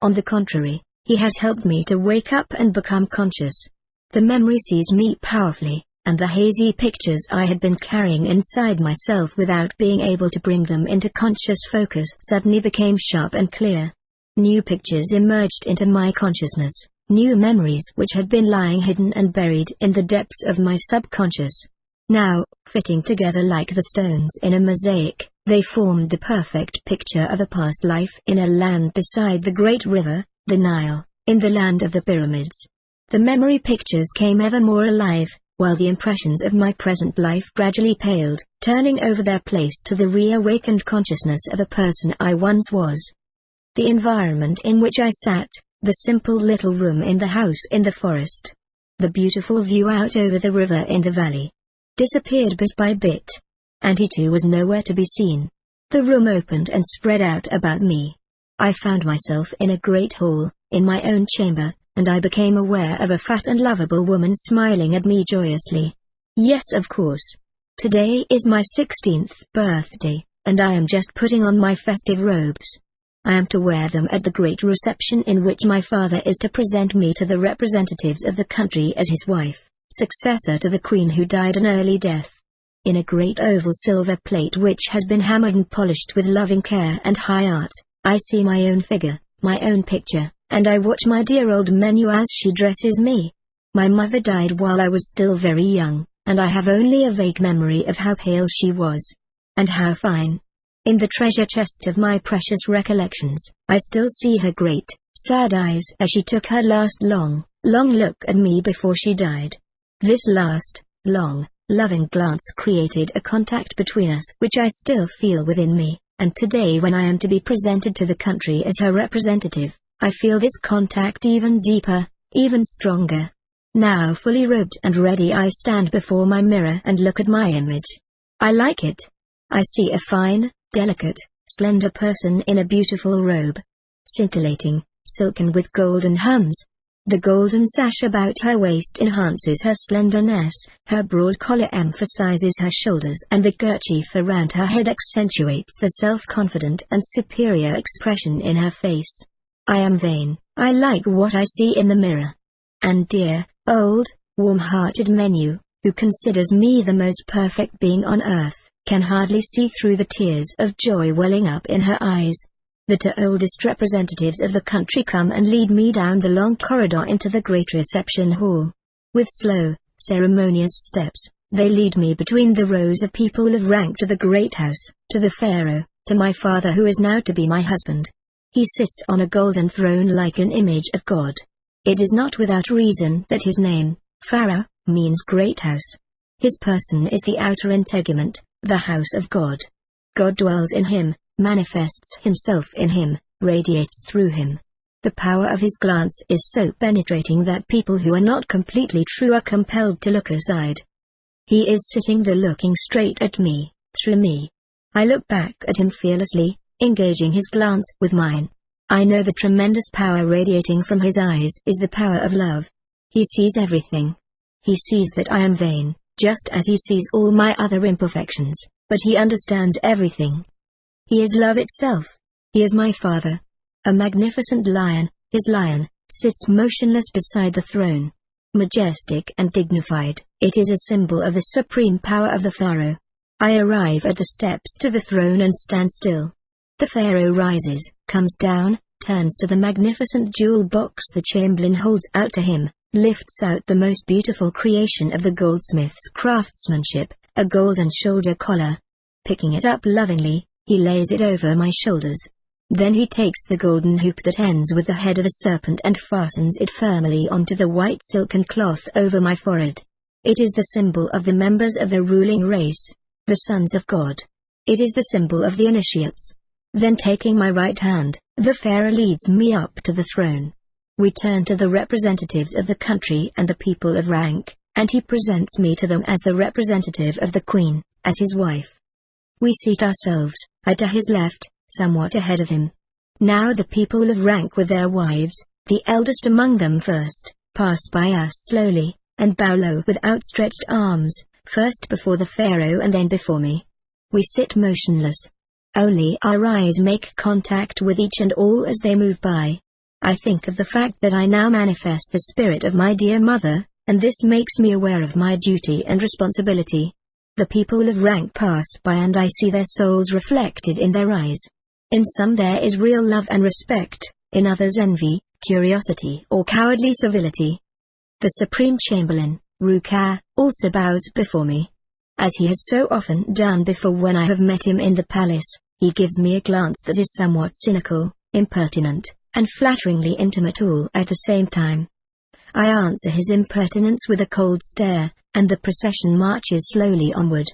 On the contrary, he has helped me to wake up and become conscious. The memory sees me powerfully, and the hazy pictures I had been carrying inside myself without being able to bring them into conscious focus suddenly became sharp and clear. New pictures emerged into my consciousness, new memories which had been lying hidden and buried in the depths of my subconscious. Now, fitting together like the stones in a mosaic, they formed the perfect picture of a past life in a land beside the great river, the Nile, in the land of the pyramids. The memory pictures came ever more alive, while the impressions of my present life gradually paled, turning over their place to the reawakened consciousness of a person I once was. The environment in which I sat, the simple little room in the house in the forest, the beautiful view out over the river in the valley, disappeared bit by bit. And he too was nowhere to be seen. The room opened and spread out about me. I found myself in a great hall, in my own chamber, and I became aware of a fat and lovable woman smiling at me joyously. Yes, of course. Today is my 16th birthday, and I am just putting on my festive robes. I am to wear them at the great reception in which my father is to present me to the representatives of the country as his wife, successor to the queen who died an early death. In a great oval silver plate which has been hammered and polished with loving care and high art, I see my own figure, my own picture, and I watch my dear old Menu as she dresses me. My mother died while I was still very young, and I have only a vague memory of how pale she was. And how fine. In the treasure chest of my precious recollections, I still see her great, sad eyes as she took her last long look at me before she died. This last, long, loving glance created a contact between us which I still feel within me, and today when I am to be presented to the country as her representative, I feel this contact even deeper, even stronger. Now fully robed and ready I stand before my mirror and look at my image. I like it. I see a fine, delicate, slender person in a beautiful robe. Scintillating, silken with golden hums. The golden sash about her waist enhances her slenderness, her broad collar emphasizes her shoulders, and the kerchief around her head accentuates the self-confident and superior expression in her face. I am vain, I like what I see in the mirror. And dear, old, warm-hearted Menu, who considers me the most perfect being on earth, can hardly see through the tears of joy welling up in her eyes. The two oldest representatives of the country come and lead me down the long corridor into the great reception hall. With slow, ceremonious steps, they lead me between the rows of people of rank to the great house, to the pharaoh, to my father who is now to be my husband. He sits on a golden throne like an image of God. It is not without reason that his name, Pharaoh, means great house. His person is the outer integument, the house of God. God dwells in him, manifests himself in him, radiates through him. The power of his glance is so penetrating that people who are not completely true are compelled to look aside. He is sitting there looking straight at me, through me. I look back at him fearlessly, engaging his glance with mine. I know the tremendous power radiating from his eyes is the power of love. He sees everything. He sees that I am vain, just as he sees all my other imperfections, but he understands everything. He is love itself. He is my father. A magnificent lion, his lion, sits motionless beside the throne. Majestic and dignified, it is a symbol of the supreme power of the pharaoh. I arrive at the steps to the throne and stand still. The pharaoh rises, comes down, turns to the magnificent jewel box the chamberlain holds out to him, lifts out the most beautiful creation of the goldsmith's craftsmanship, a golden shoulder collar. Picking it up lovingly, he lays it over my shoulders. Then he takes the golden hoop that ends with the head of a serpent and fastens it firmly onto the white silken cloth over my forehead. It is the symbol of the members of the ruling race, the sons of God. It is the symbol of the initiates. Then taking my right hand, the pharaoh leads me up to the throne. We turn to the representatives of the country and the people of rank, and he presents me to them as the representative of the queen, as his wife. We seat ourselves, I to his left, somewhat ahead of him. Now the people of rank with their wives, the eldest among them first, pass by us slowly, and bow low with outstretched arms, first before the pharaoh and then before me. We sit motionless. Only our eyes make contact with each and all as they move by. I think of the fact that I now manifest the spirit of my dear mother, and this makes me aware of my duty and responsibility. The people of rank pass by and I see their souls reflected in their eyes. In some there is real love and respect, in others envy, curiosity or cowardly civility. The Supreme Chamberlain, Rukar, also bows before me. As he has so often done before when I have met him in the palace, he gives me a glance that is somewhat cynical, impertinent, and flatteringly intimate all at the same time. I answer his impertinence with a cold stare, and the procession marches slowly onward.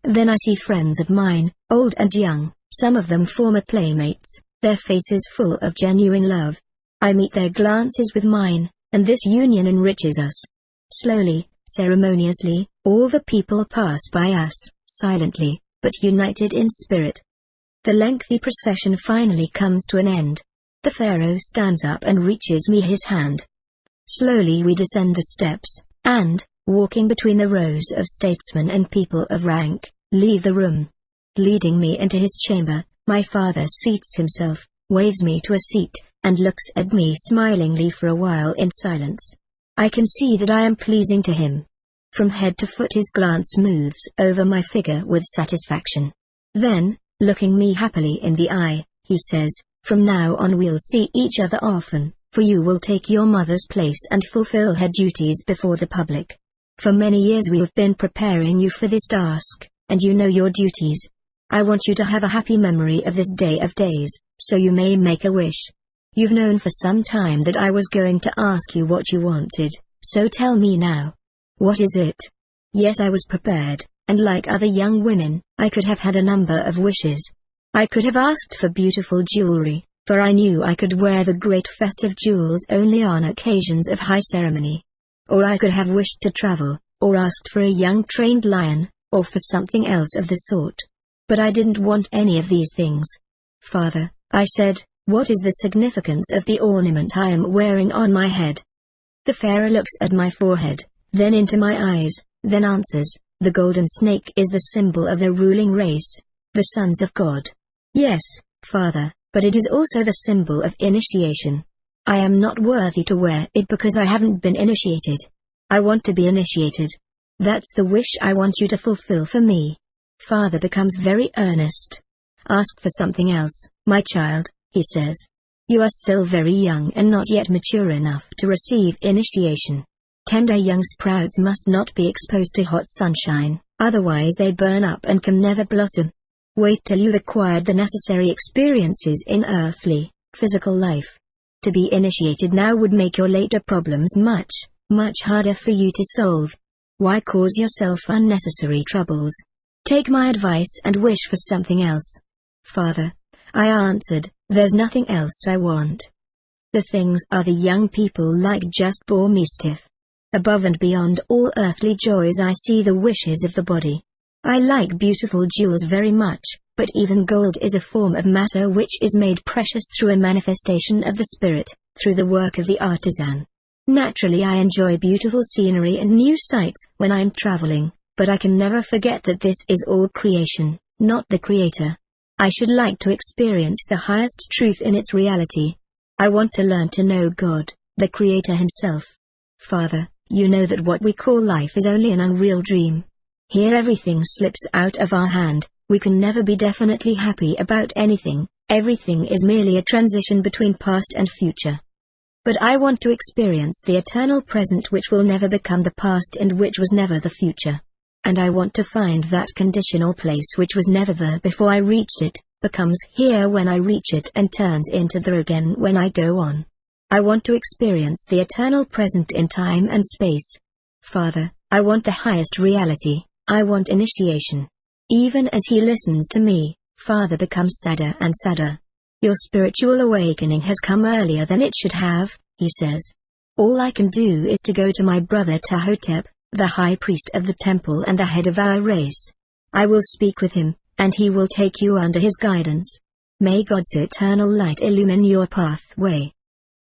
Then I see friends of mine, old and young, some of them former playmates, their faces full of genuine love. I meet their glances with mine, and this union enriches us. Slowly, ceremoniously, all the people pass by us, silently, but united in spirit. The lengthy procession finally comes to an end. The pharaoh stands up and reaches me his hand. Slowly we descend the steps, and, walking between the rows of statesmen and people of rank, leave the room. Leading me into his chamber, my father seats himself, waves me to a seat, and looks at me smilingly for a while in silence. I can see that I am pleasing to him. From head to foot his glance moves over my figure with satisfaction. Then, looking me happily in the eye, he says, "From now on we'll see each other often, for you will take your mother's place and fulfill her duties before the public. For many years we have been preparing you for this task, and you know your duties. I want you to have a happy memory of this day of days, so you may make a wish. You've known for some time that I was going to ask you what you wanted, so tell me now. What is it?" Yes, I was prepared, and like other young women, I could have had a number of wishes. I could have asked for beautiful jewelry, for I knew I could wear the great festive jewels only on occasions of high ceremony. Or I could have wished to travel, or asked for a young trained lion, or for something else of the sort. But I didn't want any of these things. "Father," I said, "what is the significance of the ornament I am wearing on my head?" The pharaoh looks at my forehead, then into my eyes, then answers, "The golden snake is the symbol of the ruling race, the sons of God." "Yes, father, but it is also the symbol of initiation. I am not worthy to wear it because I haven't been initiated. I want to be initiated. That's the wish I want you to fulfill for me." Father becomes very earnest. "Ask for something else, my child," he says. "You are still very young and not yet mature enough to receive initiation. Tender young sprouts must not be exposed to hot sunshine, otherwise they burn up and can never blossom. Wait till you've acquired the necessary experiences in earthly, physical life. To be initiated now would make your later problems much, much harder for you to solve. Why cause yourself unnecessary troubles? Take my advice and wish for something else." "Father," I answered, "there's nothing else I want. The things other young people like just bore me stiff. Above and beyond all earthly joys I see the wishes of the body. I like beautiful jewels very much, but even gold is a form of matter which is made precious through a manifestation of the spirit, through the work of the artisan. Naturally I enjoy beautiful scenery and new sights when I'm traveling, but I can never forget that this is all creation, not the Creator. I should like to experience the highest truth in its reality. I want to learn to know God, the Creator Himself. Father, you know that what we call life is only an unreal dream. Here everything slips out of our hand, we can never be definitely happy about anything, everything is merely a transition between past and future. But I want to experience the eternal present which will never become the past and which was never the future. And I want to find that condition or place which was never there before I reached it, becomes here when I reach it and turns into there again when I go on. I want to experience the eternal present in time and space. Father, I want the highest reality. I want initiation." Even as he listens to me, Father becomes sadder and sadder. "Your spiritual awakening has come earlier than it should have," he says. "All I can do is to go to my brother Ptahhotep, the high priest of the temple and the head of our race. I will speak with him, and he will take you under his guidance. May God's eternal light illumine your pathway."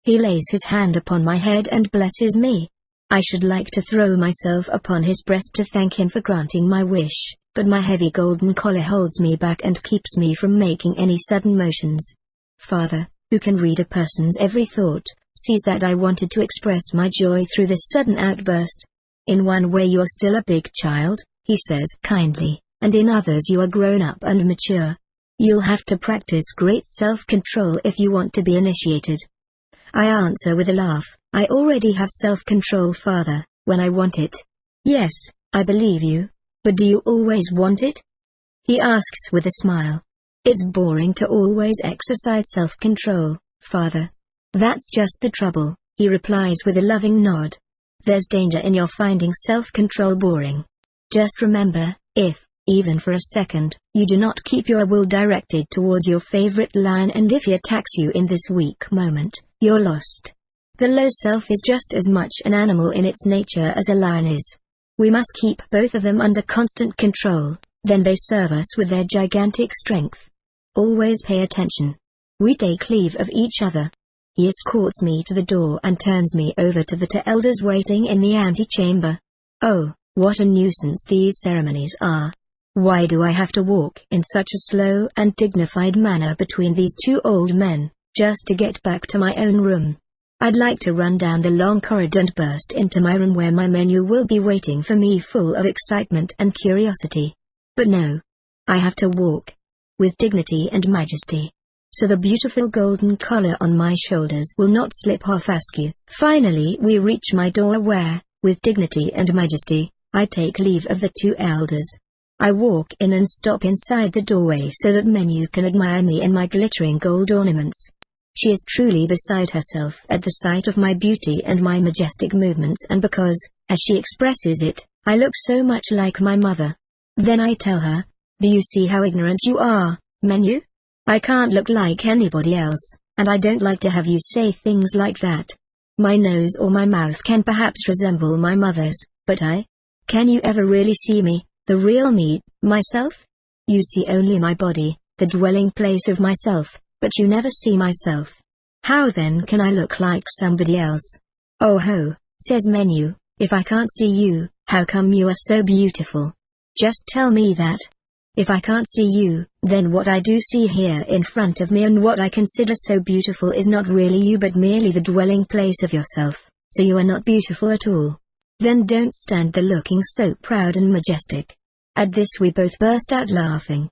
He lays his hand upon my head and blesses me. I should like to throw myself upon his breast to thank him for granting my wish, but my heavy golden collar holds me back and keeps me from making any sudden motions. "Father, who can read a person's every thought, sees that I wanted to express my joy through this sudden outburst. In one way you're still a big child, he says kindly, and in others you are grown up and mature. You'll have to practice great self-control if you want to be initiated. I answer with a laugh, I already have self-control, Father, when I want it. Yes, I believe you. But do you always want it? He asks with a smile. It's boring to always exercise self-control, Father. That's just the trouble, he replies with a loving nod. There's danger in your finding self-control boring. Just remember, if, even for a second, you do not keep your will directed towards your favorite lion, and if he attacks you in this weak moment, you're lost. The low self is just as much an animal in its nature as a lion is. We must keep both of them under constant control, then they serve us with their gigantic strength. Always pay attention. We take leave of each other. He escorts me to the door and turns me over to the two elders waiting in the antechamber. Oh, what a nuisance these ceremonies are. Why do I have to walk in such a slow and dignified manner between these two old men, just to get back to my own room? I'd like to run down the long corridor and burst into my room where my menu will be waiting for me, full of excitement and curiosity. But no. I have to walk with dignity and majesty, so the beautiful golden collar on my shoulders will not slip off askew. Finally we reach my door where, with dignity and majesty, I take leave of the two elders. I walk in and stop inside the doorway so that Menu can admire me and my glittering gold ornaments. She is truly beside herself at the sight of my beauty and my majestic movements, and because, as she expresses it, I look so much like my mother. Then I tell her, do you see how ignorant you are, Menu? I can't look like anybody else, and I don't like to have you say things like that. My nose or my mouth can perhaps resemble my mother's, but can you ever really see me, the real me, myself? You see only my body, the dwelling place of myself, but you never see myself. How then can I look like somebody else? Oh ho, says Menu, if I can't see you, how come you are so beautiful? Just tell me that. If I can't see you, then what I do see here in front of me and what I consider so beautiful is not really you but merely the dwelling place of yourself, so you are not beautiful at all. Then don't stand there looking so proud and majestic. At this we both burst out laughing.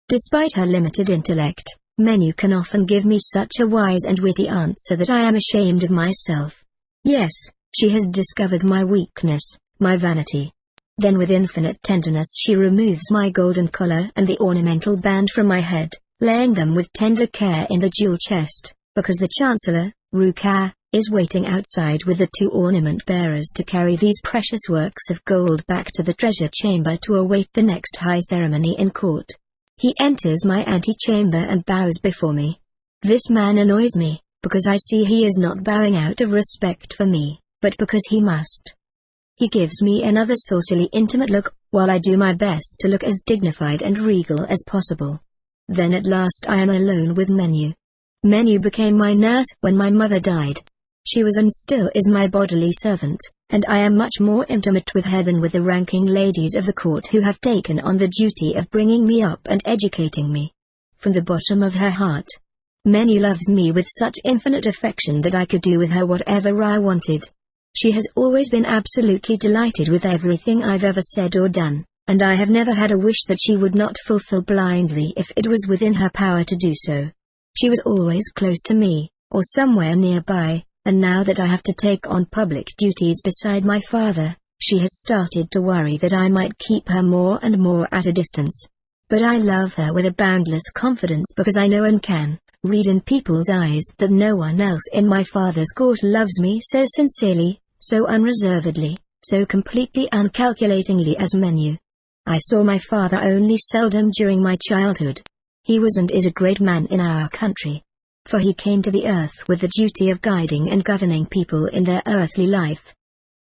Despite her limited intellect, Menu can often give me such a wise and witty answer that I am ashamed of myself. Yes, she has discovered my weakness, my vanity. Then with infinite tenderness she removes my golden collar and the ornamental band from my head, laying them with tender care in the jewel chest, because the Chancellor, Rukar, is waiting outside with the two ornament bearers to carry these precious works of gold back to the treasure chamber to await the next high ceremony in court. He enters my antechamber and bows before me. This man annoys me, because I see he is not bowing out of respect for me, but because he must. He gives me another saucily intimate look, while I do my best to look as dignified and regal as possible. Then at last I am alone with Menu. Menu became my nurse when my mother died. She was and still is my bodily servant, and I am much more intimate with her than with the ranking ladies of the court who have taken on the duty of bringing me up and educating me. From the bottom of her heart, Menu loves me with such infinite affection that I could do with her whatever I wanted. She has always been absolutely delighted with everything I've ever said or done, and I have never had a wish that she would not fulfill blindly if it was within her power to do so. She was always close to me, or somewhere nearby, and now that I have to take on public duties beside my father, she has started to worry that I might keep her more and more at a distance. But I love her with a boundless confidence because I know and can read in people's eyes that no one else in my father's court loves me so sincerely, so unreservedly, so completely uncalculatingly as Menu. I saw my father only seldom during my childhood. He was and is a great man in our country. For he came to the earth with the duty of guiding and governing people in their earthly life.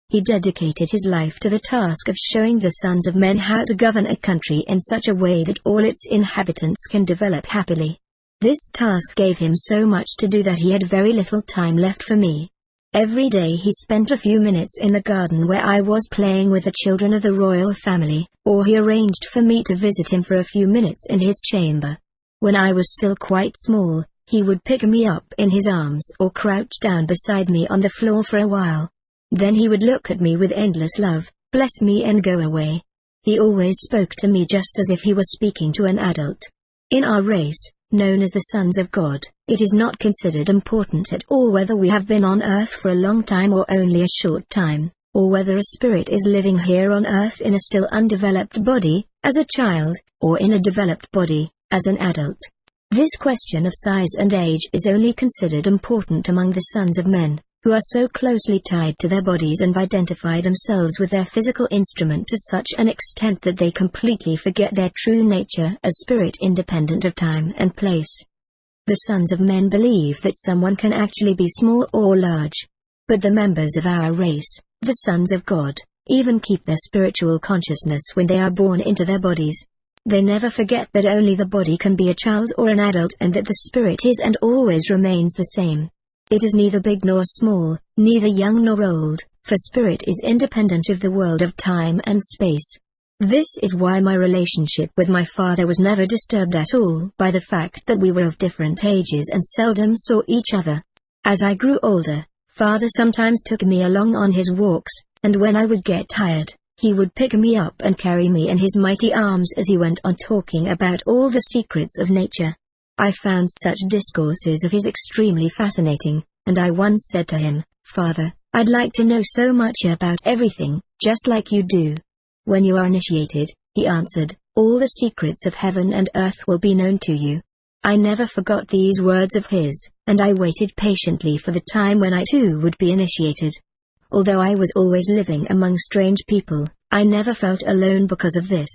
He dedicated his life to the task of showing the sons of men how to govern a country in such a way that all its inhabitants can develop happily. This task gave him so much to do that he had very little time left for me. Every day he spent a few minutes in the garden where I was playing with the children of the royal family, or he arranged for me to visit him for a few minutes in his chamber. When I was still quite small, he would pick me up in his arms or crouch down beside me on the floor for a while. Then he would look at me with endless love, bless me and go away. He always spoke to me just as if he was speaking to an adult. In our race, known as the sons of God, it is not considered important at all whether we have been on earth for a long time or only a short time, or whether a spirit is living here on earth in a still undeveloped body, as a child, or in a developed body, as an adult. This question of size and age is only considered important among the sons of men, who are so closely tied to their bodies and identify themselves with their physical instrument to such an extent that they completely forget their true nature as spirit independent of time and place. The sons of men believe that someone can actually be small or large. But the members of our race, the sons of God, even keep their spiritual consciousness when they are born into their bodies. They never forget that only the body can be a child or an adult and that the spirit is and always remains the same. It is neither big nor small, neither young nor old, for spirit is independent of the world of time and space. This is why my relationship with my father was never disturbed at all by the fact that we were of different ages and seldom saw each other. As I grew older, father sometimes took me along on his walks, and when I would get tired, he would pick me up and carry me in his mighty arms as he went on talking about all the secrets of nature. I found such discourses of his extremely fascinating, and I once said to him, "Father, I'd like to know so much about everything, just like you do." "When you are initiated," he answered, "all the secrets of heaven and earth will be known to you." I never forgot these words of his, and I waited patiently for the time when I too would be initiated. Although I was always living among strange people, I never felt alone because of this.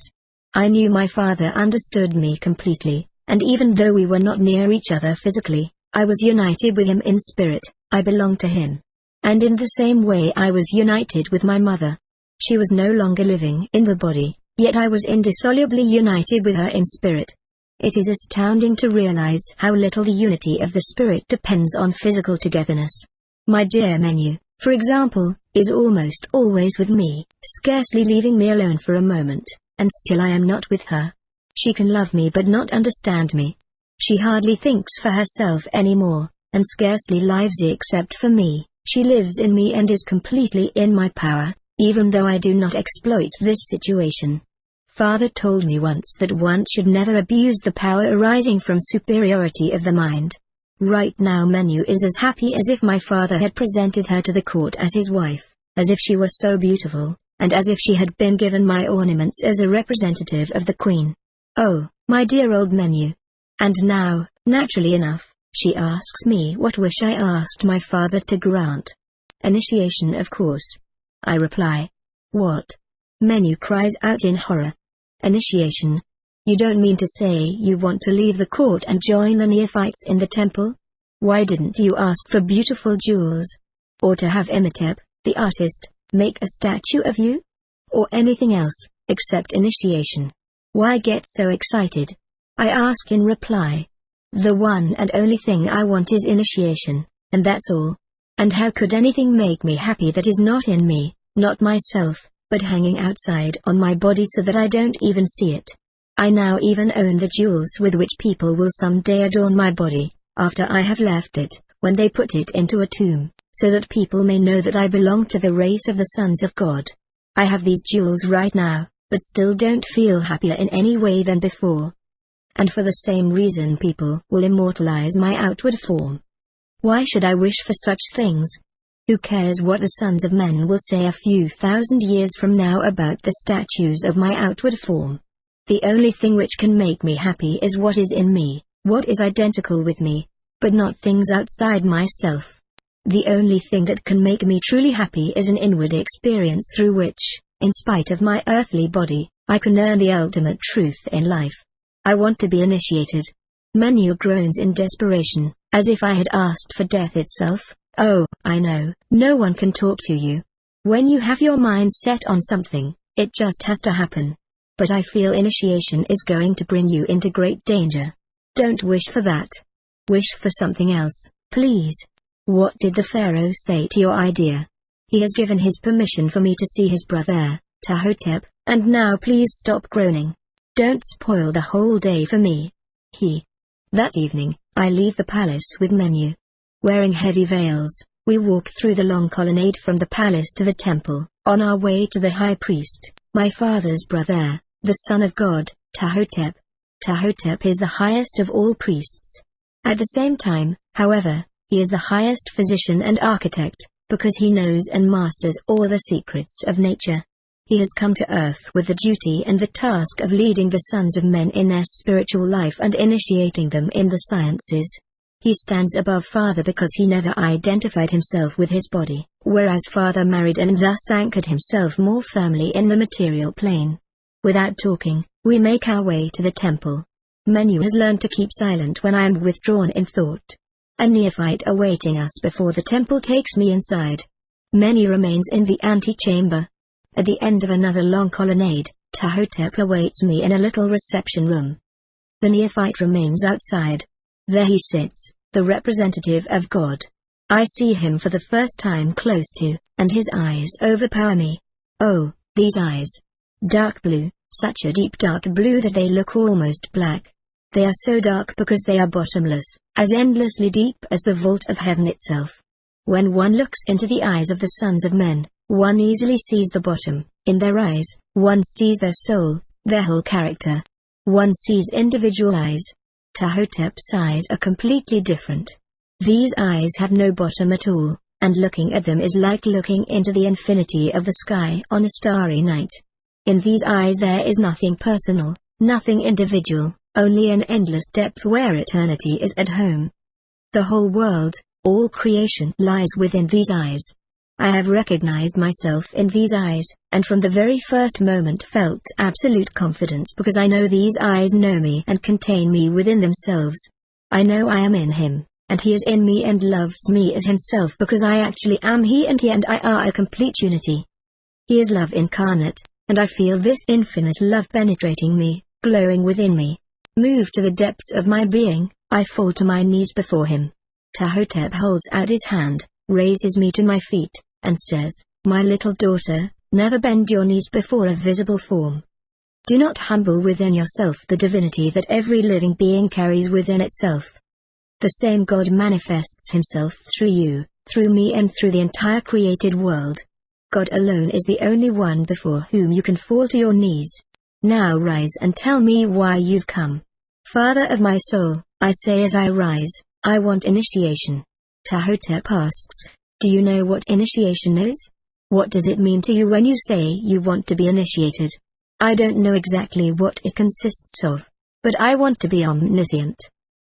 I knew my father understood me completely. And even though we were not near each other physically, I was united with him in spirit. I belonged to him. And in the same way I was united with my mother. She was no longer living in the body, yet I was indissolubly united with her in spirit. It is astounding to realize how little the unity of the spirit depends on physical togetherness. My dear Menu, for example, is almost always with me, scarcely leaving me alone for a moment, and still I am not with her. She can love me but not understand me. She hardly thinks for herself anymore, and scarcely lives except for me. She lives in me and is completely in my power, even though I do not exploit this situation. Father told me once that one should never abuse the power arising from superiority of the mind. Right now Menu is as happy as if my father had presented her to the court as his wife, as if she were so beautiful, and as if she had been given my ornaments as a representative of the Queen. Oh, my dear old Menu. And now, naturally enough, she asks me what wish I asked my father to grant. Initiation, of course. I reply. What? Menu cries out in horror. Initiation? You don't mean to say you want to leave the court and join the neophytes in the temple? Why didn't you ask for beautiful jewels? Or to have Imhotep, the artist, make a statue of you? Or anything else, except initiation? Why get so excited? I ask in reply. The one and only thing I want is initiation, and that's all. And how could anything make me happy that is not in me, not myself, but hanging outside on my body so that I don't even see it? I now even own the jewels with which people will someday adorn my body, after I have left it, when they put it into a tomb, so that people may know that I belong to the race of the sons of God. I have these jewels right now, but still don't feel happier in any way than before. And for the same reason people will immortalize my outward form. Why should I wish for such things? Who cares what the sons of men will say a few thousand years from now about the statues of my outward form? The only thing which can make me happy is what is in me, what is identical with me, but not things outside myself. The only thing that can make me truly happy is an inward experience through which, in spite of my earthly body, I can earn the ultimate truth in life. I want to be initiated. Menu groans in desperation, as if I had asked for death itself. Oh, I know, no one can talk to you. When you have your mind set on something, it just has to happen. But I feel initiation is going to bring you into great danger. Don't wish for that. Wish for something else, please. What did the Pharaoh say to your idea? He has given his permission for me to see his brother, PTAHHOTEP, and now please stop groaning. Don't spoil the whole day for me. That evening, I leave the palace with Menu. Wearing heavy veils, we walk through the long colonnade from the palace to the temple, on our way to the high priest, my father's brother, the son of God, PTAHHOTEP. PTAHHOTEP is the highest of all priests. At the same time, however, he is the highest physician and architect, because he knows and masters all the secrets of nature. He has come to earth with the duty and the task of leading the sons of men in their spiritual life and initiating them in the sciences. He stands above Father because he never identified himself with his body, whereas Father married and thus anchored himself more firmly in the material plane. Without talking, we make our way to the temple. Menu has learned to keep silent when I am withdrawn in thought. A neophyte awaiting us before the temple takes me inside. Menu remains in the antechamber. At the end of another long colonnade, PTAHHOTEP awaits me in a little reception room. The neophyte remains outside. There he sits, the representative of God. I see him for the first time close to, and his eyes overpower me. Oh, these eyes! Dark blue, such a deep dark blue that they look almost black. They are so dark because they are bottomless, as endlessly deep as the vault of heaven itself. When one looks into the eyes of the sons of men, one easily sees the bottom. In their eyes, one sees their soul, their whole character. One sees individual eyes. PTAHHOTEP's eyes are completely different. These eyes have no bottom at all, and looking at them is like looking into the infinity of the sky on a starry night. In these eyes there is nothing personal, nothing individual, only an endless depth where eternity is at home. The whole world, all creation lies within these eyes. I have recognized myself in these eyes, and from the very first moment felt absolute confidence because I know these eyes know me and contain me within themselves. I know I am in him, and he is in me and loves me as himself because I actually am he and I are a complete unity. He is love incarnate, and I feel this infinite love penetrating me, glowing within me. Moved to the depths of my being, I fall to my knees before him. PTAHHOTEP holds out his hand, raises me to my feet, and says, "My little daughter, never bend your knees before a visible form. Do not humble within yourself the divinity that every living being carries within itself. The same God manifests himself through you, through me and through the entire created world. God alone is the only one before whom you can fall to your knees. Now rise and tell me why you've come." "Father of my soul," I say as I rise, "I want initiation." PTAHHOTEP asks, "Do you know what initiation is? What does it mean to you when you say you want to be initiated?" "I don't know exactly what it consists of, but I want to be omniscient.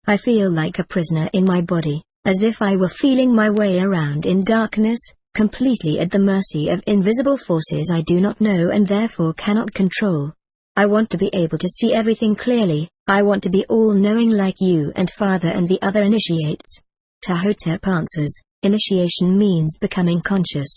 I feel like a prisoner in my body, as if I were feeling my way around in darkness, completely at the mercy of invisible forces I do not know and therefore cannot control. I want to be able to see everything clearly. I want to be all-knowing like you and Father and the other initiates." PTAHHOTEP answers, "Initiation means becoming conscious.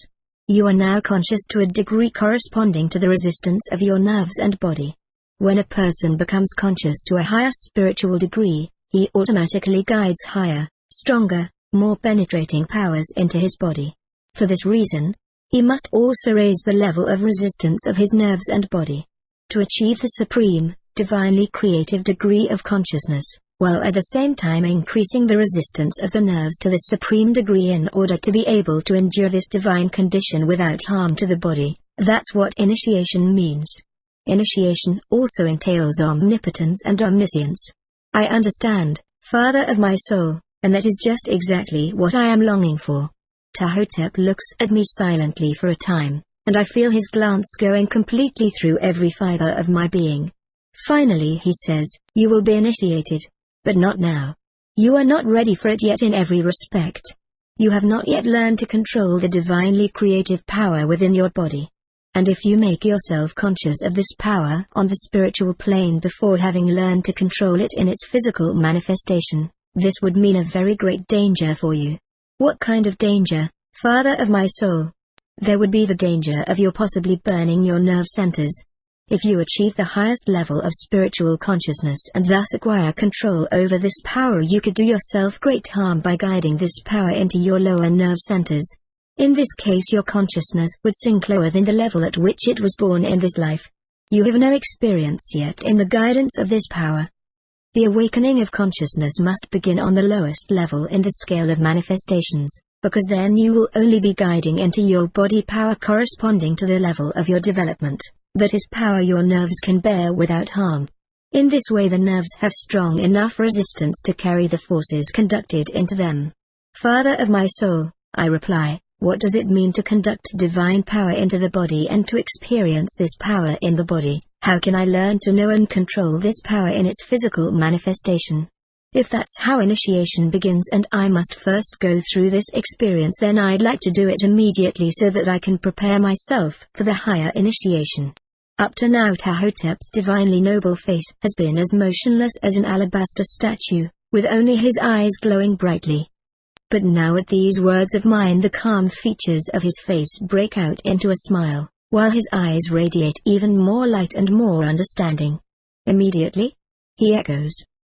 You are now conscious to a degree corresponding to the resistance of your nerves and body. When a person becomes conscious to a higher spiritual degree, he automatically guides higher, stronger, more penetrating powers into his body. For this reason, he must also raise the level of resistance of his nerves and body. To achieve the supreme, divinely creative degree of consciousness, while at the same time increasing the resistance of the nerves to the supreme degree in order to be able to endure this divine condition without harm to the body, that's what initiation means. Initiation also entails omnipotence and omniscience. I understand, Father of my soul, and that is just exactly what I am longing for." PTAHHOTEP looks at me silently for a time, and I feel his glance going completely through every fiber of my being. Finally he says, "You will be initiated. But not now. You are not ready for it yet in every respect. You have not yet learned to control the divinely creative power within your body. And if you make yourself conscious of this power on the spiritual plane before having learned to control it in its physical manifestation, this would mean a very great danger for you." "What kind of danger, Father of my soul?" "There would be the danger of your possibly burning your nerve centers. If you achieve the highest level of spiritual consciousness and thus acquire control over this power, you could do yourself great harm by guiding this power into your lower nerve centers. In this case your consciousness would sink lower than the level at which it was born in this life. You have no experience yet in the guidance of this power." The awakening of consciousness must begin on the lowest level in the scale of manifestations, because then you will only be guiding into your body power corresponding to the level of your development, that is power your nerves can bear without harm. In this way the nerves have strong enough resistance to carry the forces conducted into them. Father of my soul, I reply, what does it mean to conduct divine power into the body and to experience this power in the body? How can I learn to know and control this power in its physical manifestation? If that's how initiation begins and I must first go through this experience, then I'd like to do it immediately so that I can prepare myself for the higher initiation. Up to now Ptahhotep's divinely noble face has been as motionless as an alabaster statue, with only his eyes glowing brightly. But now at these words of mine the calm features of his face break out into a smile, while his eyes radiate even more light and more understanding. Immediately? He echoes.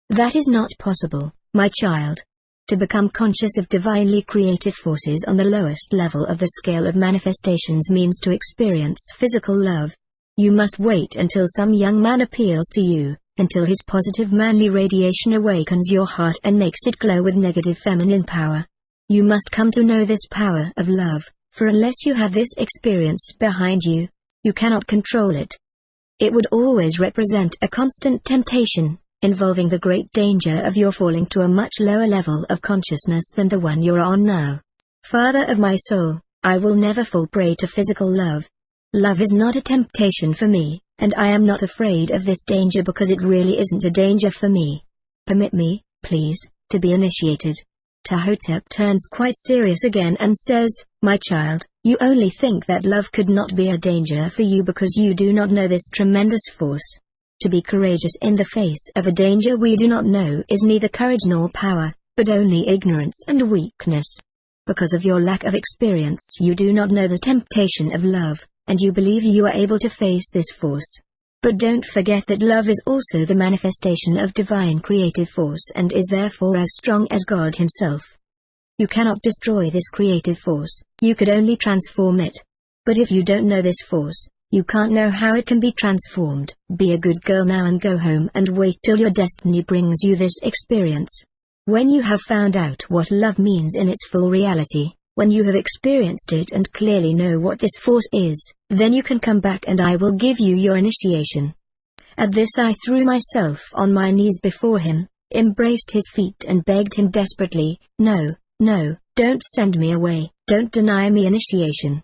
That is not possible, my child. To become conscious of divinely creative forces on the lowest level of the scale of manifestations means to experience physical love. You must wait until some young man appeals to you, until his positive manly radiation awakens your heart and makes it glow with negative feminine power. You must come to know this power of love, for unless you have this experience behind you, you cannot control it. It would always represent a constant temptation, involving the great danger of your falling to a much lower level of consciousness than the one you're on now. Father of my soul, I will never fall prey to physical love. Love is not a temptation for me, and I am not afraid of this danger because it really isn't a danger for me. Permit me, please, to be initiated. Ptahhotep turns quite serious again and says, my child, you only think that love could not be a danger for you because you do not know this tremendous force. To be courageous in the face of a danger we do not know is neither courage nor power, but only ignorance and weakness. Because of your lack of experience you do not know the temptation of love, and you believe you are able to face this force. But don't forget that love is also the manifestation of divine creative force and is therefore as strong as God himself. You cannot destroy this creative force, you could only transform it. But if you don't know this force, you can't know how it can be transformed. Be a good girl now and go home and wait till your destiny brings you this experience. When you have found out what love means in its full reality, when you have experienced it and clearly know what this force is, then you can come back and I will give you your initiation. At this I threw myself on my knees before him, embraced his feet and begged him desperately, no, don't send me away, don't deny me initiation.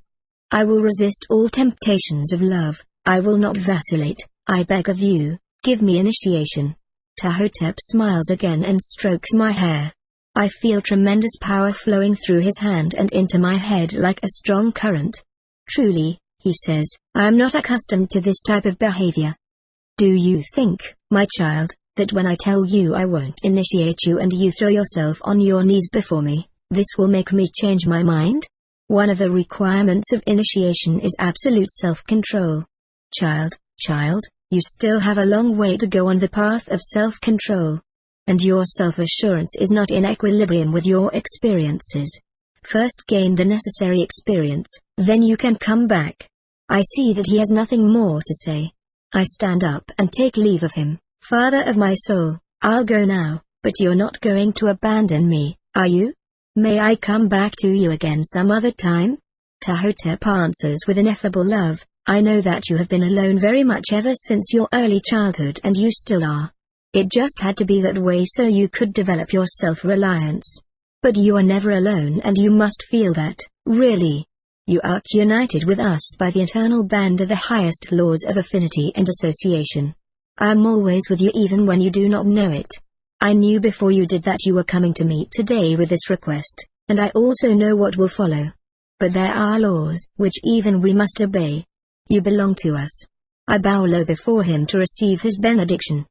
I will resist all temptations of love, I will not vacillate, I beg of you, give me initiation. Ptahhotep smiles again and strokes my hair. I feel tremendous power flowing through his hand and into my head like a strong current. Truly, he says, I am not accustomed to this type of behavior. Do you think, my child, that when I tell you I won't initiate you and you throw yourself on your knees before me, this will make me change my mind? One of the requirements of initiation is absolute self-control. Child, you still have a long way to go on the path of self-control. And your self-assurance is not in equilibrium with your experiences. First gain the necessary experience, then you can come back. I see that he has nothing more to say. I stand up and take leave of him. Father of my soul, I'll go now, but you're not going to abandon me, are you? May I come back to you again some other time? Ptahhotep answers with ineffable love, I know that you have been alone very much ever since your early childhood and you still are. It just had to be that way so you could develop your self-reliance. But you are never alone and you must feel that, really. You are united with us by the eternal band of the highest laws of affinity and association. I am always with you even when you do not know it. I knew before you did that you were coming to me today with this request, and I also know what will follow. But there are laws, which even we must obey. You belong to us. I bow low before him to receive his benediction.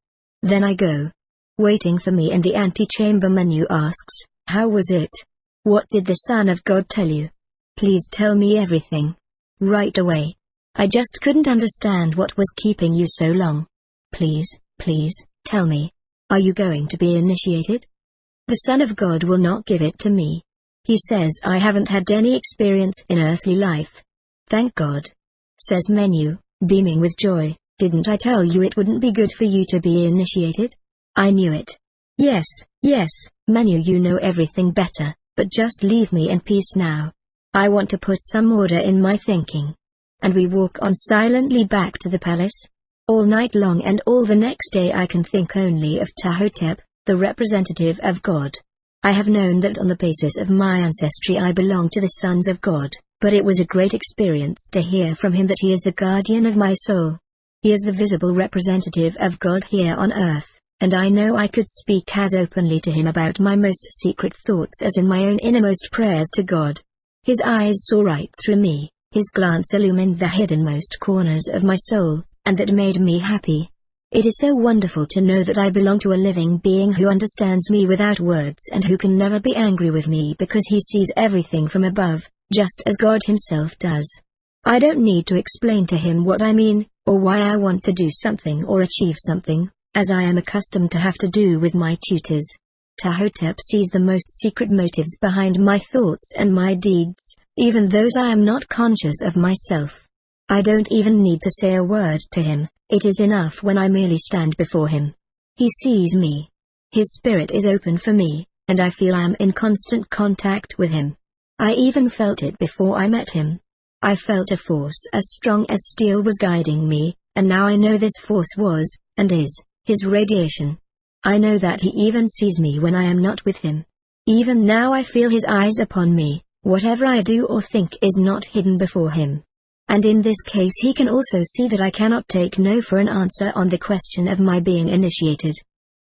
Then I go. Waiting for me in the antechamber Menu asks, how was it? What did the Son of God tell you? Please tell me everything. Right away. I just couldn't understand what was keeping you so long. Please, tell me. Are you going to be initiated? The Son of God will not give it to me. He says I haven't had any experience in earthly life. Thank God. Says Menu, beaming with joy. Didn't I tell you it wouldn't be good for you to be initiated? I knew it. Yes, yes, Menu, you know everything better, but just leave me in peace now. I want to put some order in my thinking. And we walk on silently back to the palace. All night long and all the next day I can think only of Ptahhotep, the representative of God. I have known that on the basis of my ancestry I belong to the sons of God, but it was a great experience to hear from him that he is the guardian of my soul. He is the visible representative of God here on earth, and I know I could speak as openly to him about my most secret thoughts as in my own innermost prayers to God. His eyes saw right through me, his glance illumined the hiddenmost corners of my soul, and that made me happy. It is so wonderful to know that I belong to a living being who understands me without words and who can never be angry with me because he sees everything from above, just as God himself does. I don't need to explain to him what I mean, or why I want to do something or achieve something, as I am accustomed to have to do with my tutors. Ptahhotep sees the most secret motives behind my thoughts and my deeds, even those I am not conscious of myself. I don't even need to say a word to him, it is enough when I merely stand before him. He sees me. His spirit is open for me, and I feel I am in constant contact with him. I even felt it before I met him. I felt a force as strong as steel was guiding me, and now I know this force was, and is, his radiation. I know that he even sees me when I am not with him. Even now I feel his eyes upon me, whatever I do or think is not hidden before him. And in this case he can also see that I cannot take no for an answer on the question of my being initiated.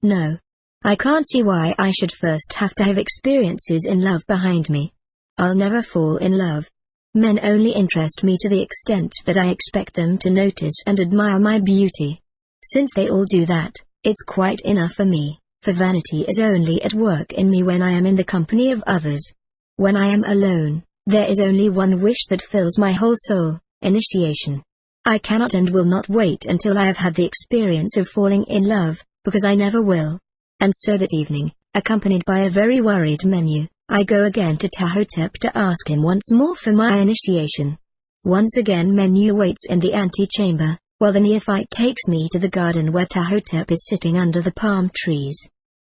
No. I can't see why I should first have to have experiences in love behind me. I'll never fall in love. Men only interest me to the extent that I expect them to notice and admire my beauty. Since they all do that, it's quite enough for me, for vanity is only at work in me when I am in the company of others. When I am alone, there is only one wish that fills my whole soul. Initiation. I cannot and will not wait until I have had the experience of falling in love, because I never will. And so that evening, accompanied by a very worried Menu, I go again to Ptahhotep to ask him once more for my initiation. Once again Menu waits in the antechamber, while the neophyte takes me to the garden where Ptahhotep is sitting under the palm trees.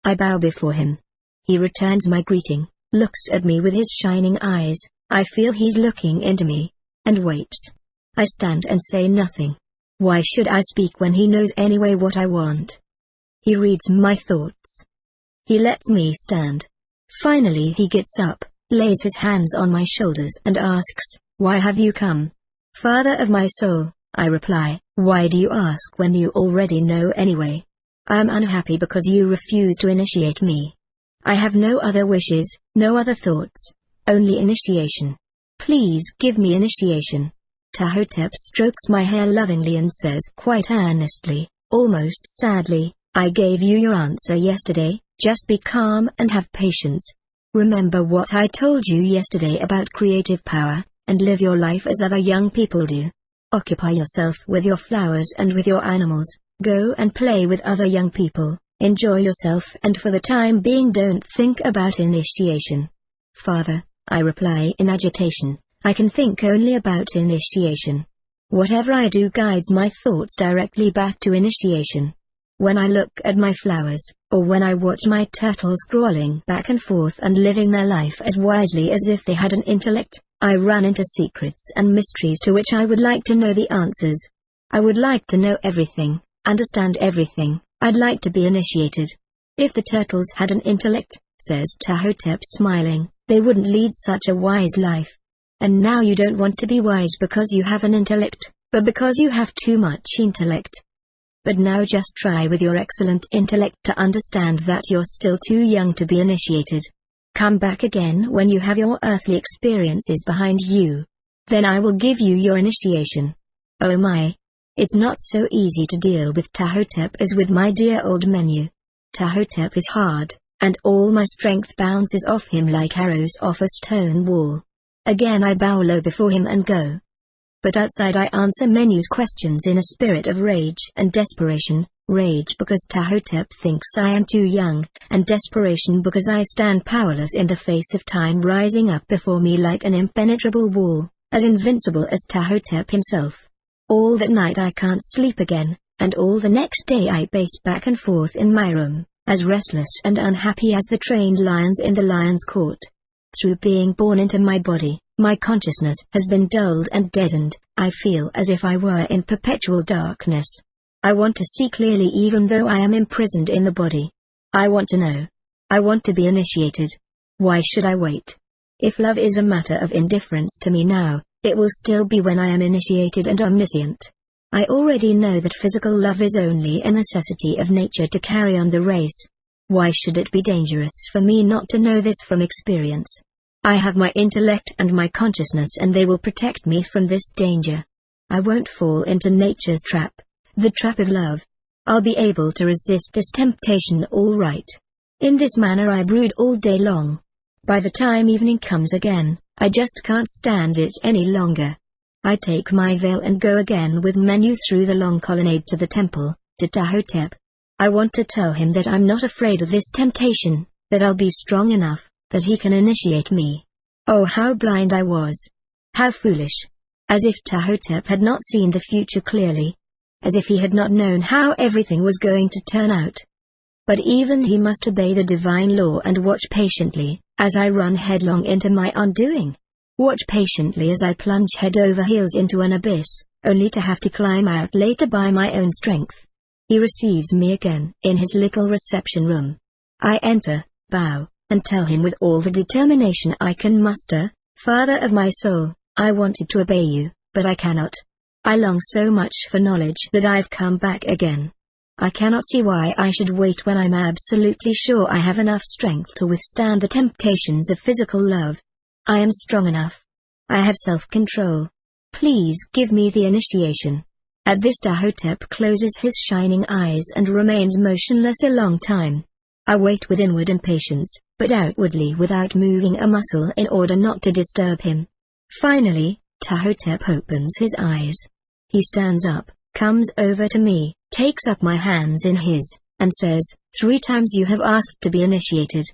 I bow before him. He returns my greeting, looks at me with his shining eyes, I feel he's looking into me, and waits. I stand and say nothing. Why should I speak when he knows anyway what I want? He reads my thoughts. He lets me stand. Finally he gets up, lays his hands on my shoulders and asks, "Why have you come?" "Father of my soul," I reply, "why do you ask when you already know anyway? I am unhappy because you refuse to initiate me. I have no other wishes, no other thoughts, only initiation. Please give me initiation." Ptahhotep strokes my hair lovingly and says quite earnestly, almost sadly, "I gave you your answer yesterday, just be calm and have patience. Remember what I told you yesterday about creative power, and live your life as other young people do. Occupy yourself with your flowers and with your animals, go and play with other young people, enjoy yourself and for the time being don't think about initiation." "Father," I reply in agitation, "I can think only about initiation. Whatever I do guides my thoughts directly back to initiation. When I look at my flowers, or when I watch my turtles crawling back and forth and living their life as wisely as if they had an intellect, I run into secrets and mysteries to which I would like to know the answers. I would like to know everything, understand everything, I'd like to be initiated. If the turtles had an intellect," says Ptahhotep smiling, "they wouldn't lead such a wise life. And now you don't want to be wise because you have an intellect, but because you have too much intellect. But now just try with your excellent intellect to understand that you're still too young to be initiated. Come back again when you have your earthly experiences behind you. Then I will give you your initiation." Oh my! It's not so easy to deal with Ptahhotep as with my dear old Menu. Ptahhotep is hard, and all my strength bounces off him like arrows off a stone wall. Again I bow low before him and go. But outside I answer Menu's questions in a spirit of rage and desperation, rage because Ptahhotep thinks I am too young, and desperation because I stand powerless in the face of time rising up before me like an impenetrable wall, as invincible as Ptahhotep himself. All that night I can't sleep again, and all the next day I pace back and forth in my room, as restless and unhappy as the trained lions in the lion's court. Through being born into my body, my consciousness has been dulled and deadened. I feel as if I were in perpetual darkness. I want to see clearly even though I am imprisoned in the body. I want to know. I want to be initiated. Why should I wait? If love is a matter of indifference to me now, it will still be when I am initiated and omniscient. I already know that physical love is only a necessity of nature to carry on the race. Why should it be dangerous for me not to know this from experience? I have my intellect and my consciousness, and they will protect me from this danger. I won't fall into nature's trap, the trap of love. I'll be able to resist this temptation all right. In this manner I brood all day long. By the time evening comes again, I just can't stand it any longer. I take my veil and go again with Menu through the long colonnade to the temple, to Ptahhotep. I want to tell him that I'm not afraid of this temptation, that I'll be strong enough, that he can initiate me. Oh, how blind I was! How foolish! As if Ptahhotep had not seen the future clearly. As if he had not known how everything was going to turn out. But even he must obey the divine law and watch patiently, as I run headlong into my undoing. Watch patiently as I plunge head over heels into an abyss, only to have to climb out later by my own strength. He receives me again in his little reception room. I enter, bow, and tell him with all the determination I can muster, "Father of my soul, I wanted to obey you, but I cannot. I long so much for knowledge that I've come back again. I cannot see why I should wait when I'm absolutely sure I have enough strength to withstand the temptations of physical love. I am strong enough. I have self-control. Please give me the initiation." At this Ptahhotep closes his shining eyes and remains motionless a long time. I wait with inward impatience, but outwardly without moving a muscle in order not to disturb him. Finally, Ptahhotep opens his eyes. He stands up, comes over to me, takes up my hands in his, and says, "3 times you have asked to be initiated.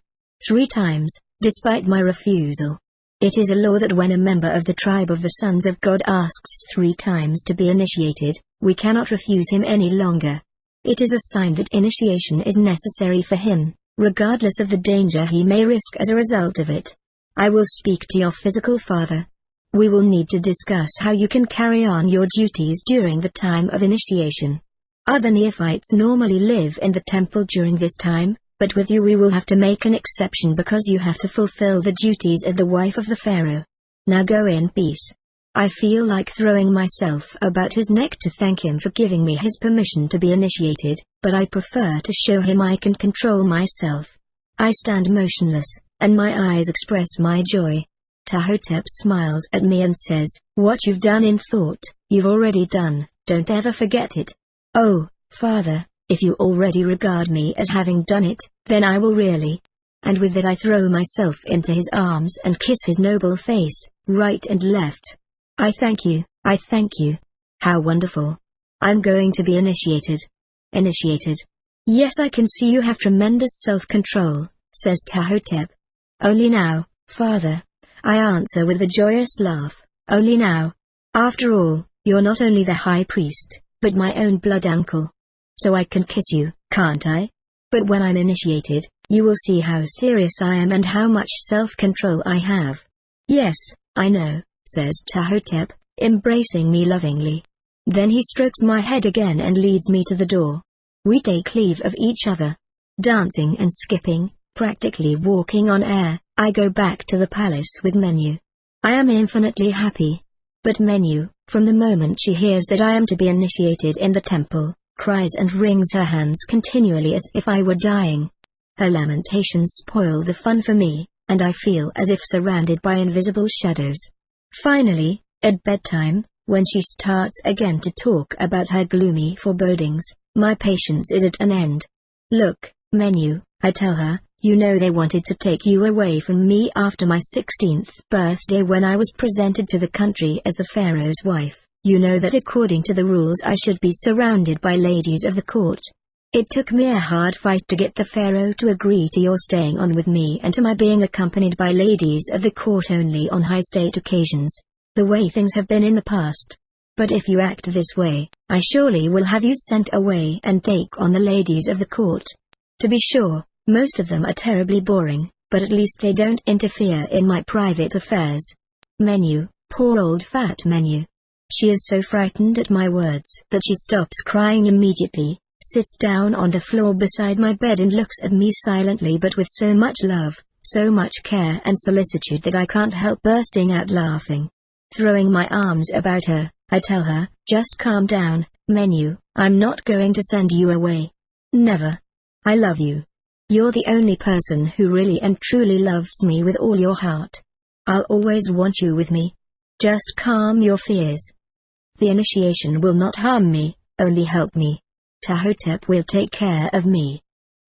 3 times, despite my refusal. It is a law that when a member of the tribe of the sons of God asks 3 times to be initiated, we cannot refuse him any longer. It is a sign that initiation is necessary for him, regardless of the danger he may risk as a result of it. I will speak to your physical father. We will need to discuss how you can carry on your duties during the time of initiation. Other neophytes normally live in the temple during this time, but with you we will have to make an exception because you have to fulfill the duties of the wife of the pharaoh. Now go in peace." I feel like throwing myself about his neck to thank him for giving me his permission to be initiated, but I prefer to show him I can control myself. I stand motionless, and my eyes express my joy. Ptahhotep smiles at me and says, "What you've done in thought, you've already done, don't ever forget it." "Oh, Father, if you already regard me as having done it, then I will really." And with that I throw myself into his arms and kiss his noble face, right and left. "I thank you, I thank you. How wonderful. I'm going to be initiated." "Initiated? Yes, I can see you have tremendous self-control," says Ptahhotep. "Only now, Father," I answer with a joyous laugh, "only now. After all, you're not only the high priest, but my own blood uncle. So I can kiss you, can't I? But when I'm initiated, you will see how serious I am and how much self-control I have." "Yes, I know," says Ptahhotep, embracing me lovingly. Then he strokes my head again and leads me to the door. We take leave of each other. Dancing and skipping, practically walking on air, I go back to the palace with Menu. I am infinitely happy. But Menu, from the moment she hears that I am to be initiated in the temple, cries and wrings her hands continually as if I were dying. Her lamentations spoil the fun for me, and I feel as if surrounded by invisible shadows. Finally, at bedtime, when she starts again to talk about her gloomy forebodings, my patience is at an end. "Look, Menu," I tell her, "you know they wanted to take you away from me after my 16th birthday when I was presented to the country as the pharaoh's wife. You know that according to the rules I should be surrounded by ladies of the court. It took me a hard fight to get the pharaoh to agree to your staying on with me and to my being accompanied by ladies of the court only on high state occasions, the way things have been in the past. But if you act this way, I surely will have you sent away and take on the ladies of the court. To be sure, most of them are terribly boring, but at least they don't interfere in my private affairs. Menu, poor old fat Menu. She is so frightened at my words that she stops crying immediately, sits down on the floor beside my bed and looks at me silently but with so much love, so much care and solicitude that I can't help bursting out laughing. Throwing my arms about her, I tell her, just calm down, Menu, I'm not going to send you away. Never. I love you. You're the only person who really and truly loves me with all your heart. I'll always want you with me. Just calm your fears. The initiation will not harm me, only help me. TELEPATHIC will take care of me.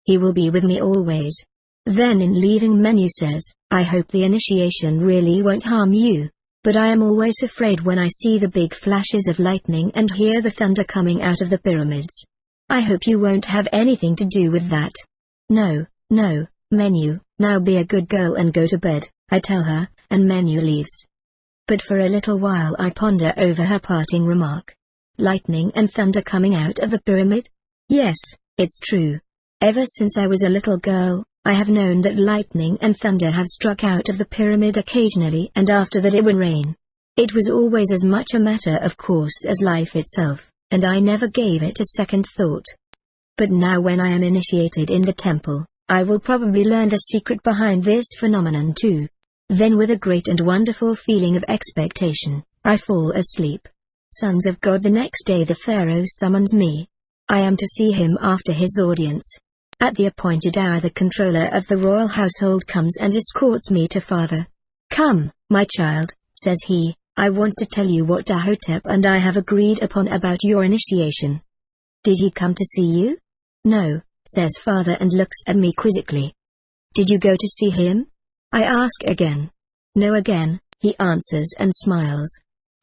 He will be with me always. Then in leaving Menu says, I hope the initiation really won't harm you. But I am always afraid when I see the big flashes of lightning and hear the thunder coming out of the pyramids. I hope you won't have anything to do with that. No, no, Menu, now be a good girl and go to bed, I tell her, and Menu leaves. But for a little while I ponder over her parting remark. Lightning and thunder coming out of the pyramid? Yes, it's true. Ever since I was a little girl, I have known that lightning and thunder have struck out of the pyramid occasionally and after that it would rain. It was always as much a matter of course as life itself, and I never gave it a second thought. But now when I am initiated in the temple, I will probably learn the secret behind this phenomenon too. Then with a great and wonderful feeling of expectation, I fall asleep. Sons of God, the next day the Pharaoh summons me. I am to see him after his audience. At the appointed hour the controller of the royal household comes and escorts me to Father. Come, my child, says he, I want to tell you what TELEPATHIC and I have agreed upon about your initiation. Did he come to see you? No, says Father and looks at me quizzically. Did you go to see him? I ask again. No again, he answers and smiles.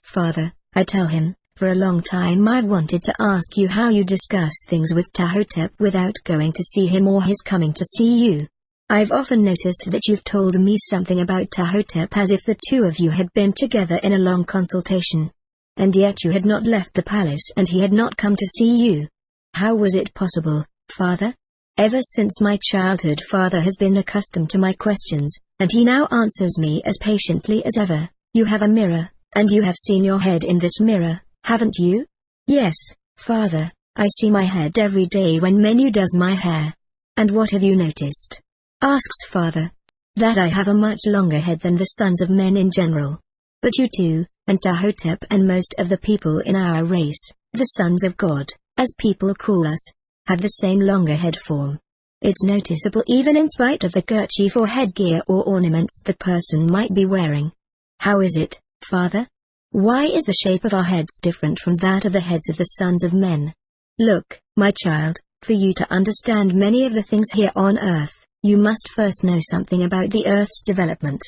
Father, I tell him, for a long time I've wanted to ask you how you discuss things with TELEPATHIC without going to see him or his coming to see you. I've often noticed that you've told me something about TELEPATHIC as if the two of you had been together in a long consultation. And yet you had not left the palace and he had not come to see you. How was it possible, Father? Ever since my childhood Father has been accustomed to my questions, and he now answers me as patiently as ever. You have a mirror, and you have seen your head in this mirror, haven't you? Yes, Father, I see my head every day when Menu does my hair. And what have you noticed? Asks Father. That I have a much longer head than the sons of men in general. But you too, and TELEPATHIC and most of the people in our race, the sons of God, as people call us, have the same longer head form. It's noticeable even in spite of the kerchief or headgear or ornaments the person might be wearing. How is it, Father? Why is the shape of our heads different from that of the heads of the sons of men? Look, my child, for you to understand many of the things here on earth, you must first know something about the earth's development.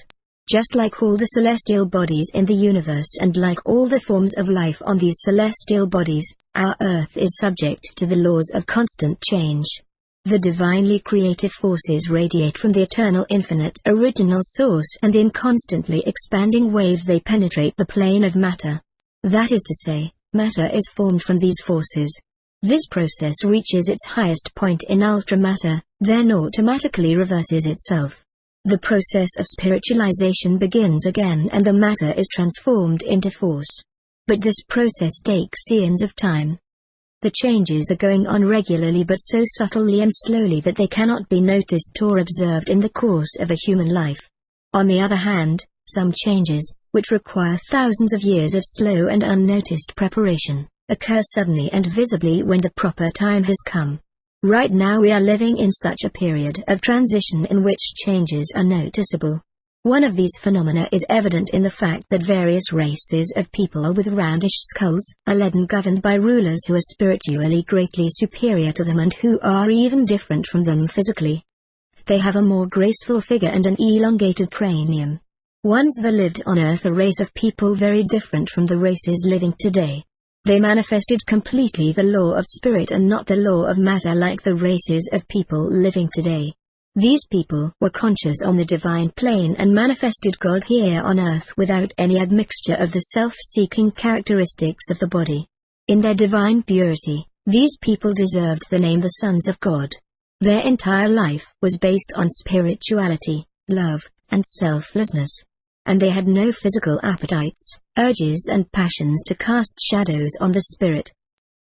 Just like all the celestial bodies in the universe and like all the forms of life on these celestial bodies, our earth is subject to the laws of constant change. The divinely creative forces radiate from the eternal infinite original source and in constantly expanding waves they penetrate the plane of matter. That is to say, matter is formed from these forces. This process reaches its highest point in ultramatter, then automatically reverses itself. The process of spiritualization begins again and the matter is transformed into force. But this process takes eons of time. The changes are going on regularly but so subtly and slowly that they cannot be noticed or observed in the course of a human life. On the other hand, some changes, which require thousands of years of slow and unnoticed preparation, occur suddenly and visibly when the proper time has come. Right now we are living in such a period of transition in which changes are noticeable. One of these phenomena is evident in the fact that various races of people with roundish skulls are led and governed by rulers who are spiritually greatly superior to them and who are even different from them physically. They have a more graceful figure and an elongated cranium. Once there lived on Earth a race of people very different from the races living today. They manifested completely the law of spirit and not the law of matter like the races of people living today. These people were conscious on the divine plane and manifested God here on earth without any admixture of the self-seeking characteristics of the body. In their divine purity, these people deserved the name the sons of God. Their entire life was based on spirituality, love, and selflessness. And they had no physical appetites, urges and passions to cast shadows on the spirit.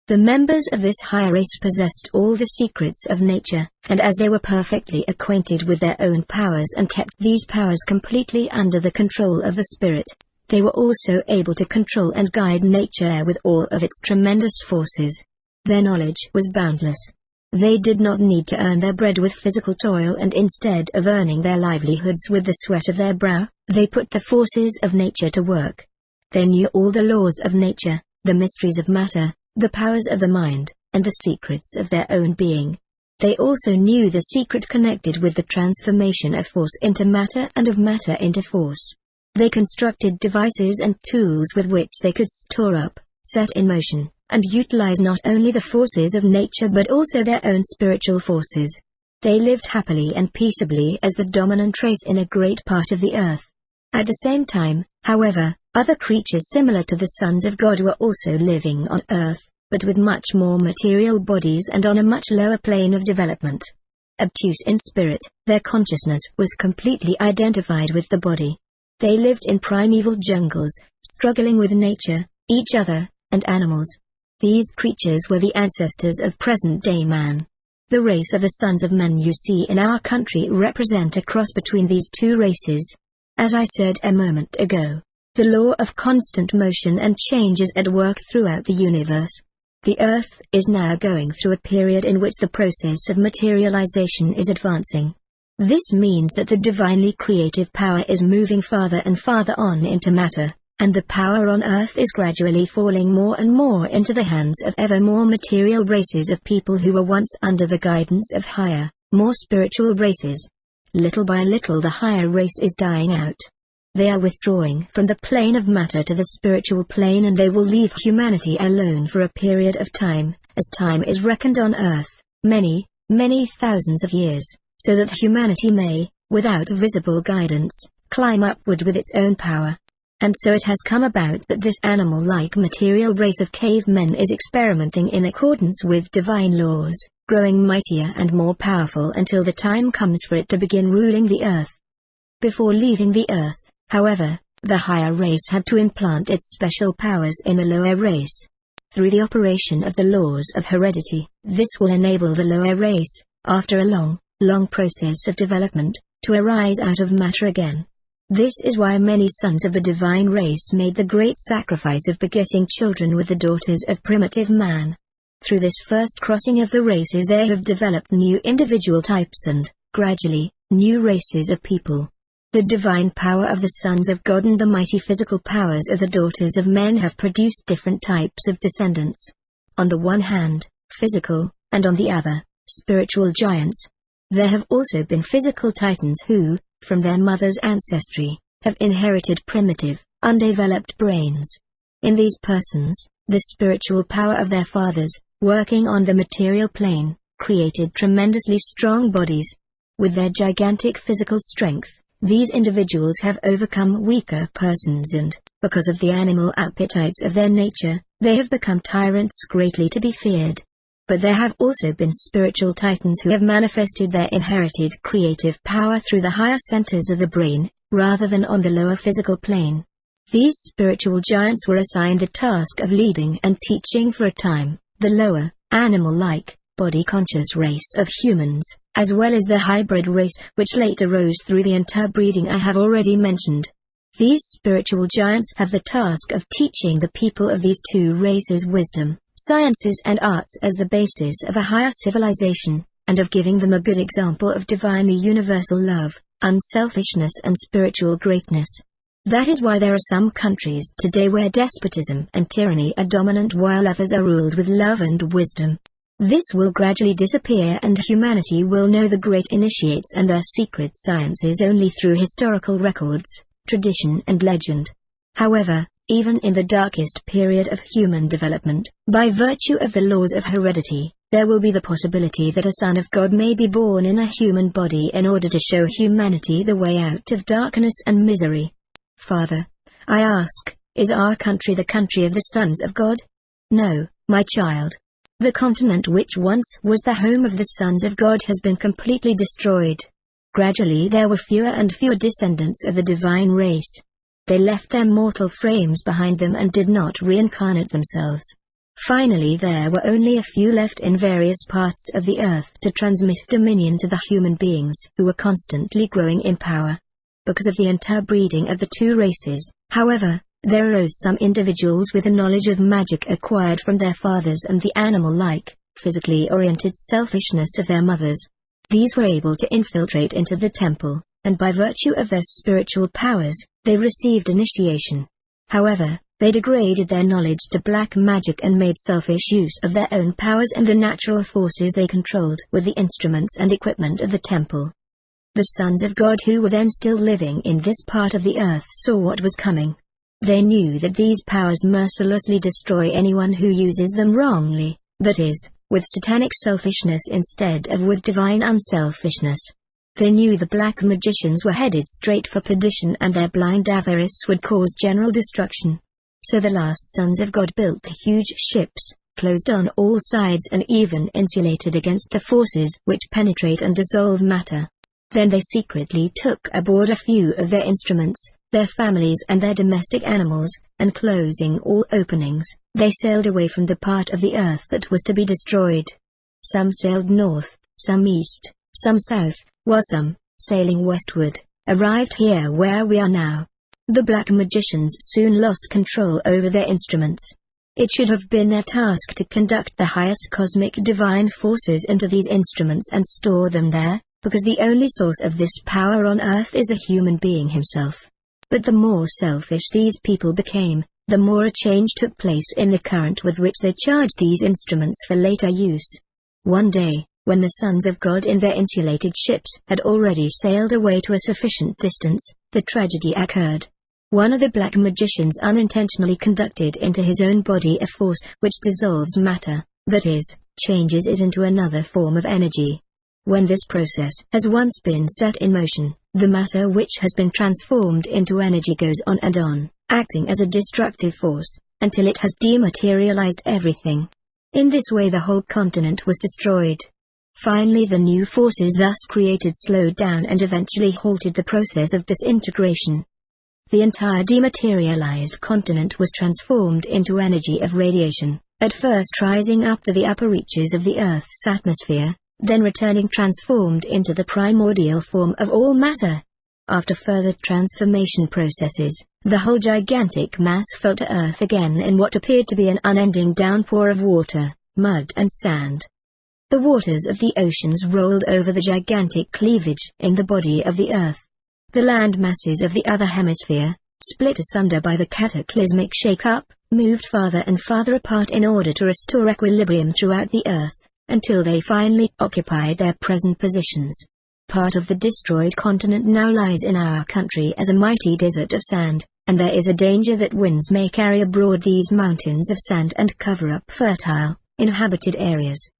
The members of this higher race possessed all the secrets of nature, and as they were perfectly acquainted with their own powers and kept these powers completely under the control of the spirit, they were also able to control and guide nature with all of its tremendous forces. Their knowledge was boundless. They did not need to earn their bread with physical toil, and instead of earning their livelihoods with the sweat of their brow, they put the forces of nature to work. They knew all the laws of nature, the mysteries of matter, the powers of the mind, and the secrets of their own being. They also knew the secret connected with the transformation of force into matter and of matter into force. They constructed devices and tools with which they could store up, set in motion, and utilize not only the forces of nature but also their own spiritual forces. They lived happily and peaceably as the dominant race in a great part of the earth. At the same time, however, other creatures similar to the sons of God were also living on earth, but with much more material bodies and on a much lower plane of development. Obtuse in spirit, their consciousness was completely identified with the body. They lived in primeval jungles, struggling with nature, each other, and animals. These creatures were the ancestors of present-day man. The race of the sons of men you see in our country represent a cross between these two races. As I said a moment ago, the law of constant motion and change is at work throughout the universe. The Earth is now going through a period in which the process of materialization is advancing. This means that the divinely creative power is moving farther and farther on into matter, and the power on Earth is gradually falling more and more into the hands of ever more material races of people who were once under the guidance of higher, more spiritual races. Little by little the higher race is dying out. They are withdrawing from the plane of matter to the spiritual plane, and they will leave humanity alone for a period of time, as time is reckoned on Earth, many, many thousands of years, so that humanity may, without visible guidance, climb upward with its own power. And so it has come about that this animal-like material race of cavemen is experimenting in accordance with divine laws, growing mightier and more powerful until the time comes for it to begin ruling the earth. Before leaving the earth, however, the higher race had to implant its special powers in the lower race. Through the operation of the laws of heredity, this will enable the lower race, after a long, long process of development, to arise out of matter again. This is why many sons of the divine race made the great sacrifice of begetting children with the daughters of primitive man. Through this first crossing of the races they have developed new individual types and, gradually, new races of people. The divine power of the sons of God and the mighty physical powers of the daughters of men have produced different types of descendants. On the one hand, physical, and on the other, spiritual giants. There have also been physical titans who, from their mother's ancestry, have inherited primitive, undeveloped brains. In these persons, the spiritual power of their fathers, working on the material plane, created tremendously strong bodies. With their gigantic physical strength, these individuals have overcome weaker persons and, because of the animal appetites of their nature, they have become tyrants greatly to be feared. But there have also been spiritual titans who have manifested their inherited creative power through the higher centers of the brain, rather than on the lower physical plane. These spiritual giants were assigned the task of leading and teaching for a time, the lower, animal-like, body-conscious race of humans, as well as the hybrid race which later rose through the interbreeding I have already mentioned. These spiritual giants have the task of teaching the people of these two races wisdom, sciences and arts as the basis of a higher civilization, and of giving them a good example of divinely universal love, unselfishness and spiritual greatness. That is why there are some countries today where despotism and tyranny are dominant while others are ruled with love and wisdom. This will gradually disappear and humanity will know the great initiates and their secret sciences only through historical records, tradition and legend. However, even in the darkest period of human development, by virtue of the laws of heredity, there will be the possibility that a son of God may be born in a human body in order to show humanity the way out of darkness and misery. Father, I ask, is our country the country of the sons of God? No, my child. The continent which once was the home of the sons of God has been completely destroyed. Gradually there were fewer and fewer descendants of the divine race. They left their mortal frames behind them and did not reincarnate themselves. Finally there were only a few left in various parts of the earth to transmit dominion to the human beings who were constantly growing in power. Because of the interbreeding of the two races, however, there arose some individuals with a knowledge of magic acquired from their fathers and the animal-like, physically oriented selfishness of their mothers. These were able to infiltrate into the temple, and by virtue of their spiritual powers, they received initiation. However, they degraded their knowledge to black magic and made selfish use of their own powers and the natural forces they controlled with the instruments and equipment of the temple. The sons of God who were then still living in this part of the earth saw what was coming. They knew that these powers mercilessly destroy anyone who uses them wrongly, that is, with satanic selfishness instead of with divine unselfishness. They knew the black magicians were headed straight for perdition and their blind avarice would cause general destruction. So the last sons of God built huge ships, closed on all sides and even insulated against the forces which penetrate and dissolve matter. Then they secretly took aboard a few of their instruments, their families and their domestic animals, and closing all openings, they sailed away from the part of the earth that was to be destroyed. Some sailed north, some east, some south, while some, sailing westward, arrived here where we are now. The black magicians soon lost control over their instruments. It should have been their task to conduct the highest cosmic divine forces into these instruments and store them there, because the only source of this power on earth is the human being himself. But the more selfish these people became, the more a change took place in the current with which they charged these instruments for later use. One day, when the sons of God in their insulated ships had already sailed away to a sufficient distance, the tragedy occurred. One of the black magicians unintentionally conducted into his own body a force which dissolves matter, that is, changes it into another form of energy. When this process has once been set in motion, the matter which has been transformed into energy goes on and on, acting as a destructive force, until it has dematerialized everything. In this way the whole continent was destroyed. Finally the new forces thus created slowed down and eventually halted the process of disintegration. The entire dematerialized continent was transformed into energy of radiation, at first rising up to the upper reaches of the Earth's atmosphere, then returning transformed into the primordial form of all matter. After further transformation processes, the whole gigantic mass fell to Earth again in what appeared to be an unending downpour of water, mud and sand. The waters of the oceans rolled over the gigantic cleavage in the body of the Earth. The land masses of the other hemisphere, split asunder by the cataclysmic shake-up, moved farther and farther apart in order to restore equilibrium throughout the Earth, until they finally occupied their present positions. Part of the destroyed continent now lies in our country as a mighty desert of sand, and there is a danger that winds may carry abroad these mountains of sand and cover up fertile, inhabited areas.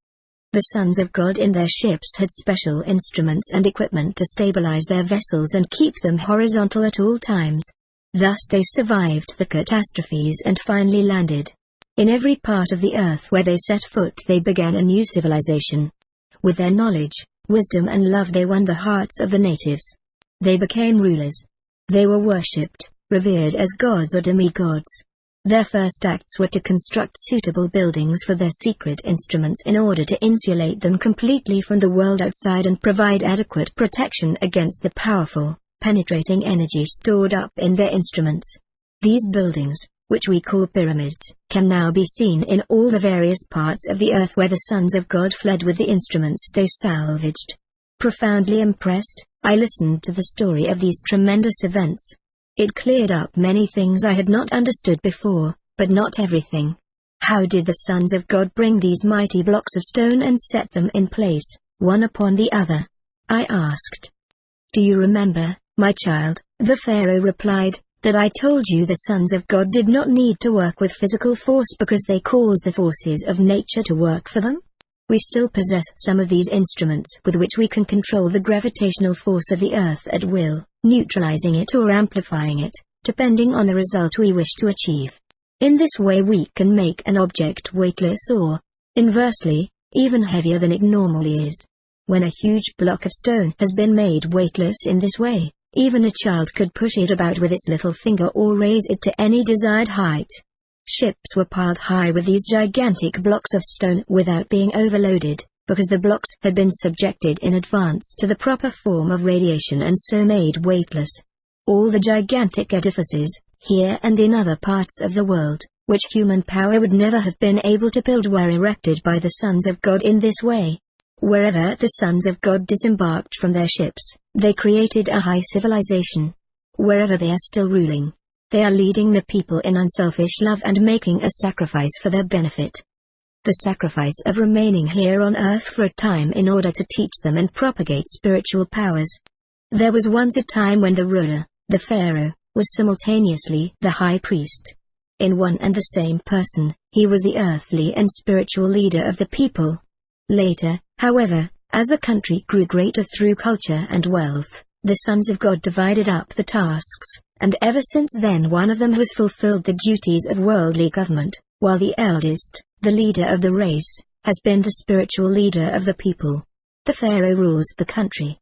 The sons of God in their ships had special instruments and equipment to stabilize their vessels and keep them horizontal at all times. Thus they survived the catastrophes and finally landed. In every part of the earth where they set foot they began a new civilization. With their knowledge, wisdom and love they won the hearts of the natives. They became rulers. They were worshipped, revered as gods or demigods. Their first acts were to construct suitable buildings for their secret instruments in order to insulate them completely from the world outside and provide adequate protection against the powerful, penetrating energy stored up in their instruments. These buildings, which we call pyramids, can now be seen in all the various parts of the earth where the sons of God fled with the instruments they salvaged. Profoundly impressed, I listened to the story of these tremendous events. It cleared up many things I had not understood before, but not everything. How did the sons of God bring these mighty blocks of stone and set them in place, one upon the other? I asked. Do you remember, my child? The Pharaoh replied, that I told you the sons of God did not need to work with physical force because they caused the forces of nature to work for them? We still possess some of these instruments with which we can control the gravitational force of the earth at will, neutralizing it or amplifying it, depending on the result we wish to achieve. In this way we can make an object weightless or Inversely, even heavier than it normally is. When a huge block of stone has been made weightless in this way, even a child could push it about with its little finger or raise it to any desired height. Ships were piled high with these gigantic blocks of stone without being overloaded, because the blocks had been subjected in advance to the proper form of radiation and so made weightless. All the gigantic edifices, here and in other parts of the world, which human power would never have been able to build, were erected by the sons of God in this way. Wherever the sons of God disembarked from their ships, they created a high civilization. Wherever they are still ruling, they are leading the people in unselfish love and making a sacrifice for their benefit. The sacrifice of remaining here on earth for a time in order to teach them and propagate spiritual powers. There was once a time when the ruler, the pharaoh, was simultaneously the high priest. In one and the same person, he was the earthly and spiritual leader of the people. Later, however, as the country grew greater through culture and wealth, the sons of God divided up the tasks, and ever since then one of them has fulfilled the duties of worldly government, while the eldest, the leader of the race, has been the spiritual leader of the people. The pharaoh rules the country.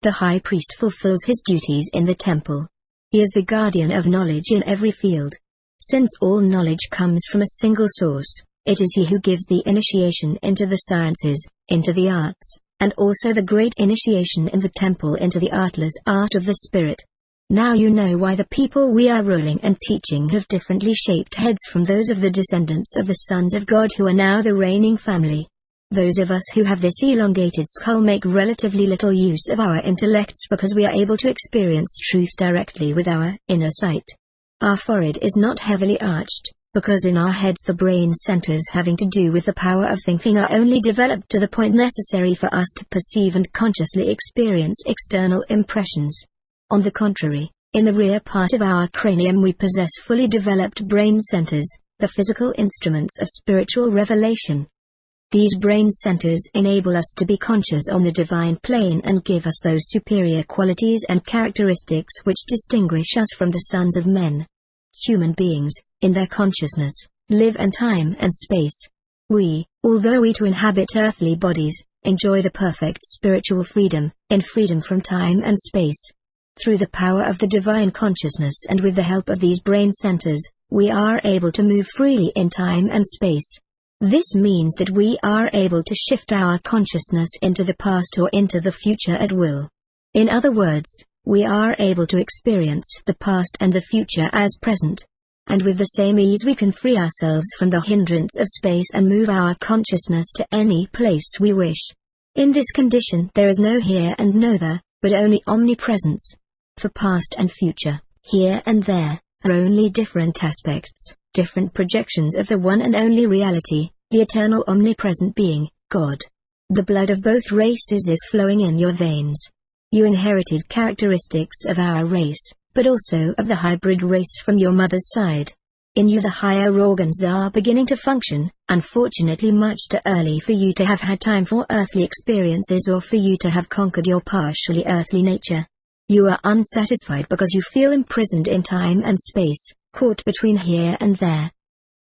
The high priest fulfills his duties in the temple. He is the guardian of knowledge in every field. Since all knowledge comes from a single source, it is he who gives the initiation into the sciences, into the arts, and also the great initiation in the temple into the artless art of the spirit. Now you know why the people we are ruling and teaching have differently shaped heads from those of the descendants of the sons of God who are now the reigning family. Those of us who have this elongated skull make relatively little use of our intellects because we are able to experience truth directly with our inner sight. Our forehead is not heavily arched, because in our heads the brain centers having to do with the power of thinking are only developed to the point necessary for us to perceive and consciously experience external impressions. On the contrary, in the rear part of our cranium we possess fully developed brain centers, the physical instruments of spiritual revelation. These brain centers enable us to be conscious on the divine plane and give us those superior qualities and characteristics which distinguish us from the sons of men. Human beings, in their consciousness, live in time and space. We, although we too inhabit earthly bodies, enjoy the perfect spiritual freedom, in freedom from time and space. Through the power of the divine consciousness and with the help of these brain centers, we are able to move freely in time and space. This means that we are able to shift our consciousness into the past or into the future at will. In other words, we are able to experience the past and the future as present. And with the same ease we can free ourselves from the hindrance of space and move our consciousness to any place we wish. In this condition there is no here and no there, but only omnipresence. For past and future, here and there, are only different aspects, different projections of the one and only reality, the eternal omnipresent being, God. The blood of both races is flowing in your veins. You inherited characteristics of our race, but also of the hybrid race from your mother's side. In you the higher organs are beginning to function, unfortunately much too early for you to have had time for earthly experiences or for you to have conquered your partially earthly nature. You are unsatisfied because you feel imprisoned in time and space, caught between here and there.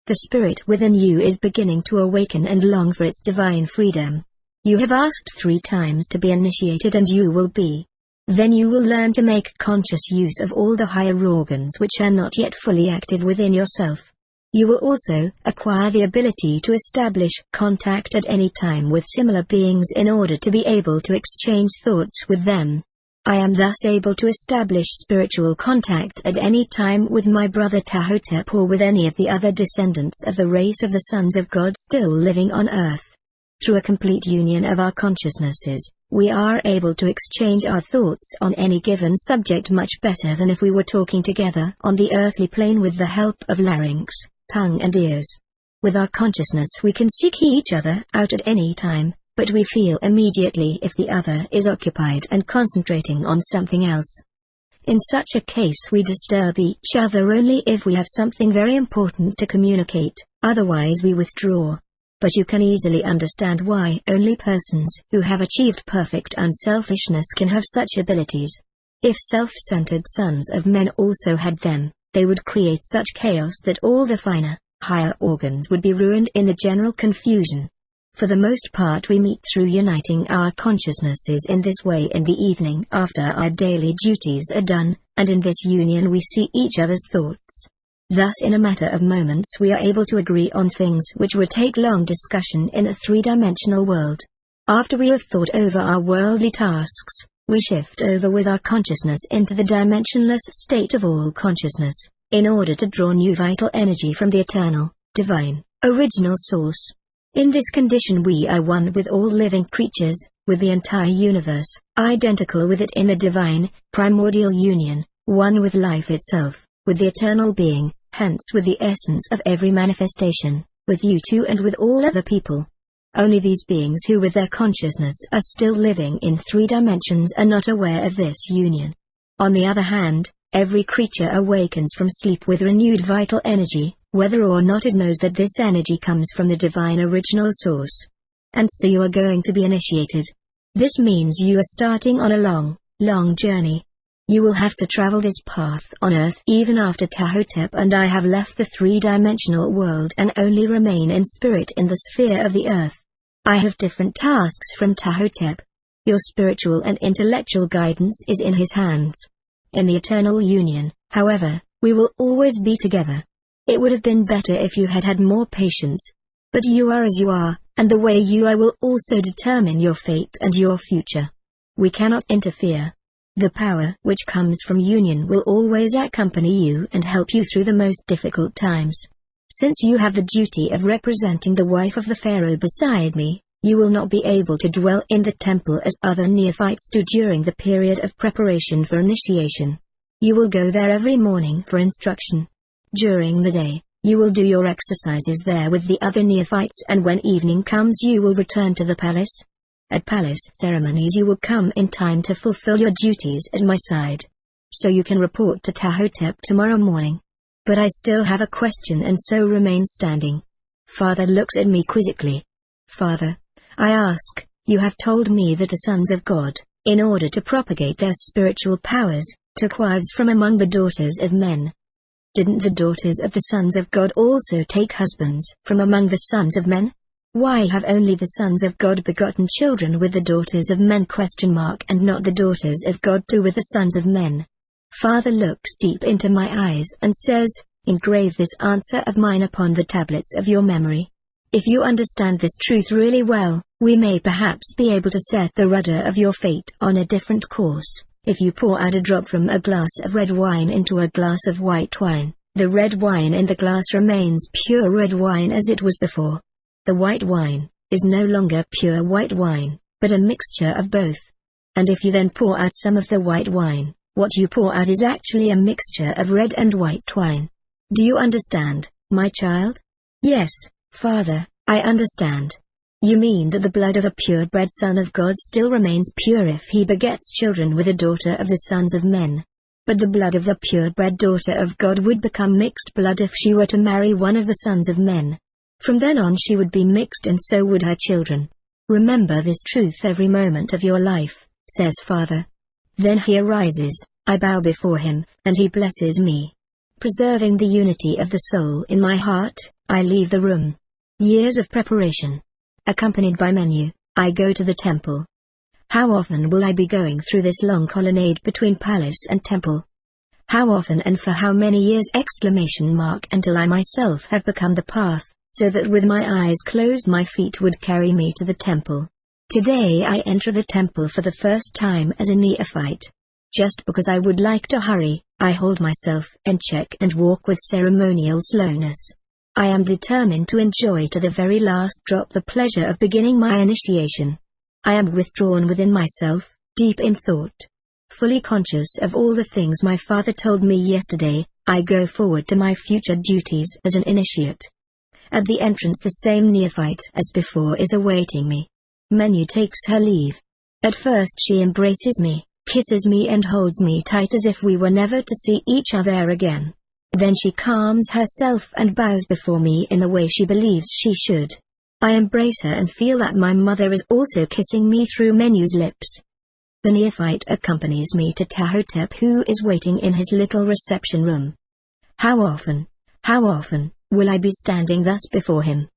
The spirit within you is beginning to awaken and long for its divine freedom. You have asked 3 times to be initiated and you will be. Then you will learn to make conscious use of all the higher organs which are not yet fully active within yourself. You will also acquire the ability to establish contact at any time with similar beings in order to be able to exchange thoughts with them. I am thus able to establish spiritual contact at any time with my brother PTAHHOTEP or with any of the other descendants of the race of the sons of God still living on earth. Through a complete union of our consciousnesses, we are able to exchange our thoughts on any given subject much better than if we were talking together on the earthly plane with the help of larynx, tongue and ears. With our consciousness we can seek each other out at any time, but we feel immediately if the other is occupied and concentrating on something else. In such a case we disturb each other only if we have something very important to communicate, otherwise we withdraw. But you can easily understand why only persons who have achieved perfect unselfishness can have such abilities. If self-centered sons of men also had them, they would create such chaos that all the finer, higher organs would be ruined in the general confusion. For the most part we meet through uniting our consciousnesses in this way in the evening after our daily duties are done, and in this union we see each other's thoughts. Thus in a matter of moments we are able to agree on things which would take long discussion in a three-dimensional world. After we have thought over our worldly tasks, we shift over with our consciousness into the dimensionless state of all consciousness, in order to draw new vital energy from the eternal, divine, original source. In this condition we are one with all living creatures, with the entire universe, identical with it in a divine, primordial union, one with life itself, with the eternal being, hence with the essence of every manifestation, with you too and with all other people. Only these beings who with their consciousness are still living in three dimensions are not aware of this union. On the other hand, every creature awakens from sleep with renewed vital energy, whether or not it knows that this energy comes from the divine original source. And so you are going to be initiated. This means you are starting on a long, long journey. You will have to travel this path on Earth even after Ptahhotep and I have left the three-dimensional world and only remain in spirit in the sphere of the Earth. I have different tasks from Ptahhotep. Your spiritual and intellectual guidance is in his hands. In the eternal union, however, we will always be together. It would have been better if you had had more patience. But you are as you are, and the way you are will also determine your fate and your future. We cannot interfere. The power which comes from union will always accompany you and help you through the most difficult times. Since you have the duty of representing the wife of the Pharaoh beside me, you will not be able to dwell in the temple as other neophytes do during the period of preparation for initiation. You will go there every morning for instruction. During the day, you will do your exercises there with the other neophytes, and when evening comes you will return to the palace. At palace ceremonies you will come in time to fulfill your duties at my side. So you can report to Ptahhotep tomorrow morning. But I still have a question and so remain standing. Father looks at me quizzically. Father, I ask, you have told me that the sons of God, in order to propagate their spiritual powers, took wives from among the daughters of men. Didn't the daughters of the sons of God also take husbands from among the sons of men? Why have only the sons of God begotten children with the daughters of men and not the daughters of God too with the sons of men? Father looks deep into my eyes and says, engrave this answer of mine upon the tablets of your memory. If you understand this truth really well, we may perhaps be able to set the rudder of your fate on a different course. If you pour out a drop from a glass of red wine into a glass of white wine, the red wine in the glass remains pure red wine as it was before. The white wine is no longer pure white wine, but a mixture of both. And if you then pour out some of the white wine, what you pour out is actually a mixture of red and white wine. Do you understand, my child? Yes, Father, I understand. You mean that the blood of a purebred son of God still remains pure if he begets children with a daughter of the sons of men. But the blood of the purebred daughter of God would become mixed blood if she were to marry one of the sons of men. From then on she would be mixed and so would her children. Remember this truth every moment of your life, says Father. Then he arises, I bow before him, and he blesses me. Preserving the unity of the soul in my heart, I leave the room. Years of preparation. Accompanied by menu, I go to the temple. How often will I be going through this long colonnade between palace and temple? How often and for how many years until I myself have become the path, so that with my eyes closed my feet would carry me to the temple. Today I enter the temple for the first time as a neophyte. Just because I would like to hurry, I hold myself in check and walk with ceremonial slowness. I am determined to enjoy to the very last drop the pleasure of beginning my initiation. I am withdrawn within myself, deep in thought. Fully conscious of all the things my father told me yesterday, I go forward to my future duties as an initiate. At the entrance the same neophyte as before is awaiting me. Menu takes her leave. At first she embraces me, kisses me and holds me tight as if we were never to see each other again. Then she calms herself and bows before me in the way she believes she should. I embrace her and feel that my mother is also kissing me through Menu's lips. The neophyte accompanies me to Ptahhotep, who is waiting in his little reception room. How often Will I be standing thus before him?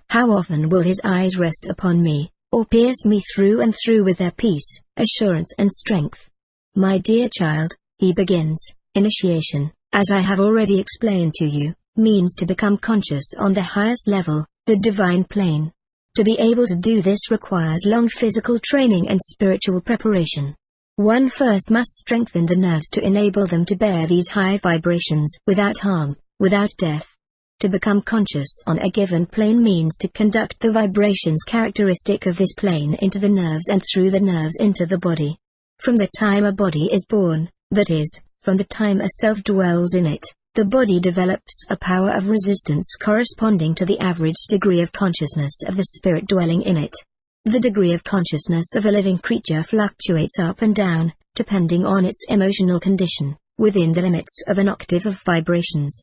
How often will his eyes rest upon me, or pierce me through and through with their peace, assurance and strength? My dear child, he begins, initiation, as I have already explained to you, means to become conscious on the highest level, the divine plane. To be able to do this requires long physical training and spiritual preparation. One first must strengthen the nerves to enable them to bear these high vibrations without harm, without death. To become conscious on a given plane means to conduct the vibrations characteristic of this plane into the nerves and through the nerves into the body. From the time a body is born, that is, from the time a self dwells in it, the body develops a power of resistance corresponding to the average degree of consciousness of the spirit dwelling in it. The degree of consciousness of a living creature fluctuates up and down, depending on its emotional condition, within the limits of an octave of vibrations.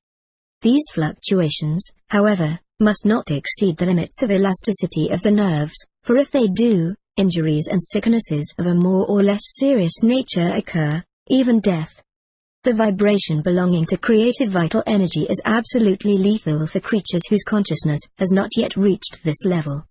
These fluctuations, however, must not exceed the limits of elasticity of the nerves, for if they do, injuries and sicknesses of a more or less serious nature occur, even death. The vibration belonging to creative vital energy is absolutely lethal for creatures whose consciousness has not yet reached this level.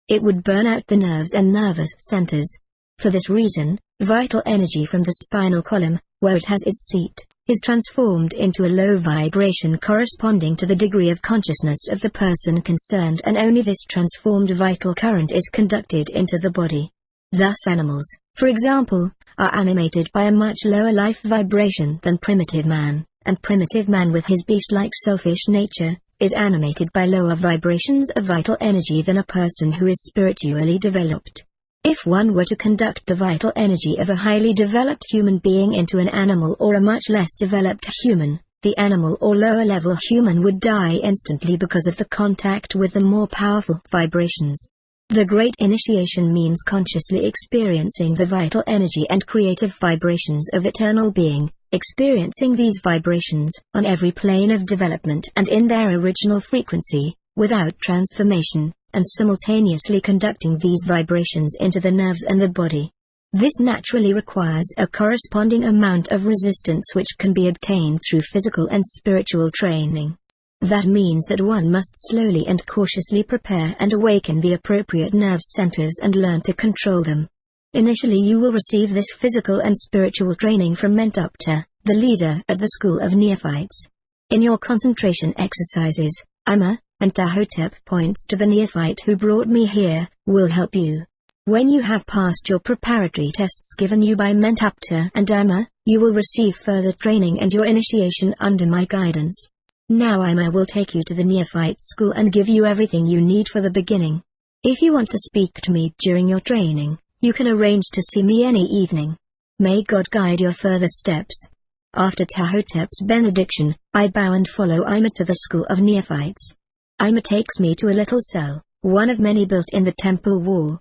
It would burn out the nerves and nervous centers. For this reason, vital energy from the spinal column, where it has its seat, is transformed into a low vibration corresponding to the degree of consciousness of the person concerned, and only this transformed vital current is conducted into the body. Thus animals, for example, are animated by a much lower life vibration than primitive man, and primitive man with his beast-like selfish nature, is animated by lower vibrations of vital energy than a person who is spiritually developed. If one were to conduct the vital energy of a highly developed human being into an animal or a much less developed human, the animal or lower-level human would die instantly because of the contact with the more powerful vibrations. The great initiation means consciously experiencing the vital energy and creative vibrations of eternal being, experiencing these vibrations on every plane of development and in their original frequency, without transformation, and simultaneously conducting these vibrations into the nerves and the body. This naturally requires a corresponding amount of resistance which can be obtained through physical and spiritual training. That means that one must slowly and cautiously prepare and awaken the appropriate nerve centers and learn to control them. Initially you will receive this physical and spiritual training from Mentapta, the leader at the School of Neophytes. In your concentration exercises, Ima, and Tahotep points to the neophyte who brought me here, will help you. When you have passed your preparatory tests given you by Mentapta and Ima, you will receive further training and your initiation under my guidance. Now Ima will take you to the neophyte school and give you everything you need for the beginning. If you want to speak to me during your training, you can arrange to see me any evening. May God guide your further steps. After Tahotep's benediction, I bow and follow Ima to the School of Neophytes. Ima takes me to a little cell, one of many built in the temple wall.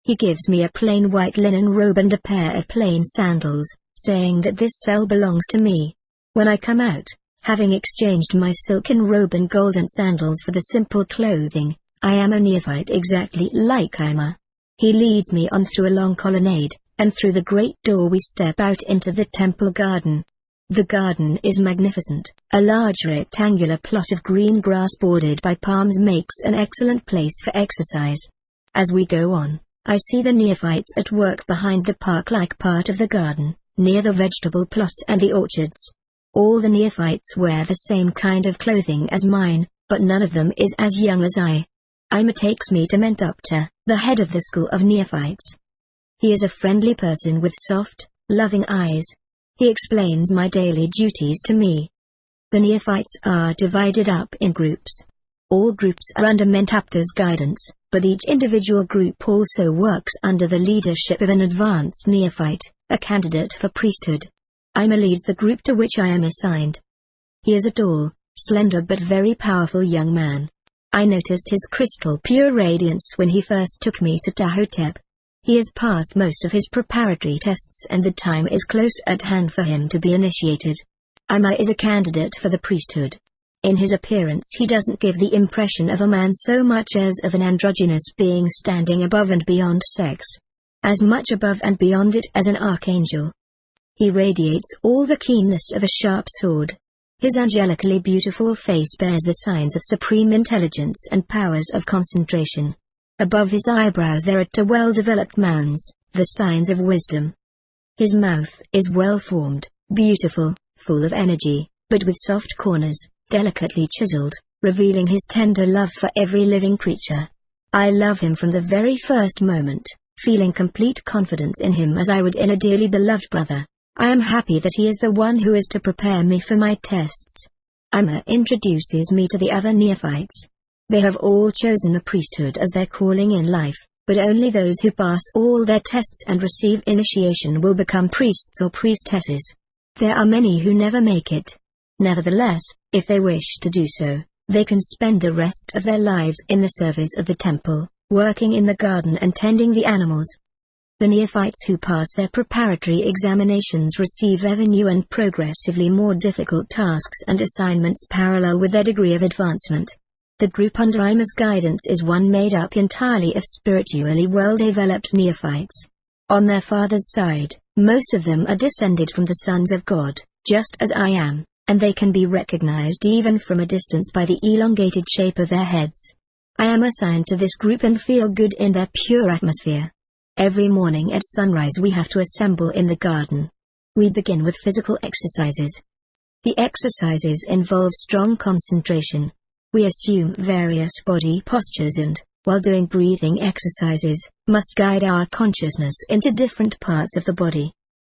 He gives me a plain white linen robe and a pair of plain sandals, saying that this cell belongs to me. When I come out, having exchanged my silken robe and golden sandals for the simple clothing, I am a neophyte exactly like Ima. He leads me on through a long colonnade, and through the great door we step out into the temple garden. The garden is magnificent. A large rectangular plot of green grass bordered by palms makes an excellent place for exercise. As we go on, I see the neophytes at work behind the park-like part of the garden, near the vegetable plot and the orchards. All the neophytes wear the same kind of clothing as mine, but none of them is as young as I. Ima takes me to Mentapta, the head of the School of Neophytes. He is a friendly person with soft, loving eyes. He explains my daily duties to me. The neophytes are divided up in groups. All groups are under Mentapta's guidance, but each individual group also works under the leadership of an advanced neophyte, a candidate for priesthood. Ima leads the group to which I am assigned. He is a tall, slender but very powerful young man. I noticed his crystal pure radiance when he first took me to Tahotep. He has passed most of his preparatory tests and the time is close at hand for him to be initiated. Ima is a candidate for the priesthood. In his appearance he doesn't give the impression of a man so much as of an androgynous being standing above and beyond sex. As much above and beyond it as an archangel. He radiates all the keenness of a sharp sword. His angelically beautiful face bears the signs of supreme intelligence and powers of concentration. Above his eyebrows there are two well-developed mounds, the signs of wisdom. His mouth is well-formed, beautiful, full of energy, but with soft corners, delicately chiseled, revealing his tender love for every living creature. I love him from the very first moment, feeling complete confidence in him as I would in a dearly beloved brother. I am happy that he is the one who is to prepare me for my tests. Amma introduces me to the other neophytes. They have all chosen the priesthood as their calling in life, but only those who pass all their tests and receive initiation will become priests or priestesses. There are many who never make it. Nevertheless, if they wish to do so, they can spend the rest of their lives in the service of the temple, working in the garden and tending the animals. The neophytes who pass their preparatory examinations receive ever new and progressively more difficult tasks and assignments parallel with their degree of advancement. The group under Imma's guidance is one made up entirely of spiritually well-developed neophytes. On their father's side, most of them are descended from the sons of God, just as I am, and they can be recognized even from a distance by the elongated shape of their heads. I am assigned to this group and feel good in their pure atmosphere. Every morning at sunrise we have to assemble in the garden. We begin with physical exercises. The exercises involve strong concentration. We assume various body postures and, while doing breathing exercises, must guide our consciousness into different parts of the body.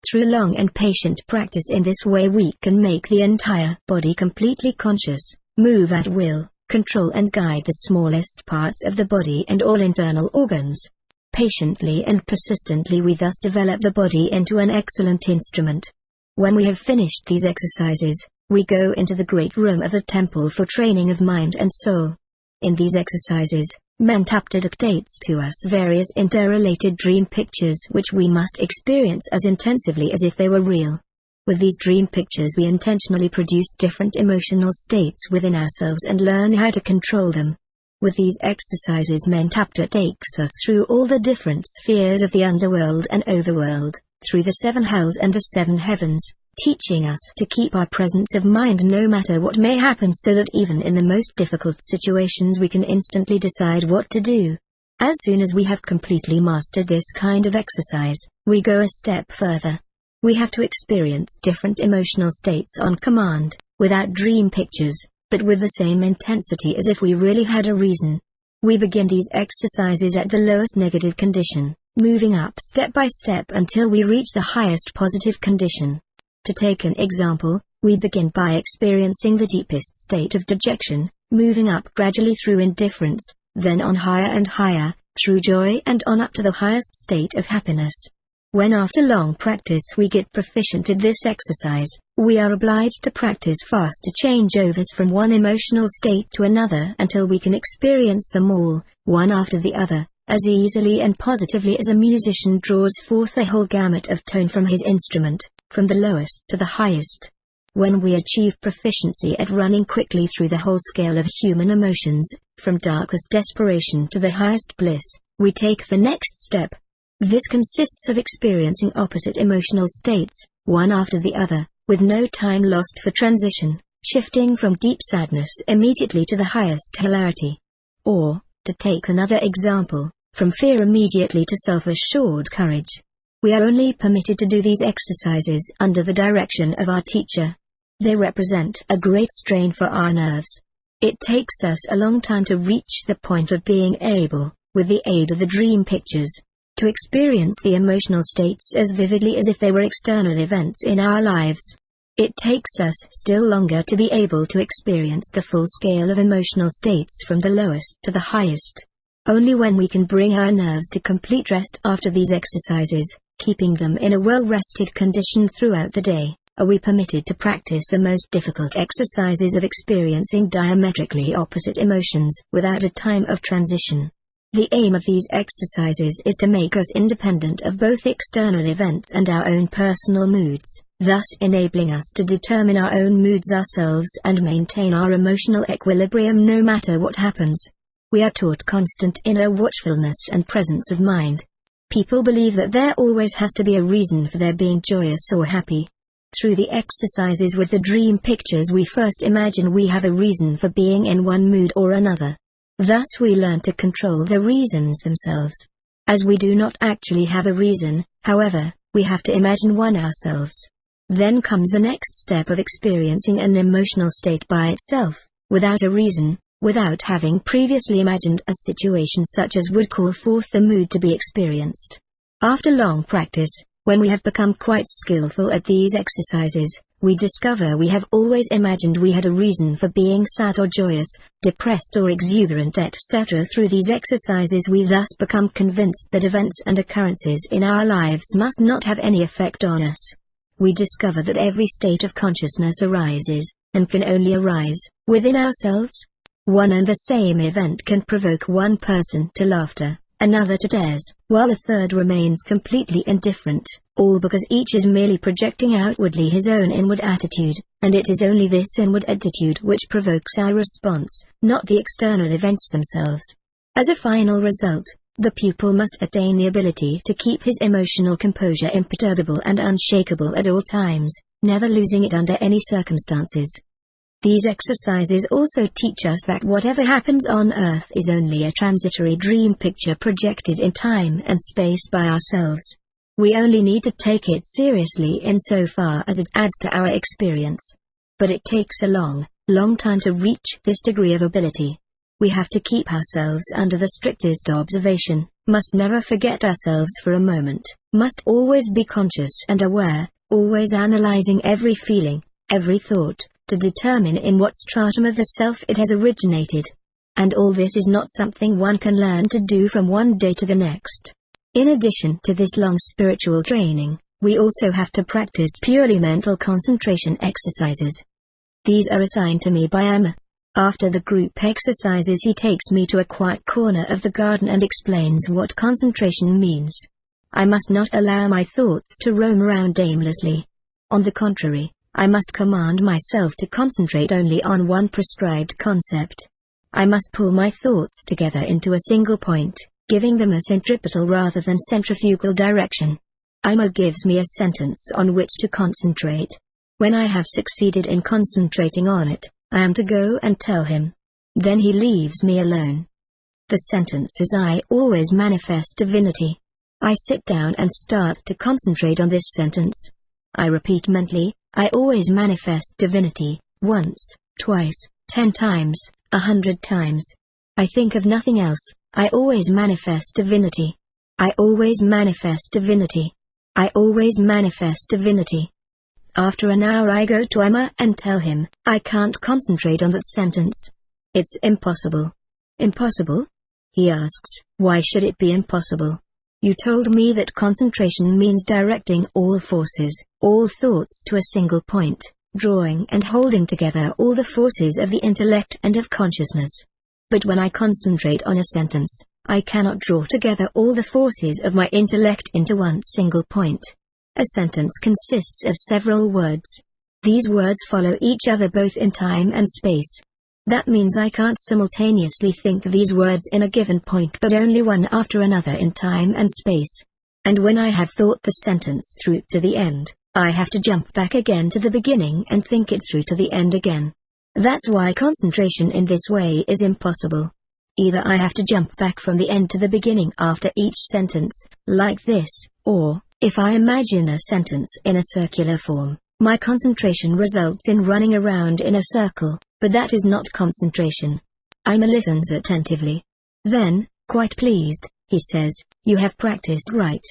Through long and patient practice in this way we can make the entire body completely conscious, move at will, control and guide the smallest parts of the body and all internal organs. Patiently and persistently we thus develop the body into an excellent instrument. When we have finished these exercises, we go into the great room of the temple for training of mind and soul. In these exercises, Mentapta dictates to us various interrelated dream pictures which we must experience as intensively as if they were real. With these dream pictures we intentionally produce different emotional states within ourselves and learn how to control them. With these exercises Mentapta takes us through all the different spheres of the underworld and overworld, through the 7 hells and the 7 heavens, teaching us to keep our presence of mind no matter what may happen so that even in the most difficult situations we can instantly decide what to do. As soon as we have completely mastered this kind of exercise, we go a step further. We have to experience different emotional states on command, without dream pictures, but with the same intensity as if we really had a reason. We begin these exercises at the lowest negative condition, moving up step by step until we reach the highest positive condition. To take an example, we begin by experiencing the deepest state of dejection, moving up gradually through indifference, then on higher and higher, through joy and on up to the highest state of happiness. When after long practice we get proficient at this exercise, we are obliged to practice fast changeovers from one emotional state to another until we can experience them all, one after the other, as easily and positively as a musician draws forth the whole gamut of tone from his instrument, from the lowest to the highest. When we achieve proficiency at running quickly through the whole scale of human emotions, from darkest desperation to the highest bliss, we take the next step. This consists of experiencing opposite emotional states, one after the other, with no time lost for transition, shifting from deep sadness immediately to the highest hilarity. Or, to take another example, from fear immediately to self-assured courage. We are only permitted to do these exercises under the direction of our teacher. They represent a great strain for our nerves. It takes us a long time to reach the point of being able, with the aid of the dream pictures, to experience the emotional states as vividly as if they were external events in our lives. It takes us still longer to be able to experience the full scale of emotional states from the lowest to the highest. Only when we can bring our nerves to complete rest after these exercises, keeping them in a well-rested condition throughout the day, are we permitted to practice the most difficult exercises of experiencing diametrically opposite emotions without a time of transition. The aim of these exercises is to make us independent of both external events and our own personal moods, thus enabling us to determine our own moods ourselves and maintain our emotional equilibrium no matter what happens. We are taught constant inner watchfulness and presence of mind. People believe that there always has to be a reason for their being joyous or happy. Through the exercises with the dream pictures we first imagine we have a reason for being in one mood or another. Thus we learn to control the reasons themselves. As we do not actually have a reason, however, we have to imagine one ourselves. Then comes the next step of experiencing an emotional state by itself, without a reason, without having previously imagined a situation such as would call forth the mood to be experienced. After long practice, when we have become quite skillful at these exercises, we discover we have always imagined we had a reason for being sad or joyous, depressed or exuberant, etc. Through these exercises we thus become convinced that events and occurrences in our lives must not have any effect on us. We discover that every state of consciousness arises, and can only arise, within ourselves. One and the same event can provoke one person to laughter, another to tears, while a third remains completely indifferent, all because each is merely projecting outwardly his own inward attitude, and it is only this inward attitude which provokes our response, not the external events themselves. As a final result, the pupil must attain the ability to keep his emotional composure imperturbable and unshakable at all times, never losing it under any circumstances. These exercises also teach us that whatever happens on earth is only a transitory dream picture projected in time and space by ourselves. We only need to take it seriously insofar as it adds to our experience. But it takes a long, long time to reach this degree of ability. We have to keep ourselves under the strictest observation, must never forget ourselves for a moment, must always be conscious and aware, always analyzing every feeling, every thought, to determine in what stratum of the self it has originated. And all this is not something one can learn to do from one day to the next. In addition to this long spiritual training, we also have to practice purely mental concentration exercises. These are assigned to me by Amma. After the group exercises he takes me to a quiet corner of the garden and explains what concentration means. I must not allow my thoughts to roam around aimlessly. On the contrary, I must command myself to concentrate only on one prescribed concept. I must pull my thoughts together into a single point, giving them a centripetal rather than centrifugal direction. Amma gives me a sentence on which to concentrate. When I have succeeded in concentrating on it, I am to go and tell him. Then he leaves me alone. The sentence is I always manifest divinity. I sit down and start to concentrate on this sentence. I repeat mentally, I always manifest divinity, once, twice, 10 times, 100 times. I think of nothing else, I always manifest divinity. I always manifest divinity. I always manifest divinity. After an hour I go to Amma and tell him, I can't concentrate on that sentence. It's impossible. Impossible? He asks, why should it be impossible? You told me that concentration means directing all forces, all thoughts to a single point, drawing and holding together all the forces of the intellect and of consciousness. But when I concentrate on a sentence, I cannot draw together all the forces of my intellect into one single point. A sentence consists of several words. These words follow each other both in time and space. That means I can't simultaneously think these words in a given point but only one after another in time and space. And when I have thought the sentence through to the end, I have to jump back again to the beginning and think it through to the end again. That's why concentration in this way is impossible. Either I have to jump back from the end to the beginning after each sentence, like this, or, if I imagine a sentence in a circular form, my concentration results in running around in a circle, but that is not concentration. Amma listens attentively. Then, quite pleased, he says, you have practiced right.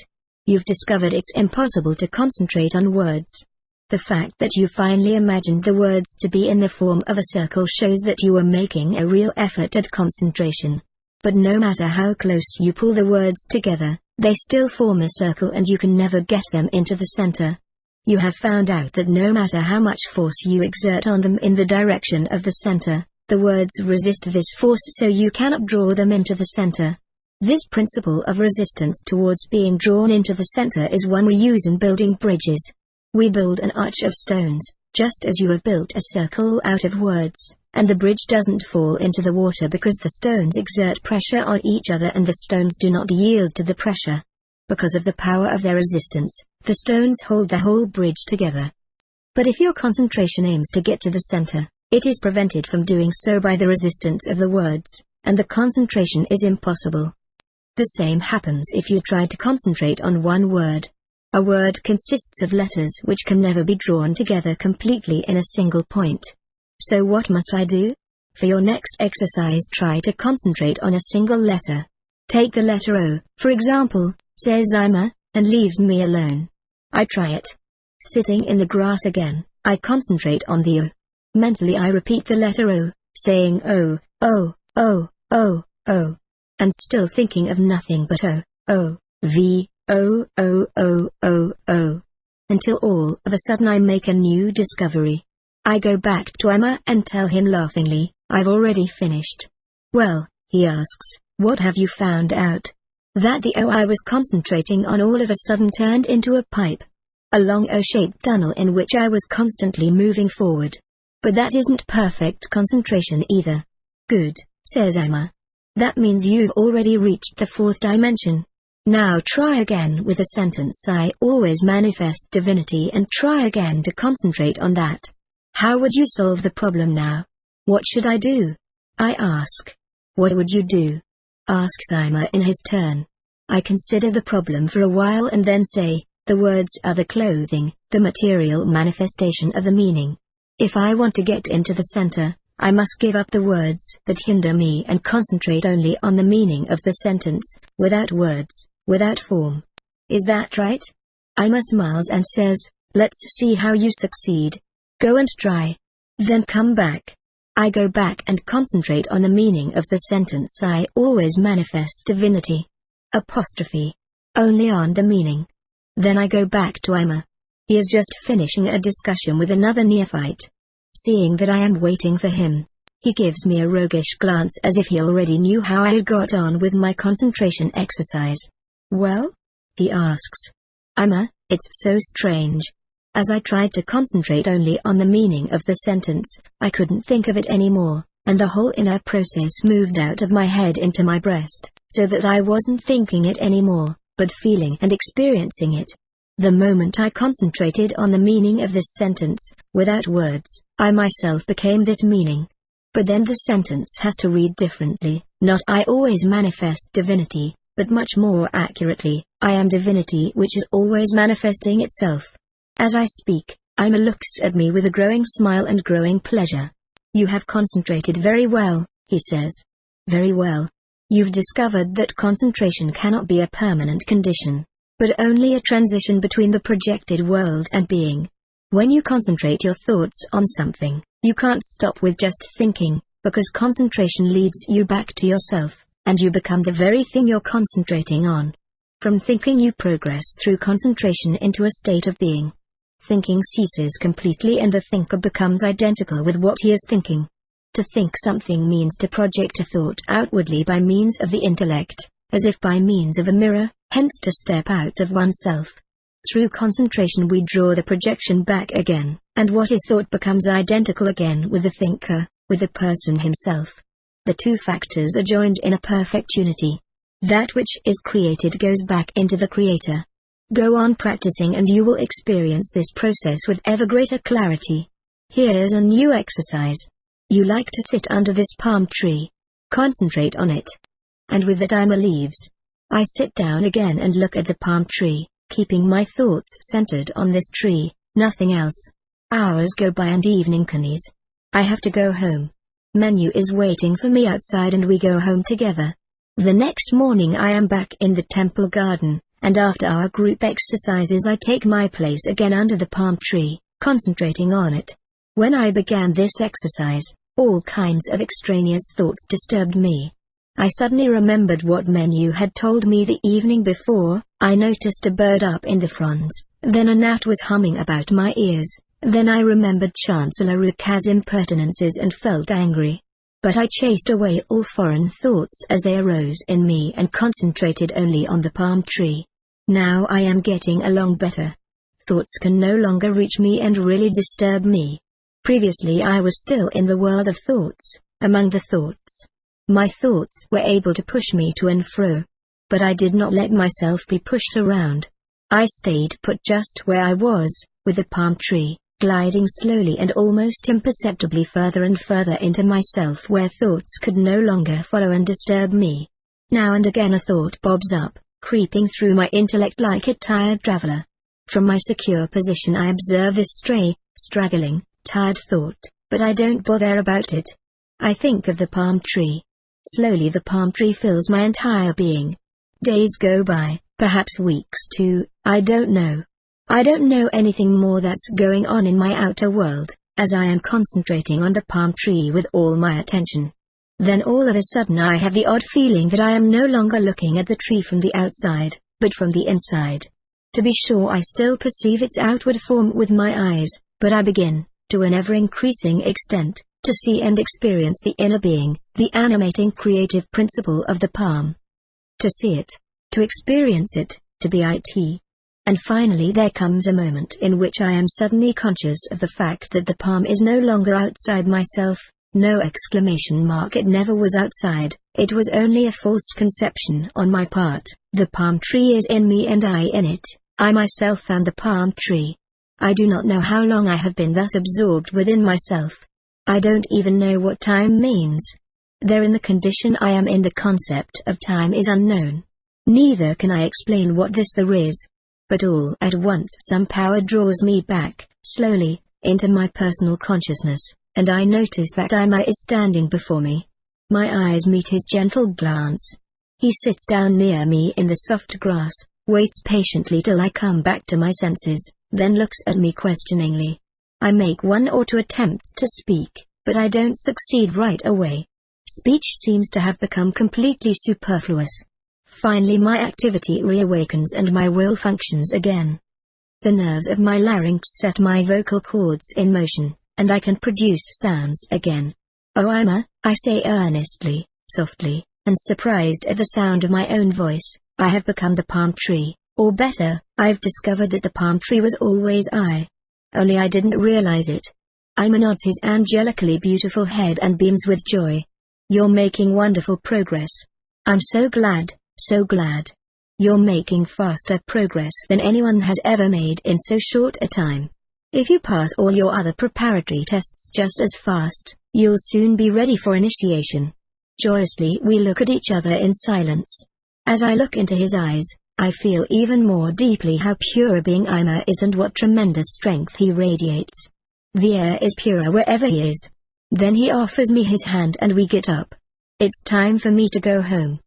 You've discovered it's impossible to concentrate on words. The fact that you finally imagined the words to be in the form of a circle shows that you are making a real effort at concentration. But no matter how close you pull the words together, they still form a circle and you can never get them into the center. You have found out that no matter how much force you exert on them in the direction of the center, the words resist this force so you cannot draw them into the center. This principle of resistance towards being drawn into the center is one we use in building bridges. We build an arch of stones, just as you have built a circle out of words, and the bridge doesn't fall into the water because the stones exert pressure on each other and the stones do not yield to the pressure. Because of the power of their resistance, the stones hold the whole bridge together. But if your concentration aims to get to the center, it is prevented from doing so by the resistance of the words, and the concentration is impossible. The same happens if you try to concentrate on one word. A word consists of letters which can never be drawn together completely in a single point. So what must I do? For your next exercise, try to concentrate on a single letter. Take the letter O, for example, says Ima, and leaves me alone. I try it. Sitting in the grass again, I concentrate on the O. Mentally I repeat the letter O, saying O, O, O, O, O, and still thinking of nothing but O, O, V, O, O, O, O, O, until all of a sudden I make a new discovery. I go back to Ima and tell him laughingly, I've already finished. Well, he asks, what have you found out? That the O I was concentrating on all of a sudden turned into a pipe. A long O-shaped tunnel in which I was constantly moving forward. But that isn't perfect concentration either. Good, says Ima. That means you've already reached the fourth dimension. Now try again with the sentence I always manifest divinity and try again to concentrate on that. How would you solve the problem now? What should I do? I ask. What would you do? Asks Ima in his turn. I consider the problem for a while and then say, the words are the clothing, the material manifestation of the meaning. If I want to get into the center, I must give up the words that hinder me and concentrate only on the meaning of the sentence, without words, without form. Is that right? Ima smiles and says, let's see how you succeed. Go and try. Then come back. I go back and concentrate on the meaning of the sentence I always manifest divinity. Apostrophe. Only on the meaning. Then I go back to Ima. He is just finishing a discussion with another neophyte. Seeing that I am waiting for him, he gives me a roguish glance as if he already knew how I had got on with my concentration exercise. Well? He asks. Ima, it's so strange. As I tried to concentrate only on the meaning of the sentence, I couldn't think of it anymore, and the whole inner process moved out of my head into my breast, so that I wasn't thinking it anymore, but feeling and experiencing it. The moment I concentrated on the meaning of this sentence, without words, I myself became this meaning. But then the sentence has to read differently, not I always manifest divinity, but much more accurately, I am divinity which is always manifesting itself. As I speak, Ima looks at me with a growing smile and growing pleasure. You have concentrated very well, he says. Very well. You've discovered that concentration cannot be a permanent condition, but only a transition between the projected world and being. When you concentrate your thoughts on something, you can't stop with just thinking, because concentration leads you back to yourself, and you become the very thing you're concentrating on. From thinking you progress through concentration into a state of being. Thinking ceases completely and the thinker becomes identical with what he is thinking. To think something means to project a thought outwardly by means of the intellect, as if by means of a mirror, hence to step out of oneself. Through concentration we draw the projection back again, and what is thought becomes identical again with the thinker, with the person himself. The two factors are joined in a perfect unity. That which is created goes back into the creator. Go on practicing and you will experience this process with ever greater clarity. Here's a new exercise. You like to sit under this palm tree. Concentrate on it. And with that Ima leaves. I sit down again and look at the palm tree, keeping my thoughts centered on this tree, nothing else. Hours go by and evening comes. I have to go home. Menu is waiting for me outside and we go home together. The next morning I am back in the temple garden, and after our group exercises I take my place again under the palm tree, concentrating on it. When I began this exercise, all kinds of extraneous thoughts disturbed me. I suddenly remembered what Menu had told me the evening before. I noticed a bird up in the fronds, then a gnat was humming about my ears, then I remembered Chancellor Ruka's impertinences and felt angry. But I chased away all foreign thoughts as they arose in me and concentrated only on the palm tree. Now I am getting along better. Thoughts can no longer reach me and really disturb me. Previously I was still in the world of thoughts, among the thoughts. My thoughts were able to push me to and fro. But I did not let myself be pushed around. I stayed put just where I was, with the palm tree, gliding slowly and almost imperceptibly further and further into myself where thoughts could no longer follow and disturb me. Now and again a thought bobs up, creeping through my intellect like a tired traveler. From my secure position I observe this stray, straggling, tired thought, but I don't bother about it. I think of the palm tree. Slowly the palm tree fills my entire being. Days go by, perhaps weeks too, I don't know. I don't know anything more that's going on in my outer world, as I am concentrating on the palm tree with all my attention. Then all of a sudden I have the odd feeling that I am no longer looking at the tree from the outside, but from the inside. To be sure I still perceive its outward form with my eyes, but I begin, to an ever-increasing extent, to see and experience the inner being, the animating creative principle of the palm. To see it, to experience it, to be it. And finally there comes a moment in which I am suddenly conscious of the fact that the palm is no longer outside myself. No exclamation mark, it never was outside, it was only a false conception on my part. The palm tree is in me and I in it, I myself am the palm tree. I do not know how long I have been thus absorbed within myself. I don't even know what time means. There in the condition I am in the concept of time is unknown. Neither can I explain what this there is. But all at once some power draws me back, slowly, into my personal consciousness. And I notice that Ima is standing before me. My eyes meet his gentle glance. He sits down near me in the soft grass, waits patiently till I come back to my senses, then looks at me questioningly. I make one or two attempts to speak, but I don't succeed right away. Speech seems to have become completely superfluous. Finally my activity reawakens and my will functions again. The nerves of my larynx set my vocal cords in motion, and I can produce sounds again. Oh Ima, I say earnestly, softly, and surprised at the sound of my own voice, I have become the palm tree, or better, I've discovered that the palm tree was always I. Only I didn't realize it. Ima nods his angelically beautiful head and beams with joy. You're making wonderful progress. I'm so glad, so glad. You're making faster progress than anyone has ever made in so short a time. If you pass all your other preparatory tests just as fast, you'll soon be ready for initiation. Joyously we look at each other in silence. As I look into his eyes, I feel even more deeply how pure a being Ima is and what tremendous strength he radiates. The air is purer wherever he is. Then he offers me his hand and we get up. It's time for me to go home.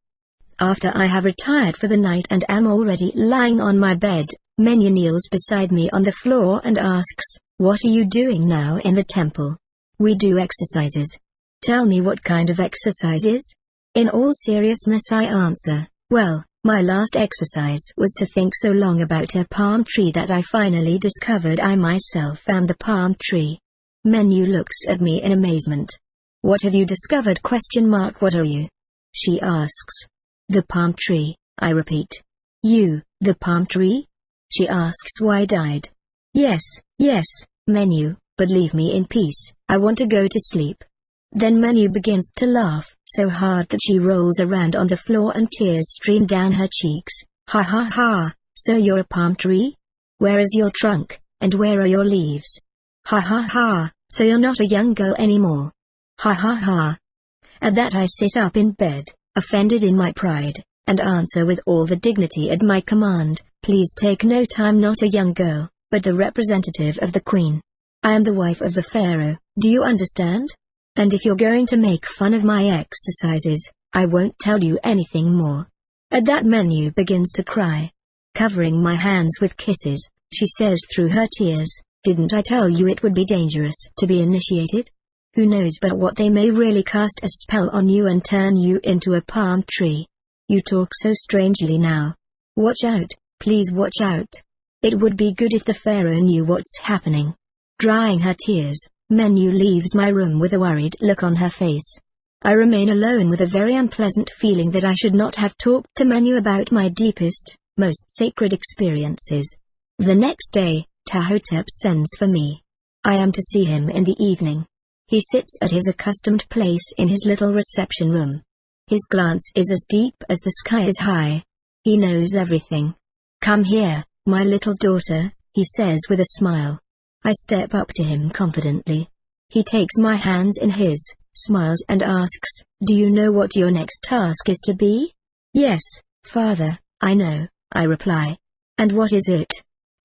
After I have retired for the night and am already lying on my bed, Menu kneels beside me on the floor and asks, "What are you doing now in the temple?" "We do exercises." "Tell me what kind of exercises?" In all seriousness I answer, "Well, my last exercise was to think so long about a palm tree that I finally discovered I myself am the palm tree." Menu looks at me in amazement. "What have you discovered? What are you?" she asks. "The palm tree," I repeat. "You, the palm tree?" she asks wide-eyed. Yes, Menu, but leave me in peace, I want to go to sleep." Then Menu begins to laugh, so hard that she rolls around on the floor and tears stream down her cheeks. "Ha ha ha, so you're a palm tree? Where is your trunk, and where are your leaves? Ha ha ha, so you're not a young girl anymore? Ha ha ha." At that I sit up in bed, offended in my pride, and answer with all the dignity at my command, "Please take note, I'm not a young girl, but the representative of the Queen. I am the wife of the Pharaoh, do you understand? And if you're going to make fun of my exercises, I won't tell you anything more." At that Menu begins to cry. Covering my hands with kisses, she says through her tears, "Didn't I tell you it would be dangerous to be initiated? Who knows but what they may really cast a spell on you and turn you into a palm tree. You talk so strangely now. Watch out, please watch out. It would be good if the Pharaoh knew what's happening." Drying her tears, Menu leaves my room with a worried look on her face. I remain alone with a very unpleasant feeling that I should not have talked to Menu about my deepest, most sacred experiences. The next day, PTAHHHOTEP'S sends for me. I am to see him in the evening. He sits at his accustomed place in his little reception room. His glance is as deep as the sky is high. He knows everything. "Come here, my little daughter," he says with a smile. I step up to him confidently. He takes my hands in his, smiles and asks, "Do you know what your next task is to be?" "Yes, Father, I know," I reply. "And what is it?"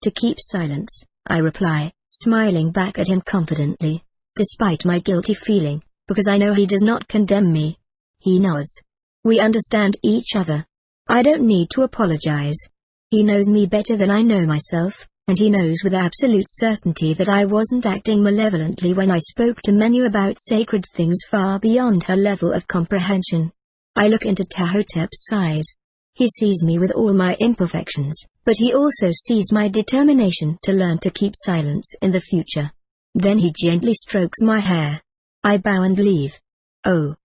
"To keep silence," I reply, smiling back at him confidently, despite my guilty feeling, because I know he does not condemn me. He nods. We understand each other. I don't need to apologize. He knows me better than I know myself, and he knows with absolute certainty that I wasn't acting malevolently when I spoke to Menu about sacred things far beyond her level of comprehension. I look into PTAHHOTEP'S eyes. He sees me with all my imperfections, but he also sees my determination to learn to keep silence in the future. Then he gently strokes my hair. I bow and leave. Oh,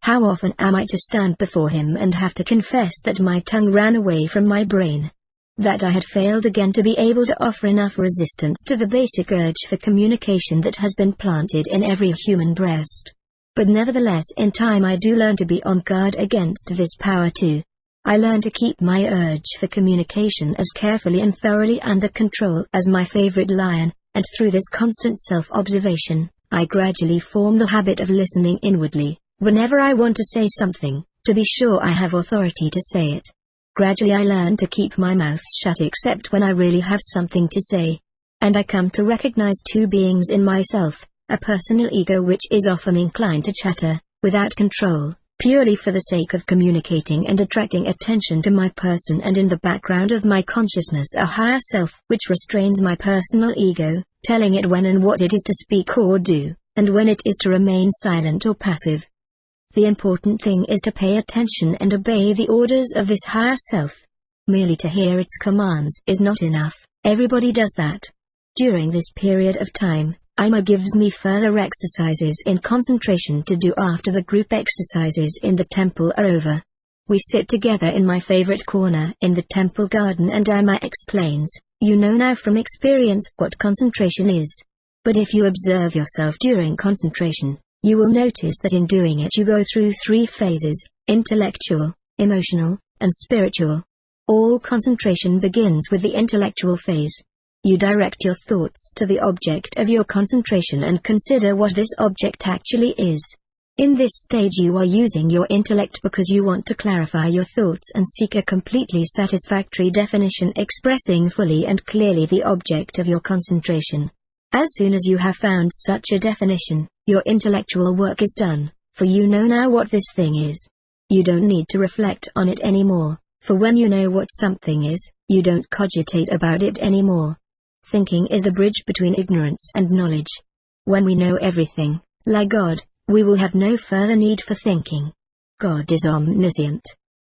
how often am I to stand before him and have to confess that my tongue ran away from my brain? That I had failed again to be able to offer enough resistance to the basic urge for communication that has been planted in every human breast. But nevertheless, in time I do learn to be on guard against this power too. I learn to keep my urge for communication as carefully and thoroughly under control as my favorite lion, and through this constant self-observation, I gradually form the habit of listening inwardly, whenever I want to say something, to be sure I have authority to say it. Gradually I learn to keep my mouth shut except when I really have something to say. And I come to recognize two beings in myself, a personal ego which is often inclined to chatter, without control, purely for the sake of communicating and attracting attention to my person, and in the background of my consciousness a higher self which restrains my personal ego, telling it when and what it is to speak or do, and when it is to remain silent or passive. The important thing is to pay attention and obey the orders of this higher self. Merely to hear its commands is not enough. Everybody does that. During this period of time, Ima gives me further exercises in concentration to do after the group exercises in the temple are over. We sit together in my favorite corner in the temple garden and Ima explains, "You know now from experience what concentration is. But if you observe yourself during concentration, you will notice that in doing it you go through 3 phases, intellectual, emotional, and spiritual. All concentration begins with the intellectual phase. You direct your thoughts to the object of your concentration and consider what this object actually is. In this stage you are using your intellect because you want to clarify your thoughts and seek a completely satisfactory definition expressing fully and clearly the object of your concentration. As soon as you have found such a definition, your intellectual work is done, for you know now what this thing is. You don't need to reflect on it anymore, for when you know what something is, you don't cogitate about it anymore. Thinking is the bridge between ignorance and knowledge. When we know everything, like God, we will have no further need for thinking. God is omniscient.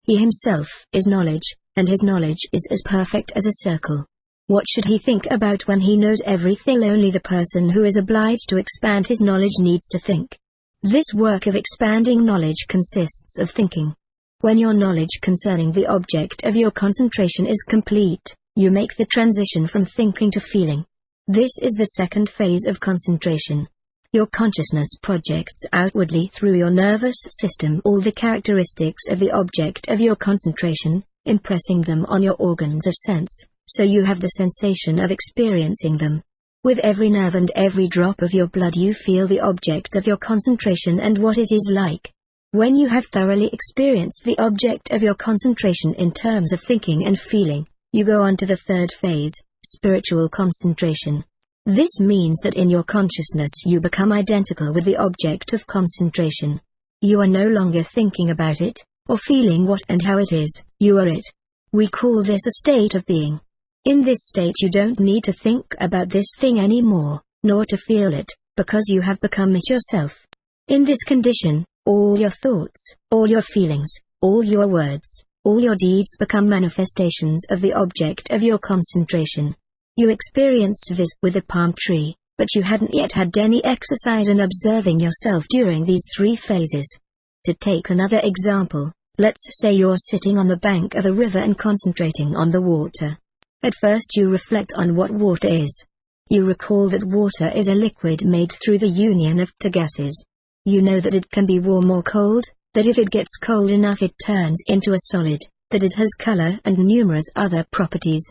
He himself is knowledge, and his knowledge is as perfect as a circle. What should he think about when he knows everything? Only the person who is obliged to expand his knowledge needs to think. This work of expanding knowledge consists of thinking. When your knowledge concerning the object of your concentration is complete, you make the transition from thinking to feeling. This is the second phase of concentration. Your consciousness projects outwardly through your nervous system all the characteristics of the object of your concentration, impressing them on your organs of sense, so you have the sensation of experiencing them. With every nerve and every drop of your blood you feel the object of your concentration and what it is like. When you have thoroughly experienced the object of your concentration in terms of thinking and feeling, you go on to the third phase, spiritual concentration. This means that in your consciousness you become identical with the object of concentration. You are no longer thinking about it, or feeling what and how it is, you are it. We call this a state of being. In this state you don't need to think about this thing anymore, nor to feel it, because you have become it yourself. In this condition, all your thoughts, all your feelings, all your words, all your deeds become manifestations of the object of your concentration. You experienced this with a palm tree, but you hadn't yet had any exercise in observing yourself during these 3 phases. To take another example, let's say you're sitting on the bank of a river and concentrating on the water. At first you reflect on what water is. You recall that water is a liquid made through the union of 2 gases. You know that it can be warm or cold, that if it gets cold enough it turns into a solid, that it has color and numerous other properties.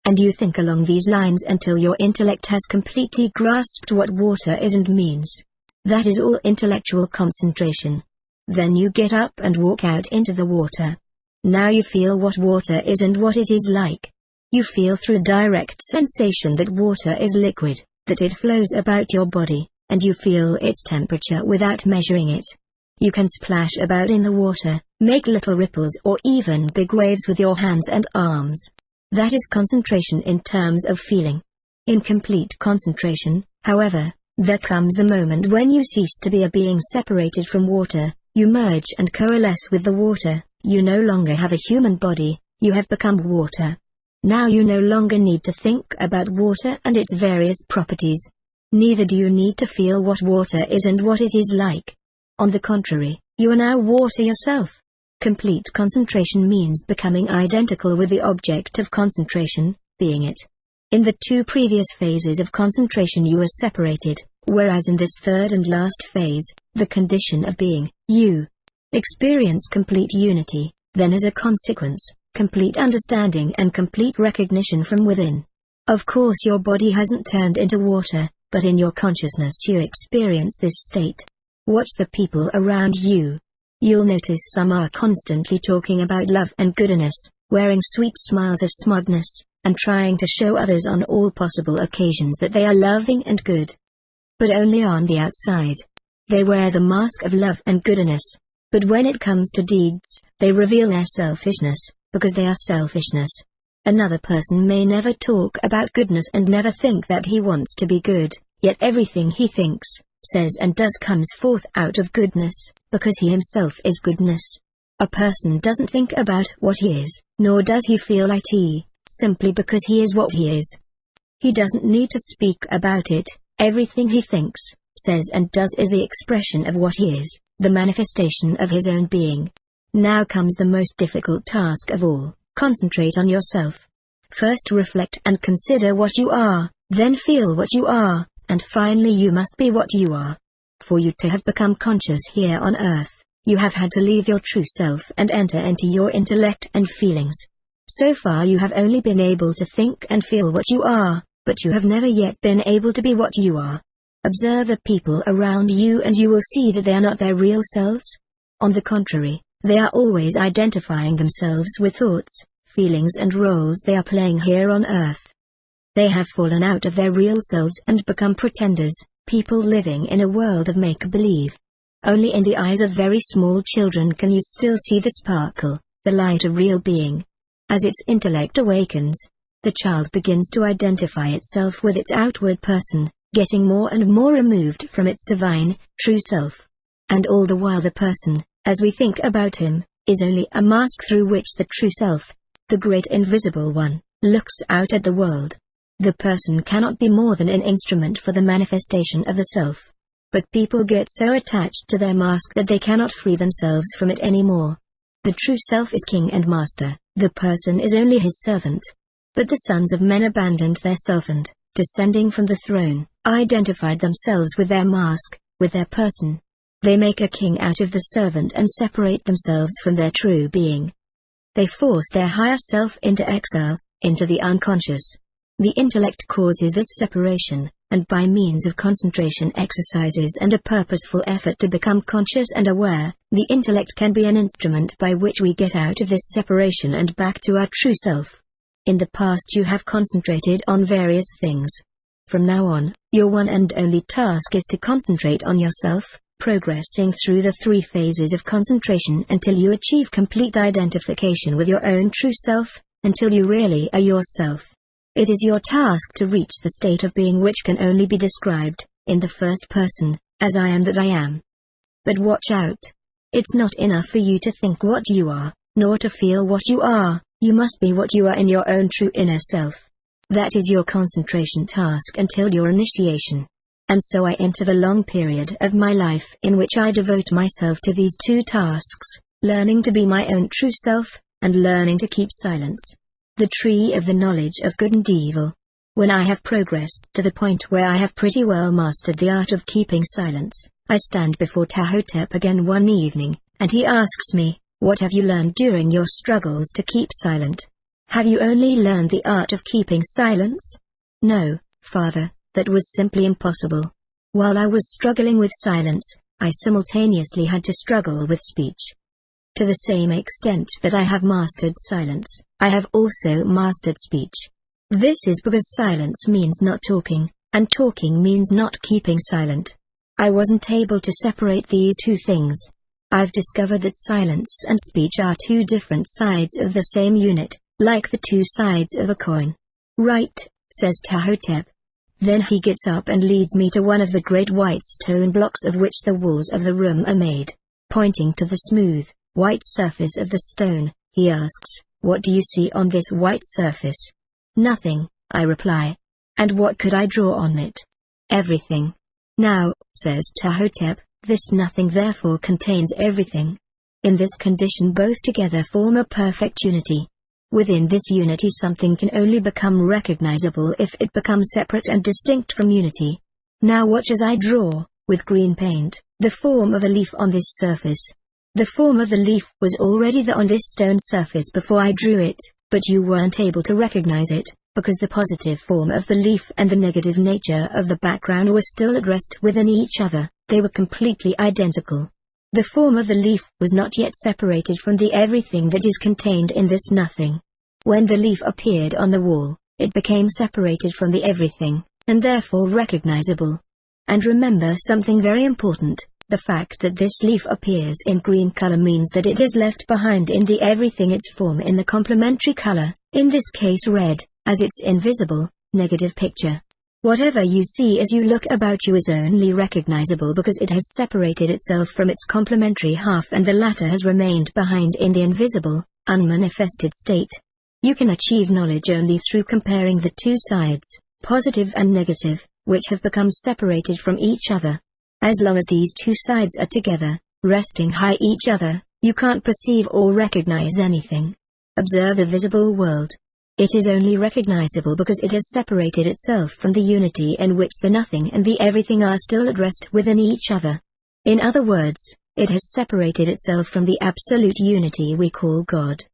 And you think along these lines until your intellect has completely grasped what water is and means. That is all intellectual concentration. Then you get up and walk out into the water. Now you feel what water is and what it is like. You feel through direct sensation that water is liquid, that it flows about your body, and you feel its temperature without measuring it. You can splash about in the water, make little ripples or even big waves with your hands and arms. That is concentration in terms of feeling. In complete concentration, however, there comes the moment when you cease to be a being separated from water, you merge and coalesce with the water, you no longer have a human body, you have become water. Now you no longer need to think about water and its various properties. Neither do you need to feel what water is and what it is like. On the contrary, you are now water yourself. Complete concentration means becoming identical with the object of concentration, being it. In the two previous phases of concentration you were separated, whereas in this third and last phase, the condition of being, you experience complete unity, then as a consequence, complete understanding and complete recognition from within. Of course your body hasn't turned into water, but in your consciousness you experience this state. Watch the people around you. You'll notice some are constantly talking about love and goodness, wearing sweet smiles of smugness, and trying to show others on all possible occasions that they are loving and good. But only on the outside. They wear the mask of love and goodness. But when it comes to deeds, they reveal their selfishness, because they are selfishness. Another person may never talk about goodness and never think that he wants to be good, yet everything he thinks, says and does comes forth out of goodness, because he himself is goodness. A person doesn't think about what he is, nor does he feel it, simply because he is what he is. He doesn't need to speak about it, everything he thinks, says and does is the expression of what he is, the manifestation of his own being. Now comes the most difficult task of all, concentrate on yourself. First reflect and consider what you are, then feel what you are, and finally you must be what you are. For you to have become conscious here on earth, you have had to leave your true self and enter into your intellect and feelings. So far you have only been able to think and feel what you are, but you have never yet been able to be what you are. Observe the people around you and you will see that they are not their real selves. On the contrary, they are always identifying themselves with thoughts, feelings and roles they are playing here on earth. They have fallen out of their real selves and become pretenders, people living in a world of make-believe. Only in the eyes of very small children can you still see the sparkle, the light of real being. As its intellect awakens, the child begins to identify itself with its outward person, getting more and more removed from its divine, true self. And all the while the person, as we think about him, is only a mask through which the true self, the great invisible one, looks out at the world. The person cannot be more than an instrument for the manifestation of the self. But people get so attached to their mask that they cannot free themselves from it anymore. The true self is king and master, the person is only his servant. But the sons of men abandoned their self and, descending from the throne, identified themselves with their mask, with their person. They make a king out of the servant and separate themselves from their true being. They force their higher self into exile, into the unconscious. The intellect causes this separation, and by means of concentration exercises and a purposeful effort to become conscious and aware, the intellect can be an instrument by which we get out of this separation and back to our true self. In the past you have concentrated on various things. From now on, your one and only task is to concentrate on yourself, progressing through the 3 phases of concentration until you achieve complete identification with your own true self, until you really are yourself. It is your task to reach the state of being which can only be described, in the first person, as I am that I am. But watch out. It's not enough for you to think what you are, nor to feel what you are, you must be what you are in your own true inner self. That is your concentration task until your initiation. And so I enter the long period of my life in which I devote myself to these 2 tasks, learning to be my own true self, and learning to keep silence. The tree of the knowledge of good and evil. When I have progressed to the point where I have pretty well mastered the art of keeping silence, I stand before Ptahhotep again one evening, and he asks me, "What have you learned during your struggles to keep silent?" Have you only learned the art of keeping silence? No, Father, that was simply impossible. While I was struggling with silence, I simultaneously had to struggle with speech. To the same extent that I have mastered silence, I have also mastered speech. This is because silence means not talking, and talking means not keeping silent. I wasn't able to separate these two things. I've discovered that silence and speech are two different sides of the same unit, like the two sides of a coin. Right, says Ptahhotep. Then he gets up and leads me to one of the great white stone blocks of which the walls of the room are made. Pointing to the smooth, white surface of the stone, he asks, "What do you see on this white surface?" "Nothing," I reply. "And what could I draw on it?" "Everything." "Now," says Ptahhotep, "this nothing therefore contains everything. In this condition both together form a perfect unity. Within this unity something can only become recognizable if it becomes separate and distinct from unity. Now watch as I draw, with green paint, the form of a leaf on this surface. The form of the leaf was already there on this stone surface before I drew it, but you weren't able to recognize it, because the positive form of the leaf and the negative nature of the background were still at rest within each other. They were completely identical. The form of the leaf was not yet separated from the everything that is contained in this nothing. When the leaf appeared on the wall, it became separated from the everything, and therefore recognizable. And remember something very important, the fact that this leaf appears in green color means that it has left behind in the everything its form in the complementary color, in this case red, as its invisible, negative picture. Whatever you see as you look about you is only recognizable because it has separated itself from its complementary half and the latter has remained behind in the invisible, unmanifested state. You can achieve knowledge only through comparing the two sides, positive and negative, which have become separated from each other. As long as these two sides are together, resting high each other, you can't perceive or recognize anything. Observe the visible world. It is only recognizable because it has separated itself from the unity in which the nothing and the everything are still at rest within each other. In other words, it has separated itself from the absolute unity we call God.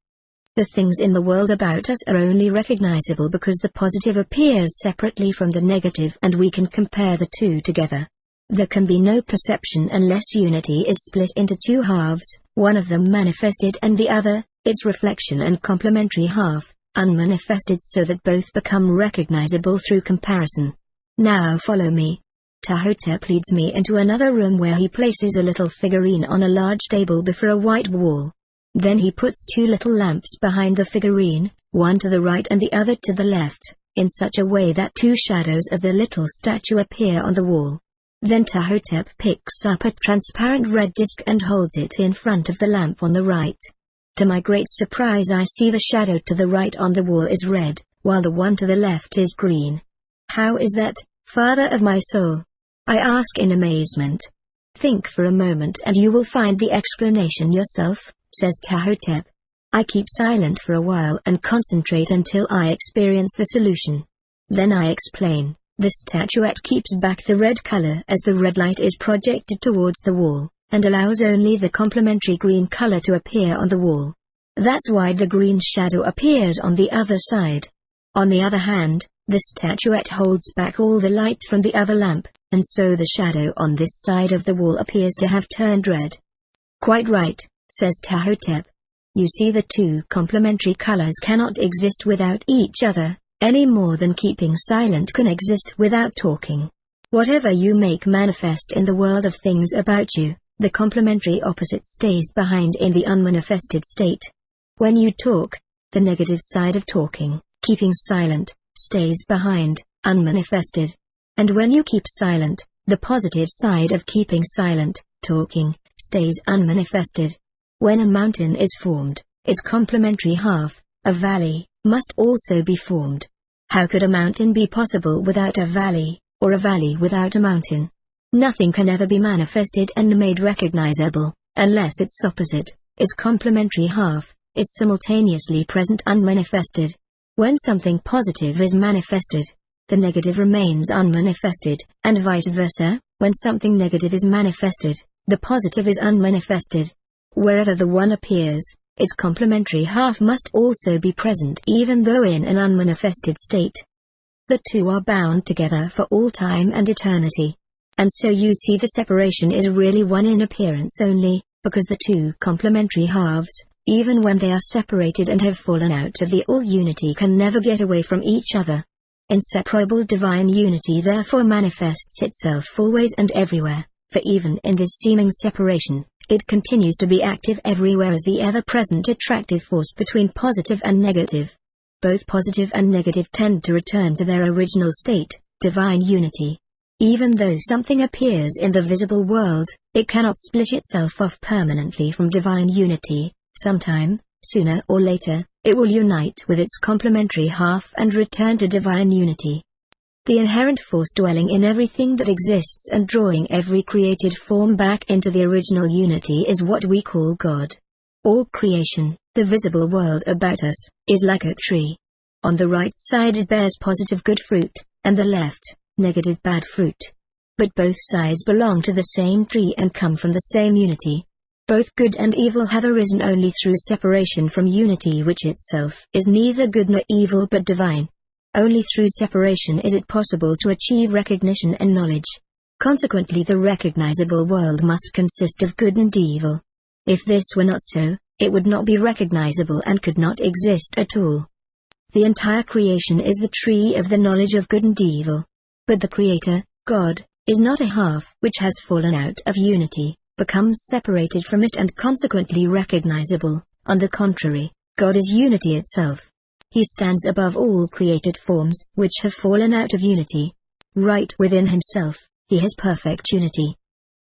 The things in the world about us are only recognizable because the positive appears separately from the negative and we can compare the two together. There can be no perception unless unity is split into two halves, one of them manifested and the other, its reflection and complementary half, unmanifested, so that both become recognizable through comparison. Now follow me. Ptahhotep leads me into another room where he places a little figurine on a large table before a white wall. Then he puts two little lamps behind the figurine, one to the right and the other to the left, in such a way that two shadows of the little statue appear on the wall. Then Ptahhotep picks up a transparent red disc and holds it in front of the lamp on the right. To my great surprise I see the shadow to the right on the wall is red, while the one to the left is green. How is that, Father of my soul? I ask in amazement. Think for a moment and you will find the explanation yourself, says Ptahhotep. I keep silent for a while and concentrate until I experience the solution. Then I explain. The statuette keeps back the red color as the red light is projected towards the wall, and allows only the complementary green color to appear on the wall. That's why the green shadow appears on the other side. On the other hand, the statuette holds back all the light from the other lamp, and so the shadow on this side of the wall appears to have turned red. Quite right, says Ptahhotep. You see, the two complementary colors cannot exist without each other, any more than keeping silent can exist without talking. Whatever you make manifest in the world of things about you, the complementary opposite stays behind in the unmanifested state. When you talk, the negative side of talking, keeping silent, stays behind, unmanifested. And when you keep silent, the positive side of keeping silent, talking, stays unmanifested. When a mountain is formed, its complementary half, a valley, must also be formed. How could a mountain be possible without a valley, or a valley without a mountain? Nothing can ever be manifested and made recognizable, unless its opposite, its complementary half, is simultaneously present unmanifested. When something positive is manifested, the negative remains unmanifested, and vice versa. When something negative is manifested, the positive is unmanifested. Wherever the one appears, its complementary half must also be present even though in an unmanifested state. The two are bound together for all time and eternity. And so you see the separation is really one in appearance only, because the two complementary halves, even when they are separated and have fallen out of the all-unity, can never get away from each other. Inseparable divine unity therefore manifests itself always and everywhere, for even in this seeming separation, it continues to be active everywhere as the ever-present attractive force between positive and negative. Both positive and negative tend to return to their original state, divine unity. Even though something appears in the visible world, it cannot split itself off permanently from divine unity. Sometime, sooner or later, it will unite with its complementary half and return to divine unity. The inherent force dwelling in everything that exists and drawing every created form back into the original unity is what we call God. All creation, the visible world about us, is like a tree. On the right side it bears positive good fruit, and the left, negative bad fruit. But both sides belong to the same tree and come from the same unity. Both good and evil have arisen only through separation from unity, which itself is neither good nor evil but divine. Only through separation is it possible to achieve recognition and knowledge. Consequently, the recognizable world must consist of good and evil. If this were not so, it would not be recognizable and could not exist at all. The entire creation is the tree of the knowledge of good and evil. But the Creator, God, is not a half which has fallen out of unity, becomes separated from it and consequently recognizable. On the contrary, God is unity itself. He stands above all created forms which have fallen out of unity. Right within himself, he has perfect unity.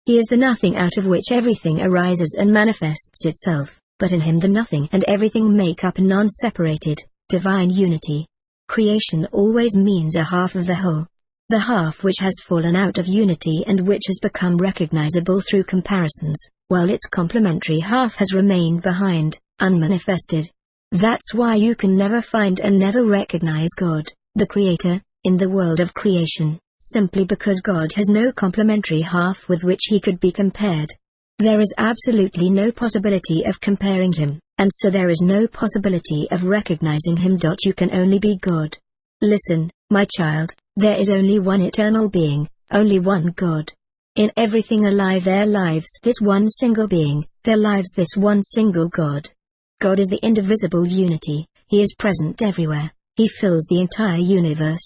He is the nothing out of which everything arises and manifests itself, but in him the nothing and everything make up non-separated, divine unity. Creation always means a half of the whole. The half which has fallen out of unity and which has become recognizable through comparisons, while its complementary half has remained behind, unmanifested. That's why you can never find and never recognize God, the Creator, in the world of creation, simply because God has no complementary half with which he could be compared. There is absolutely no possibility of comparing him, and so there is no possibility of recognizing him. You can only be God. Listen, my child, there is only one eternal being, only one God. In everything alive there lives this one single being, there lives this one single God. God is the indivisible unity, he is present everywhere, he fills the entire universe.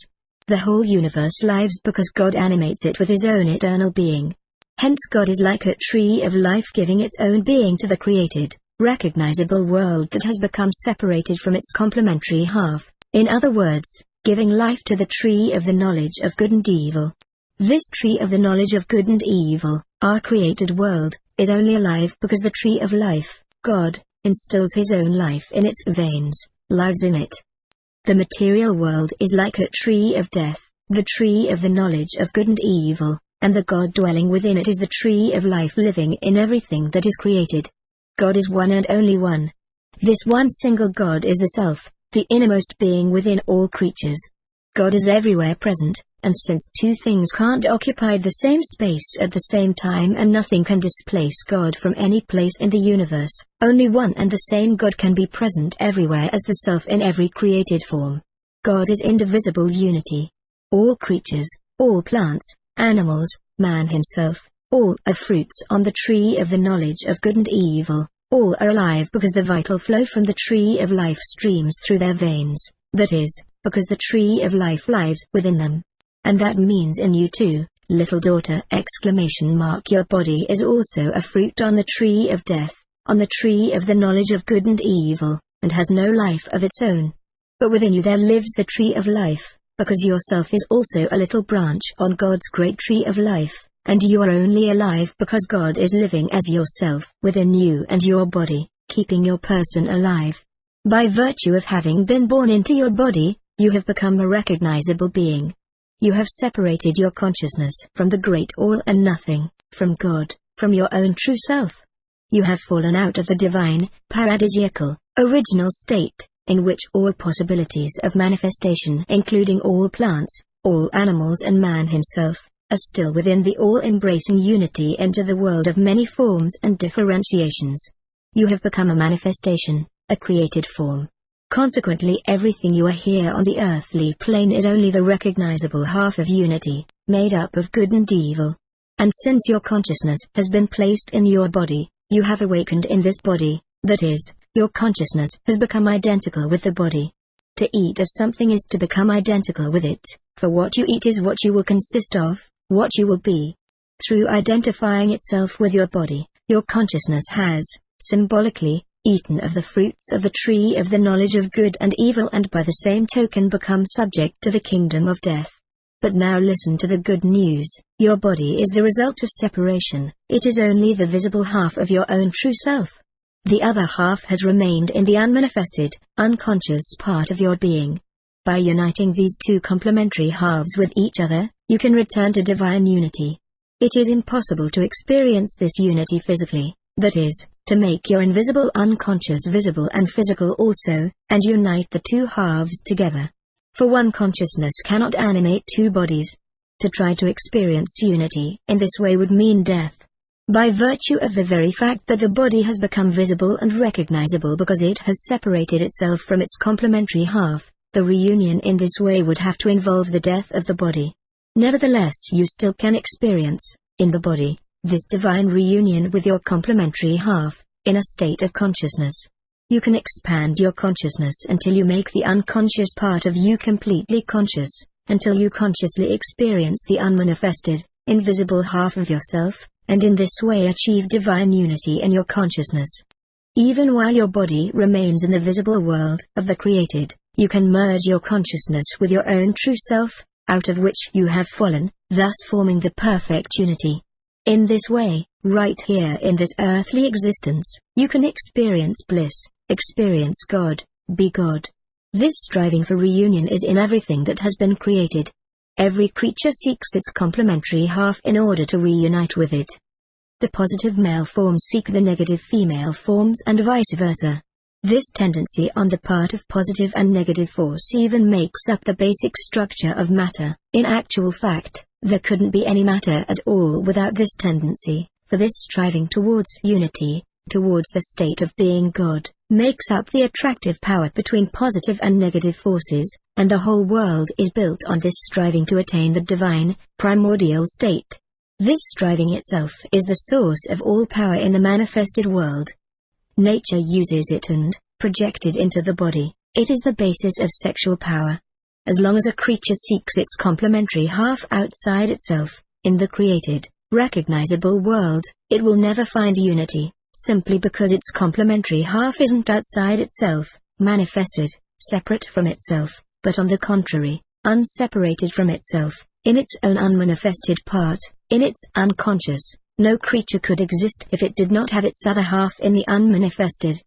The whole universe lives because God animates it with his own eternal being. Hence God is like a tree of life giving its own being to the created, recognizable world that has become separated from its complementary half, in other words, giving life to the tree of the knowledge of good and evil. This tree of the knowledge of good and evil, our created world, is only alive because the tree of life, God, instills his own life in its veins, lives in it. The material world is like a tree of death, the tree of the knowledge of good and evil, and the God dwelling within it is the tree of life living in everything that is created. God is one and only one. This one single God is the Self, the innermost being within all creatures. God is everywhere present, and since two things can't occupy the same space at the same time and nothing can displace God from any place in the universe, only one and the same God can be present everywhere as the Self in every created form. God is indivisible unity. All creatures, all plants, animals, man himself, all are fruits on the tree of the knowledge of good and evil, all are alive because the vital flow from the tree of life streams through their veins, that is, because the tree of life lives within them. And that means in you too, little daughter! Your body is also a fruit on the tree of death, on the tree of the knowledge of good and evil, and has no life of its own. But within you there lives the tree of life, because yourself is also a little branch on God's great tree of life, and you are only alive because God is living as yourself within you and your body, keeping your person alive. By virtue of having been born into your body, you have become a recognizable being. You have separated your consciousness from the great all and nothing, from God, from your own true self. You have fallen out of the divine, paradisiacal, original state, in which all possibilities of manifestation, including all plants, all animals and man himself, are still within the all-embracing unity into the world of many forms and differentiations. You have become a manifestation, a created form. Consequently, everything you are here on the earthly plane is only the recognizable half of unity, made up of good and evil. And since your consciousness has been placed in your body, you have awakened in this body, that is, your consciousness has become identical with the body. To eat of something is to become identical with it, for what you eat is what you will consist of, what you will be. Through identifying itself with your body, your consciousness has, symbolically, eaten of the fruits of the tree of the knowledge of good and evil, and by the same token become subject to the kingdom of death. But now listen to the good news. Your body is the result of separation. It is only the visible half of your own true self. The other half has remained in the unmanifested, unconscious part of your being. By uniting these two complementary halves with each other, you can return to divine unity. It is impossible to experience this unity physically, that is, to make your invisible unconscious visible and physical also, and unite the two halves together. For one consciousness cannot animate two bodies. To try to experience unity in this way would mean death. By virtue of the very fact that the body has become visible and recognizable because it has separated itself from its complementary half, the reunion in this way would have to involve the death of the body. Nevertheless, you still can experience, in the body, this divine reunion with your complementary half, in a state of consciousness. You can expand your consciousness until you make the unconscious part of you completely conscious, until you consciously experience the unmanifested, invisible half of yourself, and in this way achieve divine unity in your consciousness. Even while your body remains in the visible world of the created, you can merge your consciousness with your own true self, out of which you have fallen, thus forming the perfect unity. In this way, right here in this earthly existence, you can experience bliss, experience God, be God. This striving for reunion is in everything that has been created. Every creature seeks its complementary half in order to reunite with it. The positive male forms seek the negative female forms and vice versa. This tendency on the part of positive and negative force even makes up the basic structure of matter. In actual fact, there couldn't be any matter at all without this tendency, for this striving towards unity, towards the state of being God, makes up the attractive power between positive and negative forces, and the whole world is built on this striving to attain the divine, primordial state. This striving itself is the source of all power in the manifested world. Nature uses it and, projected into the body, it is the basis of sexual power. As long as a creature seeks its complementary half outside itself, in the created, recognizable world, it will never find unity, simply because its complementary half isn't outside itself, manifested, separate from itself, but on the contrary, unseparated from itself, in its own unmanifested part, in its unconscious. No creature could exist if it did not have its other half in the unmanifested.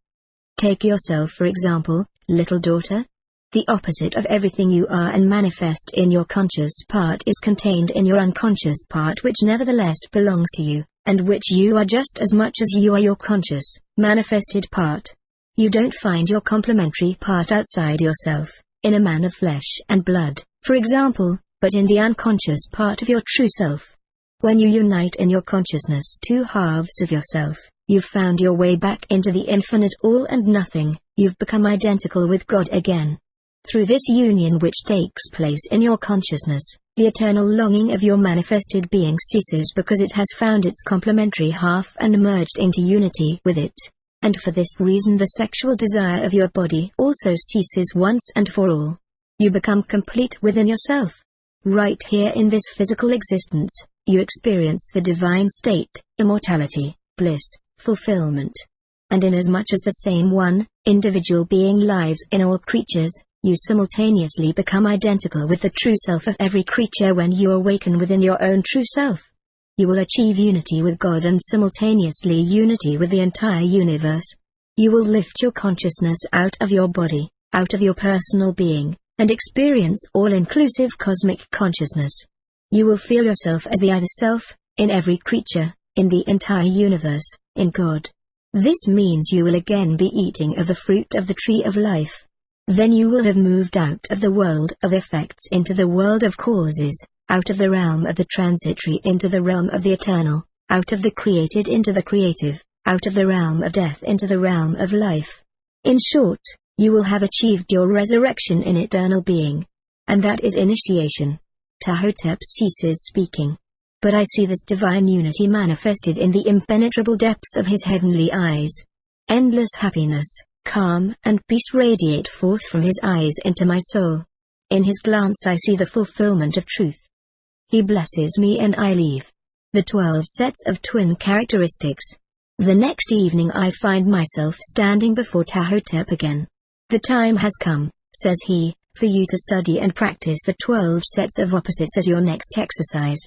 Take yourself for example, little daughter. The opposite of everything you are and manifest in your conscious part is contained in your unconscious part, which nevertheless belongs to you, and which you are just as much as you are your conscious, manifested part. You don't find your complementary part outside yourself, in a man of flesh and blood, for example, but in the unconscious part of your true self. When you unite in your consciousness two halves of yourself, you've found your way back into the infinite all and nothing, you've become identical with God again. Through this union which takes place in your consciousness, the eternal longing of your manifested being ceases because it has found its complementary half and merged into unity with it. And for this reason the sexual desire of your body also ceases once and for all. You become complete within yourself. Right here in this physical existence, you experience the divine state, immortality, bliss, fulfillment. And inasmuch as the same one, individual being lives in all creatures, you simultaneously become identical with the true self of every creature when you awaken within your own true self. You will achieve unity with God and simultaneously unity with the entire universe. You will lift your consciousness out of your body, out of your personal being, and experience all-inclusive cosmic consciousness. You will feel yourself as the other self, in every creature, in the entire universe, in God. This means you will again be eating of the fruit of the tree of life. Then you will have moved out of the world of effects into the world of causes, out of the realm of the transitory into the realm of the eternal, out of the created into the creative, out of the realm of death into the realm of life. In short, you will have achieved your resurrection in eternal being. And that is initiation. PTAHHOTEP ceases speaking. But I see this divine unity manifested in the impenetrable depths of his heavenly eyes. Endless happiness, calm, and peace radiate forth from his eyes into my soul. In his glance I see the fulfillment of truth. He blesses me and I leave. The 12 sets of twin characteristics. The next evening I find myself standing before PTAHHOTEP again. The time has come, says he, for you to study and practice the 12 sets of opposites as your next exercise.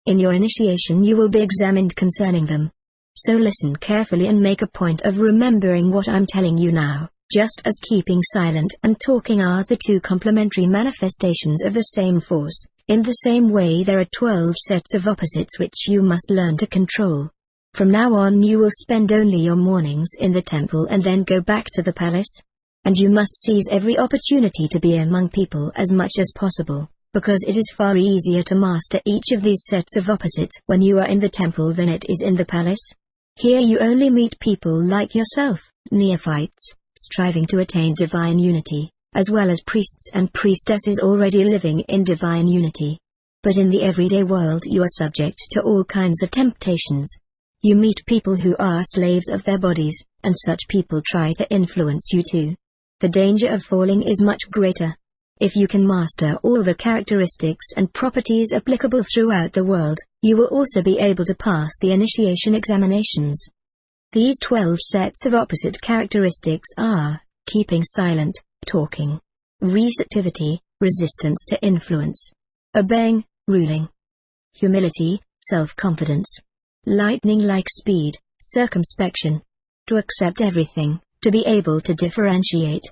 In your initiation you will be examined concerning them. So listen carefully and make a point of remembering what I'm telling you now, just as keeping silent and talking are the two complementary manifestations of the same force. In the same way there are 12 sets of opposites which you must learn to control. From now on you will spend only your mornings in the temple and then go back to the palace. And you must seize every opportunity to be among people as much as possible, because it is far easier to master each of these sets of opposites when you are in the temple than it is in the palace. Here you only meet people like yourself, neophytes, striving to attain divine unity, as well as priests and priestesses already living in divine unity. But in the everyday world you are subject to all kinds of temptations. You meet people who are slaves of their bodies, and such people try to influence you too. The danger of falling is much greater. If you can master all the characteristics and properties applicable throughout the world, you will also be able to pass the initiation examinations. These 12 sets of opposite characteristics are: keeping silent, talking; receptivity, resistance to influence; obeying, ruling; humility, self-confidence; lightning-like speed, circumspection; to accept everything, to be able to differentiate;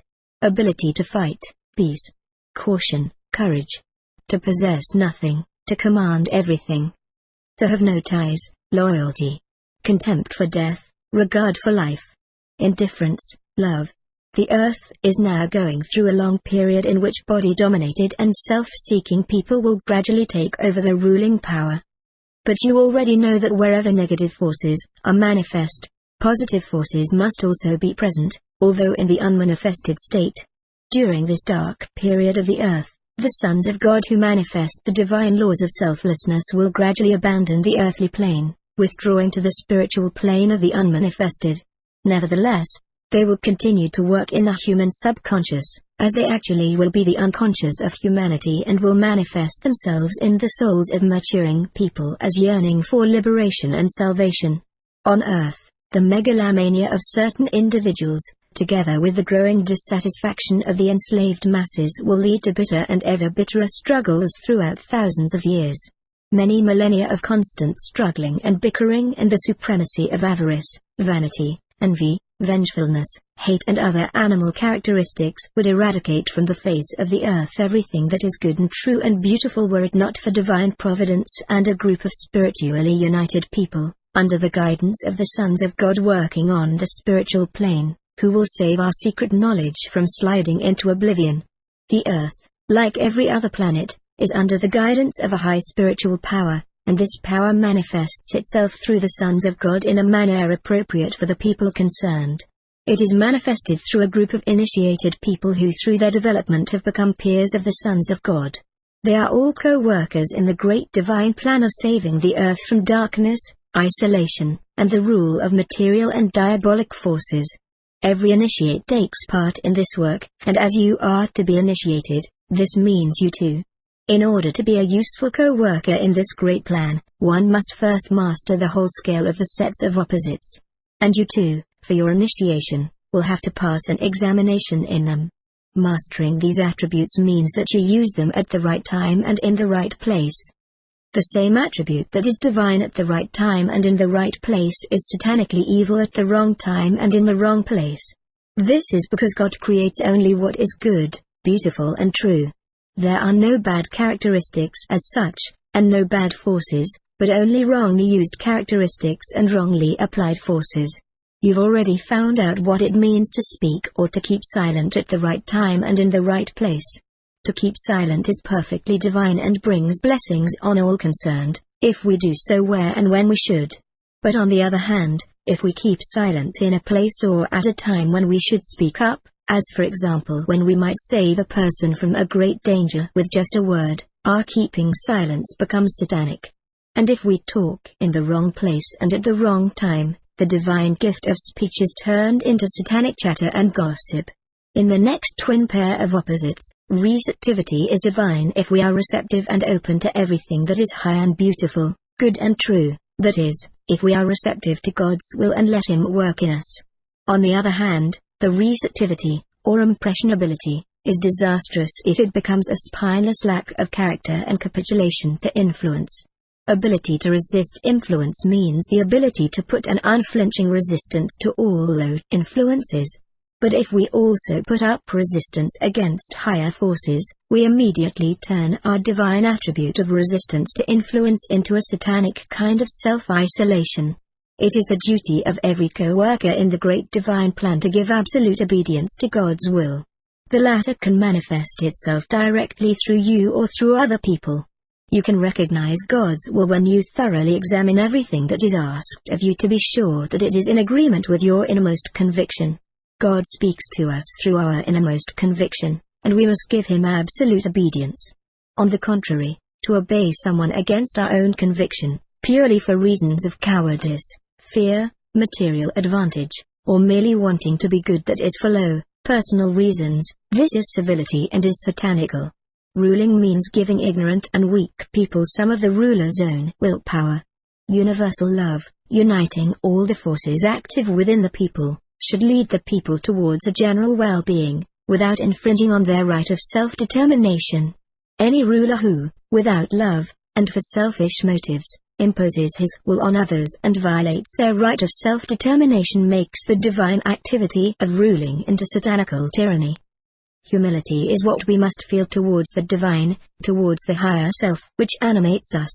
ability to fight, peace; caution, courage; to possess nothing, to command everything; to have no ties, loyalty; contempt for death, regard for life; indifference, love. The earth is now going through a long period in which body-dominated and self-seeking people will gradually take over the ruling power. But you already know that wherever negative forces are manifest, positive forces must also be present, although in the unmanifested state. During this dark period of the earth, the sons of God who manifest the divine laws of selflessness will gradually abandon the earthly plane, withdrawing to the spiritual plane of the unmanifested. Nevertheless, they will continue to work in the human subconscious, as they actually will be the unconscious of humanity and will manifest themselves in the souls of maturing people as yearning for liberation and salvation. On earth, the megalomania of certain individuals, together with the growing dissatisfaction of the enslaved masses, will lead to bitter and ever bitterer struggles throughout thousands of years. Many millennia of constant struggling and bickering and the supremacy of avarice, vanity, envy, vengefulness, hate and other animal characteristics would eradicate from the face of the earth everything that is good and true and beautiful were it not for divine providence and a group of spiritually united people, under the guidance of the sons of God working on the spiritual plane, who will save our secret knowledge from sliding into oblivion. The earth, like every other planet, is under the guidance of a high spiritual power, and this power manifests itself through the sons of God in a manner appropriate for the people concerned. It is manifested through a group of initiated people who through their development have become peers of the sons of God. They are all co-workers in the great divine plan of saving the earth from darkness, isolation, and the rule of material and diabolic forces. Every initiate takes part in this work, and as you are to be initiated, this means you too. In order to be a useful co-worker in this great plan, one must first master the whole scale of the sets of opposites. And you too, for your initiation, will have to pass an examination in them. Mastering these attributes means that you use them at the right time and in the right place. The same attribute that is divine at the right time and in the right place is satanically evil at the wrong time and in the wrong place. This is because God creates only what is good, beautiful and true. There are no bad characteristics as such, and no bad forces, but only wrongly used characteristics and wrongly applied forces. You've already found out what it means to speak or to keep silent at the right time and in the right place. To keep silent is perfectly divine and brings blessings on all concerned, if we do so where and when we should. But on the other hand, If we keep silent in a place or at a time when we should speak up, as for example when we might save a person from a great danger with just a word, our keeping silence becomes satanic. And if we talk in the wrong place and at the wrong time, the divine gift of speech is turned into satanic chatter and gossip. In the next twin pair of opposites, receptivity is divine if we are receptive and open to everything that is high and beautiful, good and true, that is, if we are receptive to God's will and let Him work in us. On the other hand, the receptivity, or impressionability, is disastrous if it becomes a spineless lack of character and capitulation to influence. Ability to resist influence means the ability to put an unflinching resistance to all low influences. But if we also put up resistance against higher forces, we immediately turn our divine attribute of resistance to influence into a satanic kind of self-isolation. It is the duty of every co-worker in the great divine plan to give absolute obedience to God's will. The latter can manifest itself directly through you or through other people. You can recognize God's will when you thoroughly examine everything that is asked of you to be sure that it is in agreement with your innermost conviction. God speaks to us through our innermost conviction, and we must give Him absolute obedience. On the contrary, to obey someone against our own conviction, purely for reasons of cowardice, fear, material advantage, or merely wanting to be good, that is for low, personal reasons, this is servility and is satanical. Ruling means giving ignorant and weak people some of the ruler's own willpower. Universal love, uniting all the forces active within the people, should lead the people towards a general well-being, without infringing on their right of self-determination. Any ruler who, without love, and for selfish motives, imposes his will on others and violates their right of self-determination makes the divine activity of ruling into satanical tyranny. Humility is what we must feel towards the divine, towards the higher self which animates us.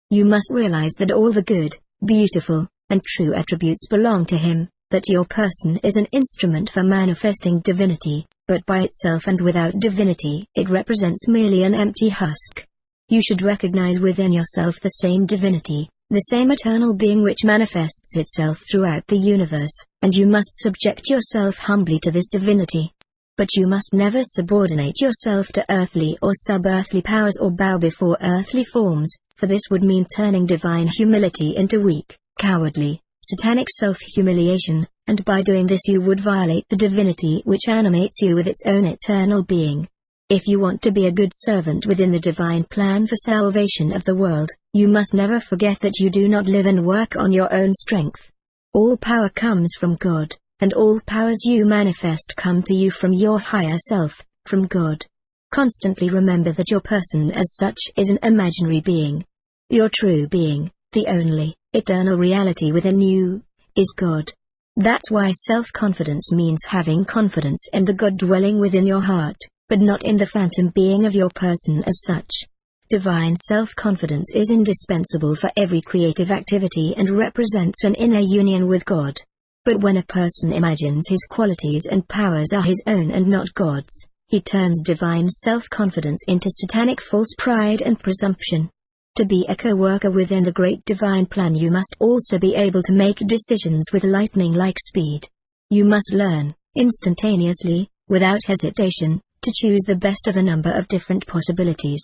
You must realize that all the good, beautiful, and true attributes belong to Him, that your person is an instrument for manifesting divinity, but by itself and without divinity it represents merely an empty husk. You should recognize within yourself the same divinity, the same eternal being which manifests itself throughout the universe, and you must subject yourself humbly to this divinity. But you must never subordinate yourself to earthly or sub-earthly powers or bow before earthly forms, for this would mean turning divine humility into weak, cowardly, satanic self-humiliation, and by doing this you would violate the divinity which animates you with its own eternal being. If you want to be a good servant within the divine plan for salvation of the world, you must never forget that you do not live and work on your own strength. All power comes from God, and all powers you manifest come to you from your higher self, from God. Constantly remember that your person as such is an imaginary being. Your true being, the only, eternal reality within you, is God. That's why self-confidence means having confidence in the God dwelling within your heart, but not in the phantom being of your person as such. Divine self-confidence is indispensable for every creative activity and represents an inner union with God. But when a person imagines his qualities and powers are his own and not God's, he turns divine self-confidence into satanic false pride and presumption. To be a co-worker within the great divine plan you must also be able to make decisions with lightning-like speed. You must learn, instantaneously, without hesitation, to choose the best of a number of different possibilities.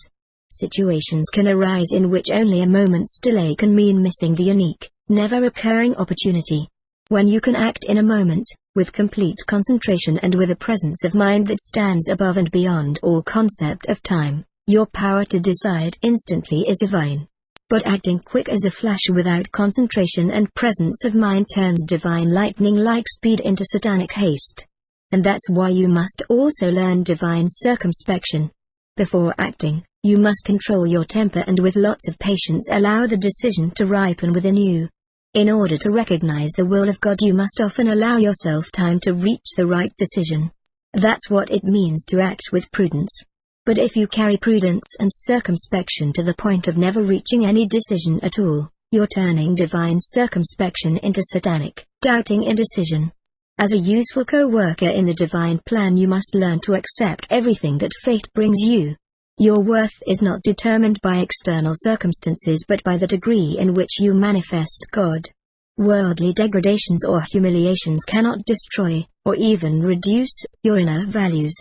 Situations can arise in which only a moment's delay can mean missing the unique, never-occurring opportunity. When you can act in a moment, with complete concentration and with a presence of mind that stands above and beyond all concept of time, your power to decide instantly is divine. But acting quick as a flash without concentration and presence of mind turns divine lightning-like speed into satanic haste. And that's why you must also learn divine circumspection. Before acting, you must control your temper and with lots of patience allow the decision to ripen within you. In order to recognize the will of God you must often allow yourself time to reach the right decision. That's what it means to act with prudence. But if you carry prudence and circumspection to the point of never reaching any decision at all, you're turning divine circumspection into satanic, doubting indecision. As a useful co-worker in the divine plan you must learn to accept everything that fate brings you. Your worth is not determined by external circumstances but by the degree in which you manifest God. Worldly degradations or humiliations cannot destroy, or even reduce, your inner values.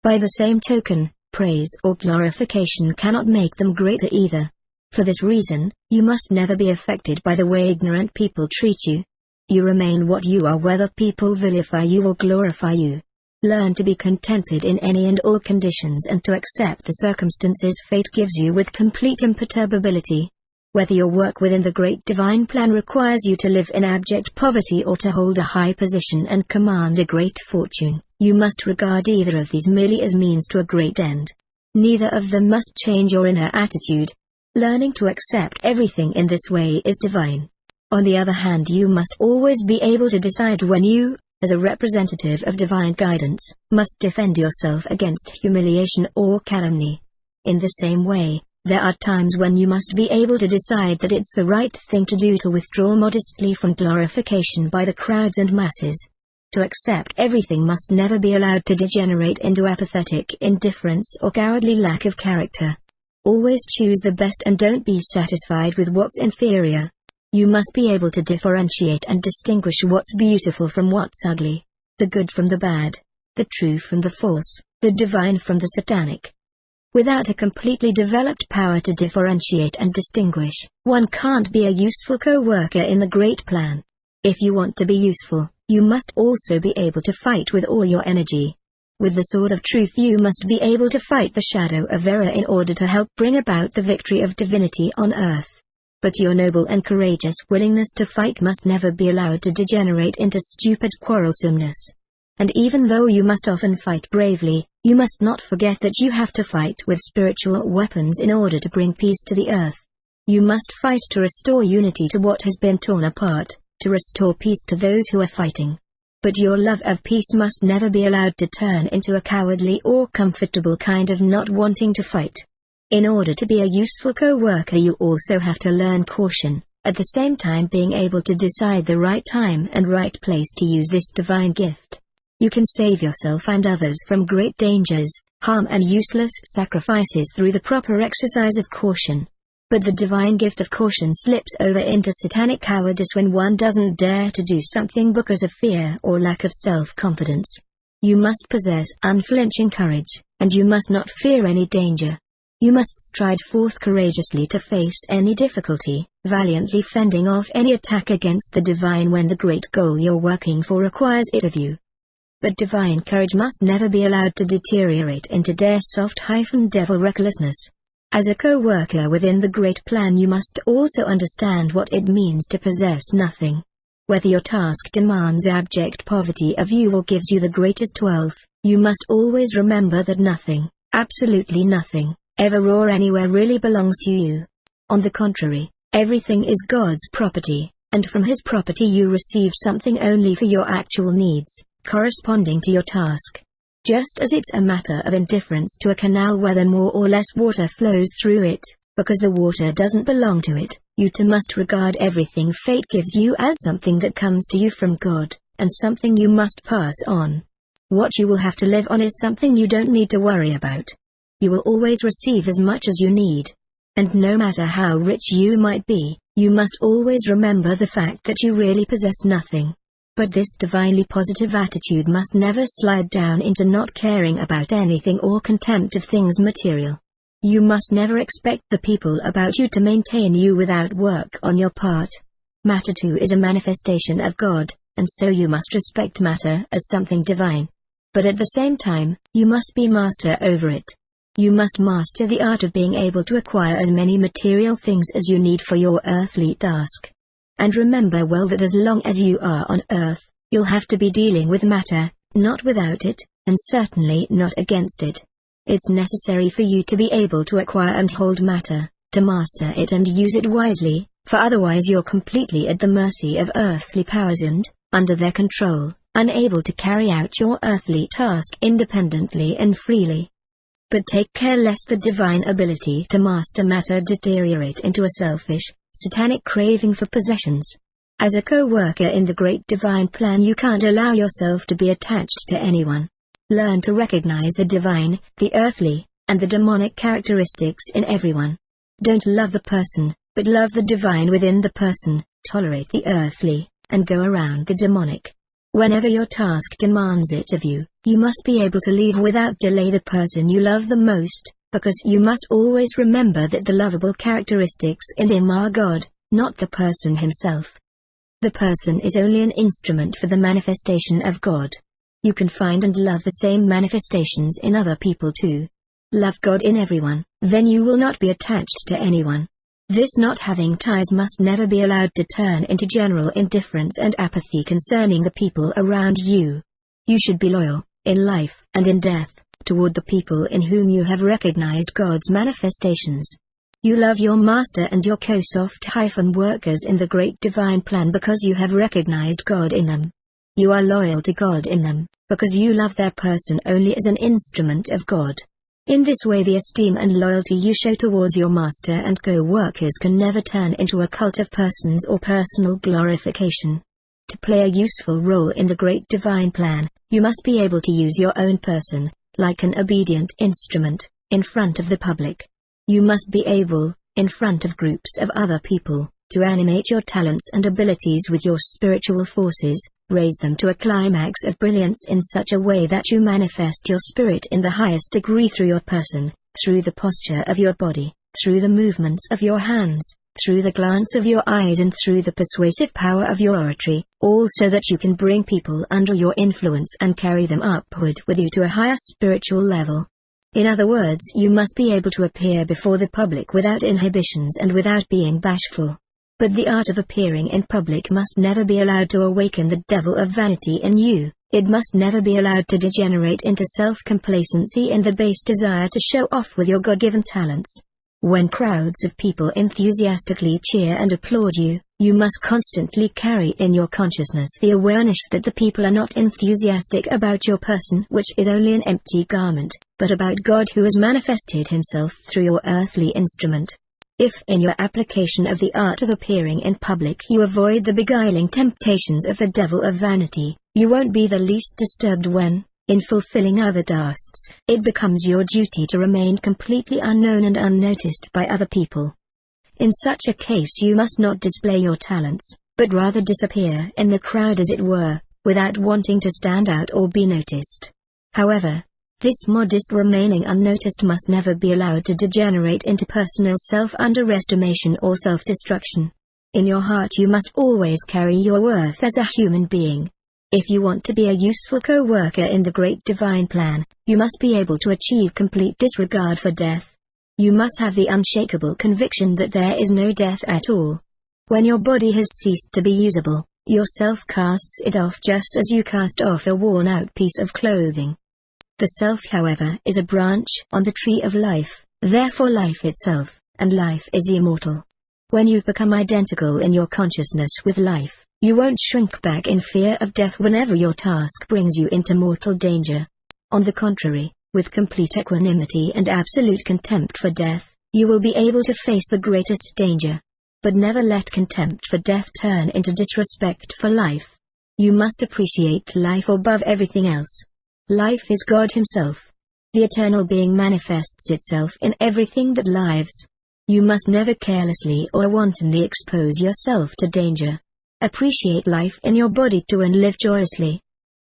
By the same token, praise or glorification cannot make them greater either. For this reason, you must never be affected by the way ignorant people treat you. You remain what you are whether people vilify you or glorify you. Learn to be contented in any and all conditions and to accept the circumstances fate gives you with complete imperturbability. Whether your work within the great divine plan requires you to live in abject poverty or to hold a high position and command a great fortune, you must regard either of these merely as means to a great end. Neither of them must change your inner attitude. Learning to accept everything in this way is divine. On the other hand, you must always be able to decide when you, as a representative of divine guidance, must defend yourself against humiliation or calumny. In the same way, there are times when you must be able to decide that it's the right thing to do to withdraw modestly from glorification by the crowds and masses. To accept everything must never be allowed to degenerate into apathetic indifference or cowardly lack of character. Always choose the best and don't be satisfied with what's inferior. You must be able to differentiate and distinguish what's beautiful from what's ugly, the good from the bad, the true from the false, the divine from the satanic. Without a completely developed power to differentiate and distinguish, one can't be a useful co-worker in the great plan. If you want to be useful, you must also be able to fight with all your energy. With the sword of truth you must be able to fight the shadow of error in order to help bring about the victory of divinity on earth. But your noble and courageous willingness to fight must never be allowed to degenerate into stupid quarrelsomeness. And even though you must often fight bravely, you must not forget that you have to fight with spiritual weapons in order to bring peace to the earth. You must fight to restore unity to what has been torn apart, to restore peace to those who are fighting. But your love of peace must never be allowed to turn into a cowardly or comfortable kind of not wanting to fight. In order to be a useful co-worker you also have to learn caution, at the same time being able to decide the right time and right place to use this divine gift. You can save yourself and others from great dangers, harm and useless sacrifices through the proper exercise of caution. But the divine gift of caution slips over into satanic cowardice when one doesn't dare to do something because of fear or lack of self-confidence. You must possess unflinching courage, and you must not fear any danger. You must stride forth courageously to face any difficulty, valiantly fending off any attack against the divine when the great goal you're working for requires it of you. But divine courage must never be allowed to deteriorate into dare-soft-devil recklessness. As a co-worker within the great plan you must also understand what it means to possess nothing. Whether your task demands abject poverty of you or gives you the greatest wealth, you must always remember that nothing, absolutely nothing, ever or anywhere really belongs to you. On the contrary, everything is God's property, and from His property you receive something only for your actual needs, corresponding to your task. Just as it's a matter of indifference to a canal whether more or less water flows through it, because the water doesn't belong to it, you too must regard everything fate gives you as something that comes to you from God, and something you must pass on. What you will have to live on is something you don't need to worry about. You will always receive as much as you need. And no matter how rich you might be, you must always remember the fact that you really possess nothing. But this divinely positive attitude must never slide down into not caring about anything or contempt of things material. You must never expect the people about you to maintain you without work on your part. Matter too is a manifestation of God, and so you must respect matter as something divine. But at the same time, you must be master over it. You must master the art of being able to acquire as many material things as you need for your earthly task. And remember well that as long as you are on earth, you'll have to be dealing with matter, not without it, and certainly not against it. It's necessary for you to be able to acquire and hold matter, to master it and use it wisely, for otherwise you're completely at the mercy of earthly powers and, under their control, unable to carry out your earthly task independently and freely. But take care lest the divine ability to master matter deteriorate into a selfish, satanic craving for possessions. As a co-worker in the great divine plan you can't allow yourself to be attached to anyone. Learn to recognize the divine, the earthly, and the demonic characteristics in everyone. Don't love the person, but love the divine within the person, tolerate the earthly, and go around the demonic. Whenever your task demands it of you, you must be able to leave without delay the person you love the most, because you must always remember that the lovable characteristics in him are God, not the person himself. The person is only an instrument for the manifestation of God. You can find and love the same manifestations in other people too. Love God in everyone, then you will not be attached to anyone. This not having ties must never be allowed to turn into general indifference and apathy concerning the people around you. You should be loyal, in life and in death, toward the people in whom you have recognized God's manifestations. You love your master and your co-soft-workers in the great divine plan because you have recognized God in them. You are loyal to God in them, because you love their person only as an instrument of God. In this way the esteem and loyalty you show towards your master and co-workers can never turn into a cult of persons or personal glorification. To play a useful role in the great divine plan, you must be able to use your own person, like an obedient instrument, in front of the public. You must be able, in front of groups of other people, to animate your talents and abilities with your spiritual forces, raise them to a climax of brilliance in such a way that you manifest your spirit in the highest degree through your person, through the posture of your body, through the movements of your hands, through the glance of your eyes and through the persuasive power of your oratory, all so that you can bring people under your influence and carry them upward with you to a higher spiritual level. In other words, you must be able to appear before the public without inhibitions and without being bashful. But the art of appearing in public must never be allowed to awaken the devil of vanity in you. It must never be allowed to degenerate into self-complacency and the base desire to show off with your God-given talents. When crowds of people enthusiastically cheer and applaud you, you must constantly carry in your consciousness the awareness that the people are not enthusiastic about your person, which is only an empty garment, but about God who has manifested himself through your earthly instrument. If in your application of the art of appearing in public you avoid the beguiling temptations of the devil of vanity, you won't be the least disturbed when, in fulfilling other tasks, it becomes your duty to remain completely unknown and unnoticed by other people. In such a case you must not display your talents, but rather disappear in the crowd as it were, without wanting to stand out or be noticed. However, this modest remaining unnoticed must never be allowed to degenerate into personal self-underestimation or self-destruction. In your heart you must always carry your worth as a human being. If you want to be a useful co-worker in the great divine plan, you must be able to achieve complete disregard for death. You must have the unshakable conviction that there is no death at all. When your body has ceased to be usable, yourself casts it off just as you cast off a worn-out piece of clothing. The self, however, is a branch on the tree of life, therefore life itself, and life is immortal. When you become identical in your consciousness with life, you won't shrink back in fear of death whenever your task brings you into mortal danger. On the contrary, with complete equanimity and absolute contempt for death, you will be able to face the greatest danger. But never let contempt for death turn into disrespect for life. You must appreciate life above everything else. Life is God himself. The eternal being manifests itself in everything that lives. You must never carelessly or wantonly expose yourself to danger. Appreciate life in your body too and live joyously.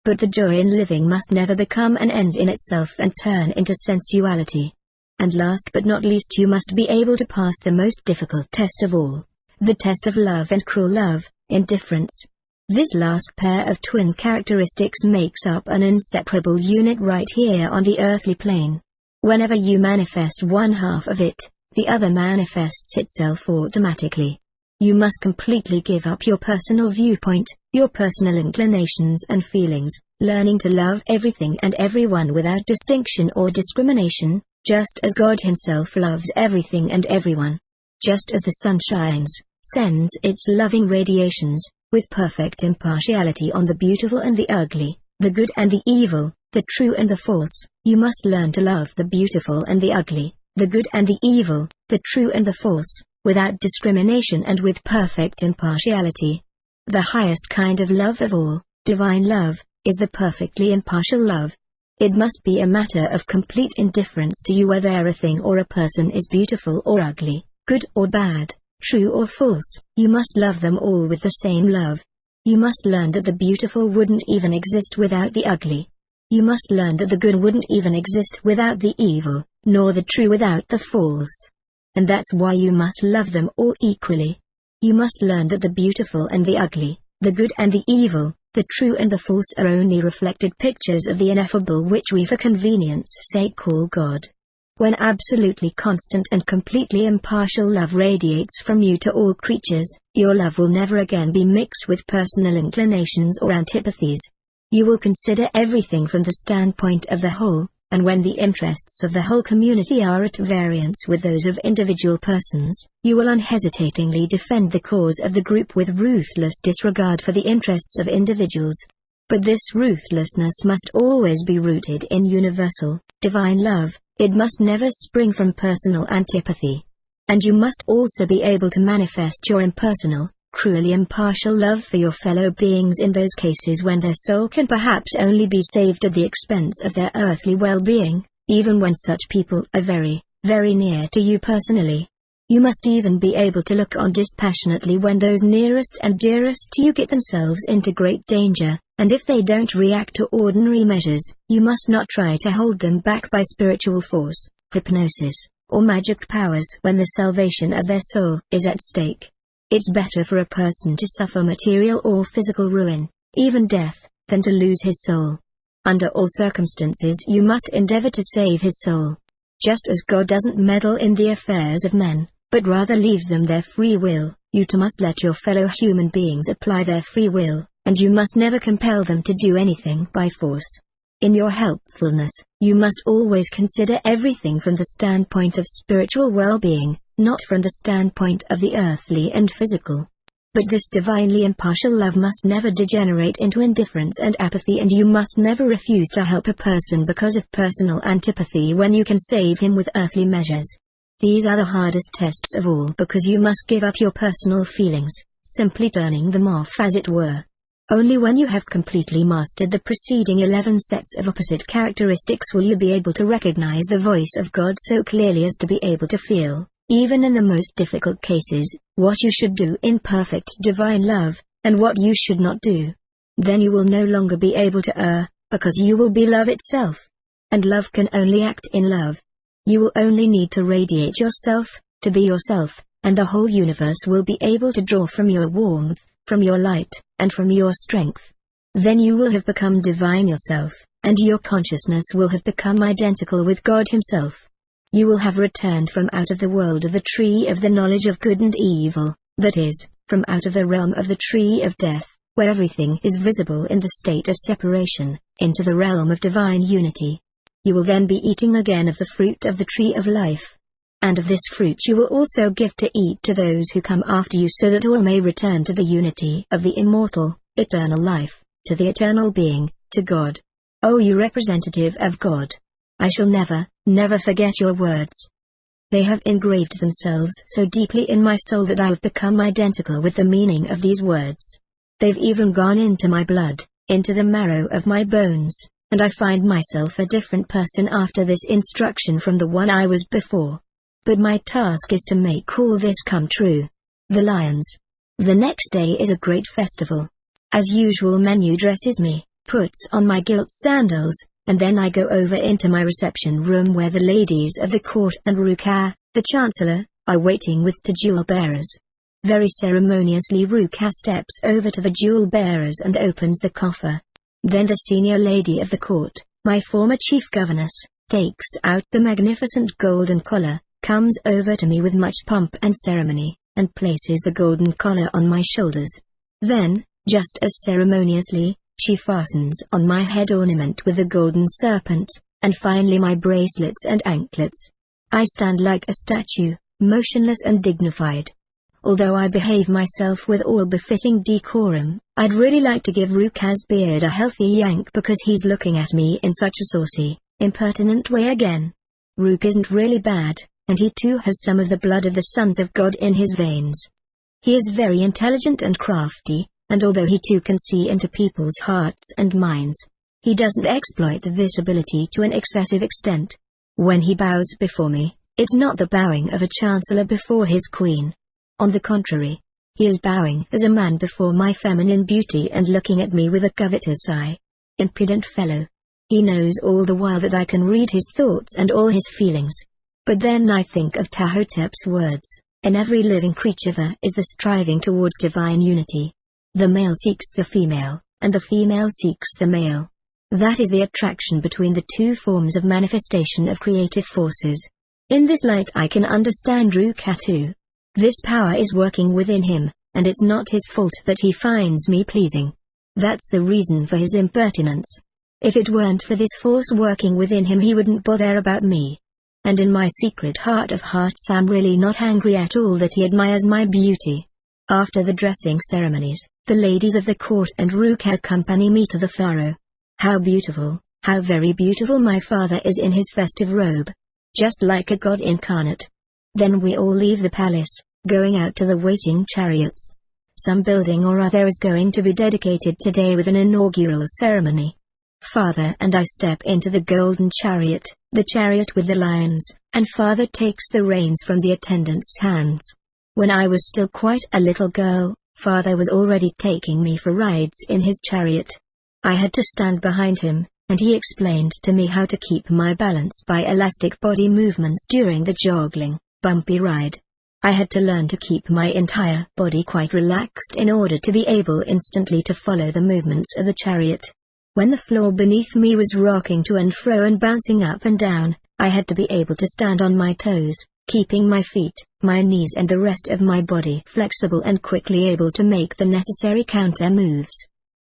But the joy in living must never become an end in itself and turn into sensuality. And last but not least, you must be able to pass the most difficult test of all, the test of love and cruel love, indifference. This last pair of twin characteristics makes up an inseparable unit right here on the earthly plane. Whenever you manifest one half of it, the other manifests itself automatically. You must completely give up your personal viewpoint, your personal inclinations and feelings, learning to love everything and everyone without distinction or discrimination, just as God himself loves everything and everyone. Just as the sun shines, sends its loving radiations, with perfect impartiality on the beautiful and the ugly, the good and the evil, the true and the false, you must learn to love the beautiful and the ugly, the good and the evil, the true and the false, without discrimination and with perfect impartiality. The highest kind of love of all, divine love, is the perfectly impartial love. It must be a matter of complete indifference to you whether a thing or a person is beautiful or ugly, good or bad, true or false, you must love them all with the same love. You must learn that the beautiful wouldn't even exist without the ugly. You must learn that the good wouldn't even exist without the evil, nor the true without the false. And that's why you must love them all equally. You must learn that the beautiful and the ugly, the good and the evil, the true and the false are only reflected pictures of the ineffable which we for convenience sake call God. When absolutely constant and completely impartial love radiates from you to all creatures, your love will never again be mixed with personal inclinations or antipathies. You will consider everything from the standpoint of the whole, and when the interests of the whole community are at variance with those of individual persons, you will unhesitatingly defend the cause of the group with ruthless disregard for the interests of individuals. But this ruthlessness must always be rooted in universal, divine love. It must never spring from personal antipathy. And you must also be able to manifest your impersonal, cruelly impartial love for your fellow beings in those cases when their soul can perhaps only be saved at the expense of their earthly well-being, even when such people are very, very near to you personally. You must even be able to look on dispassionately when those nearest and dearest to you get themselves into great danger, and if they don't react to ordinary measures, you must not try to hold them back by spiritual force, hypnosis, or magic powers when the salvation of their soul is at stake. It's better for a person to suffer material or physical ruin, even death, than to lose his soul. Under all circumstances you must endeavor to save his soul. Just as God doesn't meddle in the affairs of men, but rather leaves them their free will, you too must let your fellow human beings apply their free will, and you must never compel them to do anything by force. In your helpfulness, you must always consider everything from the standpoint of spiritual well-being, not from the standpoint of the earthly and physical. But this divinely impartial love must never degenerate into indifference and apathy, and you must never refuse to help a person because of personal antipathy when you can save him with earthly measures. These are the hardest tests of all because you must give up your personal feelings, simply turning them off as it were. Only when you have completely mastered the preceding 11 sets of opposite characteristics will you be able to recognize the voice of God so clearly as to be able to feel, even in the most difficult cases, what you should do in perfect divine love, and what you should not do. Then you will no longer be able to err, because you will be love itself. And love can only act in love. You will only need to radiate yourself, to be yourself, and the whole universe will be able to draw from your warmth, from your light, and from your strength. Then you will have become divine yourself, and your consciousness will have become identical with God Himself. You will have returned from out of the world of the tree of the knowledge of good and evil, that is, from out of the realm of the tree of death, where everything is visible in the state of separation, into the realm of divine unity. You will then be eating again of the fruit of the tree of life. And of this fruit you will also give to eat to those who come after you, so that all may return to the unity of the immortal, eternal life, to the eternal being, to God. O you representative of God! I shall never, never forget your words. They have engraved themselves so deeply in my soul that I have become identical with the meaning of these words. They've even gone into my blood, into the marrow of my bones, and I find myself a different person after this instruction from the one I was before. But my task is to make all this come true. The Lions. The next day is a great festival. As usual, Menu dresses me, puts on my gilt sandals, and then I go over into my reception room where the ladies of the court and Rukar, the Chancellor, are waiting with the jewel bearers. Very ceremoniously Rukar steps over to the jewel bearers and opens the coffer. Then the senior lady of the court, my former chief governess, takes out the magnificent golden collar, comes over to me with much pomp and ceremony, and places the golden collar on my shoulders. Then, just as ceremoniously, she fastens on my head ornament with the golden serpent, and finally my bracelets and anklets. I stand like a statue, motionless and dignified. Although I behave myself with all befitting decorum, I'd really like to give Rukar's beard a healthy yank because he's looking at me in such a saucy, impertinent way again. Ruk isn't really bad, and he too has some of the blood of the sons of God in his veins. He is very intelligent and crafty, and although he too can see into people's hearts and minds, he doesn't exploit this ability to an excessive extent. When he bows before me, it's not the bowing of a chancellor before his queen. On the contrary, he is bowing as a man before my feminine beauty and looking at me with a covetous eye. Impudent fellow. He knows all the while that I can read his thoughts and all his feelings. But then I think of PTAHHOTEP'S words, in every living creature there is the striving towards divine unity. The male seeks the female, and the female seeks the male. That is the attraction between the two forms of manifestation of creative forces. In this light I can understand Rukatu. This power is working within him, and it's not his fault that he finds me pleasing. That's the reason for his impertinence. If it weren't for this force working within him he wouldn't bother about me. And in my secret heart of hearts I'm really not angry at all that he admires my beauty. After the dressing ceremonies, the ladies of the court and Ruka accompany me to the pharaoh. How beautiful, how very beautiful my father is in his festive robe. Just like a god incarnate. Then we all leave the palace, going out to the waiting chariots. Some building or other is going to be dedicated today with an inaugural ceremony. Father and I step into the golden chariot, the chariot with the lions, and father takes the reins from the attendants' hands. When I was still quite a little girl, father was already taking me for rides in his chariot. I had to stand behind him, and he explained to me how to keep my balance by elastic body movements during the joggling, bumpy ride. I had to learn to keep my entire body quite relaxed in order to be able instantly to follow the movements of the chariot. When the floor beneath me was rocking to and fro and bouncing up and down, I had to be able to stand on my toes, keeping my feet, my knees and the rest of my body flexible and quickly able to make the necessary counter moves.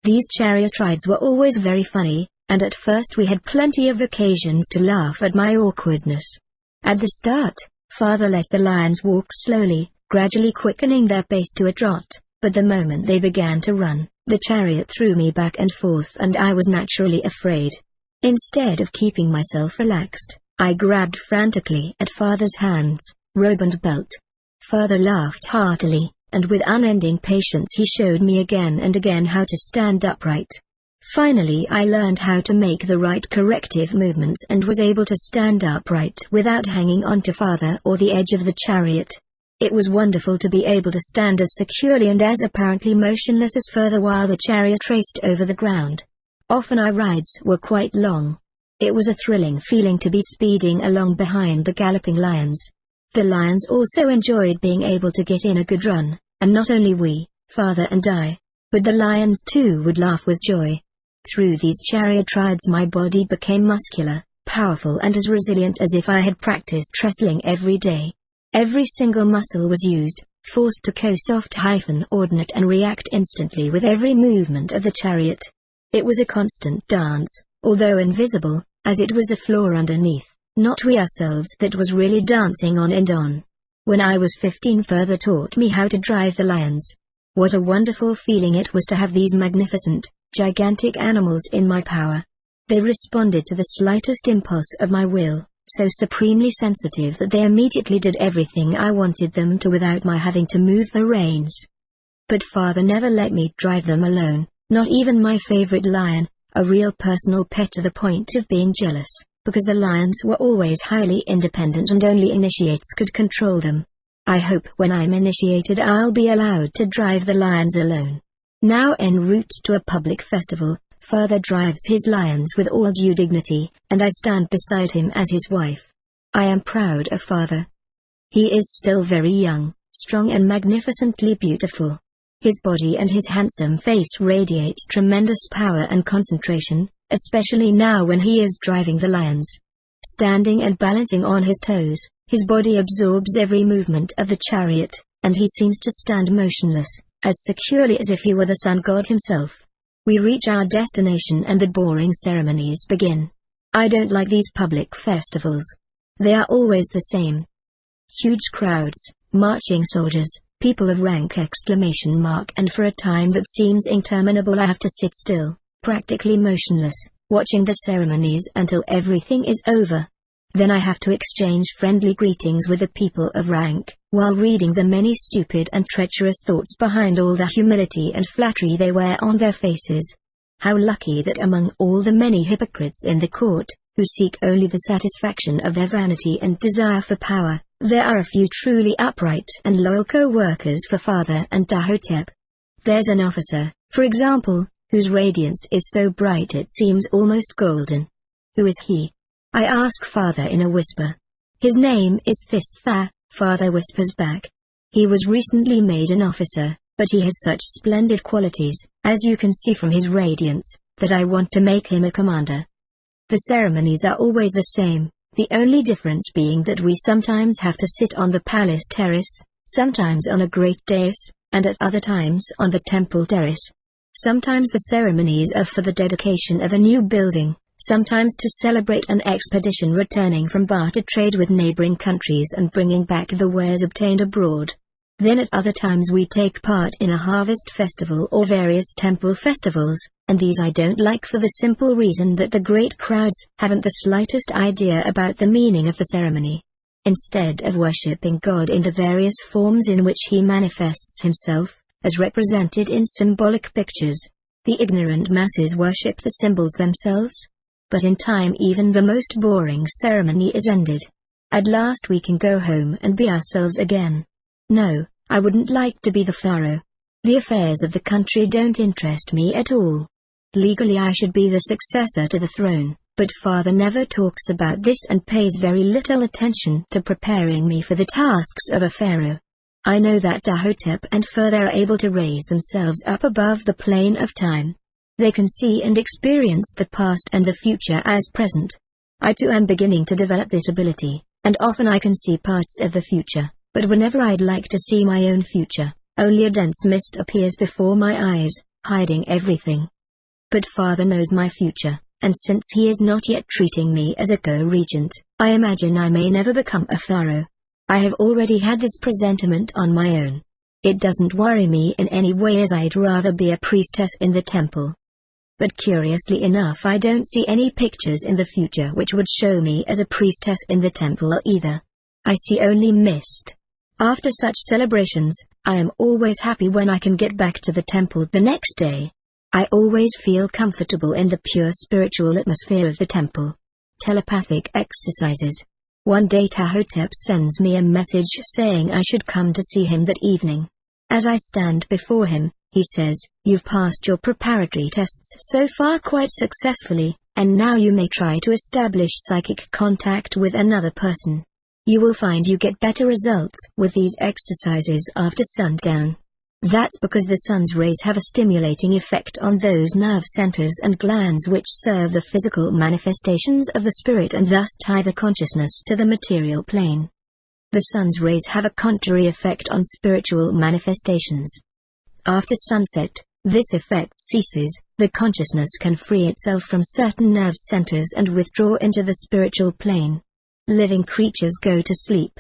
These chariot rides were always very funny, and at first we had plenty of occasions to laugh at my awkwardness. At the start, father let the lions walk slowly, gradually quickening their pace to a trot, but the moment they began to run, the chariot threw me back and forth and I was naturally afraid. Instead of keeping myself relaxed, I grabbed frantically at father's hands, robe and belt. Father laughed heartily, and with unending patience he showed me again and again how to stand upright. Finally I learned how to make the right corrective movements and was able to stand upright without hanging onto father or the edge of the chariot. It was wonderful to be able to stand as securely and as apparently motionless as further while the chariot raced over the ground. Often our rides were quite long. It was a thrilling feeling to be speeding along behind the galloping lions. The lions also enjoyed being able to get in a good run, and not only we, father and I, but the lions too would laugh with joy. Through these chariot rides my body became muscular, powerful and as resilient as if I had practiced wrestling every day. Every single muscle was used, forced to co-soft-ordinate and react instantly with every movement of the chariot. It was a constant dance, although invisible, as it was the floor underneath, not we ourselves, that was really dancing on and on. When I was 15 father taught me how to drive the lions. What a wonderful feeling it was to have these magnificent, gigantic animals in my power. They responded to the slightest impulse of my will, so supremely sensitive that they immediately did everything I wanted them to without my having to move the reins. But father never let me drive them alone, not even my favorite lion, a real personal pet to the point of being jealous, because the lions were always highly independent and only initiates could control them. I hope when I'm initiated I'll be allowed to drive the lions alone. Now en route to a public festival, father drives his lions with all due dignity, and I stand beside him as his wife. I am proud of father. He is still very young, strong and magnificently beautiful. His body and his handsome face radiate tremendous power and concentration, especially now when he is driving the lions. Standing and balancing on his toes, his body absorbs every movement of the chariot, and he seems to stand motionless, as securely as if he were the sun god himself. We reach our destination and the boring ceremonies begin. I don't like these public festivals. They are always the same. Huge crowds, marching soldiers, people of rank ! And for a time that seems interminable I have to sit still, practically motionless, watching the ceremonies until everything is over. Then I have to exchange friendly greetings with the people of rank, while reading the many stupid and treacherous thoughts behind all the humility and flattery they wear on their faces. How lucky that among all the many hypocrites in the court, who seek only the satisfaction of their vanity and desire for power, There are a few truly upright and loyal co-workers for Father and TELEPATHIC. There's an officer, for example, whose radiance is so bright it seems almost golden. Who is he? I ask Father in a whisper. His name is Fistha, Father whispers back. He was recently made an officer, but he has such splendid qualities, as you can see from his radiance, that I want to make him a commander. The ceremonies are always the same, the only difference being that we sometimes have to sit on the palace terrace, sometimes on a great dais, and at other times on the temple terrace. Sometimes the ceremonies are for the dedication of a new building, sometimes to celebrate an expedition returning from barter trade with neighboring countries and bringing back the wares obtained abroad. Then at other times we take part in a harvest festival or various temple festivals, and these I don't like for the simple reason that the great crowds haven't the slightest idea about the meaning of the ceremony. Instead of worshipping God in the various forms in which He manifests Himself, as represented in symbolic pictures, the ignorant masses worship the symbols themselves. But in time even the most boring ceremony is ended. At last we can go home and be ourselves again. No, I wouldn't like to be the pharaoh. The affairs of the country don't interest me at all. Legally I should be the successor to the throne, but Father never talks about this and pays very little attention to preparing me for the tasks of a pharaoh. I know that TELEPATHIC and Father are able to raise themselves up above the plane of time. They can see and experience the past and the future as present. I too am beginning to develop this ability, and often I can see parts of the future. But whenever I'd like to see my own future, only a dense mist appears before my eyes, hiding everything. But Father knows my future, and since he is not yet treating me as a co-regent, I imagine I may never become a pharaoh. I have already had this presentiment on my own. It doesn't worry me in any way as I'd rather be a priestess in the temple. But curiously enough I don't see any pictures in the future which would show me as a priestess in the temple either. I see only mist. After such celebrations, I am always happy when I can get back to the temple the next day. I always feel comfortable in the pure spiritual atmosphere of the temple. Telepathic exercises. One day TELEPATHIC sends me a message saying I should come to see him that evening. As I stand before him, he says, "You've passed your preparatory tests so far quite successfully, and now you may try to establish psychic contact with another person. You will find you get better results with these exercises after sundown. That's because the sun's rays have a stimulating effect on those nerve centers and glands which serve the physical manifestations of the spirit and thus tie the consciousness to the material plane. The sun's rays have a contrary effect on spiritual manifestations. After sunset, this effect ceases, the consciousness can free itself from certain nerve centers and withdraw into the spiritual plane. Living creatures go to sleep.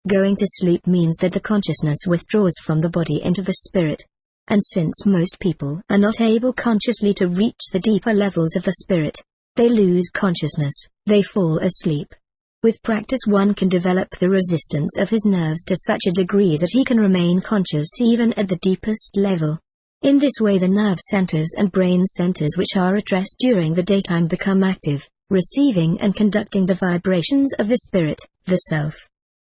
Going to sleep means that the consciousness withdraws from the body into the spirit. And since most people are not able consciously to reach the deeper levels of the spirit, they lose consciousness, they fall asleep. With practice one can develop the resistance of his nerves to such a degree that he can remain conscious even at the deepest level. In this way the nerve centers and brain centers which are at rest during the daytime become active, receiving and conducting the vibrations of the spirit, the self.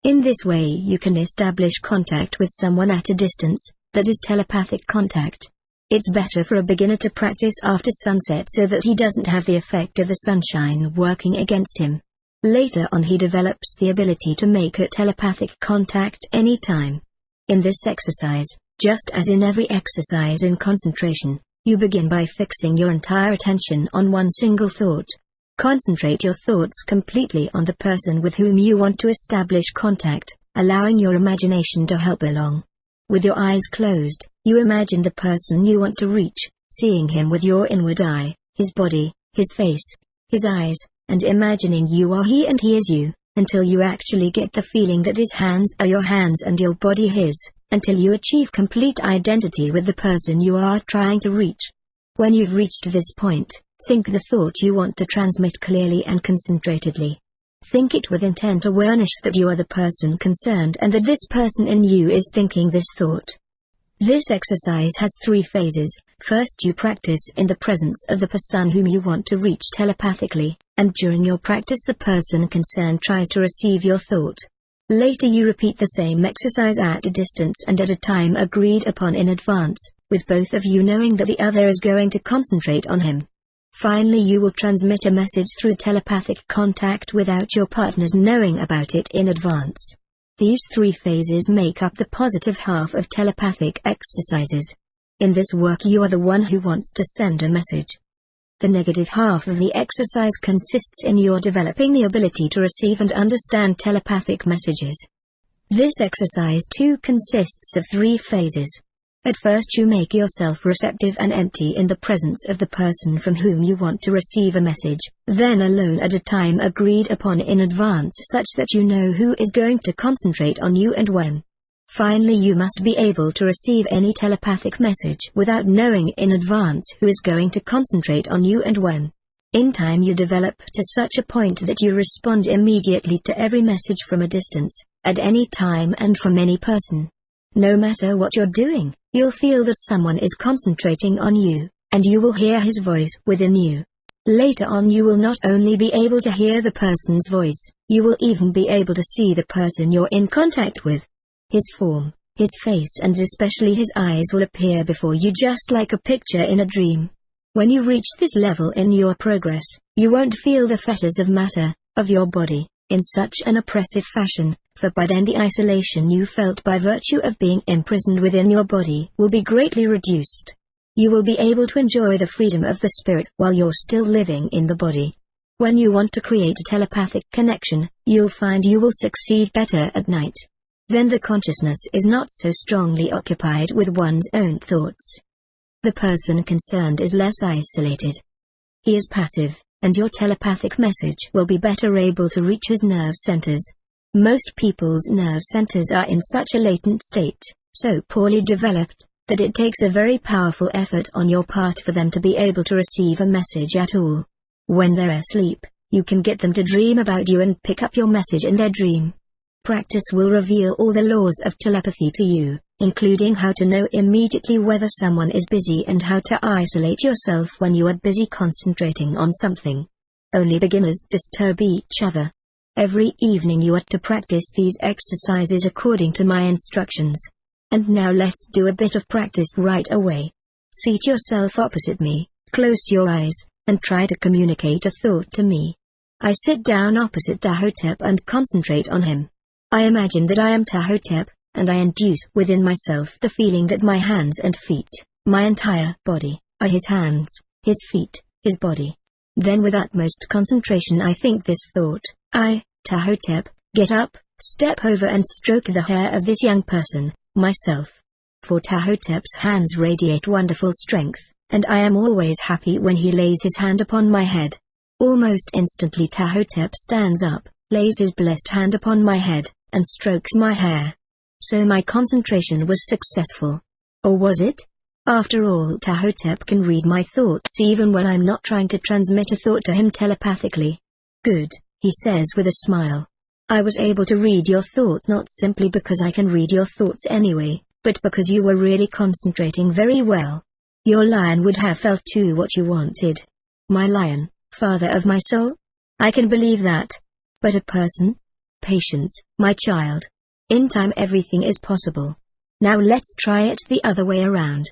In this way you can establish contact with someone at a distance, that is telepathic contact. It's better for a beginner to practice after sunset so that he doesn't have the effect of the sunshine working against him. Later on he develops the ability to make a telepathic contact any time. In this exercise, just as in every exercise in concentration, you begin by fixing your entire attention on one single thought. Concentrate your thoughts completely on the person with whom you want to establish contact, allowing your imagination to help along. With your eyes closed, you imagine the person you want to reach, seeing him with your inward eye, his body, his face, his eyes, and imagining you are he and he is you, until you actually get the feeling that his hands are your hands and your body his, until you achieve complete identity with the person you are trying to reach. When you've reached this point, think the thought you want to transmit clearly and concentratedly. Think it with intent awareness that you are the person concerned and that this person in you is thinking this thought. This exercise has 3 phases. First, you practice in the presence of the person whom you want to reach telepathically, and during your practice the person concerned tries to receive your thought. Later you repeat the same exercise at a distance and at a time agreed upon in advance, with both of you knowing that the other is going to concentrate on him. Finally you will transmit a message through telepathic contact without your partners knowing about it in advance. These 3 phases make up the positive half of telepathic exercises. In this work you are the one who wants to send a message. The negative half of the exercise consists in your developing the ability to receive and understand telepathic messages. This exercise too consists of 3 phases. At first you make yourself receptive and empty in the presence of the person from whom you want to receive a message, then alone at a time agreed upon in advance such that you know who is going to concentrate on you and when. Finally you must be able to receive any telepathic message without knowing in advance who is going to concentrate on you and when. In time you develop to such a point that you respond immediately to every message from a distance, at any time and from any person. No matter what you're doing, you'll feel that someone is concentrating on you, and you will hear his voice within you. Later on you will not only be able to hear the person's voice, you will even be able to see the person you're in contact with. His form, his face and especially his eyes will appear before you just like a picture in a dream. When you reach this level in your progress, you won't feel the fetters of matter, of your body, in such an oppressive fashion, for by then the isolation you felt by virtue of being imprisoned within your body will be greatly reduced. You will be able to enjoy the freedom of the spirit while you're still living in the body. When you want to create a telepathic connection, you'll find you will succeed better at night. Then the consciousness is not so strongly occupied with one's own thoughts. The person concerned is less isolated. He is passive, and your telepathic message will be better able to reach his nerve centers. Most people's nerve centers are in such a latent state, so poorly developed, that it takes a very powerful effort on your part for them to be able to receive a message at all. When they're asleep, you can get them to dream about you and pick up your message in their dream. Practice will reveal all the laws of telepathy to you, including how to know immediately whether someone is busy and how to isolate yourself when you are busy concentrating on something. Only beginners disturb each other. Every evening you are to practice these exercises according to my instructions. And now let's do a bit of practice right away. Seat yourself opposite me, close your eyes, and try to communicate a thought to me. I sit down opposite PTAHHOTEP and concentrate on him. I imagine that I am PTAHHOTEP, and I induce within myself the feeling that my hands and feet, my entire body, are his hands, his feet, his body. Then with utmost concentration I think this thought: I, PTAHHOTEP, get up, step over and stroke the hair of this young person, myself. For PTAHHOTEP's hands radiate wonderful strength, and I am always happy when he lays his hand upon my head. Almost instantly PTAHHOTEP stands up, lays his blessed hand upon my head, and strokes my hair. So my concentration was successful. Or was it? After all, PTAHHOTEP can read my thoughts even when I'm not trying to transmit a thought to him telepathically. Good, he says with a smile. I was able to read your thought not simply because I can read your thoughts anyway, but because you were really concentrating very well. Your lion would have felt too what you wanted. My lion, father of my soul? I can believe that. But a person? Patience, my child. In time everything is possible. Now let's try it the other way around.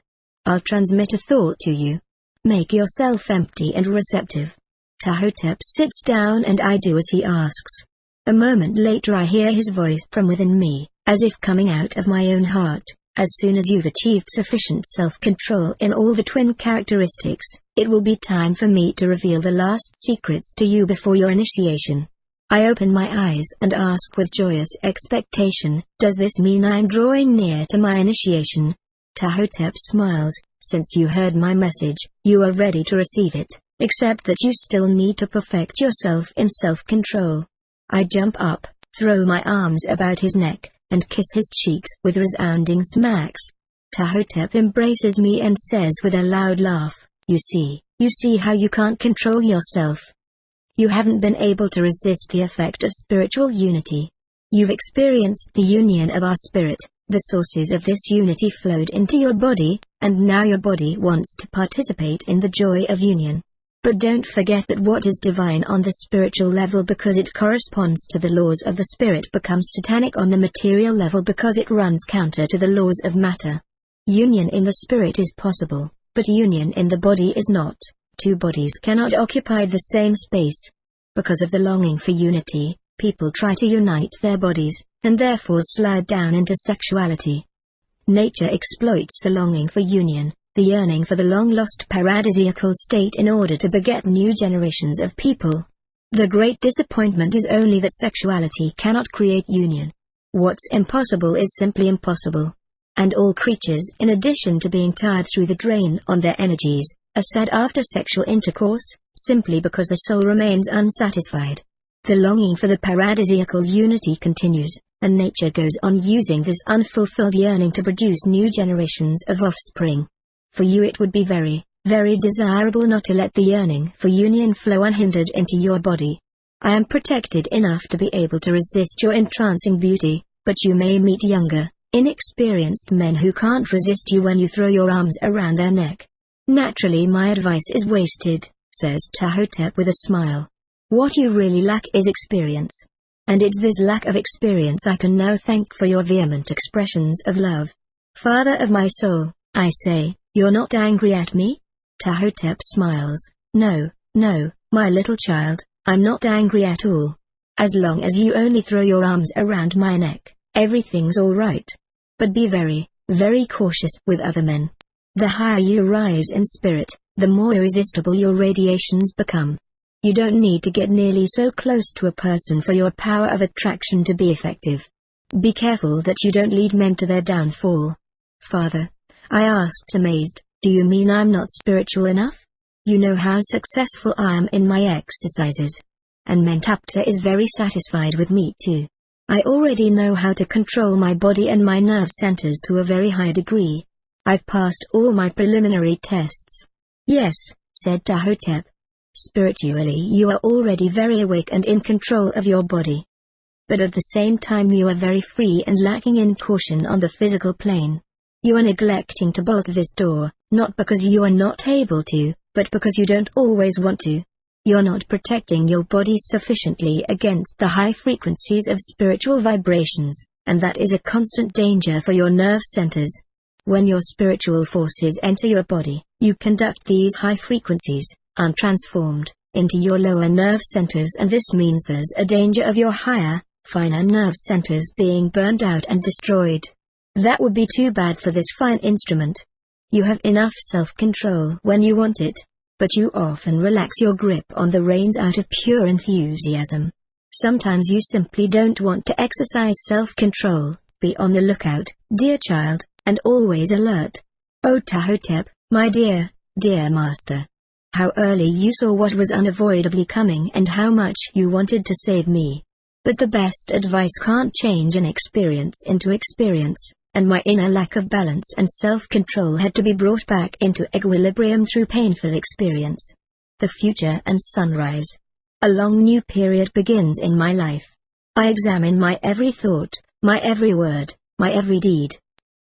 I'll transmit a thought to you. Make yourself empty and receptive. PTAHHOTEP sits down and I do as he asks. A moment later I hear his voice from within me, as if coming out of my own heart. As soon as you've achieved sufficient self-control in all the twin characteristics, it will be time for me to reveal the last secrets to you before your initiation. I open my eyes and ask with joyous expectation, does this mean I'm drawing near to my initiation? PTAHHOTEP smiles, since you heard my message, you are ready to receive it, except that you still need to perfect yourself in self-control. I jump up, throw my arms about his neck, and kiss his cheeks with resounding smacks. PTAHHOTEP embraces me and says with a loud laugh, you see how you can't control yourself. You haven't been able to resist the effect of spiritual unity. You've experienced the union of our spirit, the sources of this unity flowed into your body, and now your body wants to participate in the joy of union. But don't forget that what is divine on the spiritual level because it corresponds to the laws of the spirit becomes satanic on the material level because it runs counter to the laws of matter. Union in the spirit is possible, but union in the body is not. Two bodies cannot occupy the same space. Because of the longing for unity, people try to unite their bodies, and therefore slide down into sexuality. Nature exploits the longing for union, the yearning for the long-lost paradisiacal state in order to beget new generations of people. The great disappointment is only that sexuality cannot create union. What's impossible is simply impossible. And all creatures, in addition to being tired through the drain on their energies, are sad after sexual intercourse, simply because the soul remains unsatisfied. The longing for the paradisiacal unity continues, and nature goes on using this unfulfilled yearning to produce new generations of offspring. For you it would be very, very desirable not to let the yearning for union flow unhindered into your body. I am protected enough to be able to resist your entrancing beauty, but you may meet younger, inexperienced men who can't resist you when you throw your arms around their neck. Naturally my advice is wasted, says PTAHHOTEP with a smile. What you really lack is experience. And it's this lack of experience I can now thank for your vehement expressions of love. Father of my soul, I say, you're not angry at me? PTAHHOTEP smiles. No, no, my little child, I'm not angry at all. As long as you only throw your arms around my neck, everything's all right. But be very, very cautious with other men. The higher you rise in spirit, the more irresistible your radiations become. You don't need to get nearly so close to a person for your power of attraction to be effective. Be careful that you don't lead men to their downfall. Father, I asked amazed, do you mean I'm not spiritual enough? You know how successful I am in my exercises. And Mentapta is very satisfied with me too. I already know how to control my body and my nerve centers to a very high degree. I've passed all my preliminary tests. Yes, said PTAHHOTEP. Spiritually you are already very awake and in control of your body. But at the same time you are very free and lacking in caution on the physical plane. You are neglecting to bolt this door, not because you are not able to, but because you don't always want to. You're not protecting your body sufficiently against the high frequencies of spiritual vibrations, and that is a constant danger for your nerve centers. When your spiritual forces enter your body, you conduct these high frequencies, untransformed, into your lower nerve centers, and this means there's a danger of your higher, finer nerve centers being burned out and destroyed. That would be too bad for this fine instrument. You have enough self-control when you want it, but you often relax your grip on the reins out of pure enthusiasm. Sometimes you simply don't want to exercise self-control. Be on the lookout, dear child, and always alert. Oh PTAHHOTEP, my dear, dear master. How early you saw what was unavoidably coming and how much you wanted to save me. But the best advice can't change an experience into experience, and my inner lack of balance and self-control had to be brought back into equilibrium through painful experience. The future and sunrise. A long new period begins in my life. I examine my every thought, my every word, my every deed.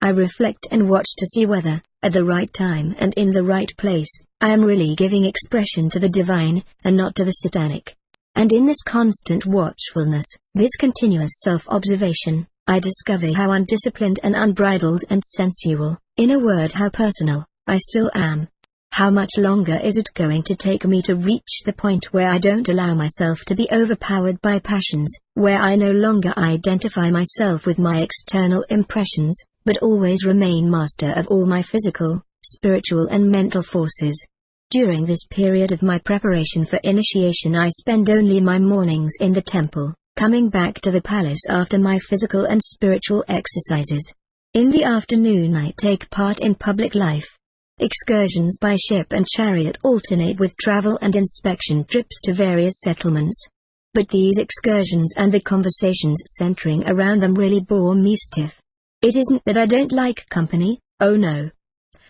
I reflect and watch to see whether, at the right time and in the right place, I am really giving expression to the divine, and not to the satanic. And in this constant watchfulness, this continuous self-observation, I discover how undisciplined and unbridled and sensual, in a word how personal, I still am. How much longer is it going to take me to reach the point where I don't allow myself to be overpowered by passions, where I no longer identify myself with my external impressions, but always remain master of all my physical, spiritual and mental forces? During this period of my preparation for initiation I spend only my mornings in the temple, coming back to the palace after my physical and spiritual exercises. In the afternoon I take part in public life. Excursions by ship and chariot alternate with travel and inspection trips to various settlements. But these excursions and the conversations centering around them really bore me stiff. It isn't that I don't like company, oh no.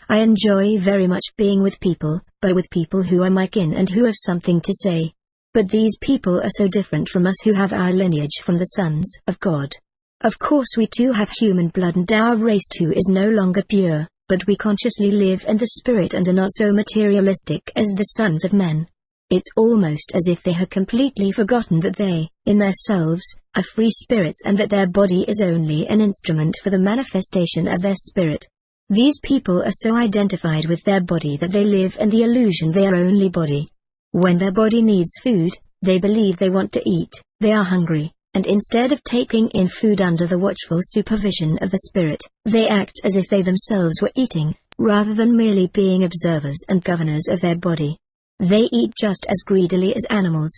I enjoy very much being with people, but with people who are my kin and who have something to say. But these people are so different from us who have our lineage from the sons of God. Of course we too have human blood and our race too is no longer pure, but we consciously live in the spirit and are not so materialistic as the sons of men. It's almost as if they have completely forgotten that they, in themselves, are free spirits and that their body is only an instrument for the manifestation of their spirit. These people are so identified with their body that they live in the illusion they are only body. When their body needs food, they believe they want to eat, they are hungry, and instead of taking in food under the watchful supervision of the spirit, they act as if they themselves were eating, rather than merely being observers and governors of their body. They eat just as greedily as animals.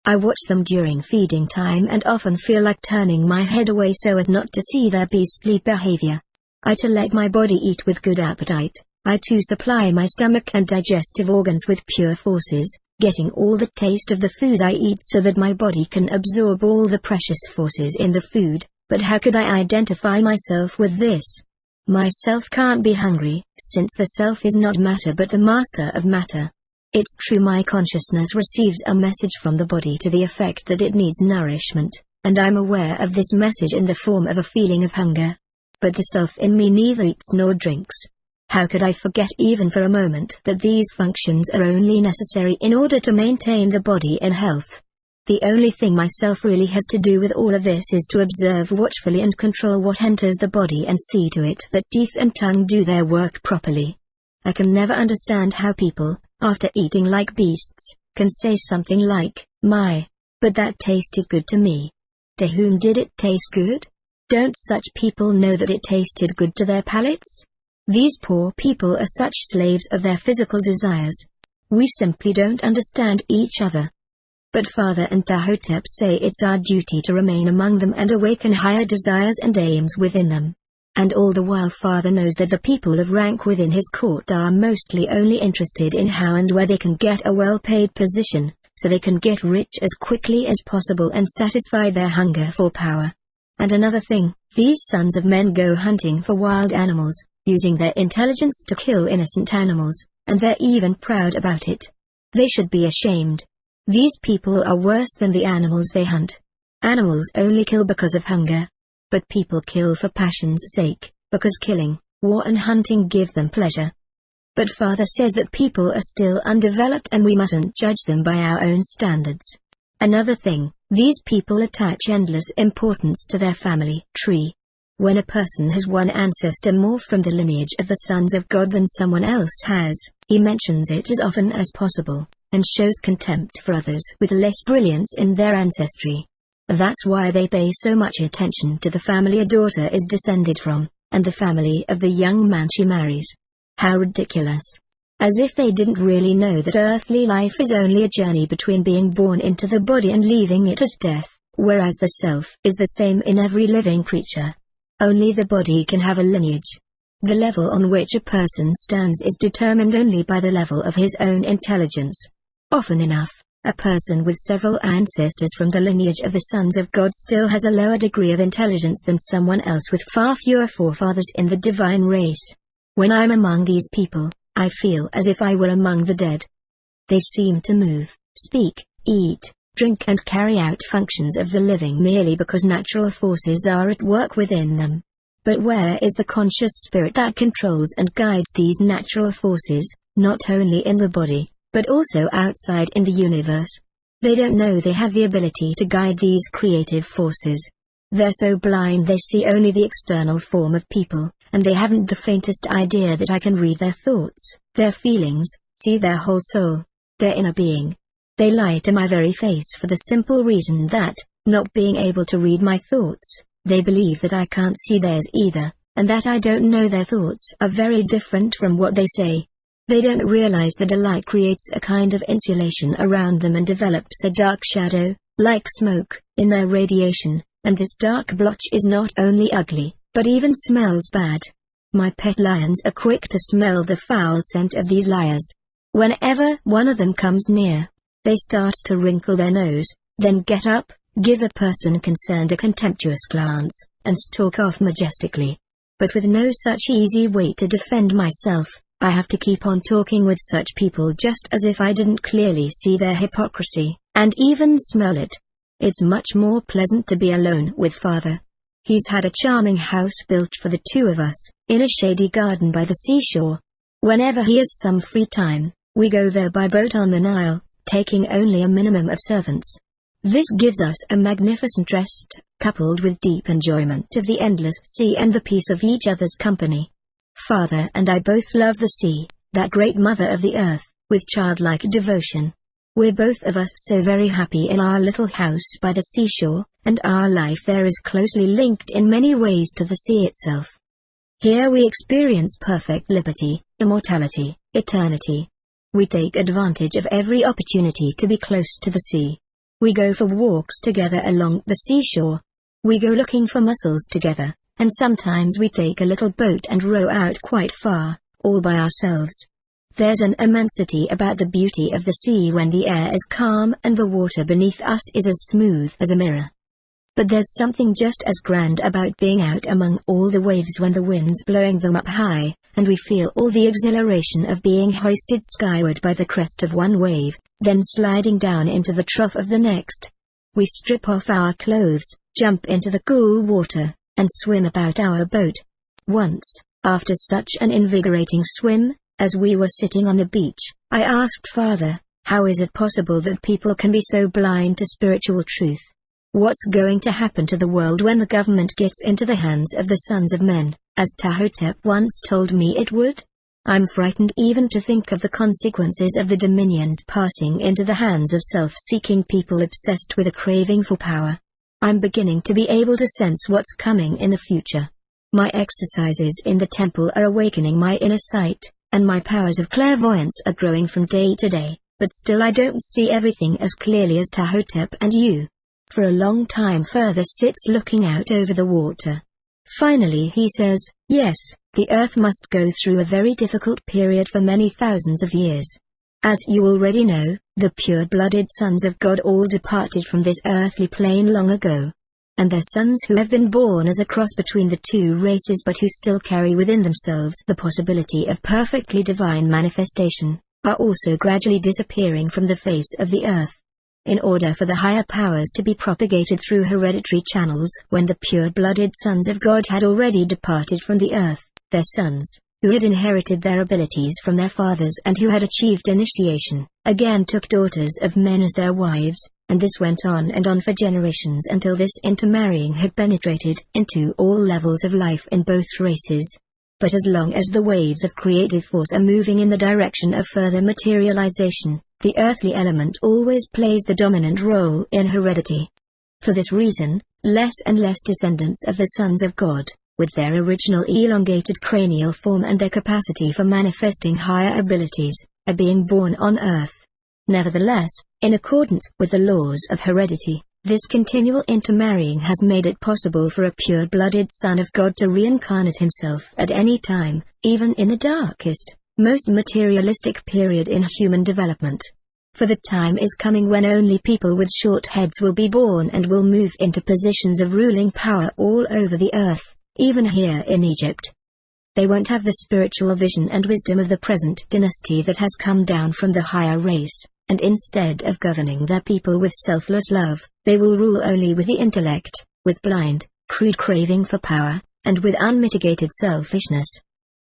I watch them during feeding time and often feel like turning my head away so as not to see their beastly behavior. I too let my body eat with good appetite. I too supply my stomach and digestive organs with pure forces, getting all the taste of the food I eat so that my body can absorb all the precious forces in the food. But how could I identify myself with this? Myself can't be hungry, since the self is not matter but the master of matter. It's true my consciousness receives a message from the body to the effect that it needs nourishment, and I'm aware of this message in the form of a feeling of hunger. But the self in me neither eats nor drinks. How could I forget even for a moment that these functions are only necessary in order to maintain the body in health? The only thing myself really has to do with all of this is to observe watchfully and control what enters the body and see to it that teeth and tongue do their work properly. I can never understand how people, after eating like beasts, can say something like, but that tasted good to me. To whom did it taste good? Don't such people know that it tasted good to their palates? These poor people are such slaves of their physical desires. We simply don't understand each other. But Father and Tahotep say it's our duty to remain among them and awaken higher desires and aims within them. And all the while Father knows that the people of rank within his court are mostly only interested in how and where they can get a well-paid position, so they can get rich as quickly as possible and satisfy their hunger for power. And another thing, these sons of men go hunting for wild animals, using their intelligence to kill innocent animals, and they're even proud about it. They should be ashamed. These people are worse than the animals they hunt. Animals only kill because of hunger. But people kill for passion's sake, because killing, war and hunting give them pleasure. But Father says that people are still undeveloped and we mustn't judge them by our own standards. Another thing, these people attach endless importance to their family tree. When a person has one ancestor more from the lineage of the sons of God than someone else has, he mentions it as often as possible, and shows contempt for others with less brilliance in their ancestry. That's why they pay so much attention to the family a daughter is descended from, and the family of the young man she marries. How ridiculous. As if they didn't really know that earthly life is only a journey between being born into the body and leaving it at death, whereas the self is the same in every living creature. Only the body can have a lineage. The level on which a person stands is determined only by the level of his own intelligence. Often enough, a person with several ancestors from the lineage of the sons of God still has a lower degree of intelligence than someone else with far fewer forefathers in the divine race. When I'm among these people, I feel as if I were among the dead. They seem to move, speak, eat, drink and carry out functions of the living merely because natural forces are at work within them. But where is the conscious spirit that controls and guides these natural forces, not only in the body, but also outside in the universe? They don't know they have the ability to guide these creative forces. They're so blind they see only the external form of people, and they haven't the faintest idea that I can read their thoughts, their feelings, see their whole soul, their inner being. They lie to my very face for the simple reason that, not being able to read my thoughts, they believe that I can't see theirs either, and that I don't know their thoughts are very different from what they say. They don't realize that a light creates a kind of insulation around them and develops a dark shadow, like smoke, in their radiation, and this dark blotch is not only ugly, but even smells bad. My pet lions are quick to smell the foul scent of these liars. Whenever one of them comes near, they start to wrinkle their nose, then get up, give the person concerned a contemptuous glance, and stalk off majestically. But with no such easy way to defend myself, I have to keep on talking with such people just as if I didn't clearly see their hypocrisy, and even smell it. It's much more pleasant to be alone with Father. He's had a charming house built for the two of us, in a shady garden by the seashore. Whenever he has some free time, we go there by boat on the Nile, taking only a minimum of servants. This gives us a magnificent rest, coupled with deep enjoyment of the endless sea and the peace of each other's company. Father and I both love the sea, that great mother of the earth, with childlike devotion. We're both of us so very happy in our little house by the seashore, and our life there is closely linked in many ways to the sea itself. Here we experience perfect liberty, immortality, eternity. We take advantage of every opportunity to be close to the sea. We go for walks together along the seashore. We go looking for mussels together, and sometimes we take a little boat and row out quite far, all by ourselves. There's an immensity about the beauty of the sea when the air is calm and the water beneath us is as smooth as a mirror. But there's something just as grand about being out among all the waves when the wind's blowing them up high, and we feel all the exhilaration of being hoisted skyward by the crest of one wave, then sliding down into the trough of the next. We strip off our clothes, jump into the cool water, and swim about our boat. Once, after such an invigorating swim, as we were sitting on the beach, I asked Father, how is it possible that people can be so blind to spiritual truth? What's going to happen to the world when the government gets into the hands of the sons of men, as Ptahhotep once told me it would? I'm frightened even to think of the consequences of the dominions passing into the hands of self-seeking people obsessed with a craving for power. I'm beginning to be able to sense what's coming in the future. My exercises in the temple are awakening my inner sight, and my powers of clairvoyance are growing from day to day, but still I don't see everything as clearly as Ptahhotep and you. For a long time Father sits looking out over the water. Finally he says, yes, the earth must go through a very difficult period for many thousands of years. As you already know, the pure-blooded sons of God all departed from this earthly plane long ago. And their sons who have been born as a cross between the two races but who still carry within themselves the possibility of perfectly divine manifestation, are also gradually disappearing from the face of the earth. In order for the higher powers to be propagated through hereditary channels when the pure-blooded sons of God had already departed from the earth, their sons, who had inherited their abilities from their fathers and who had achieved initiation, again took daughters of men as their wives, and this went on and on for generations until this intermarrying had penetrated into all levels of life in both races. But as long as the waves of creative force are moving in the direction of further materialization, the earthly element always plays the dominant role in heredity. For this reason, less and less descendants of the sons of God, with their original elongated cranial form and their capacity for manifesting higher abilities, are being born on earth. Nevertheless, in accordance with the laws of heredity, this continual intermarrying has made it possible for a pure-blooded son of God to reincarnate himself at any time, even in the darkest, most materialistic period in human development. For the time is coming when only people with short heads will be born and will move into positions of ruling power all over the earth, even here in Egypt. They won't have the spiritual vision and wisdom of the present dynasty that has come down from the higher race, and instead of governing their people with selfless love, they will rule only with the intellect, with blind, crude craving for power, and with unmitigated selfishness.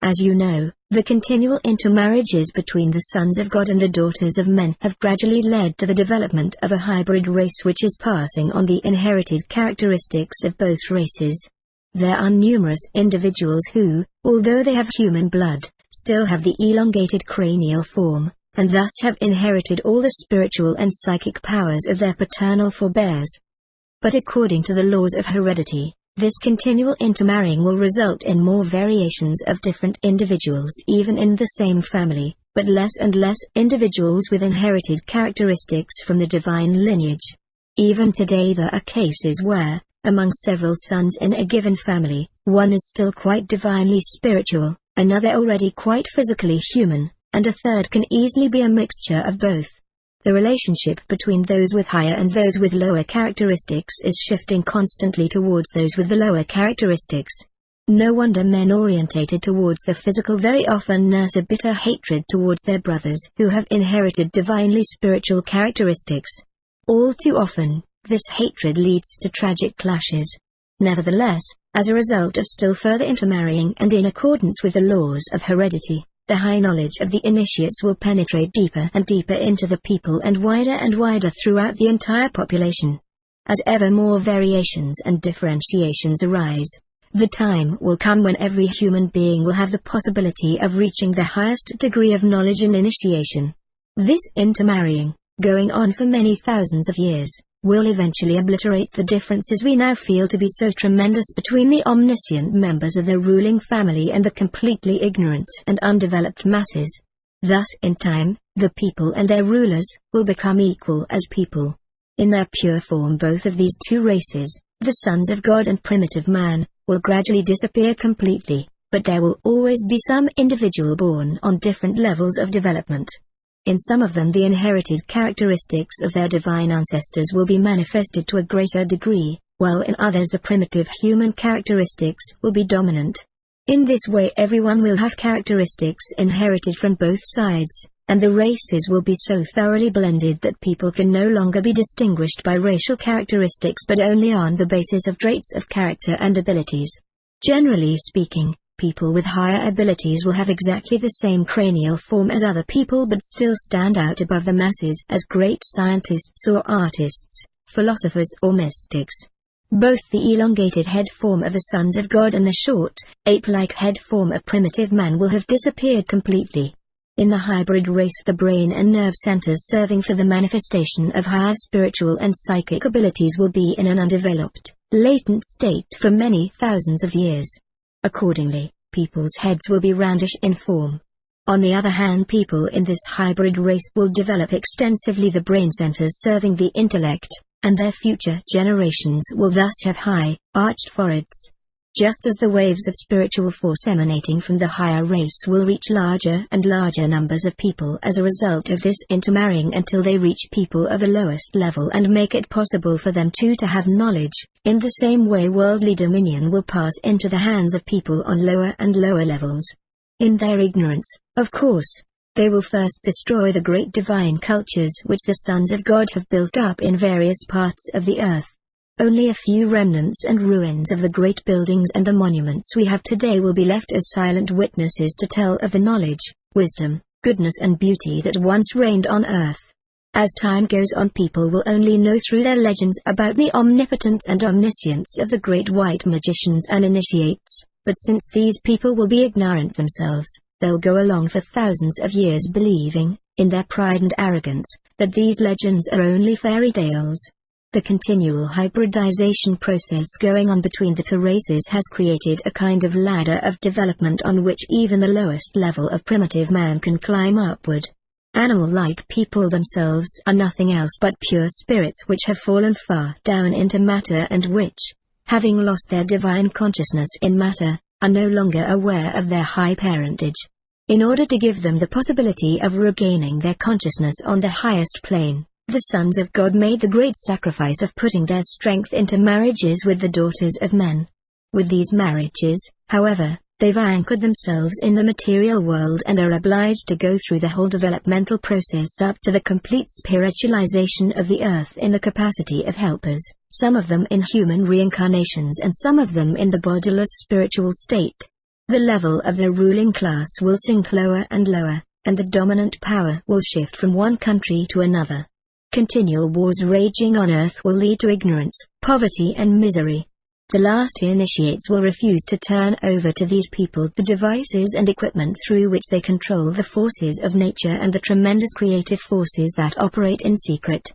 As you know, the continual intermarriages between the sons of God and the daughters of men have gradually led to the development of a hybrid race which is passing on the inherited characteristics of both races. There are numerous individuals who, although they have human blood, still have the elongated cranial form, and thus have inherited all the spiritual and psychic powers of their paternal forebears. But according to the laws of heredity, this continual intermarrying will result in more variations of different individuals even in the same family, but less and less individuals with inherited characteristics from the divine lineage. Even today there are cases where, among several sons in a given family, one is still quite divinely spiritual, another already quite physically human, and a third can easily be a mixture of both. The relationship between those with higher and those with lower characteristics is shifting constantly towards those with the lower characteristics. No wonder men orientated towards the physical very often nurse a bitter hatred towards their brothers who have inherited divinely spiritual characteristics. All too often, this hatred leads to tragic clashes. Nevertheless, as a result of still further intermarrying and in accordance with the laws of heredity, the high knowledge of the initiates will penetrate deeper and deeper into the people and wider throughout the entire population. As ever more variations and differentiations arise, the time will come when every human being will have the possibility of reaching the highest degree of knowledge and initiation. This intermarrying, going on for many thousands of years, will eventually obliterate the differences we now feel to be so tremendous between the omniscient members of the ruling family and the completely ignorant and undeveloped masses. Thus in time, the people and their rulers will become equal as people. In their pure form both of these two races, the sons of God and primitive man, will gradually disappear completely, but there will always be some individual born on different levels of development. In some of them the inherited characteristics of their divine ancestors will be manifested to a greater degree, while in others the primitive human characteristics will be dominant. In this way everyone will have characteristics inherited from both sides, and the races will be so thoroughly blended that people can no longer be distinguished by racial characteristics but only on the basis of traits of character and abilities. Generally speaking, people with higher abilities will have exactly the same cranial form as other people but still stand out above the masses as great scientists or artists, philosophers or mystics. Both the elongated head form of the sons of God and the short, ape-like head form of primitive man will have disappeared completely. In the hybrid race the brain and nerve centers serving for the manifestation of higher spiritual and psychic abilities will be in an undeveloped, latent state for many thousands of years. Accordingly, people's heads will be roundish in form. On the other hand, people in this hybrid race will develop extensively the brain centers serving the intellect, and their future generations will thus have high, arched foreheads. Just as the waves of spiritual force emanating from the higher race will reach larger and larger numbers of people as a result of this intermarrying until they reach people of the lowest level and make it possible for them to have knowledge, in the same way worldly dominion will pass into the hands of people on lower and lower levels. In their ignorance, of course, they will first destroy the great divine cultures which the sons of God have built up in various parts of the earth. Only a few remnants and ruins of the great buildings and the monuments we have today will be left as silent witnesses to tell of the knowledge, wisdom, goodness and beauty that once reigned on earth. As time goes on, people will only know through their legends about the omnipotence and omniscience of the great white magicians and initiates, but since these people will be ignorant themselves, they'll go along for thousands of years believing, in their pride and arrogance, that these legends are only fairy tales. The continual hybridization process going on between the two races has created a kind of ladder of development on which even the lowest level of primitive man can climb upward. Animal-like people themselves are nothing else but pure spirits which have fallen far down into matter and which, having lost their divine consciousness in matter, are no longer aware of their high parentage. In order to give them the possibility of regaining their consciousness on the highest plane, the sons of God made the great sacrifice of putting their strength into marriages with the daughters of men. With these marriages, however, they've anchored themselves in the material world and are obliged to go through the whole developmental process up to the complete spiritualization of the earth in the capacity of helpers, some of them in human reincarnations and some of them in the bodiless spiritual state. The level of the ruling class will sink lower and lower, and the dominant power will shift from one country to another. Continual wars raging on earth will lead to ignorance, poverty and misery. The last initiates will refuse to turn over to these people the devices and equipment through which they control the forces of nature and the tremendous creative forces that operate in secret.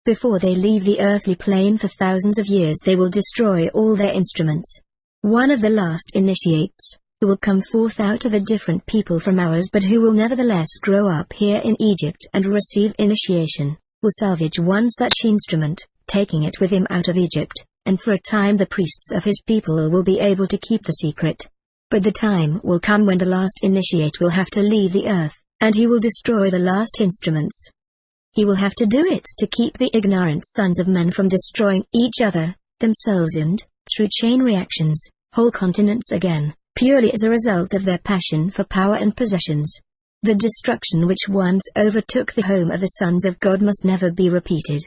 Before they leave the earthly plane for thousands of years they will destroy all their instruments. One of the last initiates, who will come forth out of a different people from ours but who will nevertheless grow up here in Egypt and receive initiation, will salvage one such instrument, taking it with him out of Egypt, and for a time the priests of his people will be able to keep the secret. But the time will come when the last initiate will have to leave the earth, and he will destroy the last instruments. He will have to do it to keep the ignorant sons of men from destroying each other, themselves and, through chain reactions, whole continents again, purely as a result of their passion for power and possessions. The destruction which once overtook the home of the sons of God must never be repeated.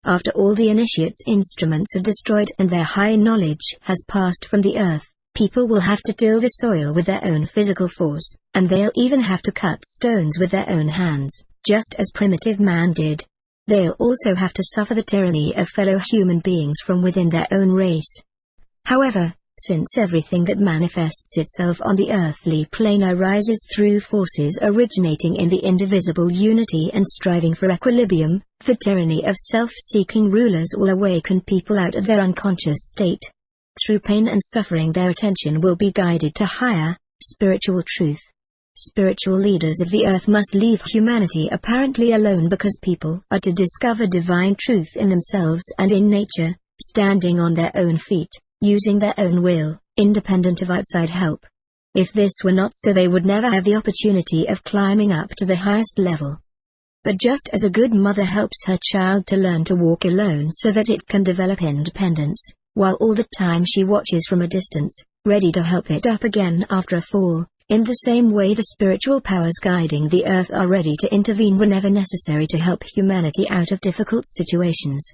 After all the initiates' instruments are destroyed and their high knowledge has passed from the earth, People will have to till the soil with their own physical force, and they'll even have to cut stones with their own hands, just as primitive man did. They'll also have to suffer the tyranny of fellow human beings from within their own race. However, since everything that manifests itself on the earthly plane arises through forces originating in the indivisible unity and striving for equilibrium, the tyranny of self-seeking rulers will awaken people out of their unconscious state. Through pain and suffering their attention will be guided to higher, spiritual truth. Spiritual leaders of the earth must leave humanity apparently alone because people are to discover divine truth in themselves and in nature, standing on their own feet, using their own will, independent of outside help. If this were not so, they would never have the opportunity of climbing up to the highest level. But just as a good mother helps her child to learn to walk alone so that it can develop independence, while all the time she watches from a distance, ready to help it up again after a fall, in the same way the spiritual powers guiding the earth are ready to intervene whenever necessary to help humanity out of difficult situations.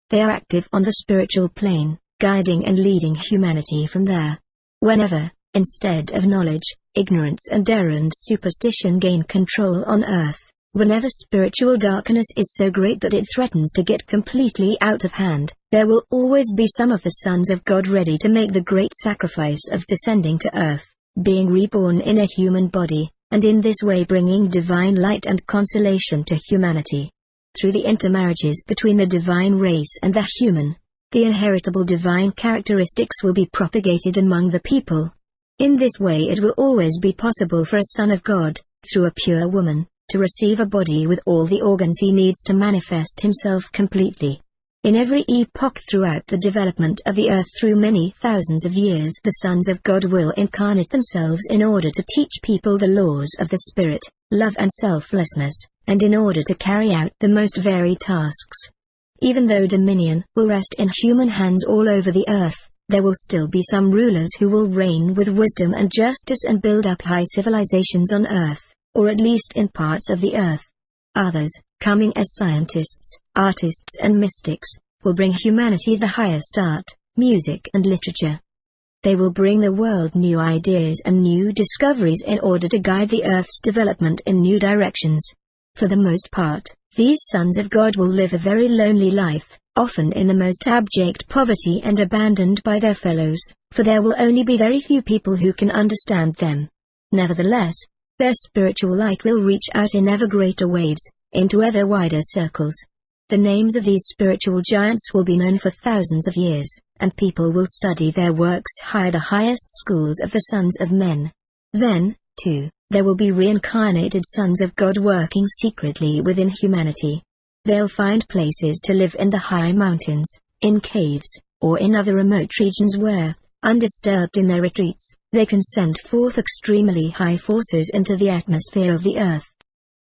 They are active on the spiritual plane, guiding and leading humanity from there. Whenever, instead of knowledge, ignorance and error and superstition gain control on earth, whenever spiritual darkness is so great that it threatens to get completely out of hand, there will always be some of the sons of God ready to make the great sacrifice of descending to earth, being reborn in a human body, and in this way bringing divine light and consolation to humanity. Through the intermarriages between the divine race and the human, the inheritable divine characteristics will be propagated among the people. In this way it will always be possible for a son of God, through a pure woman, to receive a body with all the organs he needs to manifest himself completely. In every epoch throughout the development of the earth through many thousands of years, the sons of God will incarnate themselves in order to teach people the laws of the Spirit, love and selflessness, and in order to carry out the most varied tasks. Even though dominion will rest in human hands all over the earth, there will still be some rulers who will reign with wisdom and justice and build up high civilizations on earth, or at least in parts of the earth. Others, coming as scientists, artists and mystics, will bring humanity the highest art, music and literature. They will bring the world new ideas and new discoveries in order to guide the earth's development in new directions. For the most part, these sons of God will live a very lonely life, often in the most abject poverty and abandoned by their fellows, for there will only be very few people who can understand them. Nevertheless, their spiritual light will reach out in ever greater waves, into ever wider circles. The names of these spiritual giants will be known for thousands of years, and people will study their works high the highest schools of the sons of men. Then, too, there will be reincarnated sons of God working secretly within humanity. They'll find places to live in the high mountains, in caves, or in other remote regions where, undisturbed in their retreats, they can send forth extremely high forces into the atmosphere of the earth.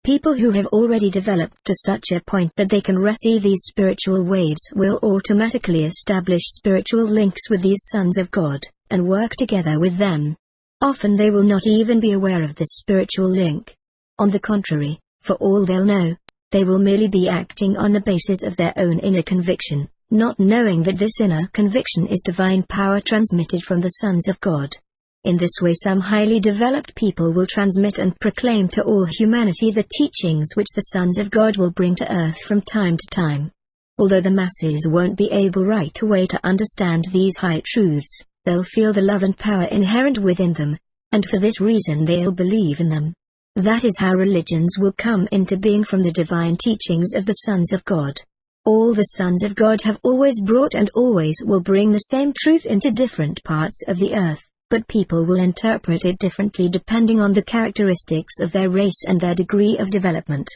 People who have already developed to such a point that they can receive these spiritual waves will automatically establish spiritual links with these sons of God, and work together with them. Often they will not even be aware of this spiritual link. On the contrary, for all they'll know, they will merely be acting on the basis of their own inner conviction, not knowing that this inner conviction is divine power transmitted from the sons of God. In this way some highly developed people will transmit and proclaim to all humanity the teachings which the sons of God will bring to earth from time to time. Although the masses won't be able right away to understand these high truths, they'll feel the love and power inherent within them, and for this reason they'll believe in them. That is how religions will come into being, from the divine teachings of the sons of God. All the sons of God have always brought and always will bring the same truth into different parts of the earth, but people will interpret it differently depending on the characteristics of their race and their degree of development.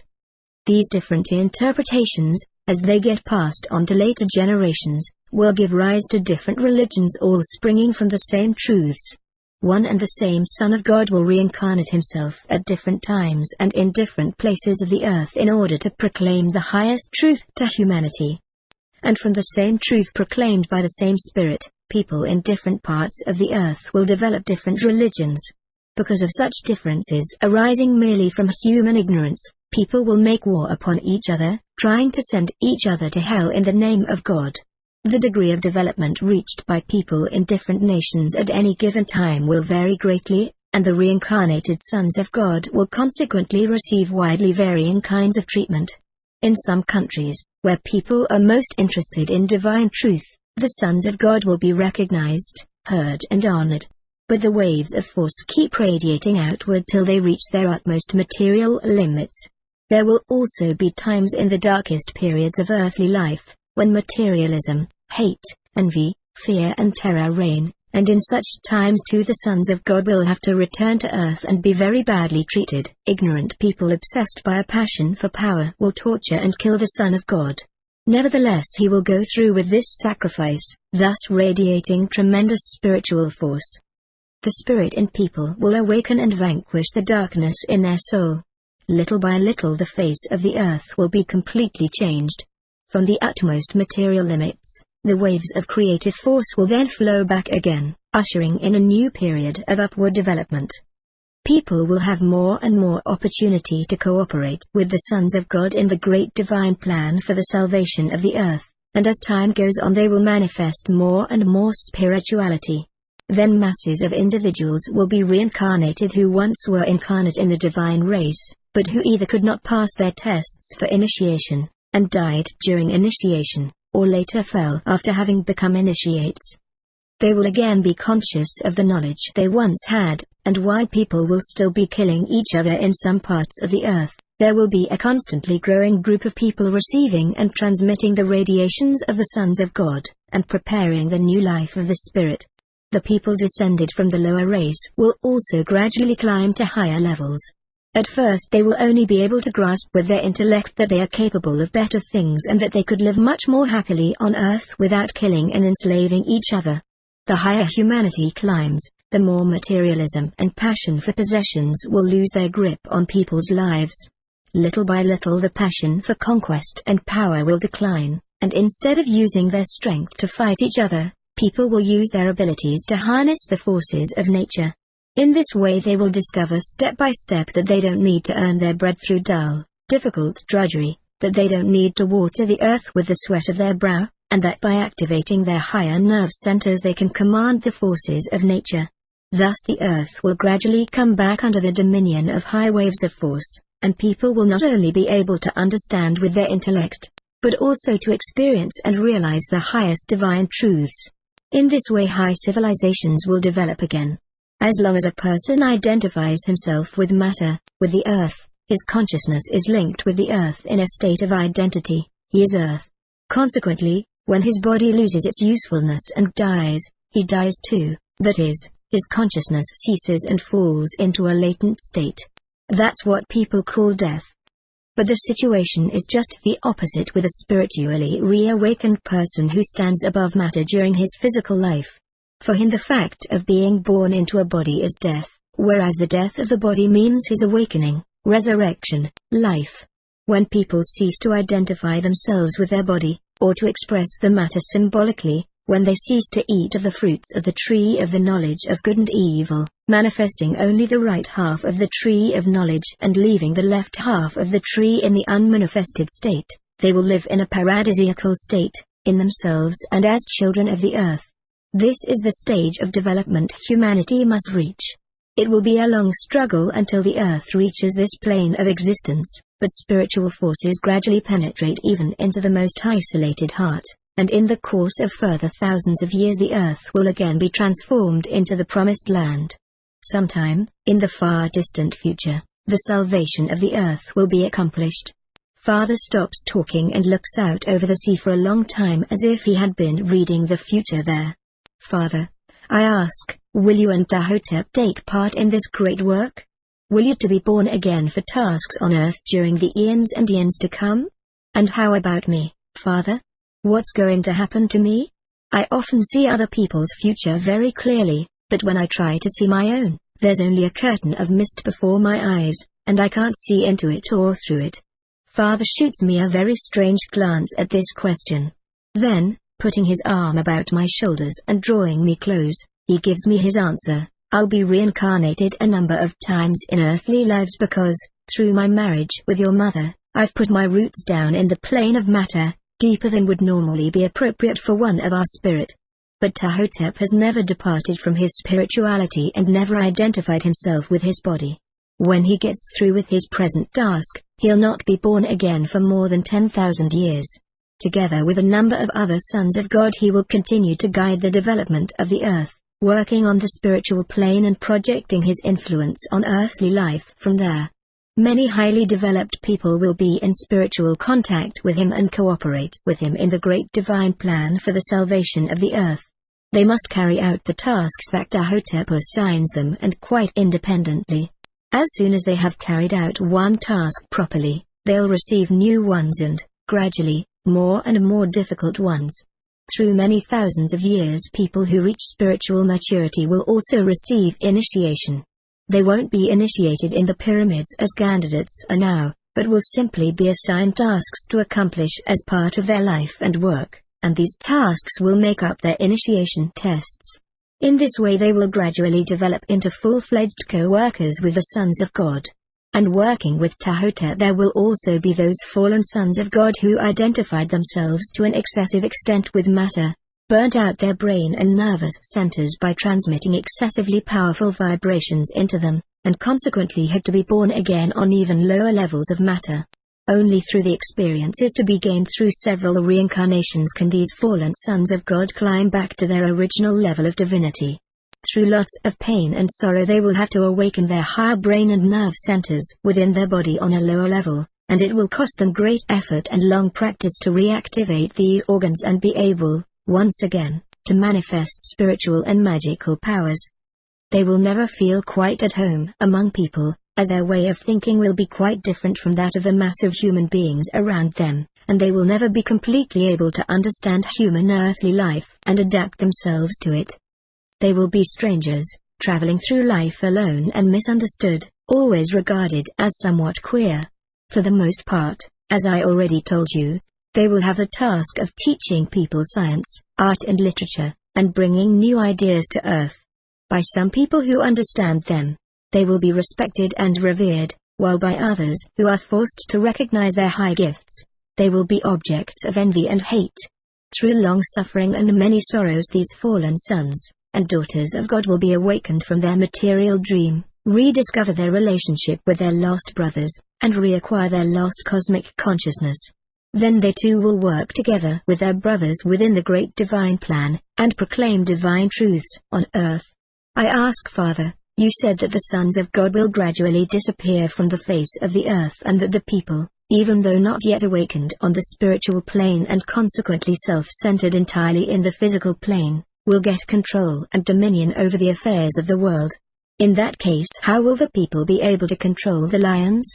These different interpretations, as they get passed on to later generations, will give rise to different religions, all springing from the same truths. One and the same Son of God will reincarnate himself at different times and in different places of the earth in order to proclaim the highest truth to humanity. And from the same truth proclaimed by the same Spirit, people in different parts of the earth will develop different religions. Because of such differences arising merely from human ignorance, people will make war upon each other, trying to send each other to hell in the name of God. The degree of development reached by people in different nations at any given time will vary greatly, and the reincarnated sons of God will consequently receive widely varying kinds of treatment. In some countries, where people are most interested in divine truth, the sons of God will be recognized, heard and honored. But the waves of force keep radiating outward till they reach their utmost material limits. There will also be times in the darkest periods of earthly life, when materialism, hate, envy, fear and terror reign, and in such times too the sons of God will have to return to earth and be very badly treated. Ignorant people obsessed by a passion for power will torture and kill the Son of God. Nevertheless he will go through with this sacrifice, thus radiating tremendous spiritual force. The spirit in people will awaken and vanquish the darkness in their soul. Little by little the face of the earth will be completely changed. From the utmost material limits, the waves of creative force will then flow back again, ushering in a new period of upward development. People will have more and more opportunity to cooperate with the sons of God in the great divine plan for the salvation of the earth, and as time goes on they will manifest more and more spirituality. Then masses of individuals will be reincarnated who once were incarnate in the divine race, but who either could not pass their tests for initiation, and died during initiation, or later fell after having become initiates. They will again be conscious of the knowledge they once had, and while people will still be killing each other in some parts of the earth, there will be a constantly growing group of people receiving and transmitting the radiations of the sons of God, and preparing the new life of the Spirit. The people descended from the lower race will also gradually climb to higher levels. At first they will only be able to grasp with their intellect that they are capable of better things and that they could live much more happily on earth without killing and enslaving each other. The higher humanity climbs, the more materialism and passion for possessions will lose their grip on people's lives. Little by little the passion for conquest and power will decline, and instead of using their strength to fight each other, people will use their abilities to harness the forces of nature. In this way they will discover step by step that they don't need to earn their bread through dull, difficult drudgery, that they don't need to water the earth with the sweat of their brow, and that by activating their higher nerve centers they can command the forces of nature. Thus the earth will gradually come back under the dominion of high waves of force, and people will not only be able to understand with their intellect, but also to experience and realize the highest divine truths. In this way high civilizations will develop again. As long as a person identifies himself with matter, with the earth, his consciousness is linked with the earth in a state of identity, he is earth. Consequently, when his body loses its usefulness and dies, he dies too, that is, his consciousness ceases and falls into a latent state. That's what people call death. But the situation is just the opposite with a spiritually reawakened person who stands above matter during his physical life. For him the fact of being born into a body is death, whereas the death of the body means his awakening, resurrection, life. When people cease to identify themselves with their body, or to express the matter symbolically, when they cease to eat of the fruits of the tree of the knowledge of good and evil, manifesting only the right half of the tree of knowledge and leaving the left half of the tree in the unmanifested state, they will live in a paradisiacal state, in themselves and as children of the earth. This is the stage of development humanity must reach. It will be a long struggle until the earth reaches this plane of existence, but spiritual forces gradually penetrate even into the most isolated heart, and in the course of further thousands of years the earth will again be transformed into the promised land. Sometime, in the far distant future, the salvation of the earth will be accomplished. Father stops talking and looks out over the sea for a long time as if he had been reading the future there. Father, I ask, will you and PTAHHOTEP take part in this great work? Will you to be born again for tasks on earth during the eons and eons to come? And how about me, Father? What's going to happen to me? I often see other people's future very clearly, but when I try to see my own, there's only a curtain of mist before my eyes, and I can't see into it or through it. Father shoots me a very strange glance at this question. Then, putting his arm about my shoulders and drawing me close, he gives me his answer. I'll be reincarnated a number of times in earthly lives because, through my marriage with your mother, I've put my roots down in the plane of matter, deeper than would normally be appropriate for one of our spirit. But Ptahhotep has never departed from his spirituality and never identified himself with his body. When he gets through with his present task, he'll not be born again for more than 10,000 years. Together with a number of other sons of God, he will continue to guide the development of the earth, working on the spiritual plane and projecting his influence on earthly life from there. Many highly developed people will be in spiritual contact with him and cooperate with him in the great divine plan for the salvation of the earth. They must carry out the tasks that Ptahhotep assigns them, and quite independently. As soon as they have carried out one task properly, they'll receive new ones and, gradually, more and more difficult ones. Through many thousands of years, people who reach spiritual maturity will also receive initiation. They won't be initiated in the pyramids as candidates are now, but will simply be assigned tasks to accomplish as part of their life and work, and these tasks will make up their initiation tests. In this way they will gradually develop into full-fledged co-workers with the sons of God. And working with Ptahhotep there will also be those fallen sons of God who identified themselves to an excessive extent with matter, burnt out their brain and nervous centers by transmitting excessively powerful vibrations into them, and consequently had to be born again on even lower levels of matter. Only through the experiences to be gained through several reincarnations can these fallen sons of God climb back to their original level of divinity. Through lots of pain and sorrow they will have to awaken their higher brain and nerve centers within their body on a lower level, and it will cost them great effort and long practice to reactivate these organs and be able, once again, to manifest spiritual and magical powers. They will never feel quite at home among people, as their way of thinking will be quite different from that of the mass of human beings around them, and they will never be completely able to understand human earthly life and adapt themselves to it. They will be strangers, traveling through life alone and misunderstood, always regarded as somewhat queer. For the most part, as I already told you, they will have the task of teaching people science, art and literature, and bringing new ideas to earth. By some people who understand them, they will be respected and revered, while by others who are forced to recognize their high gifts, they will be objects of envy and hate. Through long suffering and many sorrows these fallen sons and daughters of God will be awakened from their material dream, rediscover their relationship with their lost brothers, and reacquire their lost cosmic consciousness. Then they too will work together with their brothers within the great divine plan, and proclaim divine truths on earth. I ask, Father, you said that the sons of God will gradually disappear from the face of the earth, and that the people, even though not yet awakened on the spiritual plane and consequently self-centered entirely in the physical plane, will get control and dominion over the affairs of the world. In that case, how will the people be able to control the lions?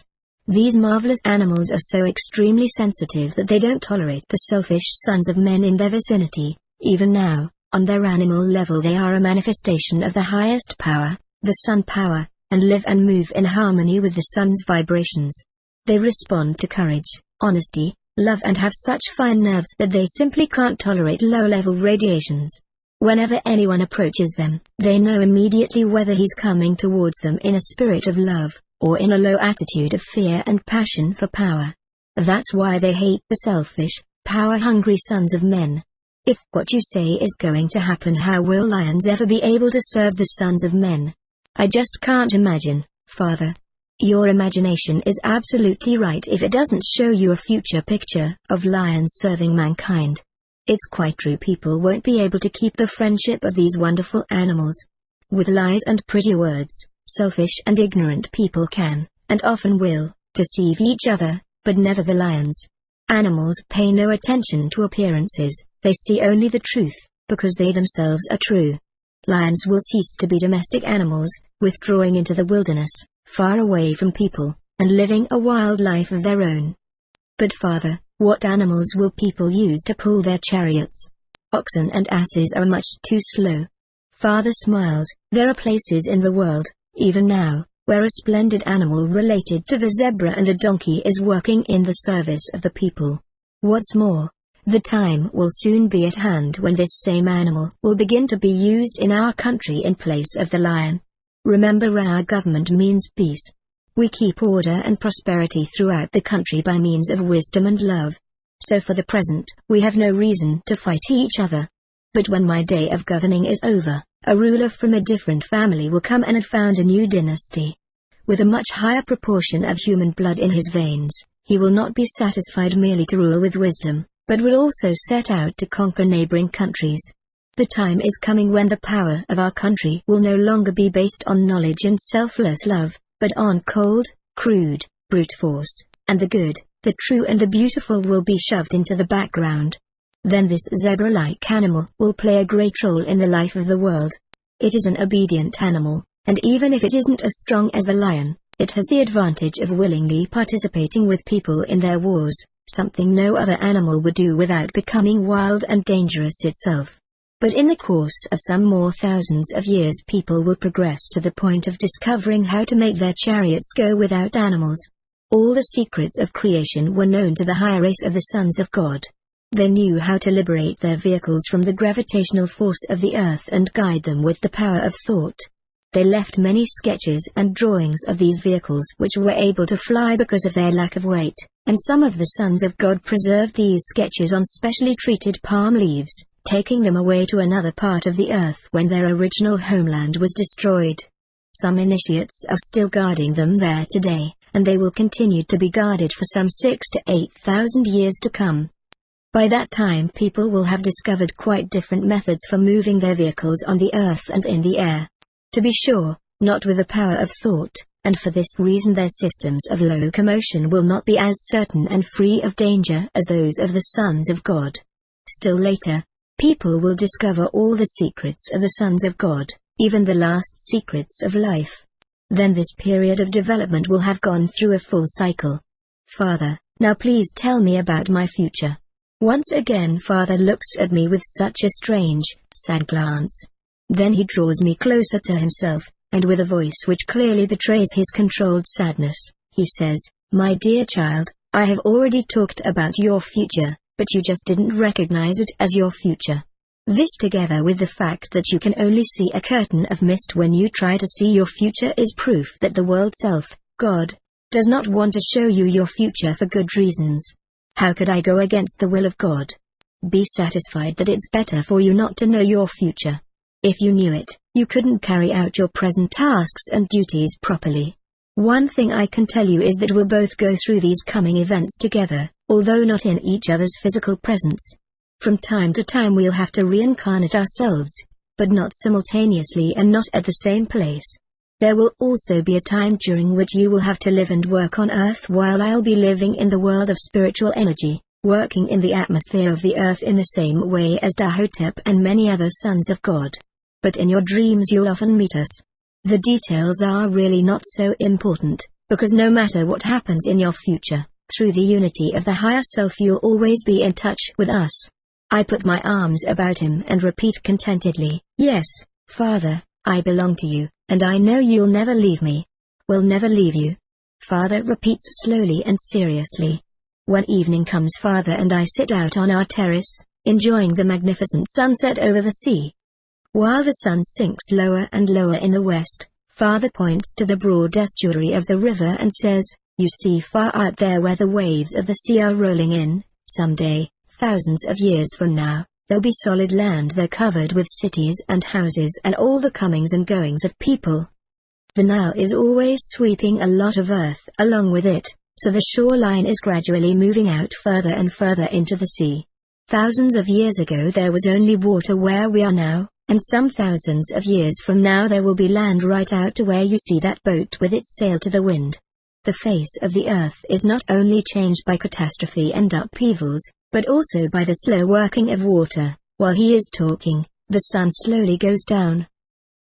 These marvelous animals are so extremely sensitive that they don't tolerate the selfish sons of men in their vicinity. Even now, on their animal level they are a manifestation of the highest power, the sun power, and live and move in harmony with the sun's vibrations. They respond to courage, honesty, love, and have such fine nerves that they simply can't tolerate low-level radiations. Whenever anyone approaches them, they know immediately whether he's coming towards them in a spirit of love, or in a low attitude of fear and passion for power. That's why they hate the selfish, power-hungry sons of men. If what you say is going to happen, how will lions ever be able to serve the sons of men? I just can't imagine, Father. Your imagination is absolutely right if it doesn't show you a future picture of lions serving mankind. It's quite true, people won't be able to keep the friendship of these wonderful animals. With lies and pretty words, selfish and ignorant people can, and often will, deceive each other, but never the lions. Animals pay no attention to appearances, they see only the truth, because they themselves are true. Lions will cease to be domestic animals, withdrawing into the wilderness, far away from people, and living a wild life of their own. But Father, what animals will people use to pull their chariots? Oxen and asses are much too slow. Father smiles. There are places in the world, even now, where a splendid animal related to the zebra and a donkey is working in the service of the people. What's more, the time will soon be at hand when this same animal will begin to be used in our country in place of the lion. Remember, our government means peace. We keep order and prosperity throughout the country by means of wisdom and love. So for the present, we have no reason to fight each other. But when my day of governing is over, a ruler from a different family will come and found a new dynasty. With a much higher proportion of human blood in his veins, he will not be satisfied merely to rule with wisdom, but will also set out to conquer neighboring countries. The time is coming when the power of our country will no longer be based on knowledge and selfless love, but on cold, crude, brute force, and the good, the true and the beautiful will be shoved into the background. Then this zebra-like animal will play a great role in the life of the world. It is an obedient animal, and even if it isn't as strong as the lion, it has the advantage of willingly participating with people in their wars, something no other animal would do without becoming wild and dangerous itself. But in the course of some more thousands of years people will progress to the point of discovering how to make their chariots go without animals. All the secrets of creation were known to the higher race of the sons of God. They knew how to liberate their vehicles from the gravitational force of the earth and guide them with the power of thought. They left many sketches and drawings of these vehicles which were able to fly because of their lack of weight, and some of the sons of God preserved these sketches on specially treated palm leaves, taking them away to another part of the earth when their original homeland was destroyed. Some initiates are still guarding them there today, and they will continue to be guarded for some 6,000 to 8,000 years to come. By that time people will have discovered quite different methods for moving their vehicles on the earth and in the air. To be sure, not with the power of thought, and for this reason their systems of locomotion will not be as certain and free of danger as those of the sons of God. Still later, people will discover all the secrets of the sons of God, even the last secrets of life. Then this period of development will have gone through a full cycle. Father, now please tell me about my future. Once again Father looks at me with such a strange, sad glance. Then he draws me closer to himself, and with a voice which clearly betrays his controlled sadness, he says, "My dear child, I have already talked about your future, but you just didn't recognize it as your future. This together with the fact that you can only see a curtain of mist when you try to see your future is proof that the world self, God, does not want to show you your future for good reasons. How could I go against the will of God? Be satisfied that it's better for you not to know your future. If you knew it, you couldn't carry out your present tasks and duties properly. One thing I can tell you is that we'll both go through these coming events together, although not in each other's physical presence. From time to time we'll have to reincarnate ourselves, but not simultaneously and not at the same place. There will also be a time during which you will have to live and work on Earth while I'll be living in the world of spiritual energy, working in the atmosphere of the Earth in the same way as PTAHHOTEP and many other sons of God. But in your dreams you'll often meet us. The details are really not so important, because no matter what happens in your future, through the unity of the higher self you'll always be in touch with us." I put my arms about him and repeat contentedly, "Yes, Father, I belong to you, and I know you'll never leave me. We'll never leave you." Father repeats slowly and seriously. When evening comes Father and I sit out on our terrace, enjoying the magnificent sunset over the sea. While the sun sinks lower and lower in the west, Father points to the broad estuary of the river and says, "You see far out there where the waves of the sea are rolling in, someday, thousands of years from now, there'll be solid land there covered with cities and houses and all the comings and goings of people. The Nile is always sweeping a lot of earth along with it, so the shoreline is gradually moving out further and further into the sea. Thousands of years ago there was only water where we are now, and some thousands of years from now there will be land right out to where you see that boat with its sail to the wind. The face of the earth is not only changed by catastrophe and upheavals, but also by the slow working of water. While he is talking, the sun slowly goes down.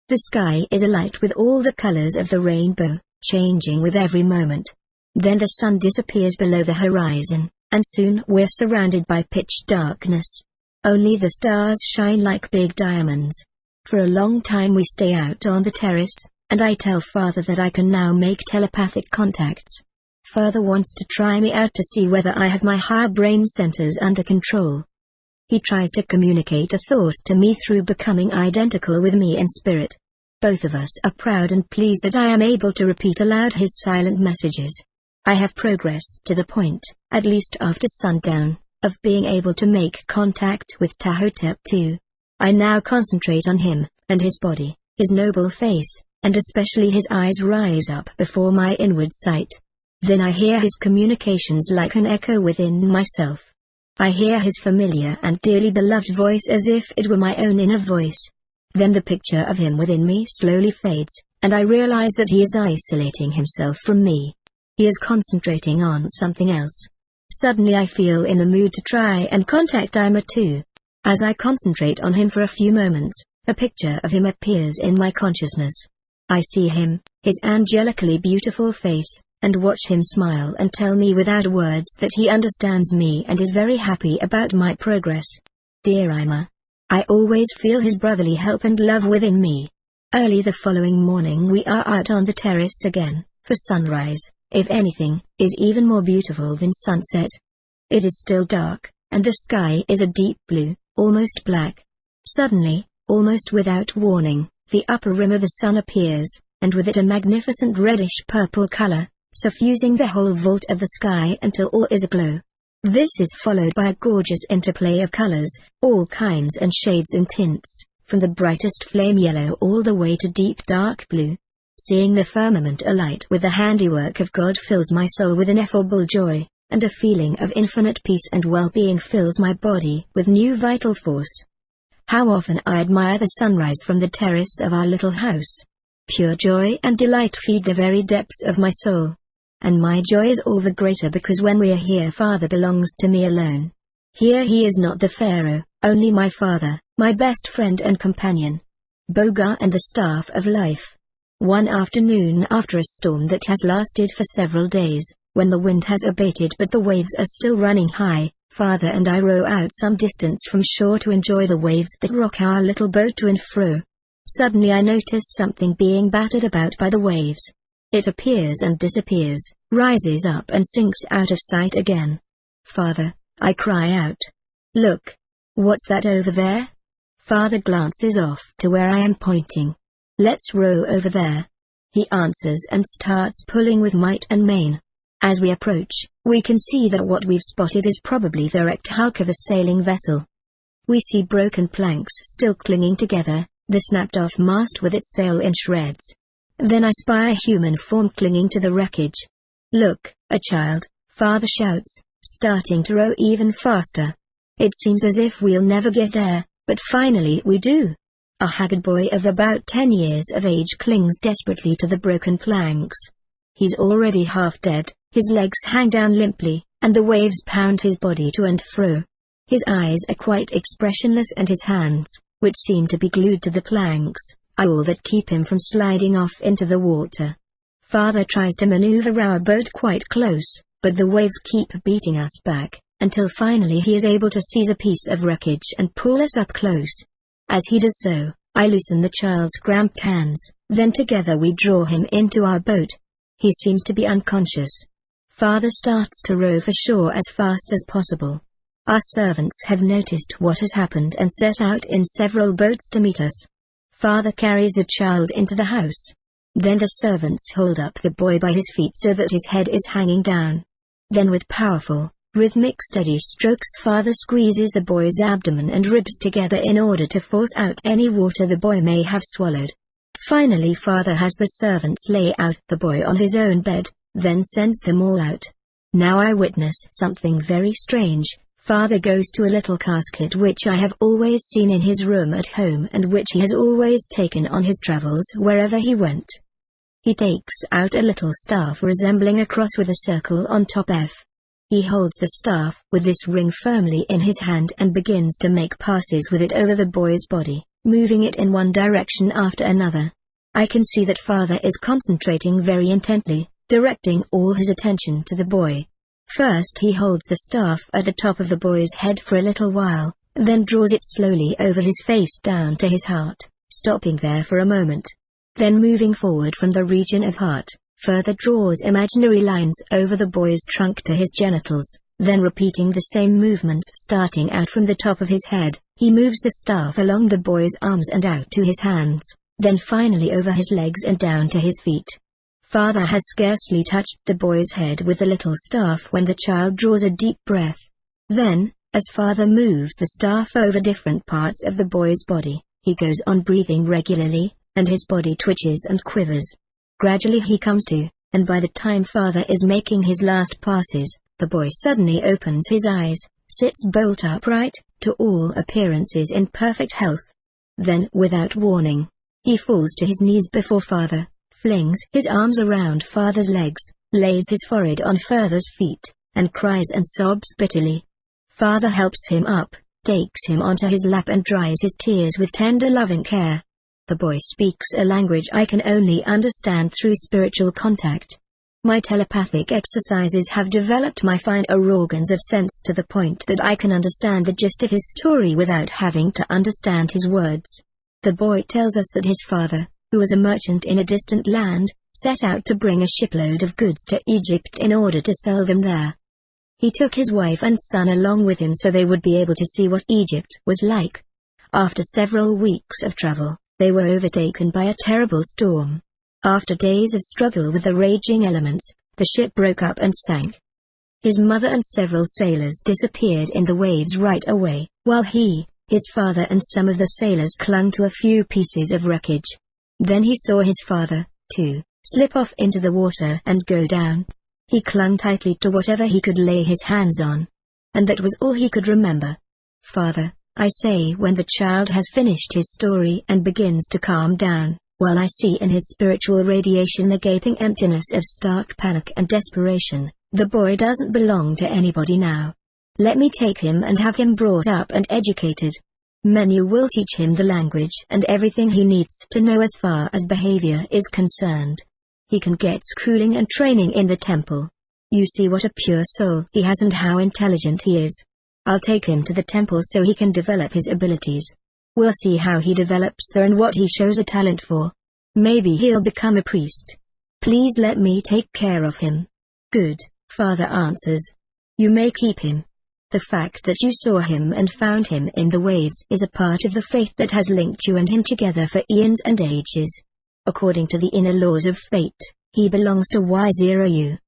The sky is alight with all the colors of the rainbow, changing with every moment. Then the sun disappears below the horizon, and soon we're surrounded by pitch darkness. Only the stars shine like big diamonds. For a long time we stay out on the terrace, and I tell Father that I can now make telepathic contacts. Father wants to try me out to see whether I have my higher brain centers under control. He tries to communicate a thought to me through becoming identical with me in spirit. Both of us are proud and pleased that I am able to repeat aloud his silent messages. I have progressed to the point, at least after sundown, of being able to make contact with Ptahhotep II. I now concentrate on him, and his body, his noble face, and especially his eyes rise up before my inward sight. Then I hear his communications like an echo within myself. I hear his familiar and dearly beloved voice as if it were my own inner voice. Then the picture of him within me slowly fades, and I realize that he is isolating himself from me. He is concentrating on something else. Suddenly I feel in the mood to try and contact Ima too. As I concentrate on him for a few moments, a picture of him appears in my consciousness. I see him, his angelically beautiful face, and watch him smile and tell me without words that he understands me and is very happy about my progress. Dear Ima, I always feel his brotherly help and love within me. Early the following morning we are out on the terrace again, for sunrise, if anything, is even more beautiful than sunset. It is still dark, and the sky is a deep blue, almost black. Suddenly, almost without warning, the upper rim of the sun appears, and with it a magnificent reddish-purple color, suffusing the whole vault of the sky until all is aglow. This is followed by a gorgeous interplay of colors, all kinds and shades and tints, from the brightest flame yellow all the way to deep dark blue. Seeing the firmament alight with the handiwork of God fills my soul with ineffable joy, and a feeling of infinite peace and well-being fills my body with new vital force. How often I admire the sunrise from the terrace of our little house. Pure joy and delight feed the very depths of my soul. And my joy is all the greater because when we are here Father belongs to me alone. Here he is not the Pharaoh, only my Father, my best friend and companion. BO-GHAR and the staff of life. One afternoon after a storm that has lasted for several days, when the wind has abated but the waves are still running high, Father and I row out some distance from shore to enjoy the waves that rock our little boat to and fro. Suddenly I notice something being battered about by the waves. It appears and disappears, rises up and sinks out of sight again. Father, I cry out. Look! What's that over there? Father glances off to where I am pointing. Let's row over there. He answers and starts pulling with might and main. As we approach, we can see that what we've spotted is probably the wrecked hulk of a sailing vessel. We see broken planks still clinging together, the snapped-off mast with its sail in shreds. Then I spy a human form clinging to the wreckage. Look, a child, Father shouts, starting to row even faster. It seems as if we'll never get there, but finally we do. A haggard boy of about 10 years of age clings desperately to the broken planks. He's already half dead, his legs hang down limply, and the waves pound his body to and fro. His eyes are quite expressionless and his hands, which seem to be glued to the planks, are all that keep him from sliding off into the water. Father tries to maneuver our boat quite close, but the waves keep beating us back, until finally he is able to seize a piece of wreckage and pull us up close. As he does so, I loosen the child's cramped hands, then together we draw him into our boat. He seems to be unconscious. Father starts to row for shore as fast as possible. Our servants have noticed what has happened and set out in several boats to meet us. Father carries the child into the house. Then the servants hold up the boy by his feet so that his head is hanging down. Then with powerful, rhythmic steady strokes Father squeezes the boy's abdomen and ribs together in order to force out any water the boy may have swallowed. Finally Father has the servants lay out the boy on his own bed, then sends them all out. Now I witness something very strange. Father goes to a little casket which I have always seen in his room at home and which he has always taken on his travels wherever he went. He takes out a little staff resembling a cross with a circle on top F. He holds the staff with this ring firmly in his hand and begins to make passes with it over the boy's body, moving it in one direction after another. I can see that Father is concentrating very intently, directing all his attention to the boy. First he holds the staff at the top of the boy's head for a little while, then draws it slowly over his face down to his heart, stopping there for a moment. Then moving forward from the region of heart, further draws imaginary lines over the boy's trunk to his genitals, then repeating the same movements starting out from the top of his head, he moves the staff along the boy's arms and out to his hands, then finally over his legs and down to his feet. Father has scarcely touched the boy's head with the little staff when the child draws a deep breath. Then, as Father moves the staff over different parts of the boy's body, he goes on breathing regularly, and his body twitches and quivers. Gradually he comes to, and by the time Father is making his last passes, the boy suddenly opens his eyes, sits bolt upright, to all appearances in perfect health. Then, without warning, he falls to his knees before Father, flings his arms around Father's legs, lays his forehead on Father's feet, and cries and sobs bitterly. Father helps him up, takes him onto his lap and dries his tears with tender loving care. The boy speaks a language I can only understand through spiritual contact. My telepathic exercises have developed my finer organs of sense to the point that I can understand the gist of his story without having to understand his words. The boy tells us that his father, who was a merchant in a distant land, set out to bring a shipload of goods to Egypt in order to sell them there. He took his wife and son along with him so they would be able to see what Egypt was like. After several weeks of travel, they were overtaken by a terrible storm. After days of struggle with the raging elements, the ship broke up and sank. His mother and several sailors disappeared in the waves right away, while he, his father and some of the sailors clung to a few pieces of wreckage. Then he saw his father, too, slip off into the water and go down. He clung tightly to whatever he could lay his hands on. And that was all he could remember. Father, I say when the child has finished his story and begins to calm down, while I see in his spiritual radiation the gaping emptiness of stark panic and desperation, the boy doesn't belong to anybody now. Let me take him and have him brought up and educated. Menu will teach him the language and everything he needs to know as far as behavior is concerned. He can get schooling and training in the temple. You see what a pure soul he has and how intelligent he is. I'll take him to the temple so he can develop his abilities. We'll see how he develops there and what he shows a talent for. Maybe he'll become a priest. Please let me take care of him. Good, Father answers. You may keep him. The fact that you saw him and found him in the waves is a part of the faith that has linked you and him together for eons and ages. According to the inner laws of fate, he belongs to Y0U.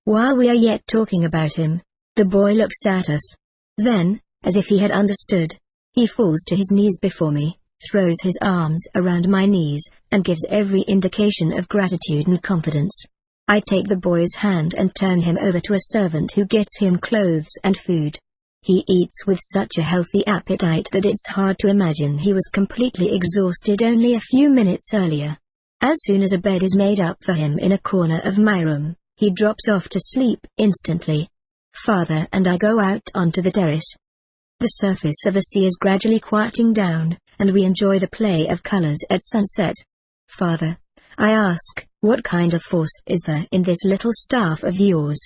While we are yet talking about him, the boy looks at us. Then, as if he had understood, he falls to his knees before me, throws his arms around my knees, and gives every indication of gratitude and confidence. I take the boy's hand and turn him over to a servant who gets him clothes and food. He eats with such a healthy appetite that it's hard to imagine he was completely exhausted only a few minutes earlier. As soon as a bed is made up for him in a corner of my room, he drops off to sleep instantly. Father and I go out onto the terrace. The surface of the sea is gradually quieting down, and we enjoy the play of colors at sunset. Father, I ask, what kind of force is there in this little staff of yours?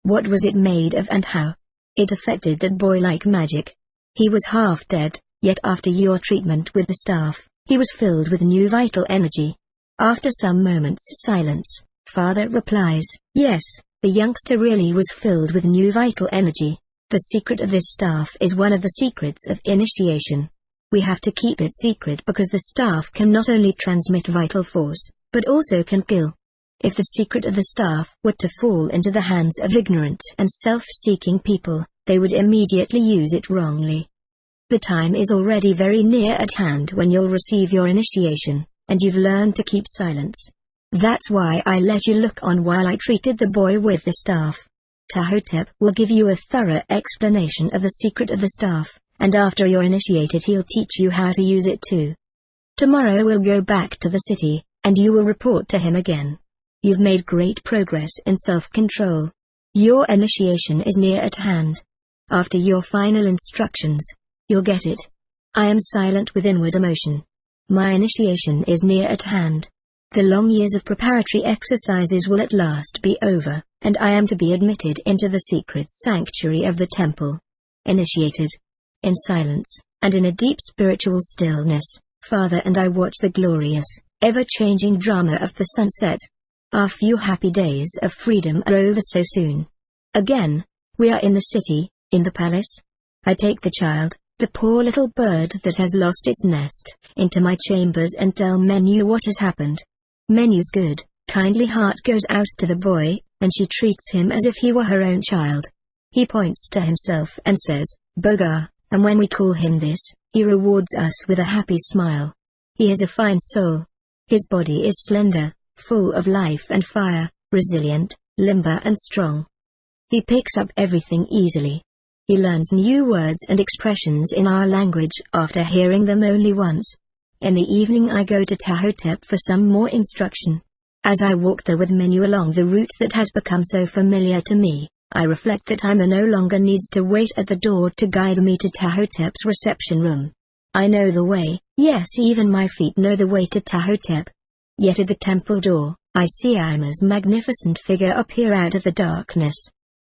What was it made of and how? It affected that boy like magic. He was half dead, yet after your treatment with the staff, he was filled with new vital energy. After some moments' silence, Father replies, yes, the youngster really was filled with new vital energy. The secret of this staff is one of the secrets of initiation. We have to keep it secret because the staff can not only transmit vital force, but also can kill. If the secret of the staff were to fall into the hands of ignorant and self-seeking people, they would immediately use it wrongly. The time is already very near at hand when you'll receive your initiation, and you've learned to keep silence. That's why I let you look on while I treated the boy with the staff. PTAHHOTEP will give you a thorough explanation of the secret of the staff, and after you're initiated he'll teach you how to use it too. Tomorrow we'll go back to the city, and you will report to him again. You've made great progress in self-control. Your initiation is near at hand. After your final instructions, you'll get it. I am silent with inward emotion. My initiation is near at hand. The long years of preparatory exercises will at last be over, and I am to be admitted into the secret sanctuary of the temple. Initiated. In silence, and in a deep spiritual stillness, Father and I watch the glorious, ever-changing drama of the sunset. Our few happy days of freedom are over so soon. Again, we are in the city, in the palace. I take the child, the poor little bird that has lost its nest, into my chambers and tell Menu what has happened. Menu's good, kindly heart goes out to the boy, and she treats him as if he were her own child. He points to himself and says, BO-GHAR, and when we call him this, he rewards us with a happy smile. He is a fine soul. His body is slender, full of life and fire, resilient, limber and strong. He picks up everything easily. He learns new words and expressions in our language after hearing them only once. In the evening I go to TELEPATHIC for some more instruction. As I walk there with Menu along the route that has become so familiar to me, I reflect that I no longer needs to wait at the door to guide me to TELEPATHIC's reception room. I know the way, yes, even my feet know the way to TELEPATHIC. Yet at the temple door, I see Ima's magnificent figure appear out of the darkness.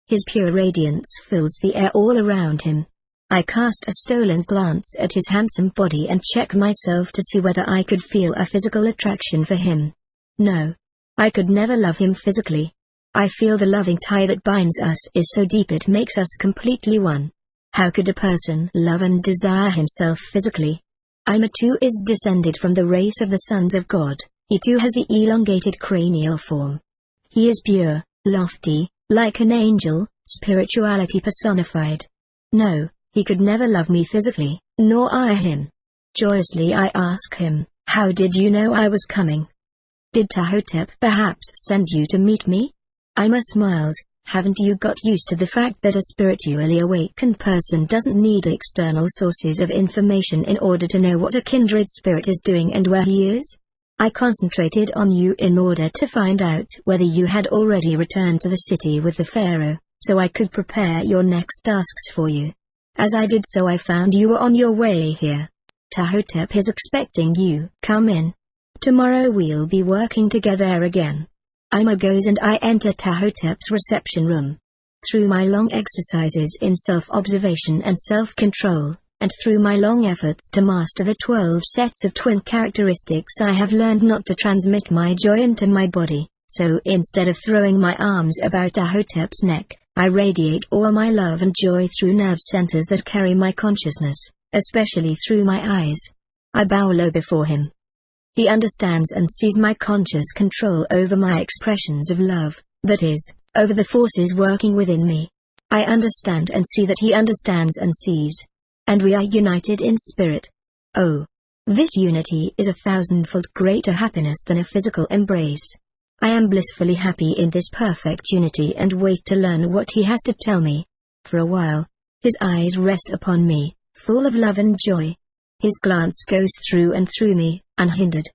His pure radiance fills the air all around him. I cast a stolen glance at his handsome body and check myself to see whether I could feel a physical attraction for him. No. I could never love him physically. I feel the loving tie that binds us is so deep it makes us completely one. How could a person love and desire himself physically? Ima too is descended from the race of the sons of God. He too has the elongated cranial form. He is pure, lofty, like an angel, spirituality personified. No, he could never love me physically, nor I him. Joyously I ask him, how did you know I was coming? Did TELEPATHIC perhaps send you to meet me? Ima smiles. Haven't you got used to the fact that a spiritually awakened person doesn't need external sources of information in order to know what a kindred spirit is doing and where he is? I concentrated on you in order to find out whether you had already returned to the city with the Pharaoh, so I could prepare your next tasks for you. As I did so I found you were on your way here. TELEPATHIC is expecting you. Come in. Tomorrow we'll be working together again. Ima goes and I enter TELEPATHIC's reception room. Through my long exercises in self-observation and self-control, and through my long efforts to master the 12 sets of twin characteristics, I have learned not to transmit my joy into my body, so instead of throwing my arms about TELEPATHIC's neck, I radiate all my love and joy through nerve centers that carry my consciousness, especially through my eyes. I bow low before him. He understands and sees my conscious control over my expressions of love, that is, over the forces working within me. I understand and see that he understands and sees. And we are united in spirit. Oh! This unity is 1,000-fold greater happiness than a physical embrace. I am blissfully happy in this perfect unity and wait to learn what he has to tell me. For a while, his eyes rest upon me, full of love and joy. His glance goes through and through me, unhindered.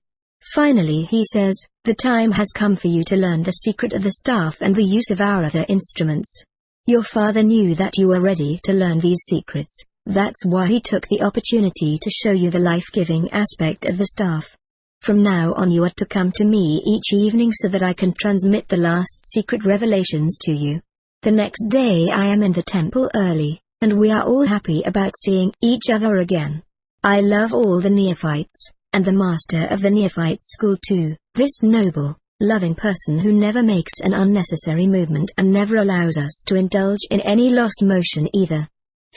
Finally he says, the time has come for you to learn the secret of the staff and the use of our other instruments. Your father knew that you were ready to learn these secrets, that's why he took the opportunity to show you the life-giving aspect of the staff. From now on you are to come to me each evening so that I can transmit the last secret revelations to you. The next day I am in the temple early, and we are all happy about seeing each other again. I love all the neophytes, and the master of the neophyte school too, this noble, loving person who never makes an unnecessary movement and never allows us to indulge in any lost motion either.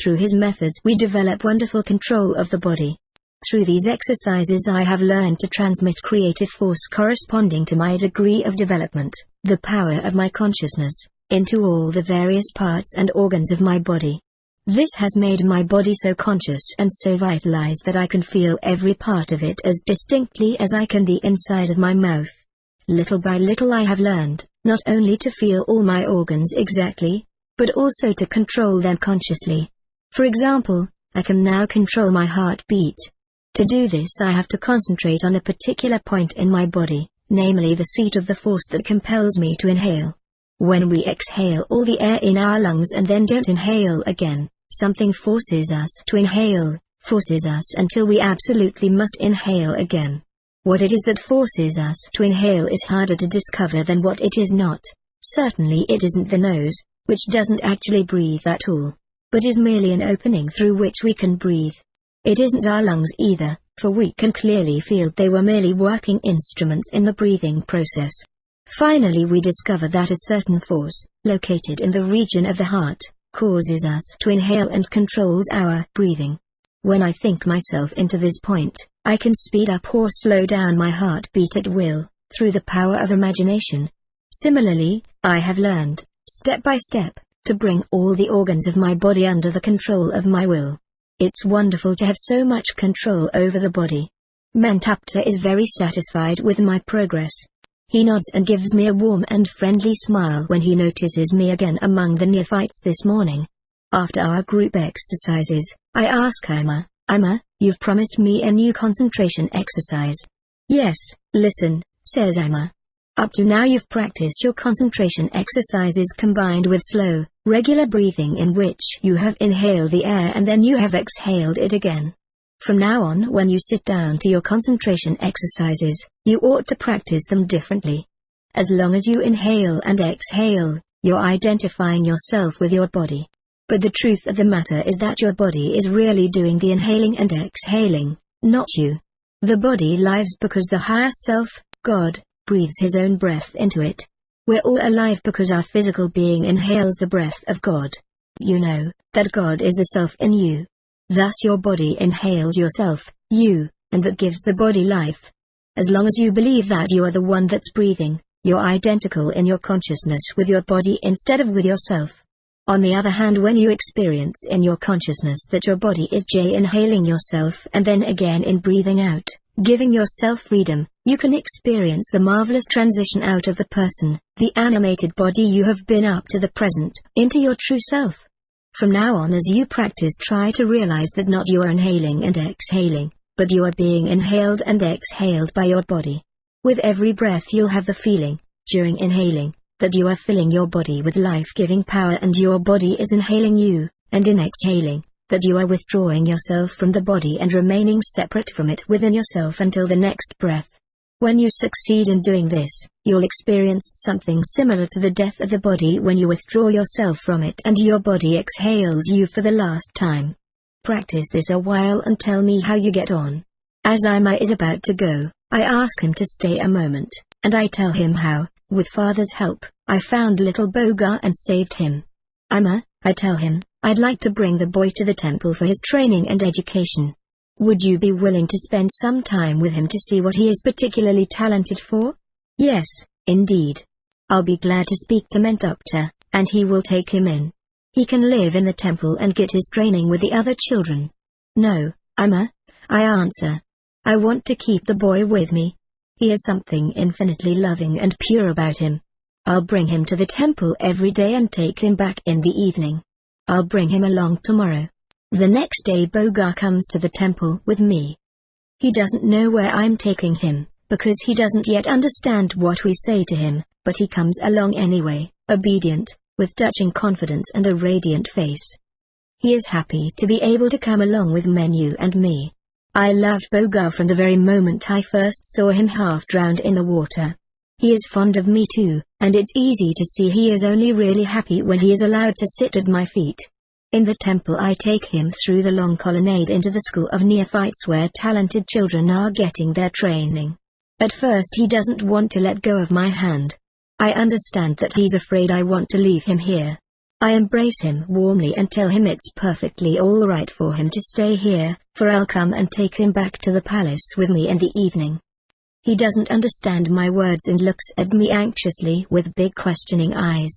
Through his methods we develop wonderful control of the body. Through these exercises I have learned to transmit creative force corresponding to my degree of development, the power of my consciousness, into all the various parts and organs of my body. This has made my body so conscious and so vitalized that I can feel every part of it as distinctly as I can the inside of my mouth. Little by little I have learned, not only to feel all my organs exactly, but also to control them consciously. For example, I can now control my heartbeat. To do this I have to concentrate on a particular point in my body, namely the seat of the force that compels me to inhale. When we exhale all the air in our lungs and then don't inhale again, something forces us to inhale, forces us until we absolutely must inhale again. What it is that forces us to inhale is harder to discover than what it is not. Certainly it isn't the nose, which doesn't actually breathe at all, but is merely an opening through which we can breathe. It isn't our lungs either, for we can clearly feel they were merely working instruments in the breathing process. Finally we discover that a certain force, located in the region of the heart, causes us to inhale and controls our breathing. When I think myself into this point, I can speed up or slow down my heartbeat at will, through the power of imagination. Similarly, I have learned, step by step, to bring all the organs of my body under the control of my will. It's wonderful to have so much control over the body. Mentapta is very satisfied with my progress. He nods and gives me a warm and friendly smile when he notices me again among the neophytes this morning. After our group exercises, I ask Ima, you've promised me a new concentration exercise. Yes, listen, says Ima. Up to now you've practiced your concentration exercises combined with slow, regular breathing in which you have inhaled the air and then you have exhaled it again. From now on, when you sit down to your concentration exercises, you ought to practice them differently. As long as you inhale and exhale, you're identifying yourself with your body. But the truth of the matter is that your body is really doing the inhaling and exhaling, not you. The body lives because the higher self, God, breathes his own breath into it. We're all alive because our physical being inhales the breath of God. You know that God is the self in you. Thus your body inhales yourself, you, and that gives the body life. As long as you believe that you are the one that's breathing, you're identical in your consciousness with your body instead of with yourself. On the other hand, when you experience in your consciousness that your body is inhaling yourself and then again in breathing out, giving yourself freedom, you can experience the marvelous transition out of the person, the animated body you have been up to the present, into your true self. From now on, as you practice, try to realize that not you are inhaling and exhaling, but you are being inhaled and exhaled by your body. With every breath you'll have the feeling, during inhaling, that you are filling your body with life-giving power and your body is inhaling you, and in exhaling, that you are withdrawing yourself from the body and remaining separate from it within yourself until the next breath. When you succeed in doing this, you'll experience something similar to the death of the body when you withdraw yourself from it and your body exhales you for the last time. Practice this a while and tell me how you get on. As Ima is about to go, I ask him to stay a moment, and I tell him how, with Father's help, I found little BO-GHAR and saved him. Ima, I tell him, I'd like to bring the boy to the temple for his training and education. Would you be willing to spend some time with him to see what he is particularly talented for? Yes, indeed. I'll be glad to speak to Mentapta, and he will take him in. He can live in the temple and get his training with the other children. No, Ima, I answer. I want to keep the boy with me. He has something infinitely loving and pure about him. I'll bring him to the temple every day and take him back in the evening. I'll bring him along tomorrow. The next day BO-GHAR comes to the temple with me. He doesn't know where I'm taking him, because he doesn't yet understand what we say to him, but he comes along anyway, obedient, with touching confidence and a radiant face. He is happy to be able to come along with Menu and me. I loved BO-GHAR from the very moment I first saw him half drowned in the water. He is fond of me too, and it's easy to see he is only really happy when he is allowed to sit at my feet. In the temple I take him through the long colonnade into the school of neophytes where talented children are getting their training. At first he doesn't want to let go of my hand. I understand that he's afraid I want to leave him here. I embrace him warmly and tell him it's perfectly all right for him to stay here, for I'll come and take him back to the palace with me in the evening. He doesn't understand my words and looks at me anxiously with big questioning eyes.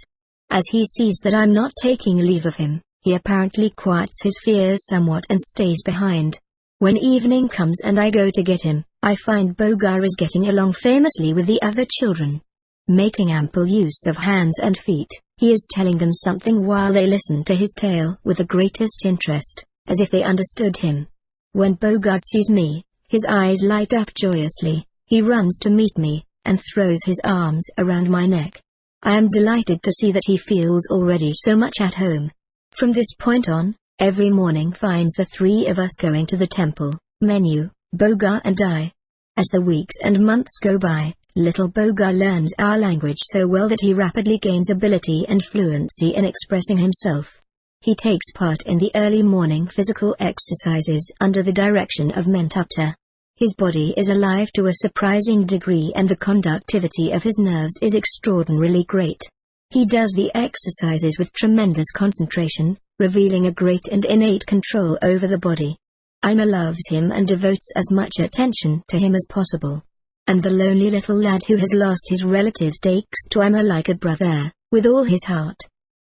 As he sees that I'm not taking leave of him, he apparently quiets his fears somewhat and stays behind. When evening comes and I go to get him, I find BO-GHAR is getting along famously with the other children. Making ample use of hands and feet, he is telling them something while they listen to his tale with the greatest interest, as if they understood him. When BO-GHAR sees me, his eyes light up joyously. He runs to meet me, and throws his arms around my neck. I am delighted to see that he feels already so much at home. From this point on, every morning finds the three of us going to the temple, Menu, BO-GHAR and I. As the weeks and months go by, little BO-GHAR learns our language so well that he rapidly gains ability and fluency in expressing himself. He takes part in the early morning physical exercises under the direction of Mentapta. His body is alive to a surprising degree and the conductivity of his nerves is extraordinarily great. He does the exercises with tremendous concentration, revealing a great and innate control over the body. Ima loves him and devotes as much attention to him as possible. And the lonely little lad who has lost his relatives takes to Ima like a brother, with all his heart.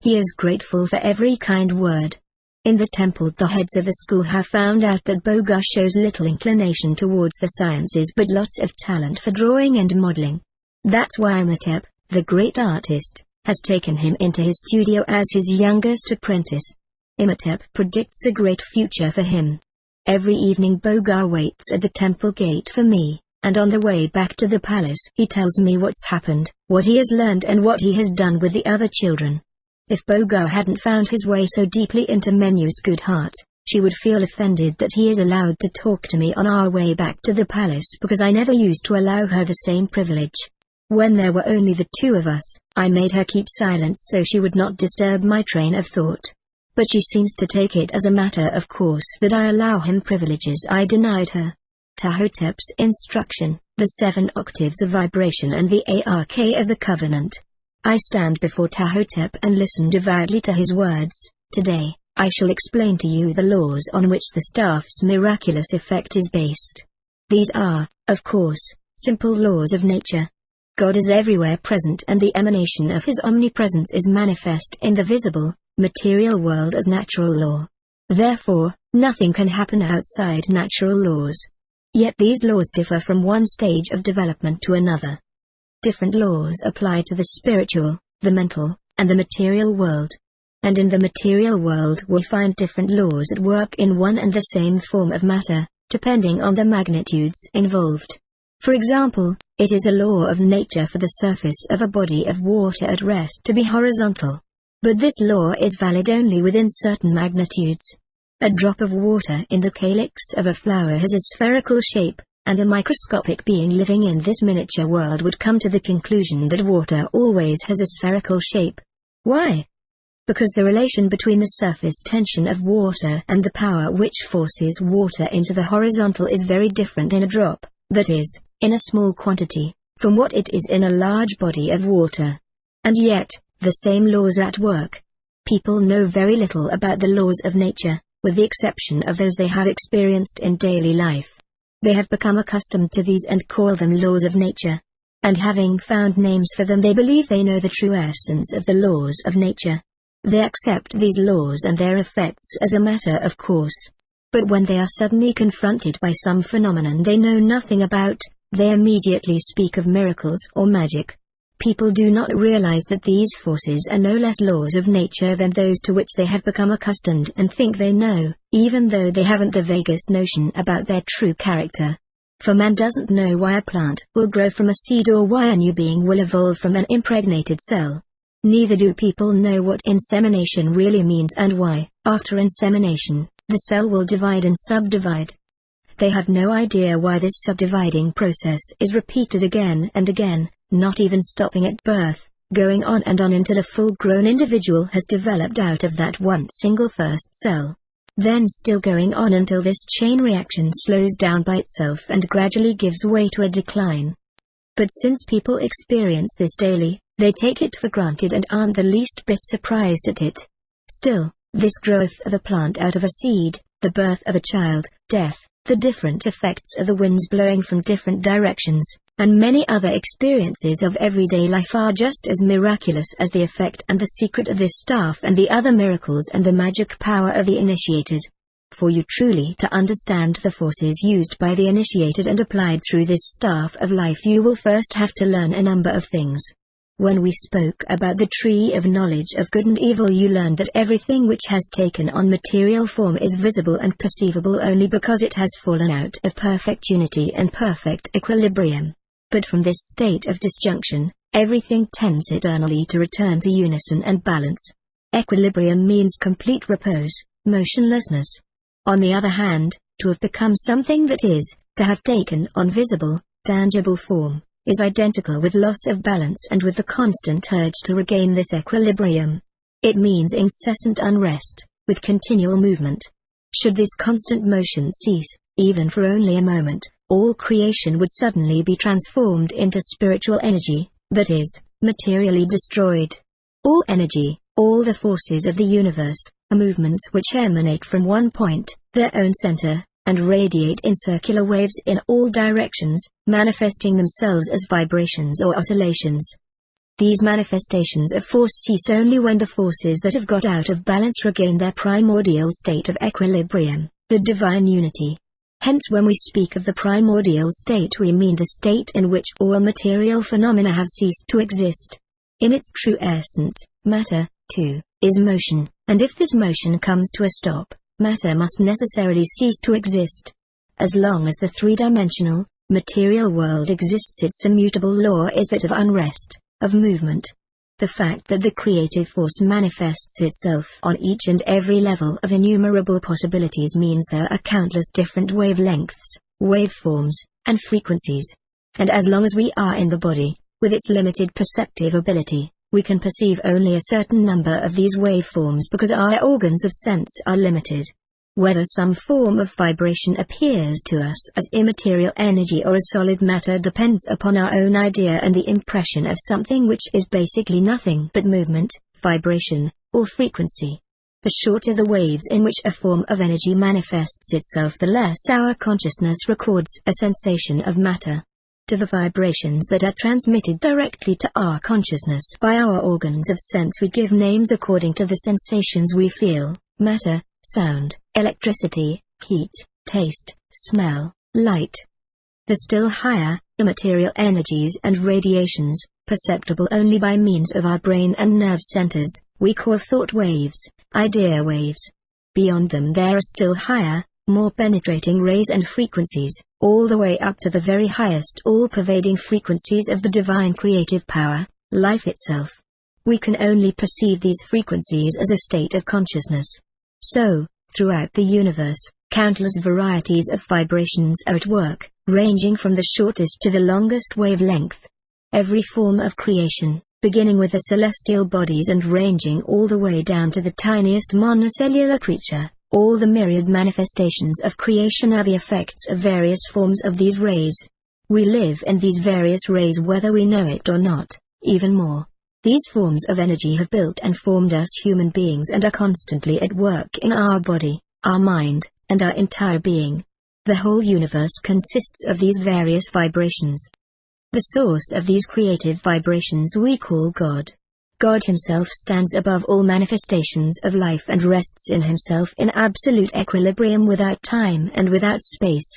He is grateful for every kind word. In the temple, the heads of the school have found out that BO-GHAR shows little inclination towards the sciences but lots of talent for drawing and modeling. That's why Imhotep, the great artist, has taken him into his studio as his youngest apprentice. Imhotep predicts a great future for him. Every evening BO-GHAR waits at the temple gate for me, and on the way back to the palace he tells me what's happened, what he has learned and what he has done with the other children. If BO-GHAR hadn't found his way so deeply into Menu's good heart, she would feel offended that he is allowed to talk to me on our way back to the palace because I never used to allow her the same privilege. When there were only the two of us, I made her keep silent so she would not disturb my train of thought. But she seems to take it as a matter of course that I allow him privileges I denied her. PTAHHOTEP'S instruction, the 7 octaves of vibration and the ARK of the covenant. I stand before PTAHHOTEP and listen devoutly to his words. Today, I shall explain to you the laws on which the staff's miraculous effect is based. These are, of course, simple laws of nature. God is everywhere present and the emanation of his omnipresence is manifest in the visible, material world as natural law. Therefore, nothing can happen outside natural laws. Yet these laws differ from one stage of development to another. Different laws apply to the spiritual, the mental, and the material world. And in the material world we find different laws at work in one and the same form of matter, depending on the magnitudes involved. For example, it is a law of nature for the surface of a body of water at rest to be horizontal. But this law is valid only within certain magnitudes. A drop of water in the calyx of a flower has a spherical shape, and a microscopic being living in this miniature world would come to the conclusion that water always has a spherical shape. Why? Because the relation between the surface tension of water and the power which forces water into the horizontal is very different in a drop, that is, in a small quantity, from what it is in a large body of water. And yet, the same laws are at work. People know very little about the laws of nature, with the exception of those they have experienced in daily life. They have become accustomed to these and call them laws of nature. And having found names for them they believe they know the true essence of the laws of nature. They accept these laws and their effects as a matter of course. But when they are suddenly confronted by some phenomenon they know nothing about, they immediately speak of miracles or magic. People do not realize that these forces are no less laws of nature than those to which they have become accustomed and think they know, even though they haven't the vaguest notion about their true character. For man doesn't know why a plant will grow from a seed or why a new being will evolve from an impregnated cell. Neither do people know what insemination really means and why, after insemination, the cell will divide and subdivide. They have no idea why this subdividing process is repeated again and again, not even stopping at birth, going on and on until a full-grown individual has developed out of that one single first cell. Then still going on until this chain reaction slows down by itself and gradually gives way to a decline. But since people experience this daily, they take it for granted and aren't the least bit surprised at it. Still, this growth of a plant out of a seed, the birth of a child, death, the different effects of the winds blowing from different directions, and many other experiences of everyday life are just as miraculous as the effect and the secret of this staff and the other miracles and the magic power of the initiated. For you truly to understand the forces used by the initiated and applied through this staff of life you will first have to learn a number of things. When we spoke about the tree of knowledge of good and evil you learned that everything which has taken on material form is visible and perceivable only because it has fallen out of perfect unity and perfect equilibrium. But from this state of disjunction, everything tends eternally to return to unison and balance. Equilibrium means complete repose, motionlessness. On the other hand, to have become something that is, to have taken on visible, tangible form, is identical with loss of balance and with the constant urge to regain this equilibrium. It means incessant unrest, with continual movement. Should this constant motion cease, even for only a moment, all creation would suddenly be transformed into spiritual energy, that is, materially destroyed. All energy, all the forces of the universe, are movements which emanate from one point, their own center, and radiate in circular waves in all directions, manifesting themselves as vibrations or oscillations. These manifestations of force cease only when the forces that have got out of balance regain their primordial state of equilibrium, the divine unity. Hence when we speak of the primordial state we mean the state in which all material phenomena have ceased to exist. In its true essence, matter, too, is motion, and if this motion comes to a stop, matter must necessarily cease to exist. As long as the three-dimensional, material world exists, its immutable law is that of unrest, of movement. The fact that the creative force manifests itself on each and every level of innumerable possibilities means there are countless different wavelengths, waveforms, and frequencies. And as long as we are in the body, with its limited perceptive ability, we can perceive only a certain number of these waveforms because our organs of sense are limited. Whether some form of vibration appears to us as immaterial energy or as solid matter depends upon our own idea and the impression of something which is basically nothing but movement, vibration, or frequency. The shorter the waves in which a form of energy manifests itself, the less our consciousness records a sensation of matter. To the vibrations that are transmitted directly to our consciousness by our organs of sense we give names according to the sensations we feel: matter, sound, electricity, heat, taste, smell, light. The still higher, immaterial energies and radiations, perceptible only by means of our brain and nerve centers, we call thought waves, idea waves. Beyond them there are still higher, more penetrating rays and frequencies, all the way up to the very highest all-pervading frequencies of the divine creative power, life itself. We can only perceive these frequencies as a state of consciousness. So, throughout the universe, countless varieties of vibrations are at work, ranging from the shortest to the longest wavelength. Every form of creation, beginning with the celestial bodies and ranging all the way down to the tiniest monocellular creature, all the myriad manifestations of creation are the effects of various forms of these rays. We live in these various rays whether we know it or not. Even more, these forms of energy have built and formed us human beings and are constantly at work in our body, our mind, and our entire being. The whole universe consists of these various vibrations. The source of these creative vibrations we call God. God himself stands above all manifestations of life and rests in himself in absolute equilibrium without time and without space.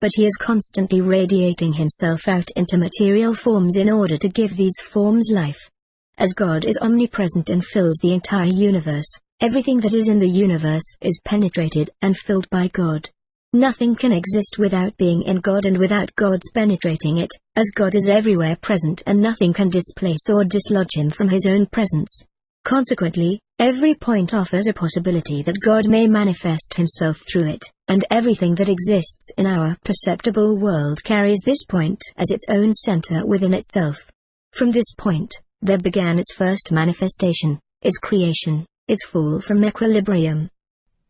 But he is constantly radiating himself out into material forms in order to give these forms life. As God is omnipresent and fills the entire universe, everything that is in the universe is penetrated and filled by God. Nothing can exist without being in God and without God's penetrating it, as God is everywhere present and nothing can displace or dislodge him from his own presence. Consequently, every point offers a possibility that God may manifest himself through it, and everything that exists in our perceptible world carries this point as its own center within itself. From this point, there began its first manifestation, its creation, its fall from equilibrium.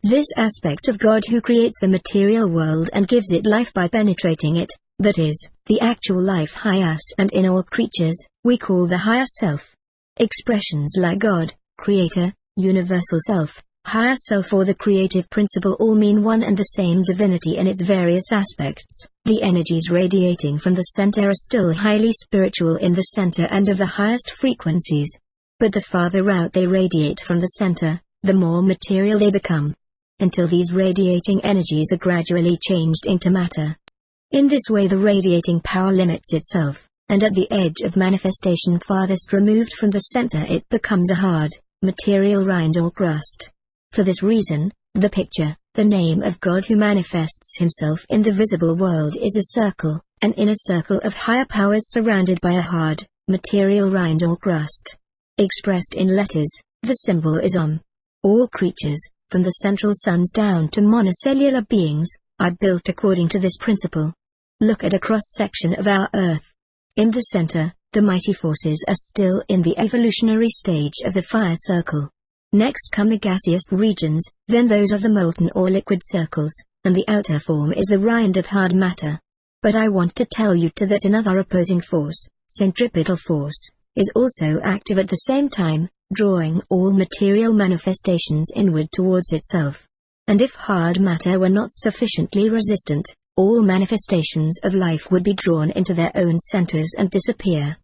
This aspect of God who creates the material world and gives it life by penetrating it, that is, the actual life high us and in all creatures, we call the higher self. Expressions like God, Creator, Universal Self, Higher Self or the creative principle all mean one and the same divinity in its various aspects. The energies radiating from the center are still highly spiritual in the center and of the highest frequencies. But the farther out they radiate from the center, the more material they become, until these radiating energies are gradually changed into matter. In this way the radiating power limits itself, and at the edge of manifestation farthest removed from the center it becomes a hard, material rind or crust. For this reason, the picture, the name of God who manifests himself in the visible world is a circle, an inner circle of higher powers surrounded by a hard, material rind or crust. Expressed in letters, the symbol is Om. All creatures, from the central suns down to monocellular beings, are built according to this principle. Look at a cross-section of our Earth. In the center, the mighty forces are still in the evolutionary stage of the fire circle. Next come the gaseous regions, then those of the molten or liquid circles, and the outer form is the rind of hard matter. But I want to tell you too that another opposing force, centripetal force, is also active at the same time, drawing all material manifestations inward towards itself. And if hard matter were not sufficiently resistant, all manifestations of life would be drawn into their own centers and disappear.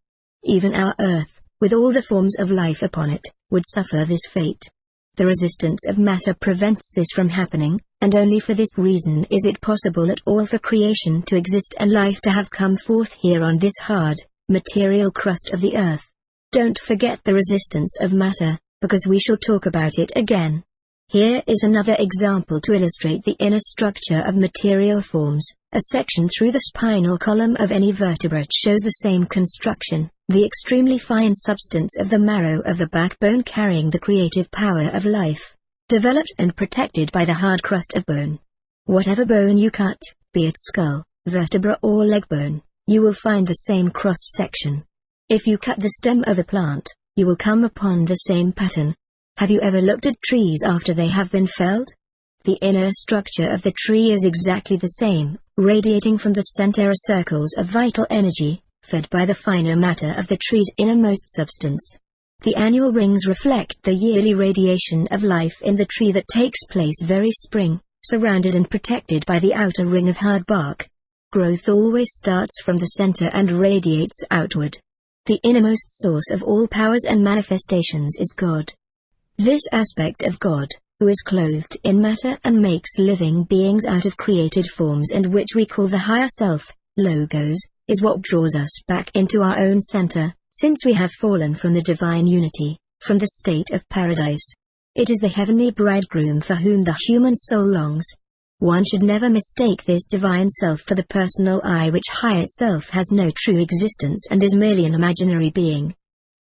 Even our Earth, with all the forms of life upon it, would suffer this fate. The resistance of matter prevents this from happening, and only for this reason is it possible at all for creation to exist and life to have come forth here on this hard, material crust of the earth. Don't forget the resistance of matter, because we shall talk about it again. Here is another example to illustrate the inner structure of material forms. A section through the spinal column of any vertebrate shows the same construction, the extremely fine substance of the marrow of the backbone carrying the creative power of life, developed and protected by the hard crust of bone. Whatever bone you cut, be it skull, vertebra or leg bone, you will find the same cross-section. If you cut the stem of a plant, you will come upon the same pattern. Have you ever looked at trees after they have been felled? The inner structure of the tree is exactly the same, radiating from the center are circles of vital energy, fed by the finer matter of the tree's innermost substance. The annual rings reflect the yearly radiation of life in the tree that takes place very spring, surrounded and protected by the outer ring of hard bark. Growth always starts from the center and radiates outward. The innermost source of all powers and manifestations is God. This aspect of God, who is clothed in matter and makes living beings out of created forms and which we call the higher self, logos, is what draws us back into our own center, since we have fallen from the divine unity, from the state of paradise. It is the heavenly bridegroom for whom the human soul longs. One should never mistake this divine self for the personal I, which high itself has no true existence and is merely an imaginary being.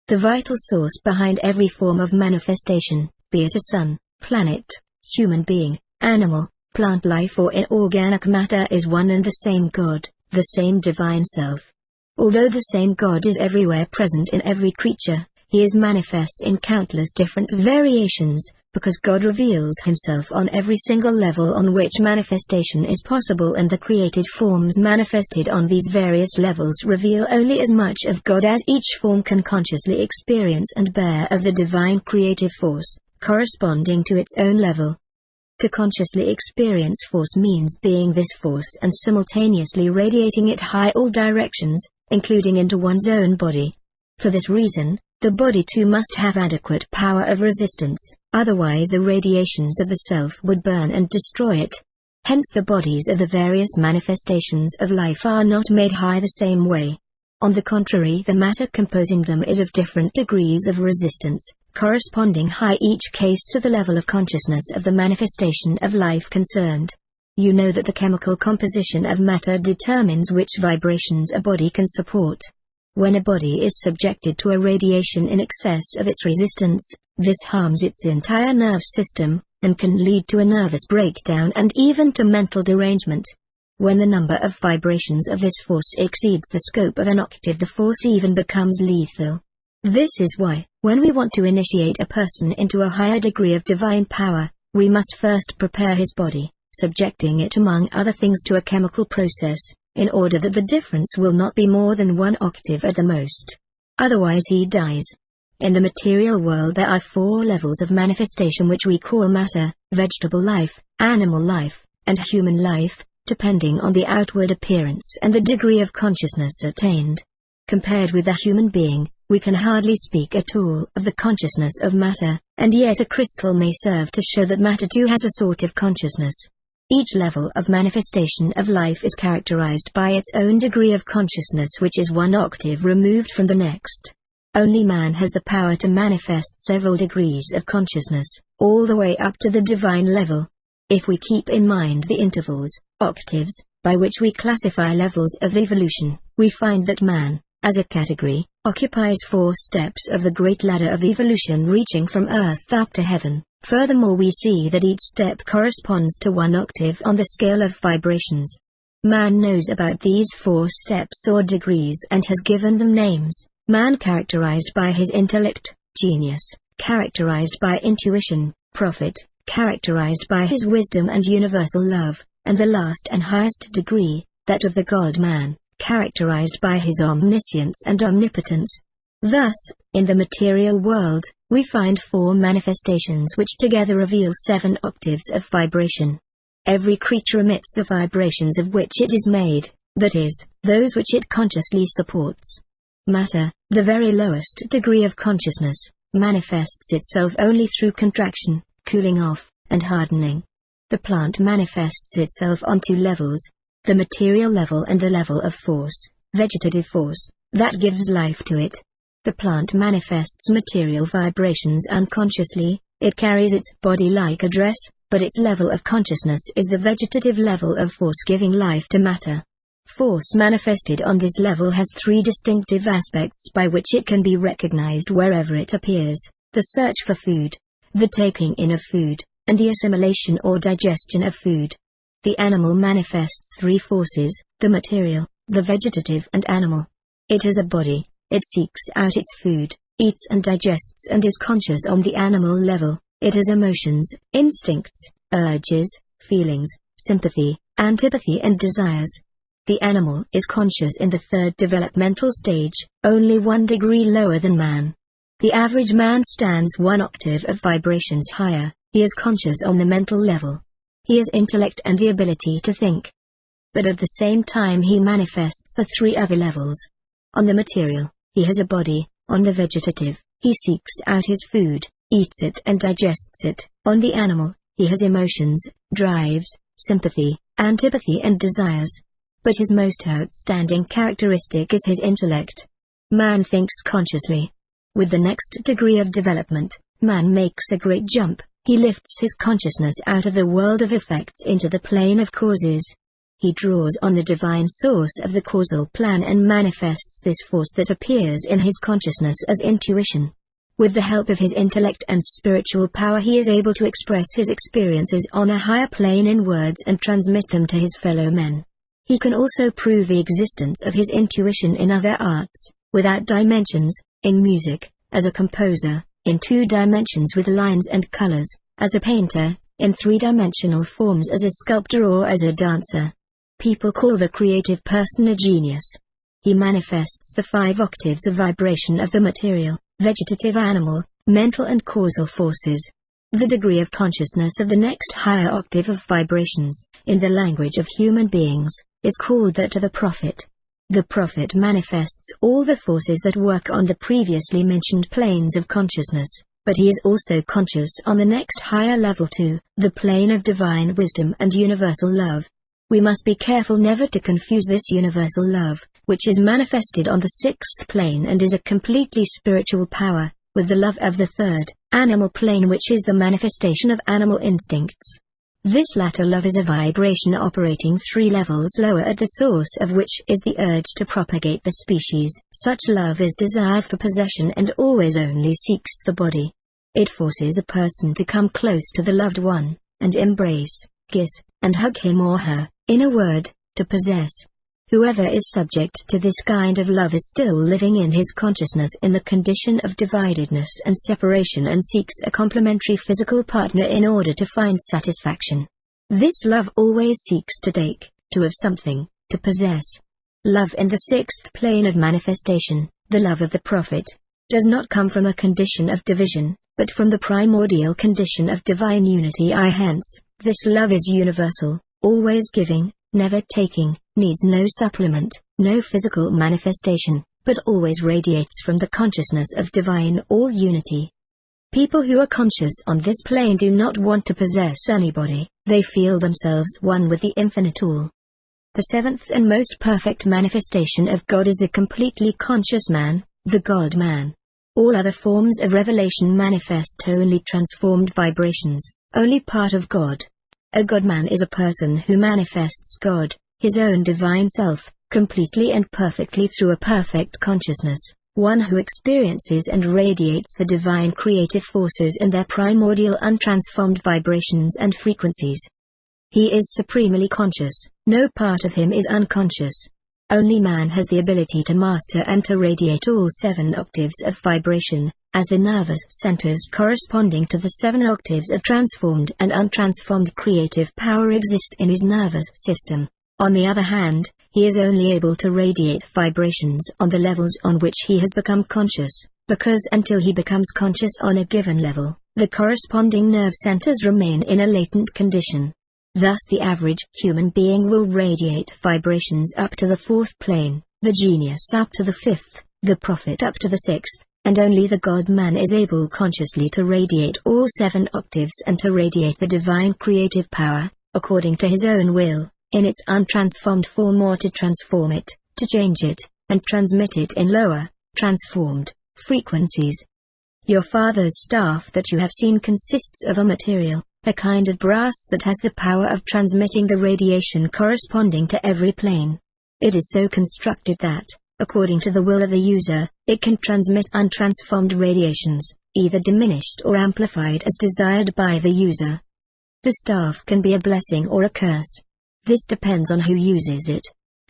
The vital source behind every form of manifestation, be it a sun, planet, human being, animal, plant life or inorganic matter, is one and the same God, the same divine self. Although the same God is everywhere present in every creature, he is manifest in countless different variations, because God reveals himself on every single level on which manifestation is possible, and the created forms manifested on these various levels reveal only as much of God as each form can consciously experience and bear of the divine creative force, corresponding to its own level. To consciously experience force means being this force and simultaneously radiating it high all directions, including into one's own body. For this reason, the body too must have adequate power of resistance, otherwise the radiations of the self would burn and destroy it. Hence the bodies of the various manifestations of life are not made high the same way. On the contrary, the matter composing them is of different degrees of resistance, corresponding high each case to the level of consciousness of the manifestation of life concerned. You know that the chemical composition of matter determines which vibrations a body can support. When a body is subjected to a radiation in excess of its resistance, this harms its entire nerve system, and can lead to a nervous breakdown and even to mental derangement. When the number of vibrations of this force exceeds the scope of an octave, the force even becomes lethal. This is why, when we want to initiate a person into a higher degree of divine power, we must first prepare his body, subjecting it among other things to a chemical process, in order that the difference will not be more than 1 octave at the most. Otherwise he dies. In the material world there are 4 levels of manifestation which we call matter, vegetable life, animal life, and human life, depending on the outward appearance and the degree of consciousness attained. Compared with the human being, we can hardly speak at all of the consciousness of matter, and yet a crystal may serve to show that matter too has a sort of consciousness. Each level of manifestation of life is characterized by its own degree of consciousness, which is 1 octave removed from the next. Only man has the power to manifest several degrees of consciousness, all the way up to the divine level. If we keep in mind the intervals, octaves, by which we classify levels of evolution, we find that man, as a category, occupies 4 steps of the great ladder of evolution reaching from earth up to heaven. Furthermore, we see that each step corresponds to 1 octave on the scale of vibrations. Man knows about these 4 steps or degrees and has given them names. Man characterized by his intellect, genius, characterized by intuition, prophet, characterized by his wisdom and universal love, and the last and highest degree, that of the God-man, characterized by his omniscience and omnipotence. Thus, in the material world, we find 4 manifestations which together reveal 7 octaves of vibration. Every creature emits the vibrations of which it is made, that is, those which it consciously supports. Matter, The very lowest degree of consciousness manifests itself only through contraction, cooling off, and hardening. The plant manifests itself on two levels: the material level and the level of force, vegetative force, that gives life to it. The plant manifests material vibrations unconsciously, it carries its body like a dress, but its level of consciousness is the vegetative level of force giving life to matter. Force manifested on this level has three distinctive aspects by which it can be recognized wherever it appears: the search for food, the taking in of food, and the assimilation or digestion of food. The animal manifests three forces: the material, the vegetative and animal. It has a body, it seeks out its food, eats and digests and is conscious on the animal level. It has emotions, instincts, urges, feelings, sympathy, antipathy and desires. The animal is conscious in the third developmental stage, only 1 degree lower than man. The average man stands 1 octave of vibrations higher. He is conscious on the mental level. He has intellect and the ability to think. But at the same time he manifests the 3 other levels. On the material, he has a body; on the vegetative, he seeks out his food, eats it and digests it; on the animal, he has emotions, drives, sympathy, antipathy and desires. But his most outstanding characteristic is his intellect. Man thinks consciously. With the next degree of development, man makes a great jump. He lifts his consciousness out of the world of effects into the plane of causes. He draws on the divine source of the causal plan and manifests this force that appears in his consciousness as intuition. With the help of his intellect and spiritual power he is able to express his experiences on a higher plane in words and transmit them to his fellow men. He can also prove the existence of his intuition in other arts, without dimensions, in music, as a composer, in 2 dimensions with lines and colors, as a painter, in 3-dimensional forms as a sculptor or as a dancer. People call the creative person a genius. He manifests the 5 octaves of vibration of the material, vegetative, animal, mental and causal forces. The degree of consciousness of the next higher octave of vibrations, in the language of human beings, is called that of a prophet. The prophet manifests all the forces that work on the previously mentioned planes of consciousness, but he is also conscious on the next higher level too, the plane of divine wisdom and universal love. We must be careful never to confuse this universal love, which is manifested on the 6th plane and is a completely spiritual power, with the love of the 3rd, animal plane, which is the manifestation of animal instincts. This latter love is a vibration operating 3 levels lower, at the source of which is the urge to propagate the species. Such love is desire for possession and always only seeks the body. It forces a person to come close to the loved one, and embrace, kiss, and hug him or her, in a word, to possess. Whoever is subject to this kind of love is still living in his consciousness in the condition of dividedness and separation, and seeks a complementary physical partner in order to find satisfaction. This love always seeks to take, to have something, to possess. Love in the 6th plane of manifestation, the love of the prophet, does not come from a condition of division, but from the primordial condition of divine unity. Hence, this love is universal, always giving, never taking, needs no supplement, no physical manifestation, but always radiates from the consciousness of divine all-unity. People who are conscious on this plane do not want to possess anybody, they feel themselves one with the infinite all. The 7th and most perfect manifestation of God is the completely conscious man, the God-man. All other forms of revelation manifest only transformed vibrations, only part of God. A God-man is a person who manifests God, his own divine self, completely and perfectly through a perfect consciousness, one who experiences and radiates the divine creative forces in their primordial untransformed vibrations and frequencies. He is supremely conscious, no part of him is unconscious. Only man has the ability to master and to radiate all 7 octaves of vibration, as the nervous centers corresponding to the 7 octaves of transformed and untransformed creative power exist in his nervous system. On the other hand, he is only able to radiate vibrations on the levels on which he has become conscious, because until he becomes conscious on a given level, the corresponding nerve centers remain in a latent condition. Thus the average human being will radiate vibrations up to the 4th plane, the genius up to the 5th, the prophet up to the 6th, and only the God-man is able consciously to radiate all 7 octaves and to radiate the divine creative power, according to his own will, in its untransformed form, or to transform it, to change it, and transmit it in lower, transformed, frequencies. Your father's staff that you have seen consists of a material, a kind of brass that has the power of transmitting the radiation corresponding to every plane. It is so constructed that, according to the will of the user, it can transmit untransformed radiations, either diminished or amplified as desired by the user. The staff can be a blessing or a curse. This depends on who uses it.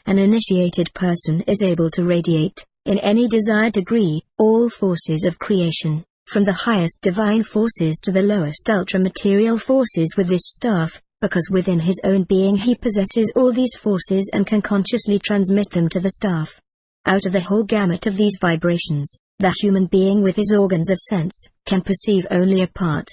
An initiated person is able to radiate, in any desired degree, all forces of creation, from the highest divine forces to the lowest ultra-material forces with this staff, because within his own being he possesses all these forces and can consciously transmit them to the staff. Out of the whole gamut of these vibrations, the human being with his organs of sense can perceive only a part.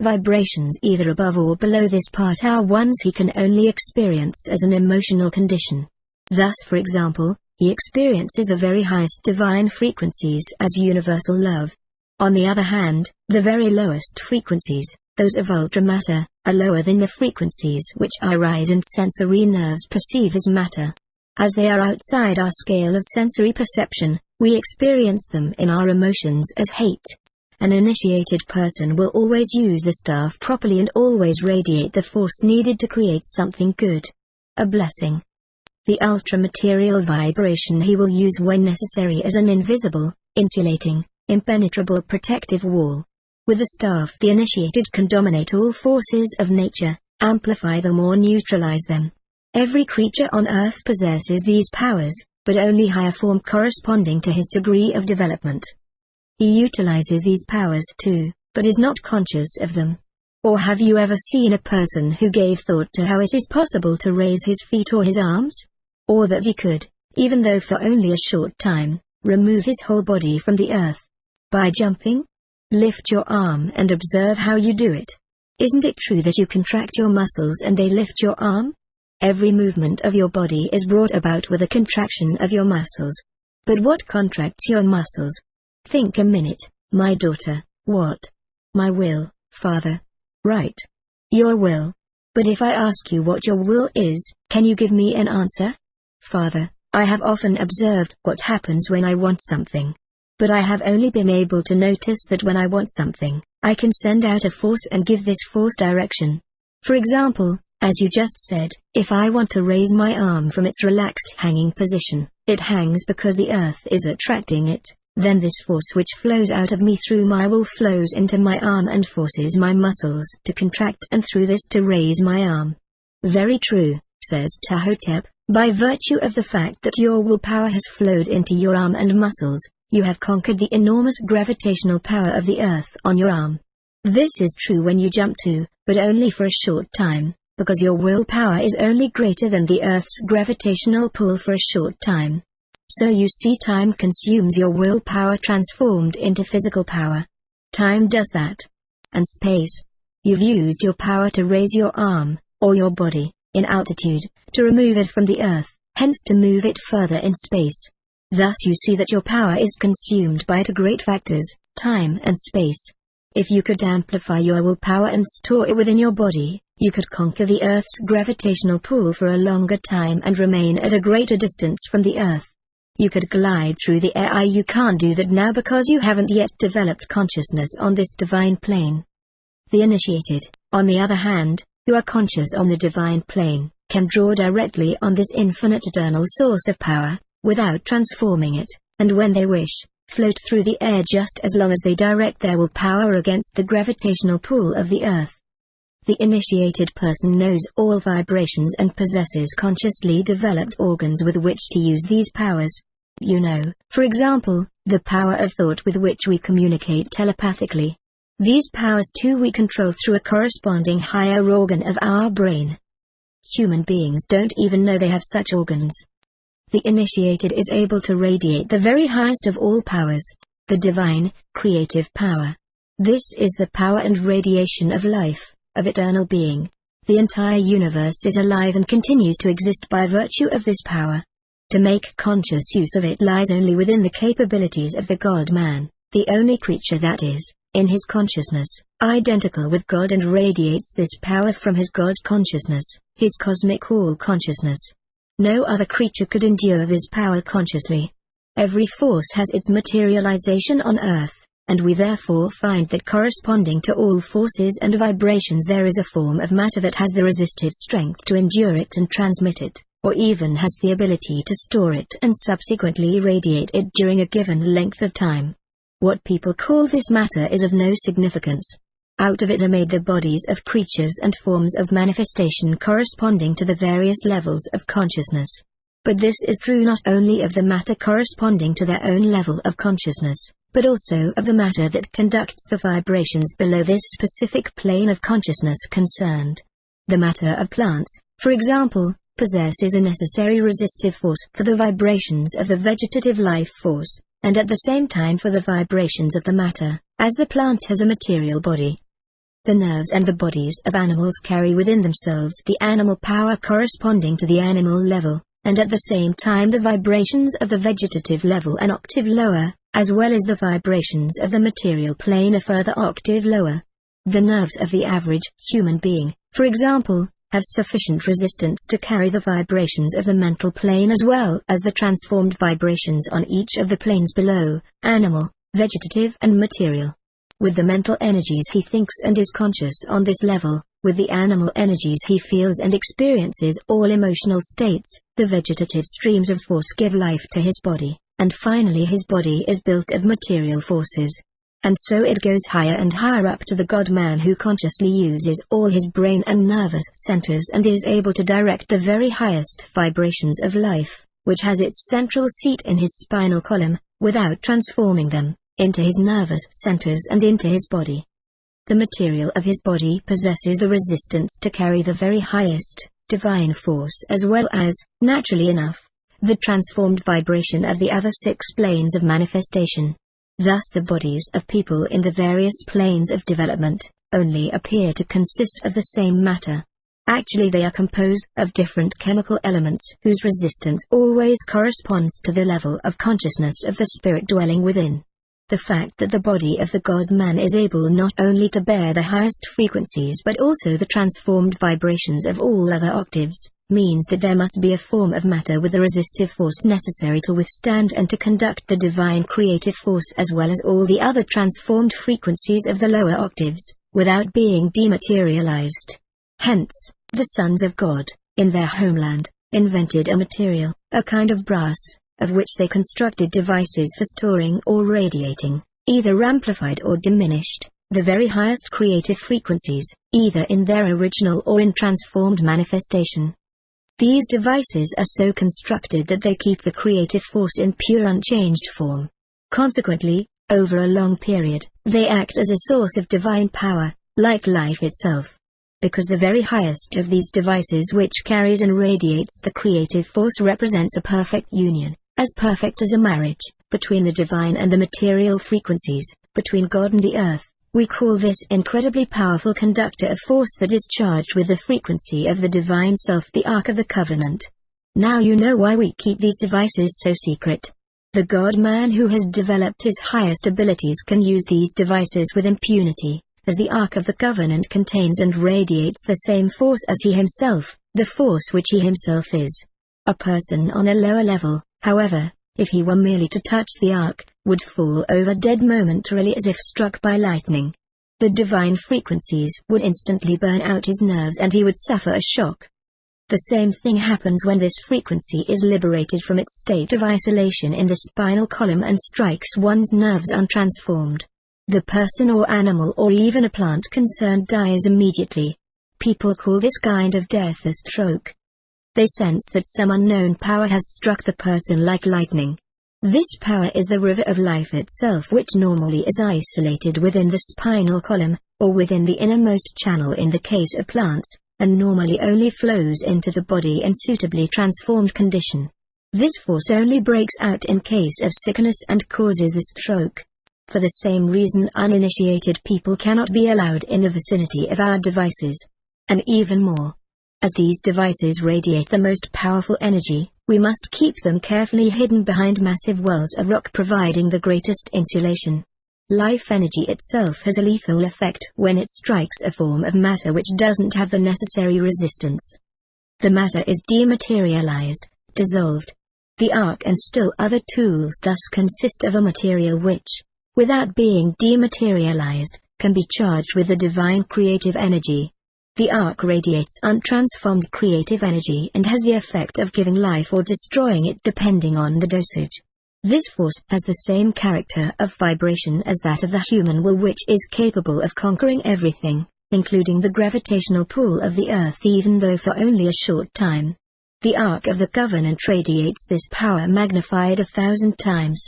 Vibrations either above or below this part are ones he can only experience as an emotional condition. Thus, for example, he experiences the very highest divine frequencies as universal love. On the other hand, the very lowest frequencies, those of ultramatter, are lower than the frequencies which our eyes and sensory nerves perceive as matter. As they are outside our scale of sensory perception, we experience them in our emotions as hate. An initiated person will always use the staff properly and always radiate the force needed to create something good. A blessing. The ultra-material vibration he will use when necessary as an invisible, insulating, impenetrable protective wall. With the staff the initiated can dominate all forces of nature, amplify them or neutralize them. Every creature on earth possesses these powers, but only higher form corresponding to his degree of development. He utilizes these powers too, but is not conscious of them. Or have you ever seen a person who gave thought to how it is possible to raise his feet or his arms? Or that he could, even though for only a short time, remove his whole body from the earth? By jumping? Lift your arm and observe how you do it. Isn't it true that you contract your muscles and they lift your arm? Every movement of your body is brought about with a contraction of your muscles. But what contracts your muscles? Think a minute, my daughter. What? My will, father. Right. Your will. But if I ask you what your will is, can you give me an answer? Father, I have often observed what happens when I want something. But I have only been able to notice that when I want something, I can send out a force and give this force direction. For example, as you just said, if I want to raise my arm from its relaxed hanging position, it hangs because the earth is attracting it. Then this force which flows out of me through my will flows into my arm and forces my muscles to contract, and through this to raise my arm. Very true, says Ptahhotep. By virtue of the fact that your willpower has flowed into your arm and muscles, you have conquered the enormous gravitational power of the earth on your arm. This is true when you jump too, but only for a short time, because your willpower is only greater than the earth's gravitational pull for a short time. So you see, time consumes your willpower transformed into physical power. Time does that. And space. You've used your power to raise your arm, or your body, in altitude, to remove it from the earth, hence to move it further in space. Thus you see that your power is consumed by two great factors, time and space. If you could amplify your willpower and store it within your body, you could conquer the earth's gravitational pull for a longer time and remain at a greater distance from the earth. You could glide through the air. You can't do that now because you haven't yet developed consciousness on this divine plane. The initiated, on the other hand, who are conscious on the divine plane, can draw directly on this infinite eternal source of power, without transforming it, and when they wish, float through the air just as long as they direct their willpower against the gravitational pull of the earth. The initiated person knows all vibrations and possesses consciously developed organs with which to use these powers. You know, for example, the power of thought with which we communicate telepathically. These powers too we control through a corresponding higher organ of our brain. Human beings don't even know they have such organs. The initiated is able to radiate the very highest of all powers, the divine, creative power. This is the power and radiation of life, of eternal being. The entire universe is alive and continues to exist by virtue of this power. To make conscious use of it lies only within the capabilities of the God-man, the only creature that is, in his consciousness, identical with God and radiates this power from his God consciousness, his cosmic all-consciousness. No other creature could endure this power consciously. Every force has its materialization on earth, and we therefore find that corresponding to all forces and vibrations there is a form of matter that has the resistive strength to endure it and transmit it, or even has the ability to store it and subsequently radiate it during a given length of time. What people call this matter is of no significance. Out of it are made the bodies of creatures and forms of manifestation corresponding to the various levels of consciousness. But this is true not only of the matter corresponding to their own level of consciousness, but also of the matter that conducts the vibrations below this specific plane of consciousness concerned. The matter of plants, for example, possesses a necessary resistive force for the vibrations of the vegetative life force, and at the same time for the vibrations of the matter, as the plant has a material body. The nerves and the bodies of animals carry within themselves the animal power corresponding to the animal level, and at the same time the vibrations of the vegetative level an octave lower, as well as the vibrations of the material plane a further octave lower. The nerves of the average human being, for example, have sufficient resistance to carry the vibrations of the mental plane as well as the transformed vibrations on each of the planes below, animal, vegetative and material. With the mental energies he thinks and is conscious on this level, with the animal energies he feels and experiences all emotional states, the vegetative streams of force give life to his body, and finally his body is built of material forces. And so it goes higher and higher up to the God-man who consciously uses all his brain and nervous centers and is able to direct the very highest vibrations of life, which has its central seat in his spinal column, without transforming them, into his nervous centers and into his body. The material of his body possesses the resistance to carry the very highest, divine force as well as, naturally enough, the transformed vibration of the other 6 planes of manifestation. Thus the bodies of people in the various planes of development only appear to consist of the same matter. Actually they are composed of different chemical elements whose resistance always corresponds to the level of consciousness of the spirit dwelling within. The fact that the body of the God-man is able not only to bear the highest frequencies but also the transformed vibrations of all other octaves, means that there must be a form of matter with the resistive force necessary to withstand and to conduct the divine creative force as well as all the other transformed frequencies of the lower octaves, without being dematerialized. Hence, the sons of God, in their homeland, invented a material, a kind of brass, of which they constructed devices for storing or radiating, either amplified or diminished, the very highest creative frequencies, either in their original or in transformed manifestation. These devices are so constructed that they keep the creative force in pure unchanged form. Consequently, over a long period, they act as a source of divine power, like life itself. Because the very highest of these devices which carries and radiates the creative force represents a perfect union, as perfect as a marriage, between the divine and the material frequencies, between God and the earth. We call this incredibly powerful conductor a force that is charged with the frequency of the divine self, the Ark of the Covenant. Now you know why we keep these devices so secret. The God-man who has developed his highest abilities can use these devices with impunity, as the Ark of the Covenant contains and radiates the same force as he himself, the force which he himself is. A person on a lower level, however, if he were merely to touch the Ark, would fall over dead momentarily as if struck by lightning. The divine frequencies would instantly burn out his nerves and he would suffer a shock. The same thing happens when this frequency is liberated from its state of isolation in the spinal column and strikes one's nerves untransformed. The person or animal or even a plant concerned dies immediately. People call this kind of death a stroke. They sense that some unknown power has struck the person like lightning. This power is the river of life itself, which normally is isolated within the spinal column, or within the innermost channel in the case of plants, and normally only flows into the body in suitably transformed condition. This force only breaks out in case of sickness and causes the stroke. For the same reason uninitiated people cannot be allowed in the vicinity of our devices. And even more. As these devices radiate the most powerful energy, we must keep them carefully hidden behind massive wells of rock providing the greatest insulation. Life energy itself has a lethal effect when it strikes a form of matter which doesn't have the necessary resistance. The matter is dematerialized, dissolved. The arc and still other tools thus consist of a material which, without being dematerialized, can be charged with the divine creative energy. The arc radiates untransformed creative energy and has the effect of giving life or destroying it depending on the dosage. This force has the same character of vibration as that of the human will, which is capable of conquering everything, including the gravitational pull of the earth, even though for only a short time. The arc of the covenant radiates this power magnified 1,000 times.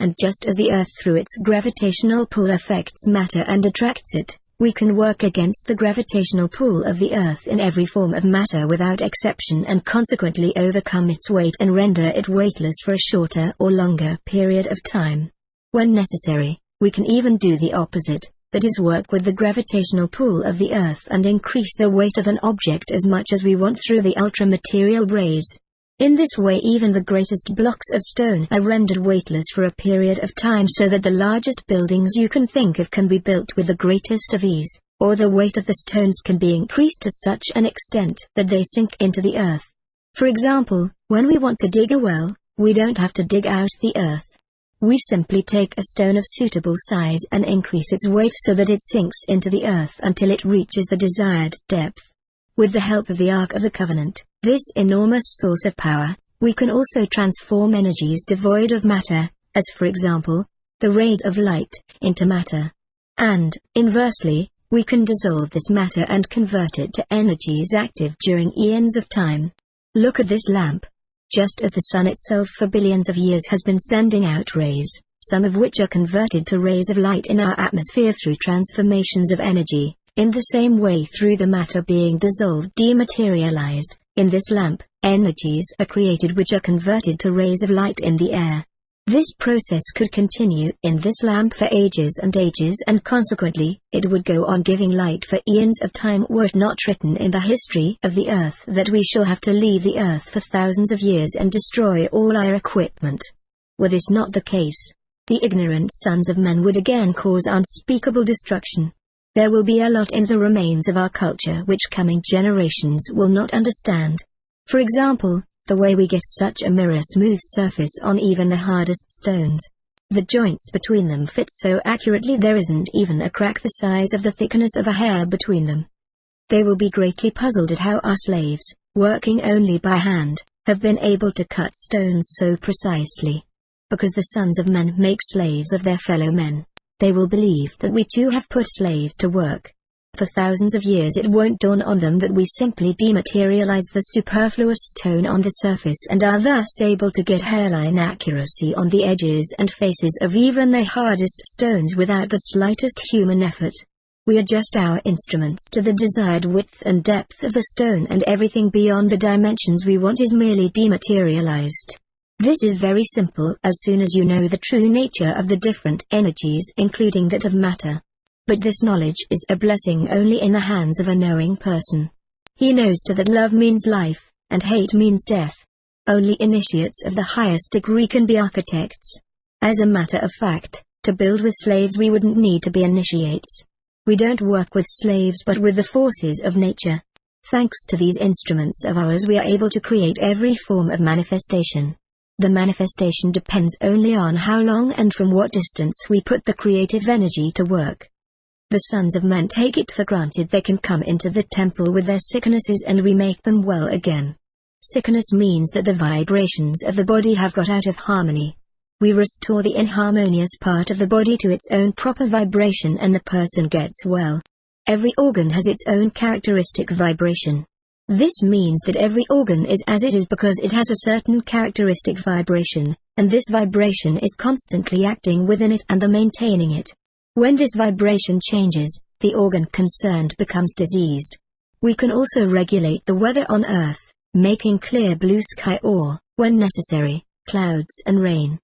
And just as the earth through its gravitational pull affects matter and attracts it, we can work against the gravitational pull of the earth in every form of matter without exception, and consequently overcome its weight and render it weightless for a shorter or longer period of time. When necessary, we can even do the opposite, that is, work with the gravitational pull of the earth and increase the weight of an object as much as we want through the ultra-material rays. In this way even the greatest blocks of stone are rendered weightless for a period of time, so that the largest buildings you can think of can be built with the greatest of ease, or the weight of the stones can be increased to such an extent that they sink into the earth. For example, when we want to dig a well, we don't have to dig out the earth. We simply take a stone of suitable size and increase its weight so that it sinks into the earth until it reaches the desired depth. With the help of the Ark of the Covenant, this enormous source of power, we can also transform energies devoid of matter, as for example, the rays of light, into matter. And, inversely, we can dissolve this matter and convert it to energies active during eons of time. Look at this lamp. Just as the sun itself for billions of years has been sending out rays, some of which are converted to rays of light in our atmosphere through transformations of energy, in the same way through the matter being dissolved, dematerialized, in this lamp, energies are created which are converted to rays of light in the air. This process could continue in this lamp for ages and ages, and consequently, it would go on giving light for eons of time were it not written in the history of the earth that we shall have to leave the earth for thousands of years and destroy all our equipment. Were this not the case, the ignorant sons of men would again cause unspeakable destruction. There will be a lot in the remains of our culture which coming generations will not understand. For example, the way we get such a mirror-smooth surface on even the hardest stones. The joints between them fit so accurately there isn't even a crack the size of the thickness of a hair between them. They will be greatly puzzled at how our slaves, working only by hand, have been able to cut stones so precisely. Because the sons of men make slaves of their fellow men, they will believe that we too have put slaves to work. For thousands of years it won't dawn on them that we simply dematerialize the superfluous stone on the surface and are thus able to get hairline accuracy on the edges and faces of even the hardest stones without the slightest human effort. We adjust our instruments to the desired width and depth of the stone, and everything beyond the dimensions we want is merely dematerialized. This is very simple as soon as you know the true nature of the different energies, including that of matter. But this knowledge is a blessing only in the hands of a knowing person. He knows too that love means life, and hate means death. Only initiates of the highest degree can be architects. As a matter of fact, to build with slaves we wouldn't need to be initiates. We don't work with slaves but with the forces of nature. Thanks to these instruments of ours we are able to create every form of manifestation. The manifestation depends only on how long and from what distance we put the creative energy to work. The sons of men take it for granted they can come into the temple with their sicknesses and we make them well again. Sickness means that the vibrations of the body have got out of harmony. We restore the inharmonious part of the body to its own proper vibration and the person gets well. Every organ has its own characteristic vibration. This means that every organ is as it is because it has a certain characteristic vibration, and this vibration is constantly acting within it and maintaining it. When this vibration changes, the organ concerned becomes diseased. We can also regulate the weather on Earth, making clear blue sky or, when necessary, clouds and rain.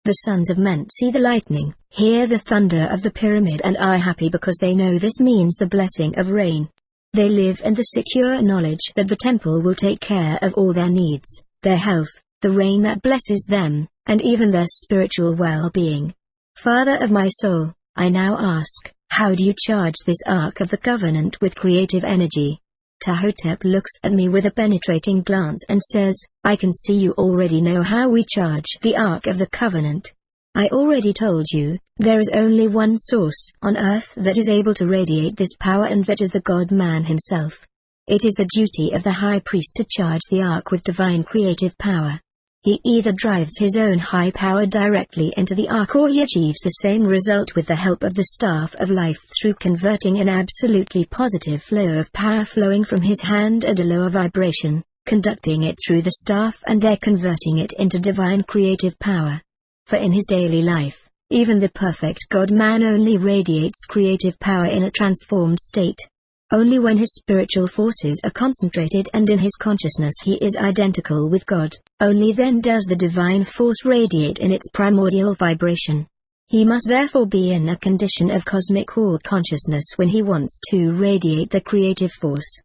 The sons of men see the lightning, hear the thunder of the pyramid and are happy because they know this means the blessing of rain. They live in the secure knowledge that the temple will take care of all their needs, their health, the rain that blesses them, and even their spiritual well-being. Father of my soul, I now ask, how do you charge this Ark of the Covenant with creative energy? Ptahhotep looks at me with a penetrating glance and says, I can see you already know how we charge the Ark of the Covenant. I already told you, there is only one source on earth that is able to radiate this power, and that is the God-man himself. It is the duty of the high priest to charge the Ark with divine creative power. He either drives his own high power directly into the Ark, or he achieves the same result with the help of the staff of life through converting an absolutely positive flow of power flowing from his hand at a lower vibration, conducting it through the staff and there converting it into divine creative power. For in his daily life, even the perfect God-man only radiates creative power in a transformed state. Only when his spiritual forces are concentrated and in his consciousness he is identical with God, only then does the divine force radiate in its primordial vibration. He must therefore be in a condition of cosmic all-consciousness when he wants to radiate the creative force.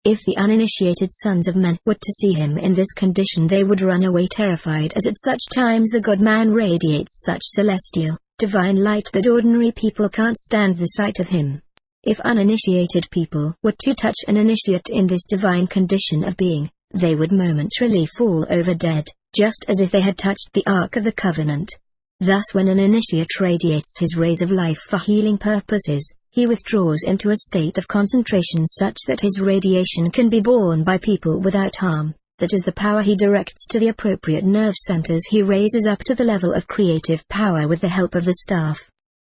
If the uninitiated sons of men were to see him in this condition, they would run away terrified, as at such times the God-man radiates such celestial, divine light that ordinary people can't stand the sight of him. If uninitiated people were to touch an initiate in this divine condition of being, they would momentarily fall over dead, just as if they had touched the Ark of the Covenant. Thus when an initiate radiates his rays of life for healing purposes, he withdraws into a state of concentration such that his radiation can be borne by people without harm. That is the power he directs to the appropriate nerve centers he raises up to the level of creative power with the help of the staff.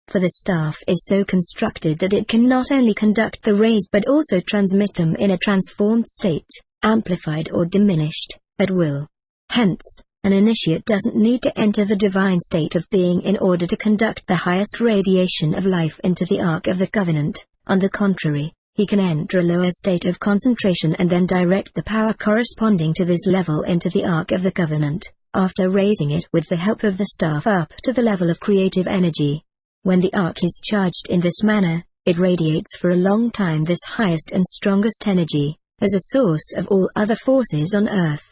For the staff is so constructed that it can not only conduct the rays but also transmit them in a transformed state, amplified or diminished, at will. Hence, an initiate doesn't need to enter the divine state of being in order to conduct the highest radiation of life into the Ark of the Covenant. On the contrary, he can enter a lower state of concentration and then direct the power corresponding to this level into the Ark of the Covenant, after raising it with the help of the staff up to the level of creative energy. When the Ark is charged in this manner, it radiates for a long time this highest and strongest energy, as a source of all other forces on earth.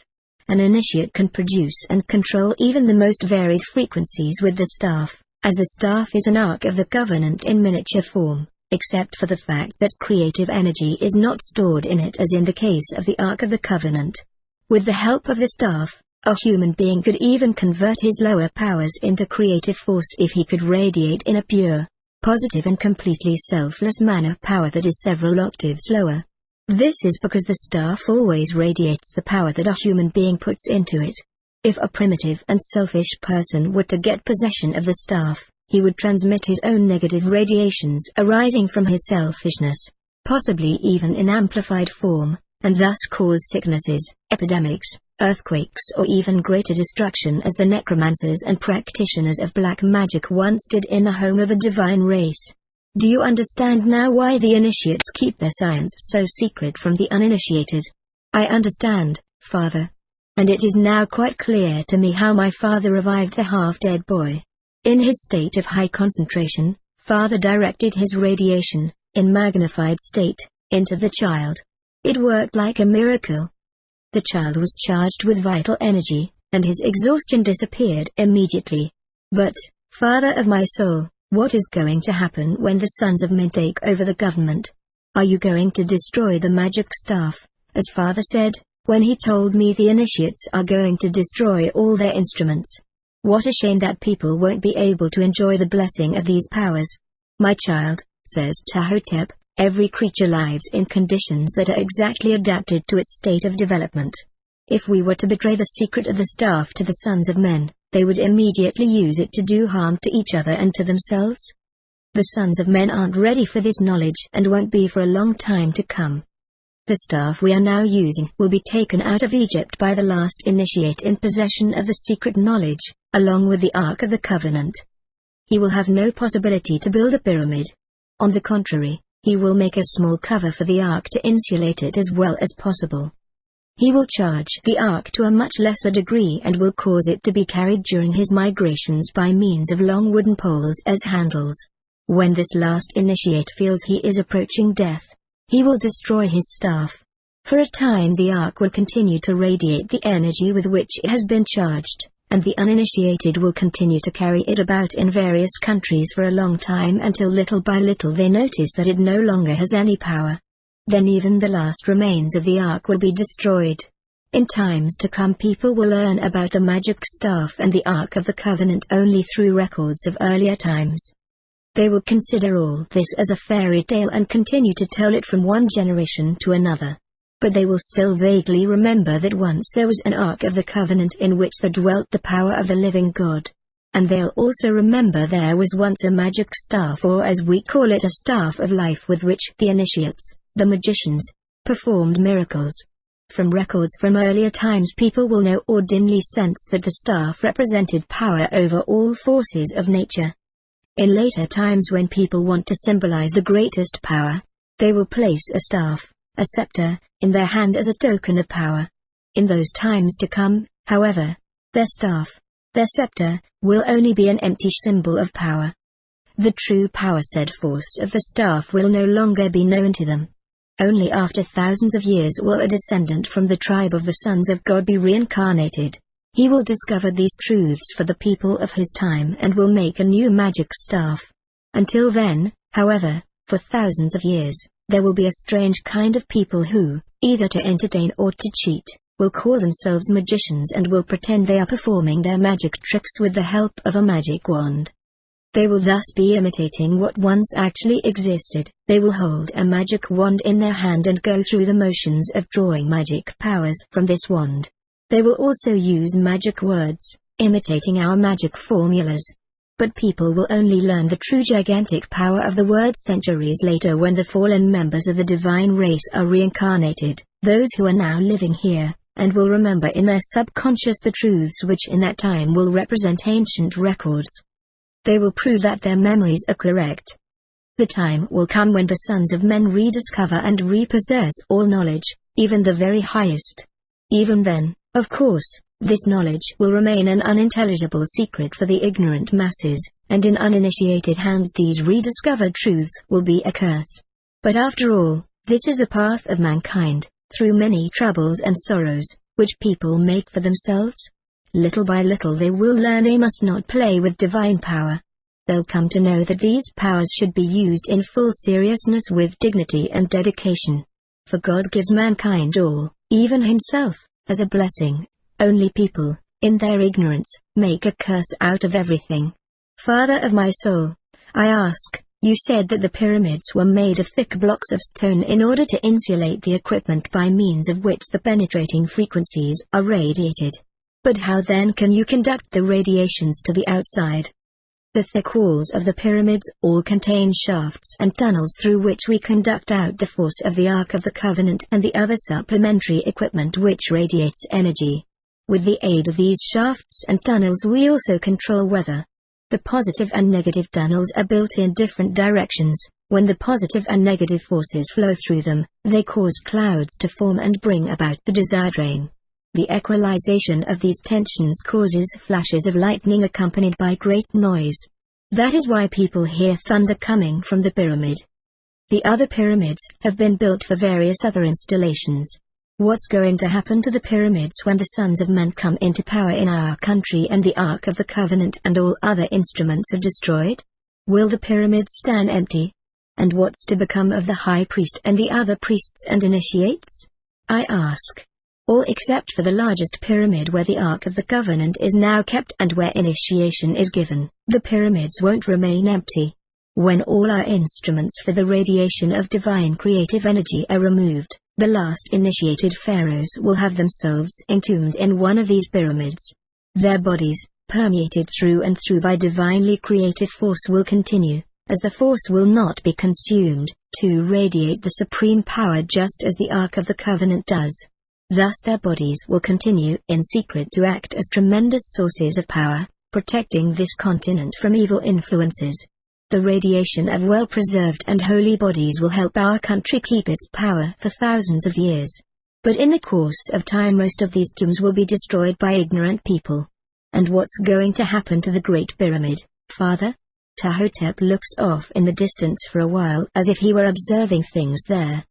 An initiate can produce and control even the most varied frequencies with the staff, as the staff is an Ark of the Covenant in miniature form, except for the fact that creative energy is not stored in it as in the case of the Ark of the Covenant. With the help of the staff, a human being could even convert his lower powers into creative force if he could radiate in a pure, positive and completely selfless manner power that is several octaves lower. This is because the staff always radiates the power that a human being puts into it. If a primitive and selfish person were to get possession of the staff, he would transmit his own negative radiations arising from his selfishness, possibly even in amplified form, and thus cause sicknesses, epidemics, earthquakes or even greater destruction, as the necromancers and practitioners of black magic once did in the home of a divine race. Do you understand now why the initiates keep their science so secret from the uninitiated? I understand, Father. And it is now quite clear to me how my father revived the half-dead boy. In his state of high concentration, Father directed his radiation, in magnified state, into the child. It worked like a miracle. The child was charged with vital energy, and his exhaustion disappeared immediately. But, Father of my soul, what is going to happen when the sons of men take over the government? Are you going to destroy the magic staff, as Father said, when he told me the initiates are going to destroy all their instruments? What a shame that people won't be able to enjoy the blessing of these powers. My child, says Ptahhotep, every creature lives in conditions that are exactly adapted to its state of development. If we were to betray the secret of the staff to the sons of men, they would immediately use it to do harm to each other and to themselves. The sons of men aren't ready for this knowledge and won't be for a long time to come. The staff we are now using will be taken out of Egypt by the last initiate in possession of the secret knowledge, along with the Ark of the Covenant. He will have no possibility to build a pyramid. On the contrary, he will make a small cover for the Ark to insulate it as well as possible. He will charge the Ark to a much lesser degree and will cause it to be carried during his migrations by means of long wooden poles as handles. When this last initiate feels he is approaching death, He will destroy his staff. For a time the ark will continue to radiate the energy with which it has been charged, and the uninitiated will continue to carry it about in various countries for a long time until little by little they notice that it no longer has any power. Then even the last remains of the ark will be destroyed. In times to come people will learn about the magic staff and the Ark of the Covenant only through records of earlier times. They will consider all this as a fairy tale and continue to tell it from one generation to another. But they will still vaguely remember that once there was an Ark of the Covenant in which there dwelt the power of the living God. And they'll also remember there was once a magic staff, or as we call it, a staff of life, with which the initiates, the magicians, performed miracles. From records from earlier times people will know or dimly sense that the staff represented power over all forces of nature. In later times when people want to symbolize the greatest power, they will place a staff, a scepter, in their hand as a token of power. In those times to come, however, their staff, their scepter, will only be an empty symbol of power. The true power, said force of the staff, will no longer be known to them. Only after thousands of years will a descendant from the tribe of the sons of God be reincarnated. He will discover these truths for the people of his time and will make a new magic staff. Until then, however, for thousands of years, there will be a strange kind of people who, either to entertain or to cheat, will call themselves magicians and will pretend they are performing their magic tricks with the help of a magic wand. They will thus be imitating what once actually existed. They will hold a magic wand in their hand and go through the motions of drawing magic powers from this wand. They will also use magic words, imitating our magic formulas. But people will only learn the true gigantic power of the word centuries later, when the fallen members of the divine race are reincarnated, those who are now living here, and will remember in their subconscious the truths which in that time will represent ancient records. They will prove that their memories are correct. The time will come when the sons of men rediscover and repossess all knowledge, even the very highest. Even then, of course, this knowledge will remain an unintelligible secret for the ignorant masses, and in uninitiated hands these rediscovered truths will be a curse. But after all, this is the path of mankind, through many troubles and sorrows, which people make for themselves. Little by little they will learn they must not play with divine power. They'll come to know that these powers should be used in full seriousness with dignity and dedication. For God gives mankind all, even himself, as a blessing. Only people, in their ignorance, make a curse out of everything. Father of my soul, I ask, you said that the pyramids were made of thick blocks of stone in order to insulate the equipment by means of which the penetrating frequencies are radiated. But how then can you conduct the radiations to the outside? The thick walls of the pyramids all contain shafts and tunnels through which we conduct out the force of the Ark of the Covenant and the other supplementary equipment which radiates energy. With the aid of these shafts and tunnels we also control weather. The positive and negative tunnels are built in different directions. When the positive and negative forces flow through them, they cause clouds to form and bring about the desired rain. The equalization of these tensions causes flashes of lightning accompanied by great noise. That is why people hear thunder coming from the pyramid. The other pyramids have been built for various other installations. What's going to happen to the pyramids when the sons of men come into power in our country and the Ark of the Covenant and all other instruments are destroyed? Will the pyramids stand empty? And what's to become of the high priest and the other priests and initiates? I ask. All except for the largest pyramid where the Ark of the Covenant is now kept and where initiation is given. The pyramids won't remain empty. When all our instruments for the radiation of divine creative energy are removed, the last initiated pharaohs will have themselves entombed in one of these pyramids. Their bodies, permeated through and through by divinely creative force, will continue, as the force will not be consumed, to radiate the supreme power just as the Ark of the Covenant does. Thus their bodies will continue in secret to act as tremendous sources of power, protecting this continent from evil influences. The radiation of well-preserved and holy bodies will help our country keep its power for thousands of years. But in the course of time most of these tombs will be destroyed by ignorant people. And what's going to happen to the Great Pyramid, Father? Ptahhotep looks off in the distance for a while as if he were observing things there.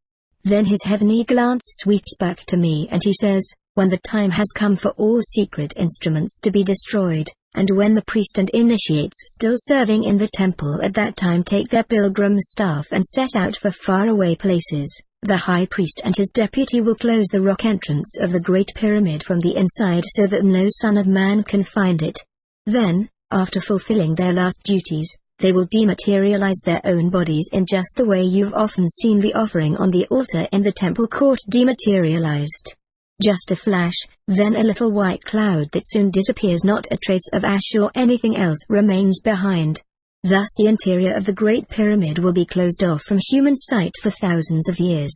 Then his heavenly glance sweeps back to me and he says, when the time has come for all secret instruments to be destroyed, and when the priest and initiates still serving in the temple at that time take their pilgrim staff and set out for faraway places, the high priest and his deputy will close the rock entrance of the Great Pyramid from the inside so that no son of man can find it. Then, after fulfilling their last duties, they will dematerialize their own bodies in just the way you've often seen the offering on the altar in the temple court dematerialized. Just a flash, then a little white cloud that soon disappears, not a trace of ash or anything else remains behind. Thus the interior of the Great Pyramid will be closed off from human sight for thousands of years.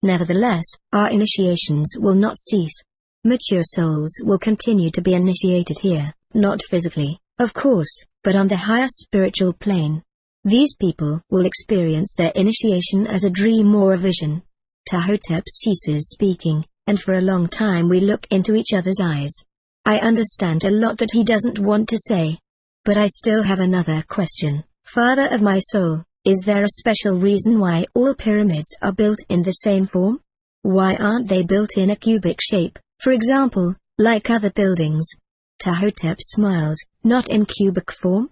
Nevertheless, our initiations will not cease. Mature souls will continue to be initiated here, not physically, of course, but on the higher spiritual plane. These people will experience their initiation as a dream or a vision. Ptahhotep ceases speaking, and for a long time we look into each other's eyes. I understand a lot that he doesn't want to say. But I still have another question. Father of my soul, is there a special reason why all pyramids are built in the same form? Why aren't they built in a cubic shape, for example, like other buildings? Ptahhotep smiles, not in cubic form?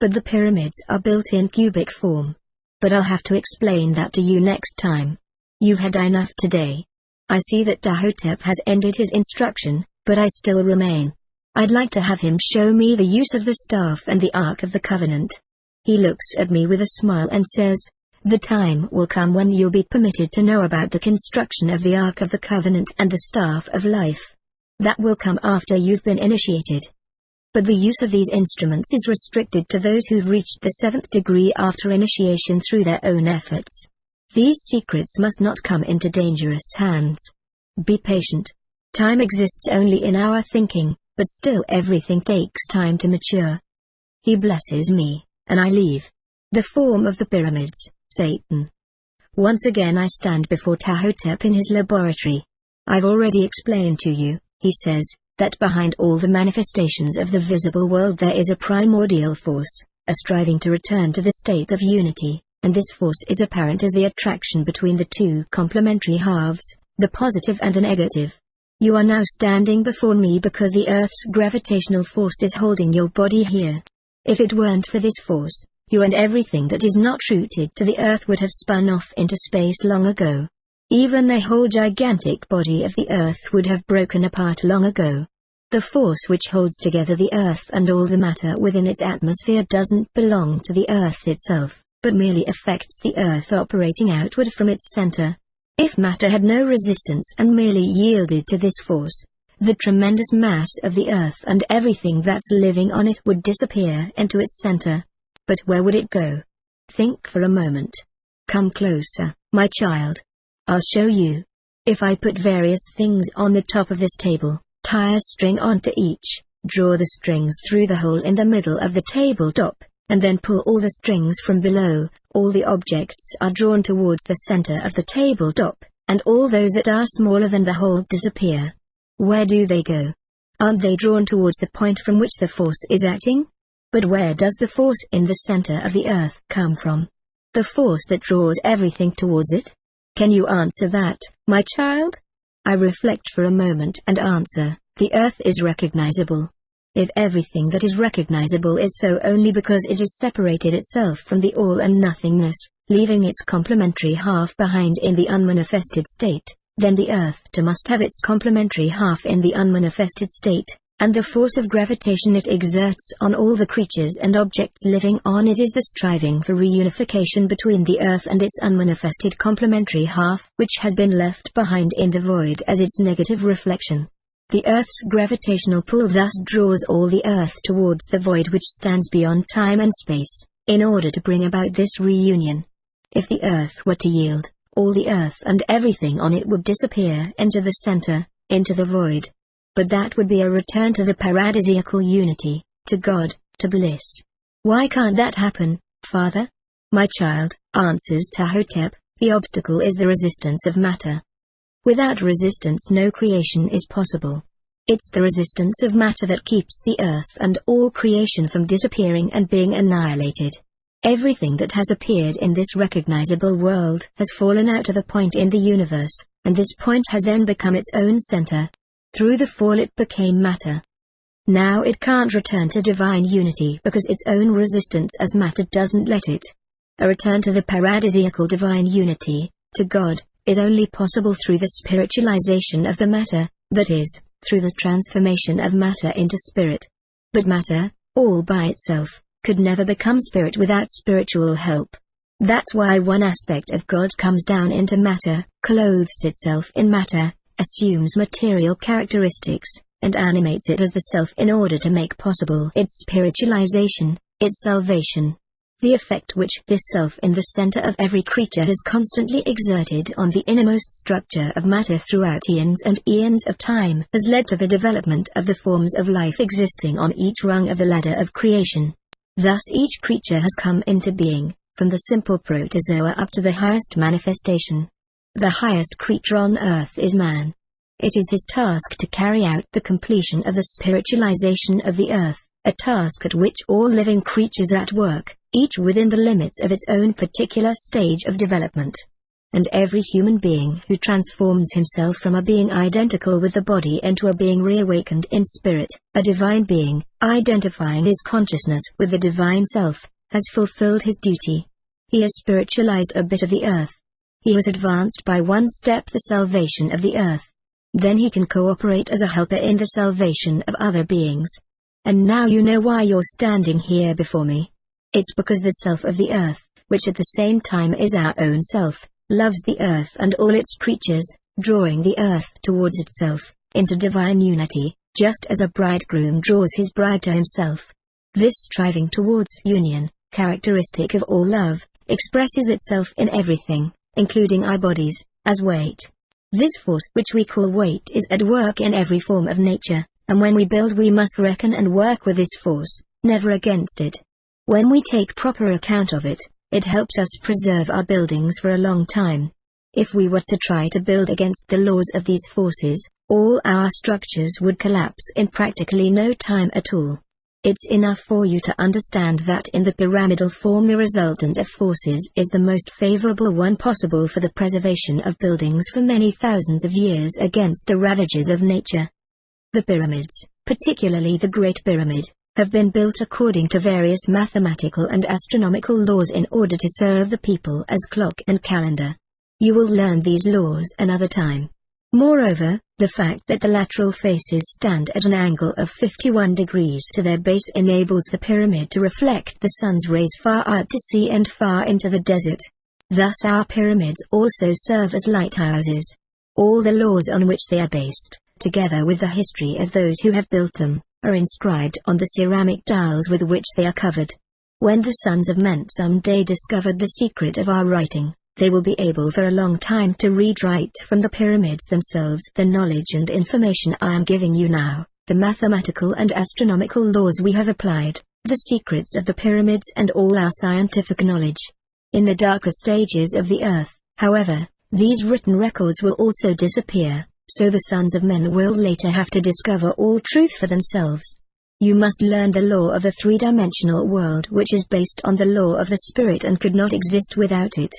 But the pyramids are built in cubic form. But I'll have to explain that to you next time. You've had enough today. I see that Ptahhotep has ended his instruction, but I still remain. I'd like to have him show me the use of the staff and the Ark of the Covenant. He looks at me with a smile and says, the time will come when you'll be permitted to know about the construction of the Ark of the Covenant and the Staff of Life. That will come after you've been initiated. But the use of these instruments is restricted to those who've reached the 7th degree after initiation through their own efforts. These secrets must not come into dangerous hands. Be patient. Time exists only in our thinking, but still everything takes time to mature. He blesses me, and I leave. The form of the pyramids, Satan. Once again I stand before Ptahhotep in his laboratory. I've already explained to you, he says, that behind all the manifestations of the visible world there is a primordial force, a striving to return to the state of unity. And this force is apparent as the attraction between the two complementary halves, the positive and the negative. You are now standing before me because the Earth's gravitational force is holding your body here. If it weren't for this force, you and everything that is not rooted to the Earth would have spun off into space long ago. Even the whole gigantic body of the Earth would have broken apart long ago. The force which holds together the Earth and all the matter within its atmosphere doesn't belong to the Earth itself, but merely affects the Earth operating outward from its center. If matter had no resistance and merely yielded to this force, the tremendous mass of the Earth and everything that's living on it would disappear into its center. But where would it go? Think for a moment. Come closer, my child. I'll show you. If I put various things on the top of this table, tie a string onto each, draw the strings through the hole in the middle of the tabletop, and then pull all the strings from below, all the objects are drawn towards the center of the tabletop, and all those that are smaller than the hole disappear. Where do they go? Aren't they drawn towards the point from which the force is acting? But where does the force in the center of the Earth come from? The force that draws everything towards it? Can you answer that, my child? I reflect for a moment and answer, the Earth is recognizable. If everything that is recognizable is so only because it has separated itself from the all and nothingness, leaving its complementary half behind in the unmanifested state, then the Earth too must have its complementary half in the unmanifested state, and the force of gravitation it exerts on all the creatures and objects living on it is the striving for reunification between the Earth and its unmanifested complementary half, which has been left behind in the void as its negative reflection. The Earth's gravitational pull thus draws all the Earth towards the void which stands beyond time and space, in order to bring about this reunion. If the Earth were to yield, all the Earth and everything on it would disappear into the center, into the void. But that would be a return to the paradisiacal unity, to God, to bliss. Why can't that happen, Father? My child, answers Ptahhotep, the obstacle is the resistance of matter. Without resistance no creation is possible. It's the resistance of matter that keeps the Earth and all creation from disappearing and being annihilated. Everything that has appeared in this recognizable world has fallen out of a point in the universe, and this point has then become its own center. Through the fall it became matter. Now it can't return to divine unity because its own resistance as matter doesn't let it. A return to the paradisiacal divine unity, to God, is only possible through the spiritualization of the matter, that is, through the transformation of matter into spirit. But matter, all by itself, could never become spirit without spiritual help. That's why one aspect of God comes down into matter, clothes itself in matter, assumes material characteristics, and animates it as the self in order to make possible its spiritualization, its salvation. The effect which this self in the center of every creature has constantly exerted on the innermost structure of matter throughout eons and eons of time has led to the development of the forms of life existing on each rung of the ladder of creation. Thus each creature has come into being, from the simple protozoa up to the highest manifestation. The highest creature on earth is man. It is his task to carry out the completion of the spiritualization of the earth, a task at which all living creatures are at work, each within the limits of its own particular stage of development. And every human being who transforms himself from a being identical with the body into a being reawakened in spirit, a divine being, identifying his consciousness with the divine self, has fulfilled his duty. He has spiritualized a bit of the earth. He has advanced by one step the salvation of the earth. Then he can cooperate as a helper in the salvation of other beings. And now you know why you're standing here before me. It's because the self of the earth, which at the same time is our own self, loves the earth and all its creatures, drawing the earth towards itself, into divine unity, just as a bridegroom draws his bride to himself. This striving towards union, characteristic of all love, expresses itself in everything, including our bodies, as weight. This force which we call weight is at work in every form of nature, and when we build we must reckon and work with this force, never against it. When we take proper account of it, it helps us preserve our buildings for a long time. If we were to try to build against the laws of these forces, all our structures would collapse in practically no time at all. It's enough for you to understand that in the pyramidal form the resultant of forces is the most favorable one possible for the preservation of buildings for many thousands of years against the ravages of nature. The pyramids, particularly the Great Pyramid, have been built according to various mathematical and astronomical laws in order to serve the people as clock and calendar. You will learn these laws another time. Moreover, the fact that the lateral faces stand at an angle of 51 degrees to their base enables the pyramid to reflect the sun's rays far out to sea and far into the desert. Thus our pyramids also serve as lighthouses. All the laws on which they are based, together with the history of those who have built them, are inscribed on the ceramic tiles with which they are covered. When the sons of men someday discovered the secret of our writing, they will be able for a long time to read right from the pyramids themselves the knowledge and information I am giving you now, the mathematical and astronomical laws we have applied, the secrets of the pyramids and all our scientific knowledge. In the darker stages of the earth, however, these written records will also disappear, so the sons of men will later have to discover all truth for themselves. You must learn the law of the three-dimensional world which is based on the law of the spirit and could not exist without it.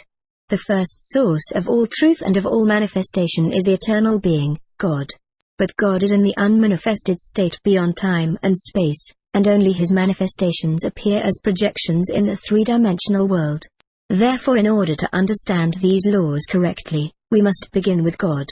The first source of all truth and of all manifestation is the eternal being, God. But God is in the unmanifested state beyond time and space, and only his manifestations appear as projections in the three-dimensional world. Therefore, in order to understand these laws correctly, we must begin with God.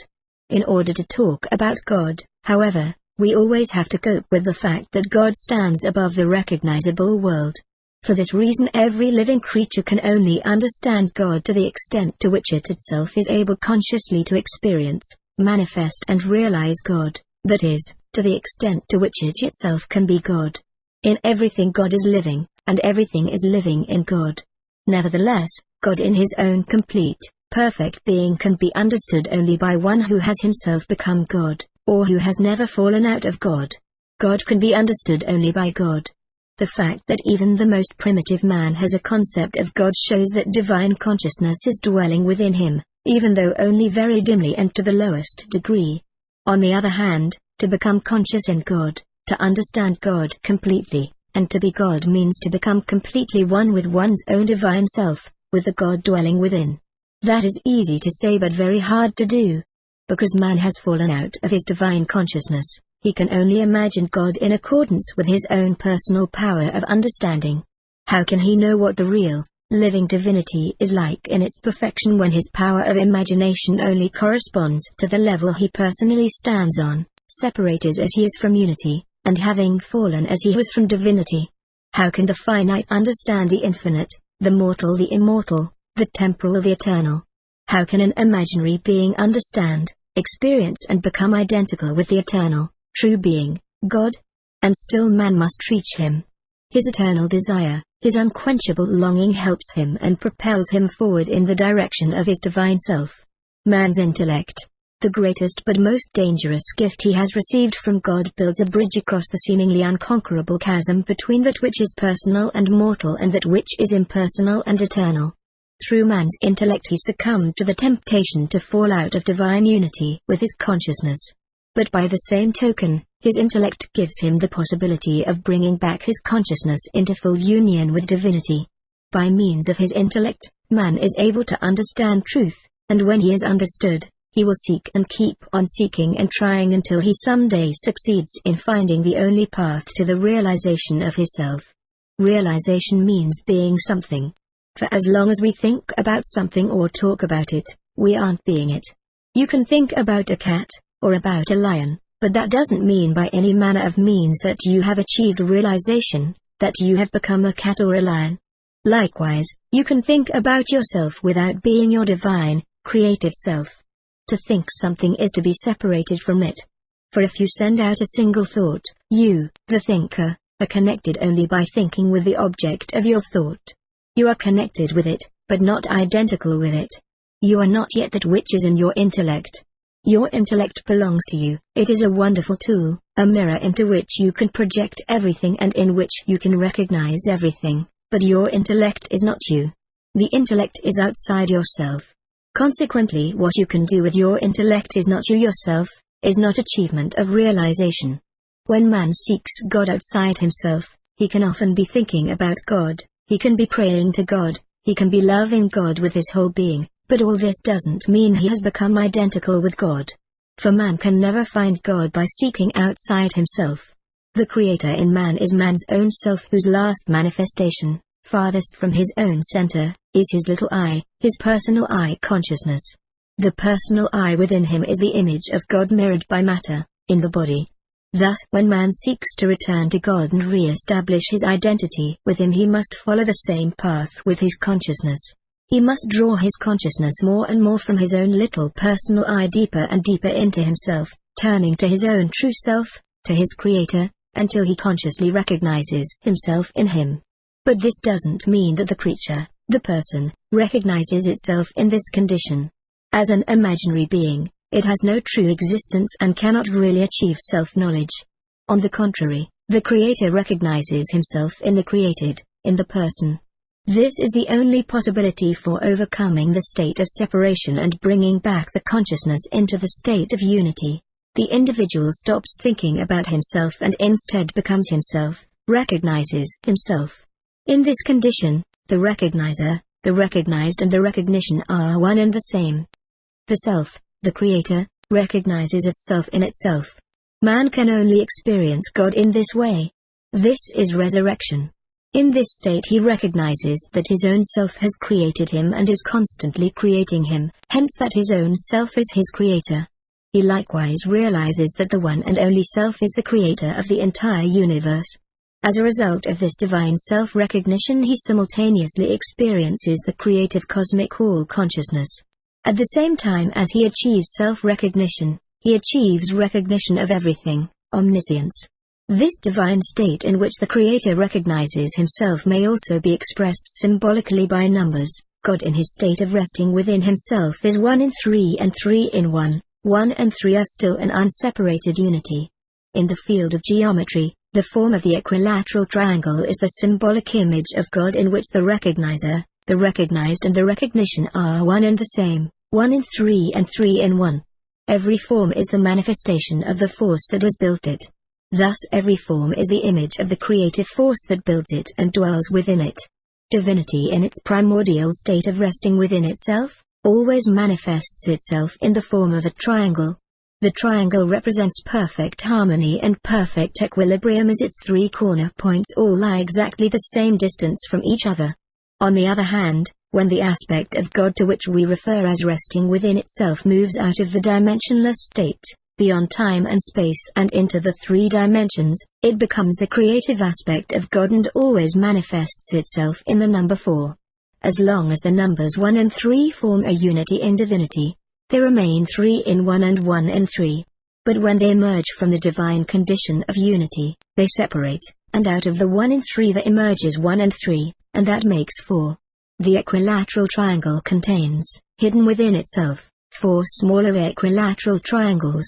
In order to talk about God, however, we always have to cope with the fact that God stands above the recognizable world. For this reason every living creature can only understand God to the extent to which it itself is able consciously to experience, manifest and realize God, that is, to the extent to which it itself can be God. In everything God is living, and everything is living in God. Nevertheless, God in his own complete, perfect being can be understood only by one who has himself become God, or who has never fallen out of God. God can be understood only by God. The fact that even the most primitive man has a concept of God shows that divine consciousness is dwelling within him, even though only very dimly and to the lowest degree. On the other hand, to become conscious in God, to understand God completely, and to be God means to become completely one with one's own divine self, with the God dwelling within. That is easy to say but very hard to do. Because man has fallen out of his divine consciousness, he can only imagine God in accordance with his own personal power of understanding. How can he know what the real, living divinity is like in its perfection when his power of imagination only corresponds to the level he personally stands on, separated as he is from unity, and having fallen as he was from divinity? How can the finite understand the infinite, the mortal the immortal, the temporal the eternal? How can an imaginary being understand, experience and become identical with the eternal, true being, God? And still man must reach him. His eternal desire, his unquenchable longing helps him and propels him forward in the direction of his divine self. Man's intellect, the greatest but most dangerous gift he has received from God, builds a bridge across the seemingly unconquerable chasm between that which is personal and mortal and that which is impersonal and eternal. Through man's intellect he succumbed to the temptation to fall out of divine unity with his consciousness. But by the same token, his intellect gives him the possibility of bringing back his consciousness into full union with divinity. By means of his intellect, man is able to understand truth, and when he is understood, he will seek and keep on seeking and trying until he someday succeeds in finding the only path to the realization of his self. Realization means being something. For as long as we think about something or talk about it, we aren't being it. You can think about a cat, or about a lion, but that doesn't mean by any manner of means that you have achieved realization, that you have become a cat or a lion. Likewise, you can think about yourself without being your divine, creative self. To think something is to be separated from it. For if you send out a single thought, you, the thinker, are connected only by thinking with the object of your thought. You are connected with it, but not identical with it. You are not yet that which is in your intellect. Your intellect belongs to you. It is a wonderful tool, a mirror into which you can project everything and in which you can recognize everything, but your intellect is not you. The intellect is outside yourself. Consequently, what you can do with your intellect is not you yourself, is not achievement of realization. When man seeks God outside himself, he can often be thinking about God. He can be praying to God, he can be loving God with his whole being, but all this doesn't mean he has become identical with God. For man can never find God by seeking outside himself. The Creator in man is man's own self, whose last manifestation, farthest from his own center, is his little I, his personal I consciousness. The personal I within him is the image of God mirrored by matter, in the body. Thus, when man seeks to return to God and re-establish his identity with him, he must follow the same path with his consciousness. He must draw his consciousness more and more from his own little personal I deeper and deeper into himself, turning to his own true self, to his Creator, until he consciously recognizes himself in him. But this doesn't mean that the creature, the person, recognizes itself in this condition. As an imaginary being, it has no true existence and cannot really achieve self-knowledge. On the contrary, the Creator recognizes himself in the created, in the person. This is the only possibility for overcoming the state of separation and bringing back the consciousness into the state of unity. The individual stops thinking about himself and instead becomes himself, recognizes himself. In this condition, the recognizer, the recognized and the recognition are one and the same. The self, the Creator, recognizes itself in itself. Man can only experience God in this way. This is resurrection. In this state he recognizes that his own self has created him and is constantly creating him, hence that his own self is his Creator. He likewise realizes that the one and only self is the Creator of the entire universe. As a result of this divine self-recognition, he simultaneously experiences the creative cosmic all-consciousness. At the same time as he achieves self-recognition, he achieves recognition of everything, omniscience. This divine state in which the Creator recognizes himself may also be expressed symbolically by numbers. God in his state of resting within himself is 1 in 3 and 3 in 1, 1 and 3 are still an unseparated unity. In the field of geometry, the form of the equilateral triangle is the symbolic image of God in which the recognizer, the recognized and the recognition are one and the same, 1 in 3 and 3 in 1. Every form is the manifestation of the force that has built it. Thus every form is the image of the creative force that builds it and dwells within it. Divinity in its primordial state of resting within itself, always manifests itself in the form of a triangle. The triangle represents perfect harmony and perfect equilibrium, as its three corner points all lie exactly the same distance from each other. On the other hand, when the aspect of God to which we refer as resting within itself moves out of the dimensionless state, beyond time and space and into the three dimensions, it becomes the creative aspect of God and always manifests itself in the number 4. As long as the numbers 1 and 3 form a unity in divinity, they remain 3 in 1 and 1 in 3. But when they emerge from the divine condition of unity, they separate, and out of the 1 in 3 there emerges 1 and 3, and that makes 4. The equilateral triangle contains, hidden within itself, 4 smaller equilateral triangles.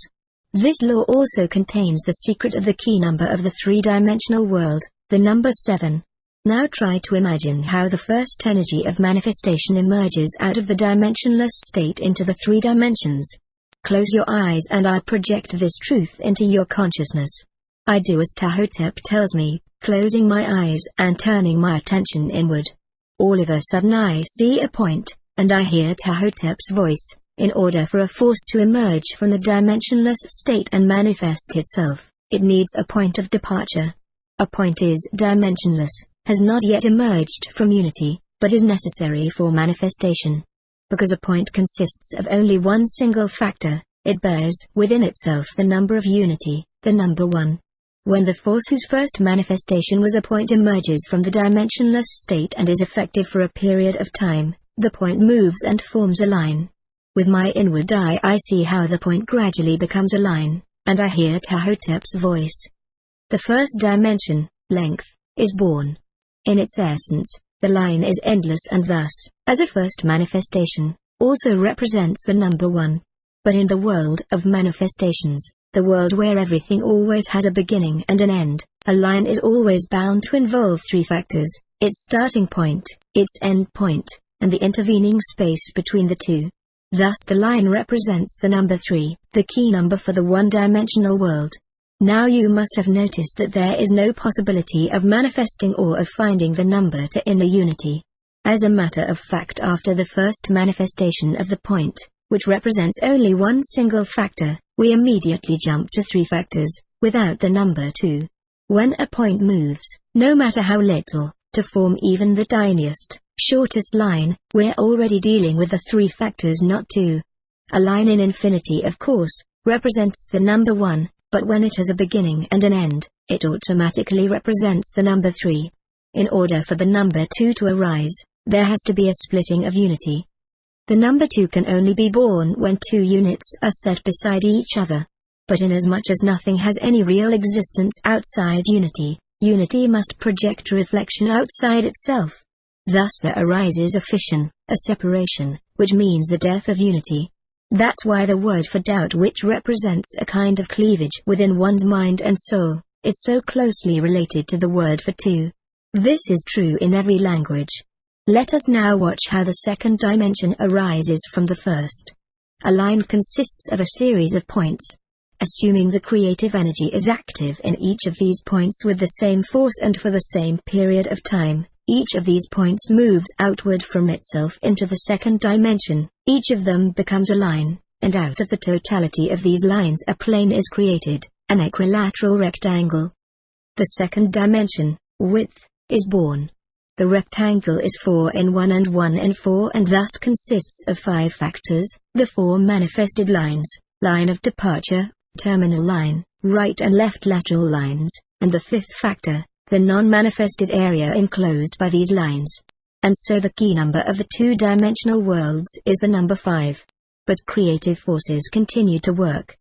This law also contains the secret of the key number of the three-dimensional world, the number 7. Now try to imagine how the first energy of manifestation emerges out of the dimensionless state into the 3 dimensions. Close your eyes and I'll project this truth into your consciousness. I do as Tahotep tells me, closing my eyes and turning my attention inward. All of a sudden I see a point, and I hear Tahotep's voice. In order for a force to emerge from the dimensionless state and manifest itself, it needs a point of departure. A point is dimensionless, has not yet emerged from unity, but is necessary for manifestation. Because a point consists of only one single factor, it bears within itself the number of unity, the number 1. When the force whose first manifestation was a point emerges from the dimensionless state and is effective for a period of time, the point moves and forms a line. With my inward eye I see how the point gradually becomes a line, and I hear Tahotep's voice. The first dimension, length, is born. In its essence, the line is endless and thus, as a first manifestation, also represents the number 1. But in the world of manifestations, the world where everything always has a beginning and an end, a line is always bound to involve 3 factors: its starting point, its end point, and the intervening space between the two. Thus the line represents the number 3, the key number for the one-dimensional world. Now you must have noticed that there is no possibility of manifesting or of finding the number to inner unity. As a matter of fact, after the first manifestation of the point, which represents only one single factor, we immediately jump to 3 factors, without the number 2. When a point moves, no matter how little, to form even the tiniest, shortest line, we're already dealing with the 3 factors, not 2. A line in infinity, of course, represents the number 1, but when it has a beginning and an end, it automatically represents the number 3. In order for the number 2 to arise, there has to be a splitting of unity. The number 2 can only be born when 2 units are set beside each other. But inasmuch as nothing has any real existence outside unity, unity must project a reflection outside itself. Thus there arises a fission, a separation, which means the death of unity. That's why the word for doubt, which represents a kind of cleavage within one's mind and soul, is so closely related to the word for 2. This is true in every language. Let us now watch how the second dimension arises from the first. A line consists of a series of points. Assuming the creative energy is active in each of these points with the same force and for the same period of time, each of these points moves outward from itself into the second dimension. Each of them becomes a line, and out of the totality of these lines a plane is created, an equilateral rectangle. The second dimension, width, is born. The rectangle is 4 in 1 and 1 in 4 and thus consists of 5 factors: the 4 manifested lines, line of departure, terminal line, right and left lateral lines, and the 5th factor, the non-manifested area enclosed by these lines. And so the key number of the 2-dimensional worlds is the number 5. But creative forces continue to work.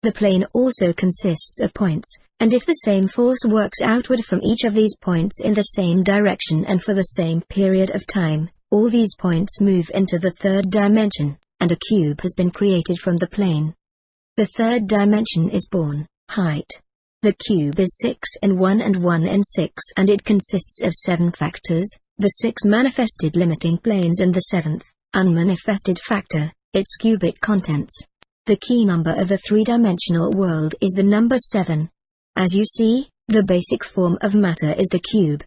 The plane also consists of points, and if the same force works outward from each of these points in the same direction and for the same period of time, all these points move into the 3rd dimension, and a cube has been created from the plane. The 3rd dimension is born, height. The cube is 6 in 1 and 1 in 6 and it consists of 7 factors, the 6 manifested limiting planes and the 7th, unmanifested factor, its cubic contents. The key number of the 3-dimensional world is the number 7. As you see, the basic form of matter is the cube.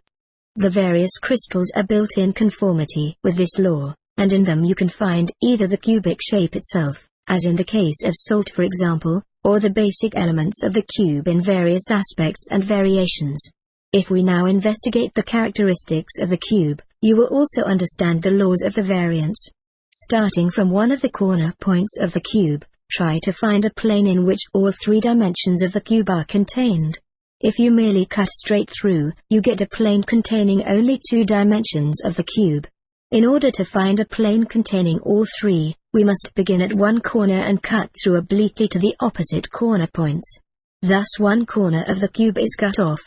The various crystals are built in conformity with this law, and in them you can find either the cubic shape itself, as in the case of salt for example, or the basic elements of the cube in various aspects and variations. If we now investigate the characteristics of the cube, you will also understand the laws of the variance. Starting from one of the corner points of the cube, try to find a plane in which all three dimensions of the cube are contained. If you merely cut straight through, you get a plane containing only 2 dimensions of the cube. In order to find a plane containing all three, we must begin at one corner and cut through obliquely to the opposite corner points. Thus one corner of the cube is cut off.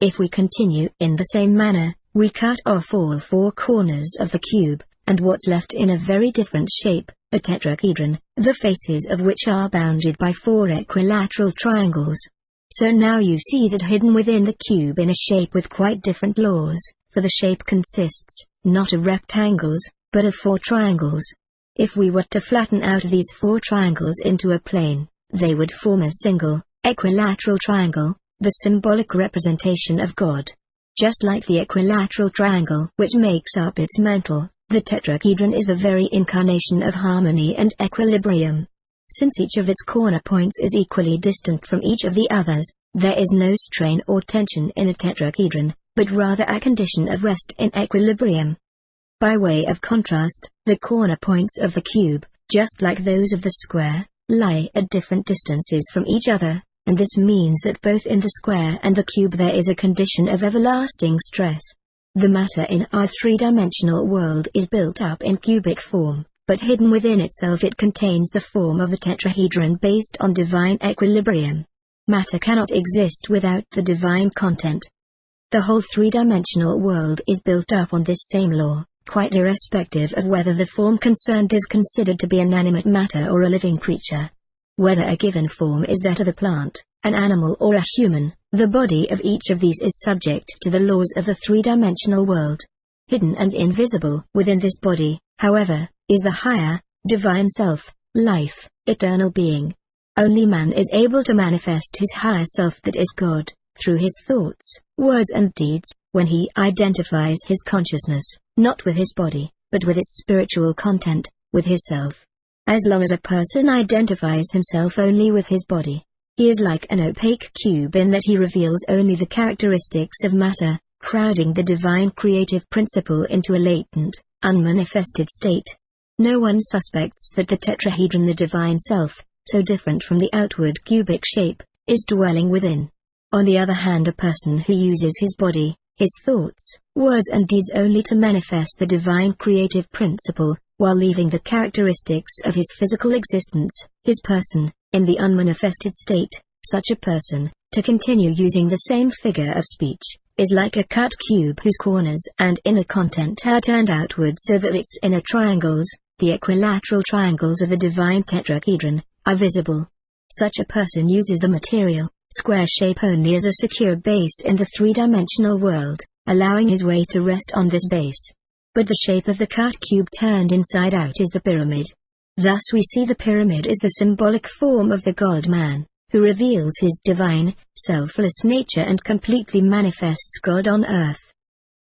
If we continue in the same manner, we cut off all 4 corners of the cube, and what's left in a very different shape, a tetrahedron, the faces of which are bounded by 4 equilateral triangles. So now you see that hidden within the cube in a shape with quite different laws, for the shape consists, not of rectangles, but of 4 triangles. If we were to flatten out these 4 triangles into a plane, they would form a single, equilateral triangle, the symbolic representation of God. Just like the equilateral triangle which makes up its mantle, the tetrahedron is the very incarnation of harmony and equilibrium. Since each of its corner points is equally distant from each of the others, there is no strain or tension in a tetrahedron, but rather a condition of rest in equilibrium. By way of contrast, the corner points of the cube, just like those of the square, lie at different distances from each other, and this means that both in the square and the cube there is a condition of everlasting stress. The matter in our three-dimensional world is built up in cubic form, but hidden within itself it contains the form of the tetrahedron based on divine equilibrium. Matter cannot exist without the divine content. The whole three-dimensional world is built up on this same law, quite irrespective of whether the form concerned is considered to be inanimate matter or a living creature. Whether a given form is that of a plant, an animal or a human, the body of each of these is subject to the laws of the three-dimensional world. Hidden and invisible within this body, however, is the higher, divine self, life, eternal being. Only man is able to manifest his higher self, that is God, through his thoughts, words and deeds, when he identifies his consciousness, not with his body, but with its spiritual content, with his self. As long as a person identifies himself only with his body, he is like an opaque cube in that he reveals only the characteristics of matter, crowding the divine creative principle into a latent, unmanifested state. No one suspects that the tetrahedron, the divine self, so different from the outward cubic shape, is dwelling within. On the other hand, a person who uses his body, his thoughts, words and deeds only to manifest the divine creative principle, while leaving the characteristics of his physical existence, his person, in the unmanifested state, such a person, to continue using the same figure of speech, is like a cut cube whose corners and inner content are turned outward so that its inner triangles, the equilateral triangles of the divine tetrahedron, are visible. Such a person uses the material, square shape only as a secure base in the three-dimensional world, allowing his way to rest on this base. But the shape of the cut cube turned inside out is the pyramid. Thus we see the pyramid is the symbolic form of the God-man, who reveals his divine, selfless nature and completely manifests God on earth.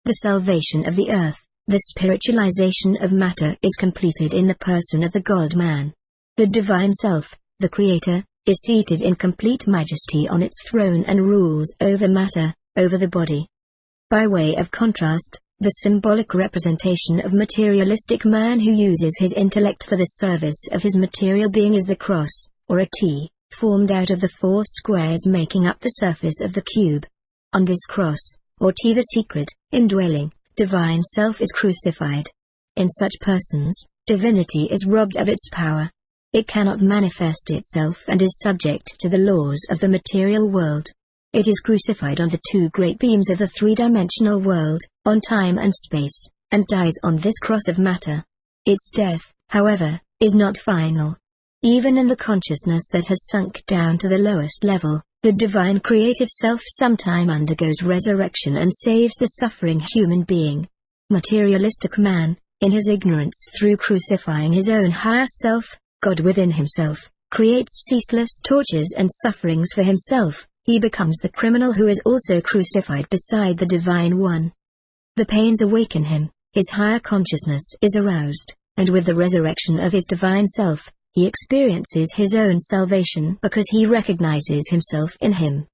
The salvation of the earth, the spiritualization of matter, is completed in the person of the God-man. The divine self, the Creator, is seated in complete majesty on its throne and rules over matter, over the body. By way of contrast, the symbolic representation of materialistic man who uses his intellect for the service of his material being is the cross, or a T, formed out of the 4 squares making up the surface of the cube. On this cross, or T, the secret, indwelling, divine self is crucified. In such persons, divinity is robbed of its power. It cannot manifest itself and is subject to the laws of the material world. It is crucified on the 2 great beams of the three-dimensional world, on time and space, and dies on this cross of matter. Its death, however, is not final. Even in the consciousness that has sunk down to the lowest level, the divine creative self sometime undergoes resurrection and saves the suffering human being. Materialistic man, in his ignorance through crucifying his own higher self, God within himself, creates ceaseless tortures and sufferings for himself, He becomes the criminal who is also crucified beside the Divine One. The pains awaken him, his higher consciousness is aroused, and with the resurrection of his divine self, he experiences his own salvation because he recognizes himself in him.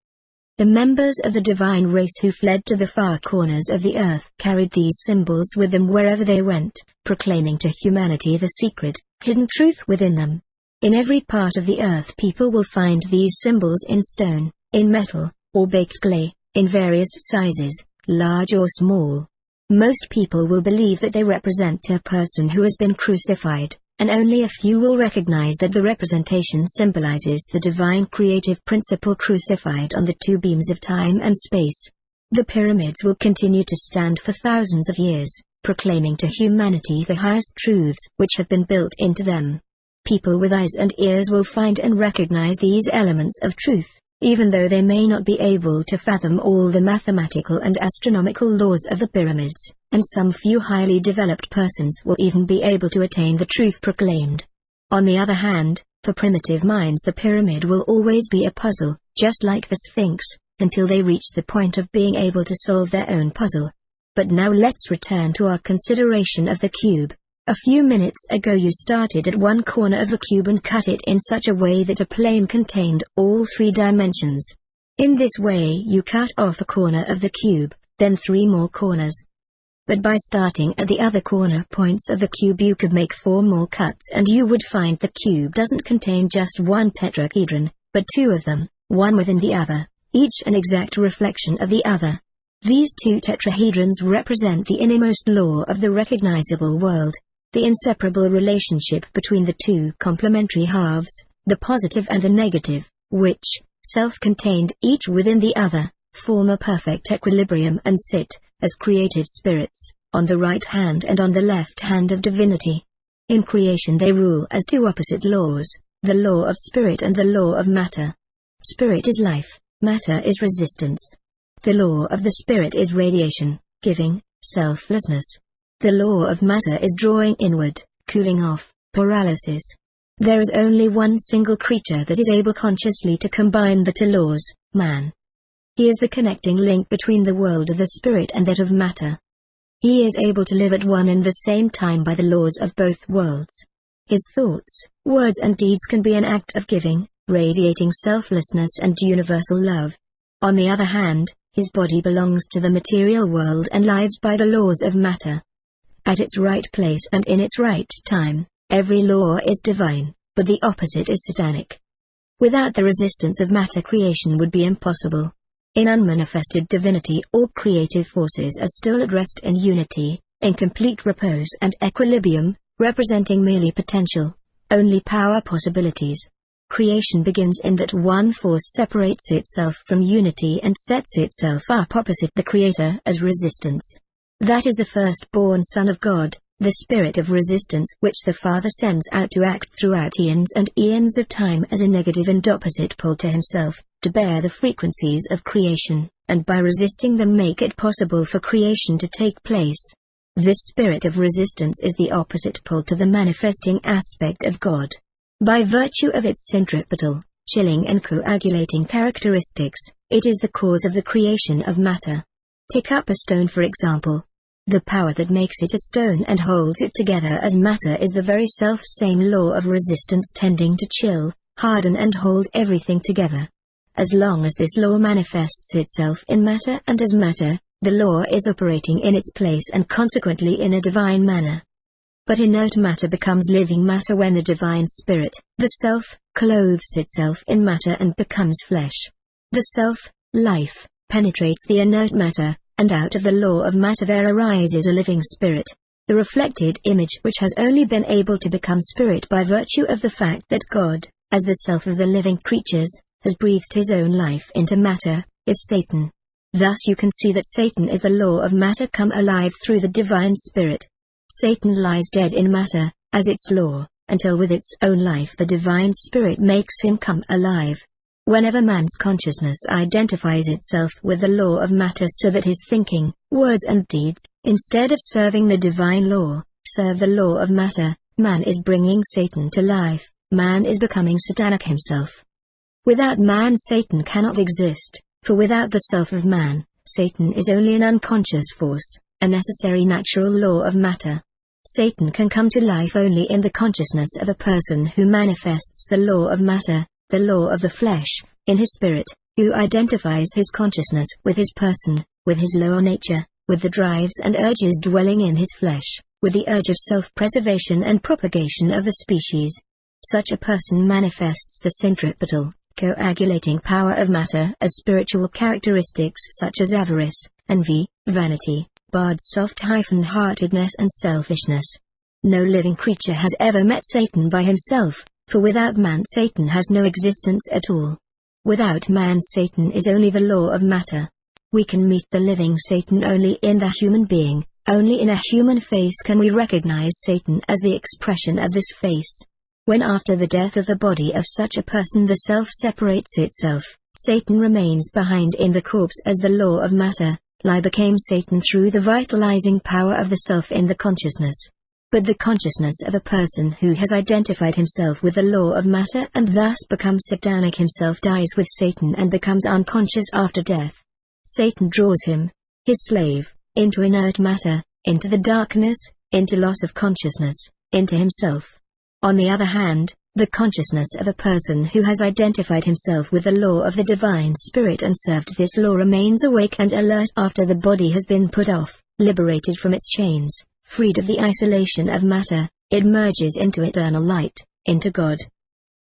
The members of the divine race who fled to the far corners of the earth carried these symbols with them wherever they went, proclaiming to humanity the secret, hidden truth within them. In every part of the earth people will find these symbols in stone, in metal, or baked clay, in various sizes, large or small. Most people will believe that they represent a person who has been crucified, and only a few will recognize that the representation symbolizes the divine creative principle crucified on the two beams of time and space. The pyramids will continue to stand for thousands of years, proclaiming to humanity the highest truths which have been built into them. People with eyes and ears will find and recognize these elements of truth, even though they may not be able to fathom all the mathematical and astronomical laws of the pyramids, and some few highly developed persons will even be able to attain the truth proclaimed. On the other hand, for primitive minds the pyramid will always be a puzzle, just like the Sphinx, until they reach the point of being able to solve their own puzzle. But now let's return to our consideration of the cube. A few minutes ago you started at one corner of the cube and cut it in such a way that a plane contained all three dimensions. In this way you cut off a corner of the cube, then three more corners. But by starting at the other corner points of the cube you could make four more cuts and you would find the cube doesn't contain just one tetrahedron, but two of them, one within the other, each an exact reflection of the other. These two tetrahedrons represent the innermost law of the recognizable world. The inseparable relationship between the two complementary halves, the positive and the negative, which, self-contained each within the other, form a perfect equilibrium and sit, as creative spirits, on the right hand and on the left hand of divinity. In creation they rule as two opposite laws, the law of spirit and the law of matter. Spirit is life, matter is resistance. The law of the spirit is radiation, giving, selflessness. The law of matter is drawing inward, cooling off, paralysis. There is only one single creature that is able consciously to combine the two laws, man. He is the connecting link between the world of the spirit and that of matter. He is able to live at one and the same time by the laws of both worlds. His thoughts, words and deeds can be an act of giving, radiating selflessness and universal love. On the other hand, his body belongs to the material world and lives by the laws of matter. At its right place and in its right time, every law is divine, but the opposite is satanic. Without the resistance of matter creation would be impossible. In unmanifested divinity all creative forces are still at rest in unity, in complete repose and equilibrium, representing merely potential, only power possibilities. Creation begins in that one force separates itself from unity and sets itself up opposite the Creator as resistance. That is the firstborn Son of God, the spirit of resistance which the Father sends out to act throughout eons and eons of time as a negative and opposite pole to himself, to bear the frequencies of creation, and by resisting them make it possible for creation to take place. This spirit of resistance is the opposite pole to the manifesting aspect of God. By virtue of its centripetal, chilling and coagulating characteristics, it is the cause of the creation of matter. Take up a stone for example. The power that makes it a stone and holds it together as matter is the very self-same law of resistance tending to chill, harden and hold everything together. As long as this law manifests itself in matter and as matter, the law is operating in its place and consequently in a divine manner. But inert matter becomes living matter when the divine spirit, the self, clothes itself in matter and becomes flesh. The self, life, penetrates the inert matter, and out of the law of matter there arises a living spirit, the reflected image which has only been able to become spirit by virtue of the fact that God, as the self of the living creatures, has breathed his own life into matter, is Satan. Thus you can see that Satan is the law of matter come alive through the divine spirit. Satan lies dead in matter, as its law, until with its own life the divine spirit makes him come alive. Whenever man's consciousness identifies itself with the law of matter so that his thinking, words and deeds, instead of serving the divine law, serve the law of matter, man is bringing Satan to life, man is becoming satanic himself. Without man Satan cannot exist, for without the self of man, Satan is only an unconscious force, a necessary natural law of matter. Satan can come to life only in the consciousness of a person who manifests the law of matter, the law of the flesh, in his spirit, who identifies his consciousness with his person, with his lower nature, with the drives and urges dwelling in his flesh, with the urge of self-preservation and propagation of the species. Such a person manifests the centripetal, coagulating power of matter as spiritual characteristics such as avarice, envy, vanity, bad soft-heartedness and selfishness. No living creature has ever met Satan by himself, for without man Satan has no existence at all. Without man Satan is only the law of matter. We can meet the living Satan only in the human being, only in a human face can we recognize Satan as the expression of this face. When after the death of the body of such a person the self separates itself, Satan remains behind in the corpse as the law of matter. Lie became Satan through the vitalizing power of the self in the consciousness. But the consciousness of a person who has identified himself with the law of matter and thus becomes satanic himself dies with Satan and becomes unconscious after death. Satan draws him, his slave, into inert matter, into the darkness, into loss of consciousness, into himself. On the other hand, the consciousness of a person who has identified himself with the law of the divine spirit and served this law remains awake and alert after the body has been put off, liberated from its chains, freed of the isolation of matter. It merges into eternal light, into God.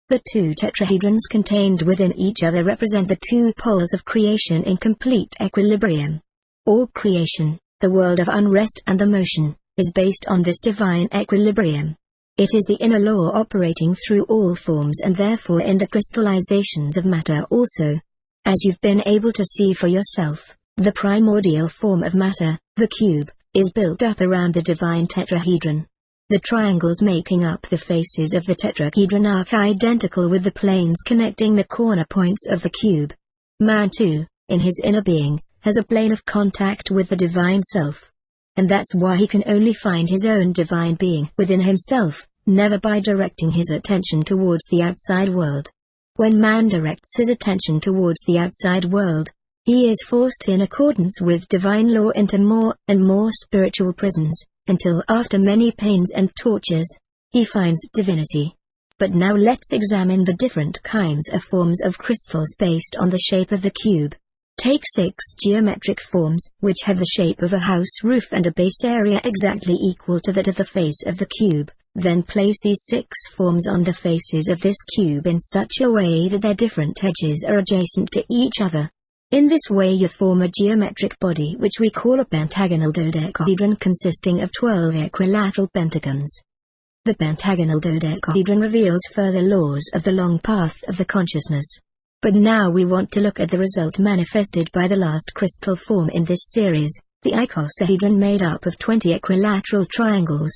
The two tetrahedrons contained within each other represent the two poles of creation in complete equilibrium. All creation, the world of unrest and emotion, is based on this divine equilibrium. It is the inner law operating through all forms and therefore in the crystallizations of matter also. As you've been able to see for yourself, the primordial form of matter, the cube, is built up around the divine tetrahedron. The triangles making up the faces of the tetrahedron are identical with the planes connecting the corner points of the cube. Man too, in his inner being, has a plane of contact with the divine self. And that's why he can only find his own divine being within himself, never by directing his attention towards the outside world. When man directs his attention towards the outside world, he is forced in accordance with divine law into more and more spiritual prisons, until after many pains and tortures, he finds divinity. But now let's examine the different kinds of forms of crystals based on the shape of the cube. Take 6 geometric forms, which have the shape of a house roof and a base area exactly equal to that of the face of the cube, then place these 6 forms on the faces of this cube in such a way that their different edges are adjacent to each other. In this way you form a geometric body which we call a pentagonal dodecahedron consisting of 12 equilateral pentagons. The pentagonal dodecahedron reveals further laws of the long path of the consciousness. But now we want to look at the result manifested by the last crystal form in this series, the icosahedron made up of 20 equilateral triangles.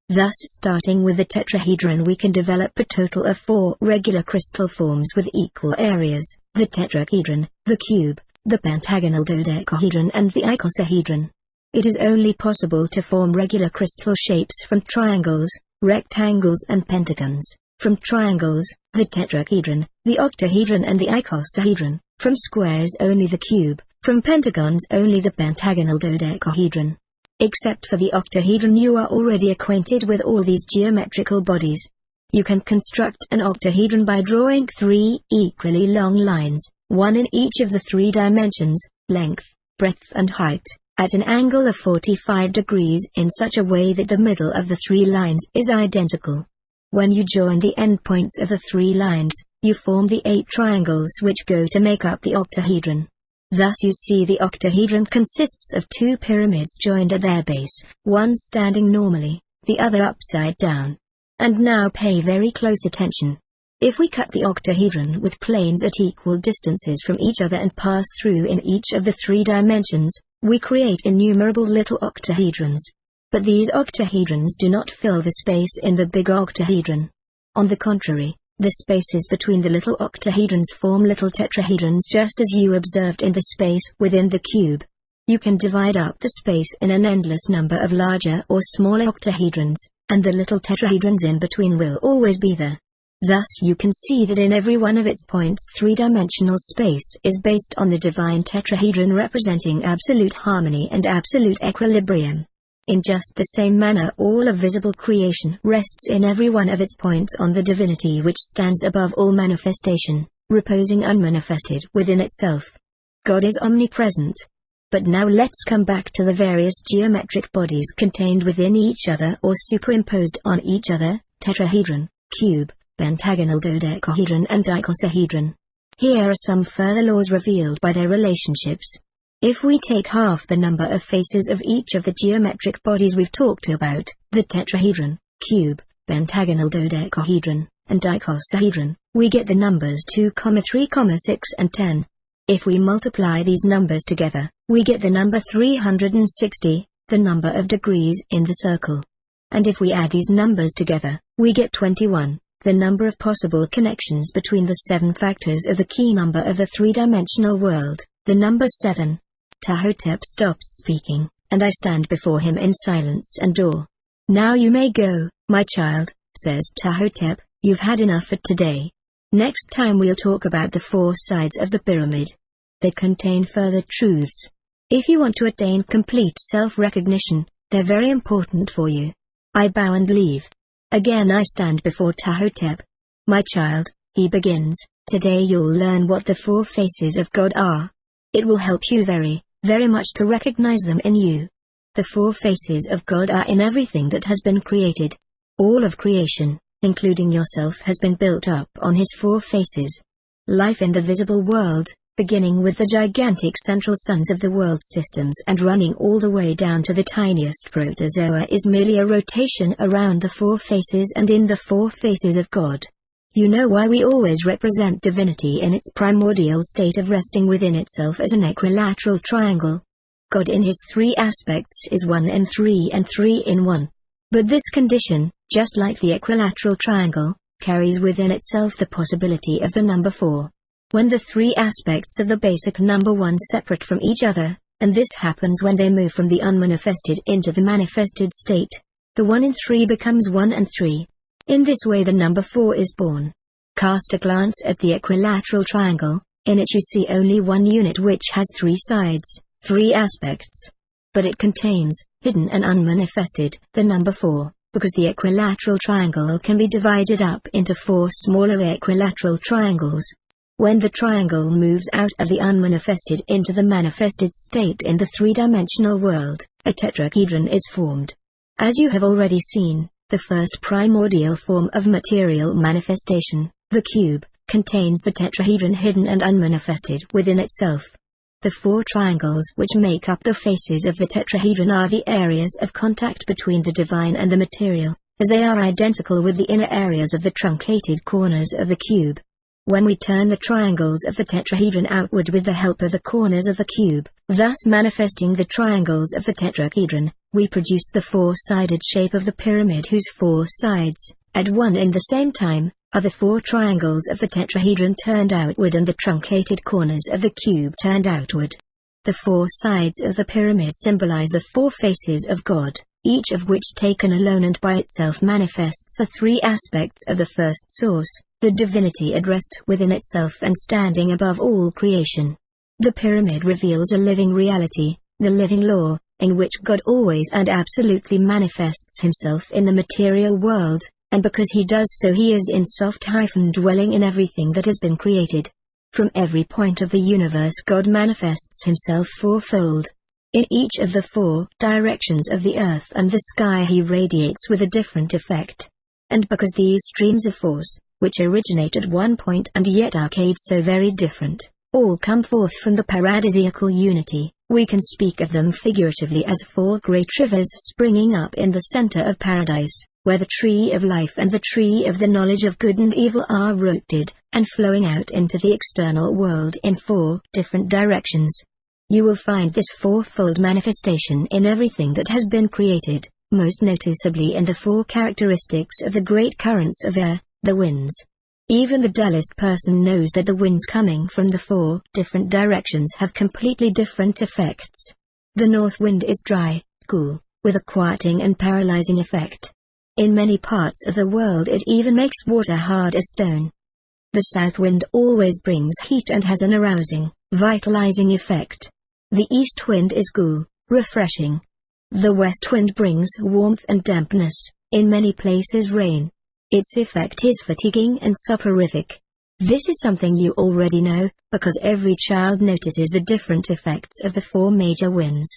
Thus starting with the tetrahedron we can develop a total of 4 regular crystal forms with equal areas, the tetrahedron, the cube, the pentagonal dodecahedron and the icosahedron. It is only possible to form regular crystal shapes from triangles, rectangles and pentagons. From triangles, the tetrahedron, the octahedron and the icosahedron, from squares only the cube, from pentagons only the pentagonal dodecahedron. Except for the octahedron you are already acquainted with all these geometrical bodies. You can construct an octahedron by drawing 3 equally long lines, one in each of the 3 dimensions, length, breadth and height, at an angle of 45 degrees in such a way that the middle of the 3 lines is identical. When you join the endpoints of the 3 lines, you form the 8 triangles which go to make up the octahedron. Thus you see the octahedron consists of 2 pyramids joined at their base, one standing normally, the other upside down. And now pay very close attention. If we cut the octahedron with planes at equal distances from each other and pass through in each of the 3 dimensions, we create innumerable little octahedrons. But these octahedrons do not fill the space in the big octahedron. On the contrary, the spaces between the little octahedrons form little tetrahedrons just as you observed in the space within the cube. You can divide up the space in an endless number of larger or smaller octahedrons, and the little tetrahedrons in between will always be there. Thus you can see that in every one of its points three-dimensional space is based on the divine tetrahedron representing absolute harmony and absolute equilibrium. In just the same manner all of visible creation rests in every one of its points on the divinity which stands above all manifestation, reposing unmanifested within itself. God is omnipresent. But now let's come back to the various geometric bodies contained within each other or superimposed on each other: tetrahedron, cube, pentagonal dodecahedron and icosahedron. Here are some further laws revealed by their relationships. If we take half the number of faces of each of the geometric bodies we've talked about, the tetrahedron, cube, pentagonal dodecahedron, and icosahedron, we get the numbers 2, 3, 6 and 10. If we multiply these numbers together, we get the number 360, the number of degrees in the circle. And if we add these numbers together, we get 21, the number of possible connections between the 7 factors of the key number of the three-dimensional world, the number 7. Ptahhotep stops speaking, and I stand before him in silence and awe. "Now you may go, my child," says Ptahhotep, "you've had enough for today. Next time we'll talk about the 4 sides of the pyramid. They contain further truths. If you want to attain complete self-recognition, they're very important for you." I bow and leave. Again I stand before Ptahhotep. "My child," he begins, "today you'll learn what the 4 faces of God are. It will help you very, very much to recognize them in you. The 4 faces of God are in everything that has been created. All of creation, including yourself, has been built up on his 4 faces. Life in the visible world, beginning with the gigantic central suns of the world systems and running all the way down to the tiniest protozoa, is merely a rotation around the 4 faces and in the 4 faces of God. You know why we always represent divinity in its primordial state of resting within itself as an equilateral triangle. God in his 3 aspects is 1 in 3 and 3 in 1. But this condition, just like the equilateral triangle, carries within itself the possibility of the number 4. When the 3 aspects of the basic number 1 separate from each other, and this happens when they move from the unmanifested into the manifested state, the 1 in 3 becomes 1 and 3. In this way the number 4 is born. Cast a glance at the equilateral triangle. In it you see only one unit which has 3 sides, 3 aspects. But it contains, hidden and unmanifested, the number 4, because the equilateral triangle can be divided up into 4 smaller equilateral triangles. When the triangle moves out of the unmanifested into the manifested state in the 3-dimensional world, a tetrahedron is formed. As you have already seen, the first primordial form of material manifestation, the cube, contains the tetrahedron hidden and unmanifested within itself. The 4 triangles which make up the faces of the tetrahedron are the areas of contact between the divine and the material, as they are identical with the inner areas of the truncated corners of the cube. When we turn the triangles of the tetrahedron outward with the help of the corners of the cube, thus manifesting the triangles of the tetrahedron, we produce the 4-sided shape of the pyramid whose 4 sides, at one and the same time, are the 4 triangles of the tetrahedron turned outward and the truncated corners of the cube turned outward. The 4 sides of the pyramid symbolize the 4 faces of God, each of which taken alone and by itself manifests the 3 aspects of the first source, the divinity at rest within itself and standing above all creation. The pyramid reveals a living reality, the living law, in which God always and absolutely manifests himself in the material world, and because he does so he is in soft dwelling in everything that has been created. From every point of the universe God manifests himself fourfold. In each of the 4 directions of the earth and the sky he radiates with a different effect. And because these streams of force, which originate at one point and yet are so very different, all come forth from the paradisiacal unity, we can speak of them figuratively as 4 great rivers springing up in the center of paradise, where the tree of life and the tree of the knowledge of good and evil are rooted, and flowing out into the external world in 4 different directions. You will find this 4-fold manifestation in everything that has been created, most noticeably in the 4 characteristics of the great currents of air, the winds. Even the dullest person knows that the winds coming from the 4 different directions have completely different effects. The north wind is dry, cool, with a quieting and paralyzing effect. In many parts of the world it even makes water hard as stone. The south wind always brings heat and has an arousing, vitalizing effect. The east wind is cool, refreshing. The west wind brings warmth and dampness, in many places rain. Its effect is fatiguing and soporific. This is something you already know, because every child notices the different effects of the four major winds.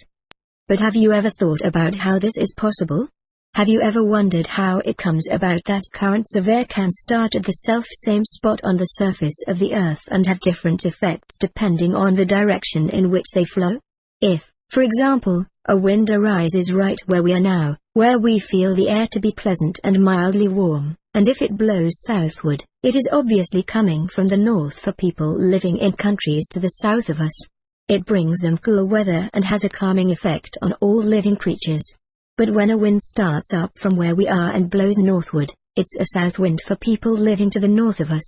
But have you ever thought about how this is possible? Have you ever wondered how it comes about that currents of air can start at the self-same spot on the surface of the earth and have different effects depending on the direction in which they flow? If, for example, a wind arises right where we are now, where we feel the air to be pleasant and mildly warm, and if it blows southward, it is obviously coming from the north for people living in countries to the south of us. It brings them cool weather and has a calming effect on all living creatures. But when a wind starts up from where we are and blows northward, it's a south wind for people living to the north of us.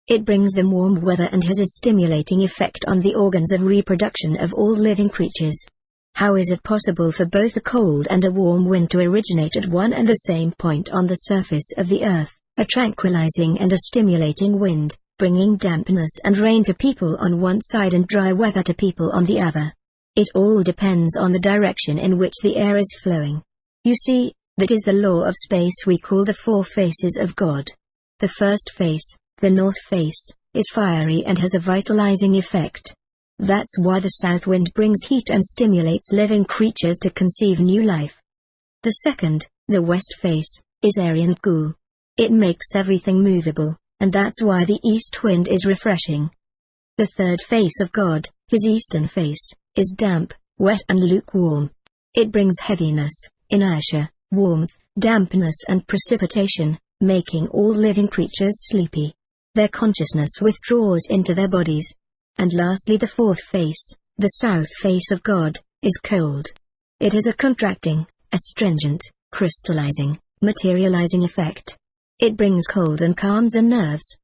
It brings them warm weather and has a stimulating effect on the organs of reproduction of all living creatures. How is it possible for both a cold and a warm wind to originate at one and the same point on the surface of the earth, a tranquilizing and a stimulating wind, bringing dampness and rain to people on one side and dry weather to people on the other? It all depends on the direction in which the air is flowing. You see, that is the law of space we call the four faces of God. The first face, the north face, is fiery and has a vitalizing effect. That's why the south wind brings heat and stimulates living creatures to conceive new life. The second, the west face, is airy and cool. It makes everything movable, and that's why the east wind is refreshing. The third face of God, his eastern face, is damp, wet and lukewarm. It brings heaviness, inertia, warmth, dampness and precipitation, making all living creatures sleepy. Their consciousness withdraws into their bodies. And lastly the fourth face, the south face of God, is cold. It has a contracting, astringent, crystallizing, materializing effect. It brings cold and calms the nerves.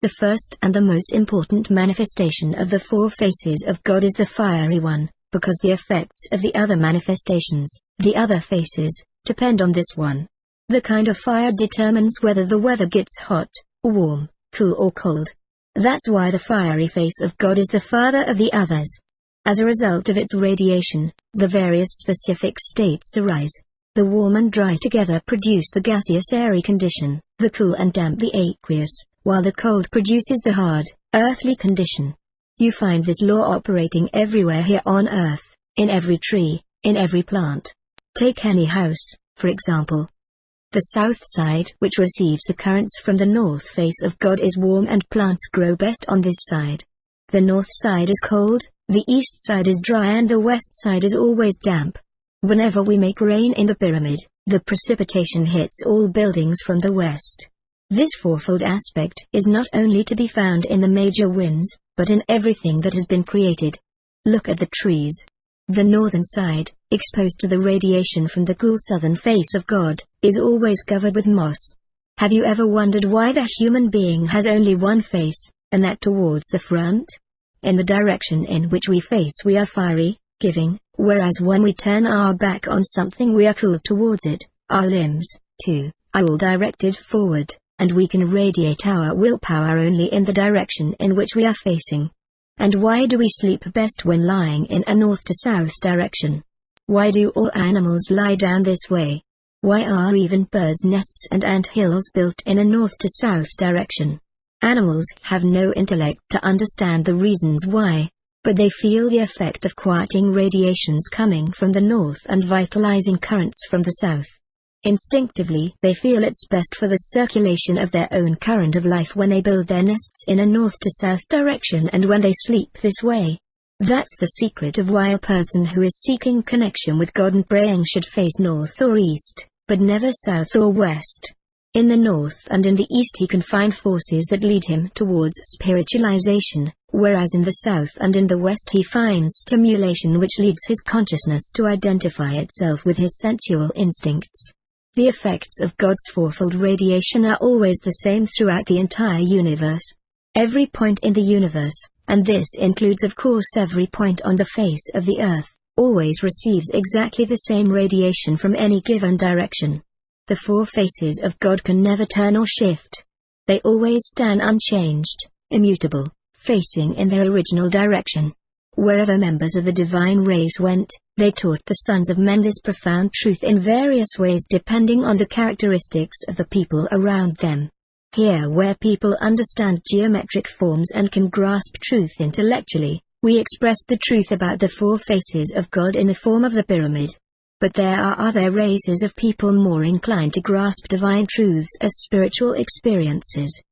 The first and the most important manifestation of the four faces of God is the fiery one, because the effects of the other manifestations, the other faces, depend on this one. The kind of fire determines whether the weather gets hot, warm, cool or cold. That's why the fiery face of God is the father of the others. As a result of its radiation, the various specific states arise. The warm and dry together produce the gaseous airy condition, the cool and damp the aqueous, while the cold produces the hard, earthly condition. You find this law operating everywhere here on earth, in every tree, in every plant. Take any house, for example. The south side, which receives the currents from the north face of God, is warm and plants grow best on this side. The north side is cold, the east side is dry and the west side is always damp. Whenever we make rain in the pyramid, the precipitation hits all buildings from the west. This fourfold aspect is not only to be found in the major winds, but in everything that has been created. Look at the trees. The northern side, exposed to the radiation from the cool southern face of God, is always covered with moss. Have you ever wondered why the human being has only one face, and that towards the front? In the direction in which we face we are fiery, giving, whereas when we turn our back on something we are cool towards it. Our limbs, too, are all directed forward, and we can radiate our willpower only in the direction in which we are facing. And why do we sleep best when lying in a north to south direction? Why do all animals lie down this way? Why are even birds' nests and ant hills built in a north to south direction? Animals have no intellect to understand the reasons why, but they feel the effect of quieting radiations coming from the north and vitalizing currents from the south. Instinctively, they feel it's best for the circulation of their own current of life when they build their nests in a north to south direction and when they sleep this way. That's the secret of why a person who is seeking connection with God and praying should face north or east, but never south or west. In the north and in the east he can find forces that lead him towards spiritualization, whereas in the south and in the west he finds stimulation which leads his consciousness to identify itself with his sensual instincts. The effects of God's fourfold radiation are always the same throughout the entire universe. Every point in the universe, and this includes of course every point on the face of the earth, always receives exactly the same radiation from any given direction. The four faces of God can never turn or shift. They always stand unchanged, immutable, facing in their original direction. Wherever members of the divine race went, they taught the sons of men this profound truth in various ways depending on the characteristics of the people around them. Here, where people understand geometric forms and can grasp truth intellectually, we expressed the truth about the four faces of God in the form of the pyramid. But there are other races of people more inclined to grasp divine truths as spiritual experiences.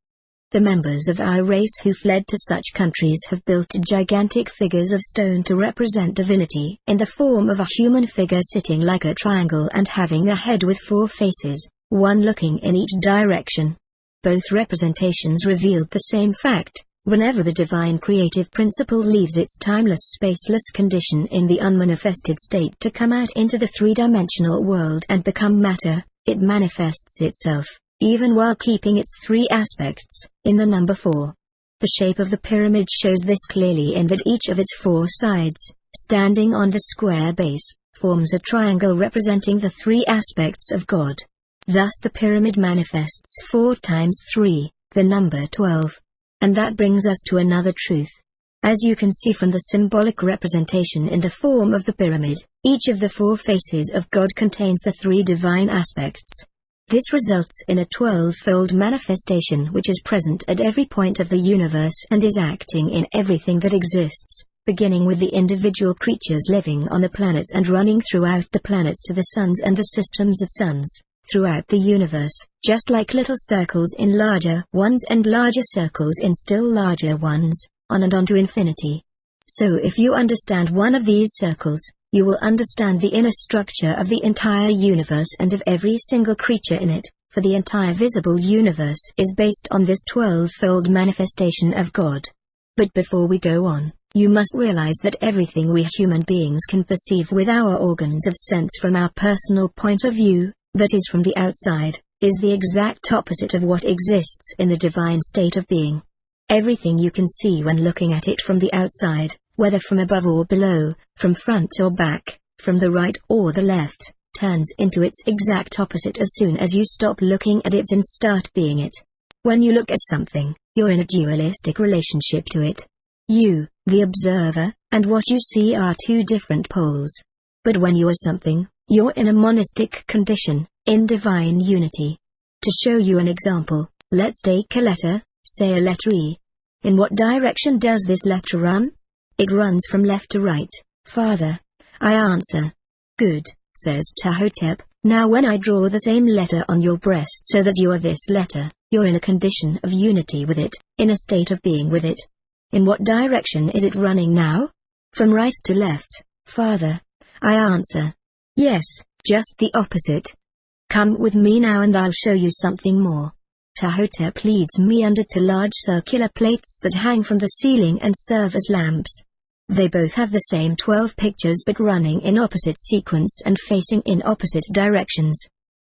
The members of our race who fled to such countries have built gigantic figures of stone to represent divinity in the form of a human figure sitting like a triangle and having a head with four faces, one looking in each direction. Both representations revealed the same fact: whenever the divine creative principle leaves its timeless spaceless condition in the unmanifested state to come out into the three-dimensional world and become matter, it manifests itself, even while keeping its three aspects, in the number 4. The shape of the pyramid shows this clearly in that each of its four sides, standing on the square base, forms a triangle representing the three aspects of God. Thus the pyramid manifests 4 times 3, the number 12. And that brings us to another truth. As you can see from the symbolic representation in the form of the pyramid, each of the four faces of God contains the three divine aspects. This results in a 12-fold manifestation which is present at every point of the universe and is acting in everything that exists, beginning with the individual creatures living on the planets and running throughout the planets to the suns and the systems of suns, throughout the universe, just like little circles in larger ones and larger circles in still larger ones, on and on to infinity. So if you understand one of these circles, you will understand the inner structure of the entire universe and of every single creature in it, for the entire visible universe is based on this 12-fold manifestation of God. But before we go on, you must realize that everything we human beings can perceive with our organs of sense from our personal point of view, that is from the outside, is the exact opposite of what exists in the divine state of being. Everything you can see when looking at it from the outside, whether from above or below, from front or back, from the right or the left, turns into its exact opposite as soon as you stop looking at it and start being it. When you look at something, you're in a dualistic relationship to it. You, the observer, and what you see are two different poles. But when you are something, you're in a monistic condition, in divine unity. To show you an example, let's take a letter, say a letter E. In what direction does this letter run? It runs from left to right. Father. I answer. Good, says Ptahhotep. Now when I draw the same letter on your breast so that you are this letter, you're in a condition of unity with it, in a state of being with it. In what direction is it running now? From right to left, Father. I answer. Yes, just the opposite. Come with me now and I'll show you something more. Ptahhotep leads me under to large circular plates that hang from the ceiling and serve as lamps. They both have the same 12 pictures but running in opposite sequence and facing in opposite directions.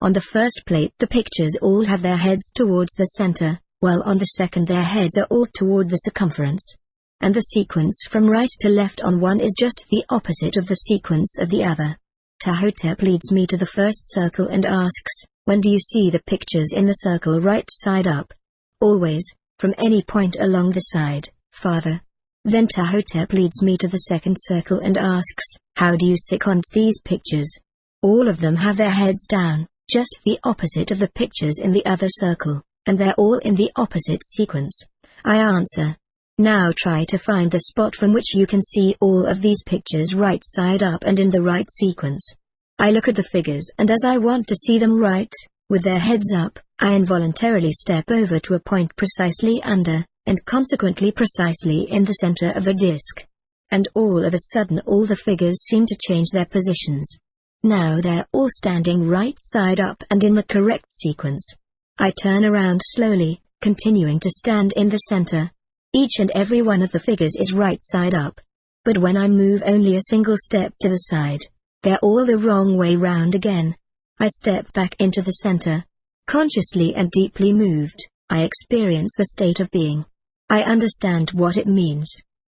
On the first plate the pictures all have their heads towards the center, while on the second their heads are all toward the circumference. And the sequence from right to left on one is just the opposite of the sequence of the other. Ptahhotep leads me to the first circle and asks, when do you see the pictures in the circle right side up? Always, from any point along the side, Father. Then Ptahhotep leads me to the second circle and asks, how do you sequence these pictures? All of them have their heads down, just the opposite of the pictures in the other circle, and they're all in the opposite sequence. I answer. Now try to find the spot from which you can see all of these pictures right side up and in the right sequence. I look at the figures and as I want to see them right, with their heads up, I involuntarily step over to a point precisely under, and consequently precisely in the center of the disc. And all of a sudden all the figures seem to change their positions. Now they're all standing right side up and in the correct sequence. I turn around slowly, continuing to stand in the center. Each and every one of the figures is right side up. But when I move only a single step to the side, they're all the wrong way round again. I step back into the center. Consciously and deeply moved, I experience the state of being. I understand what it means.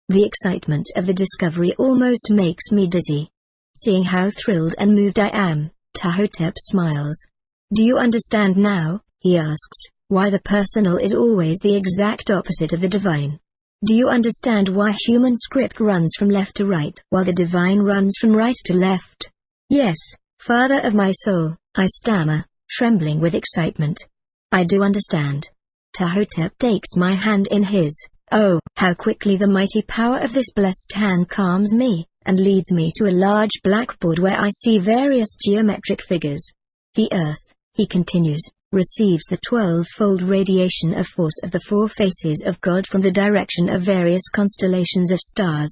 The excitement of the discovery almost makes me dizzy. Seeing how thrilled and moved I am, Ptahhotep smiles. Do you understand now, he asks, why the personal is always the exact opposite of the divine? Do you understand why human script runs from left to right while the divine runs from right to left? Yes, Father of my soul, I stammer, trembling with excitement. I do understand. Ptahhotep takes my hand in his. Oh, how quickly the mighty power of this blessed hand calms me, and leads me to a large blackboard where I see various geometric figures. The earth, he continues, receives the 12-fold radiation of force of the four faces of God from the direction of various constellations of stars.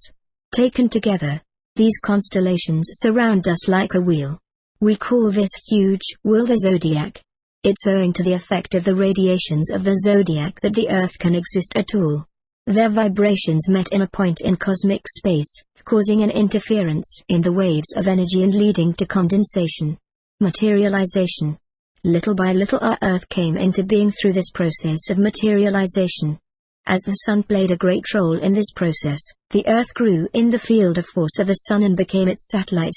Taken together, these constellations surround us like a wheel. We call this huge wheel the zodiac. It's owing to the effect of the radiations of the zodiac that the earth can exist at all. Their vibrations met in a point in cosmic space, causing an interference in the waves of energy and leading to condensation. Materialization. Little by little our Earth came into being through this process of materialization. As the Sun played a great role in this process, the Earth grew in the field of force of the Sun and became its satellite.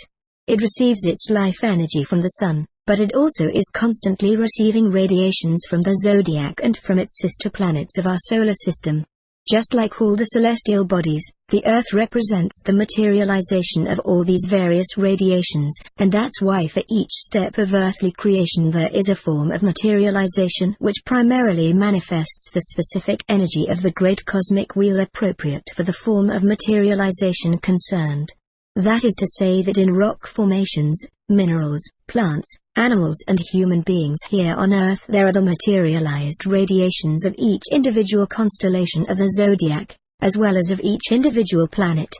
It receives its life energy from the Sun, but it also is constantly receiving radiations from the zodiac and from its sister planets of our solar system. Just like all the celestial bodies, the Earth represents the materialization of all these various radiations, and that's why for each step of earthly creation there is a form of materialization which primarily manifests the specific energy of the great cosmic wheel appropriate for the form of materialization concerned. That is to say that in rock formations, minerals, plants, animals and human beings here on Earth there are the materialized radiations of each individual constellation of the zodiac, as well as of each individual planet.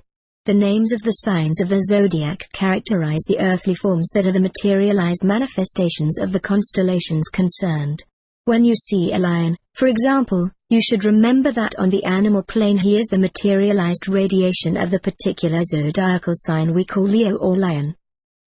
The names of the signs of the zodiac characterize the earthly forms that are the materialized manifestations of the constellations concerned. When you see a lion, for example, you should remember that on the animal plane he is the materialized radiation of the particular zodiacal sign we call Leo or Lion.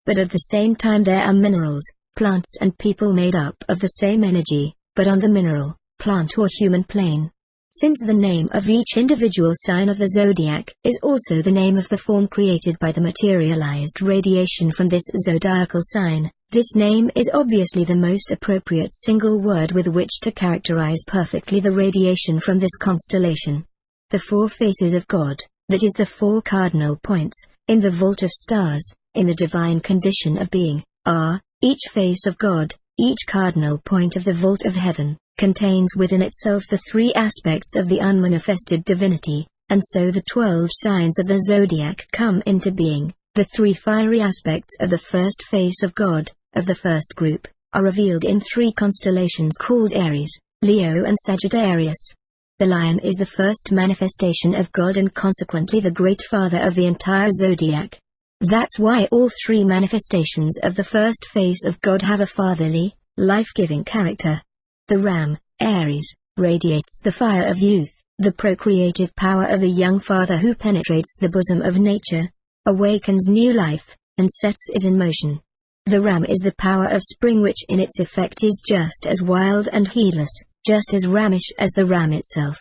But at the same time there are minerals, plants and people made up of the same energy, but on the mineral, plant or human plane. Since the name of each individual sign of the zodiac is also the name of the form created by the materialized radiation from this zodiacal sign, this name is obviously the most appropriate single word with which to characterize perfectly the radiation from this constellation. The four faces of God, that is the four cardinal points, in the vault of stars, in the divine condition of being, are, each face of God, each cardinal point of the vault of heaven, contains within itself the three aspects of the unmanifested divinity, and so the 12 signs of the zodiac come into being. The three fiery aspects of the first face of God, of the first group, are revealed in three constellations called Aries, Leo and Sagittarius. The lion is the first manifestation of God and consequently the great father of the entire zodiac. That's why all three manifestations of the first face of God have a fatherly, life-giving character. The ram, Aries, radiates the fire of youth, the procreative power of the young father who penetrates the bosom of nature, awakens new life, and sets it in motion. The ram is the power of spring which in its effect is just as wild and heedless, just as ramish as the ram itself.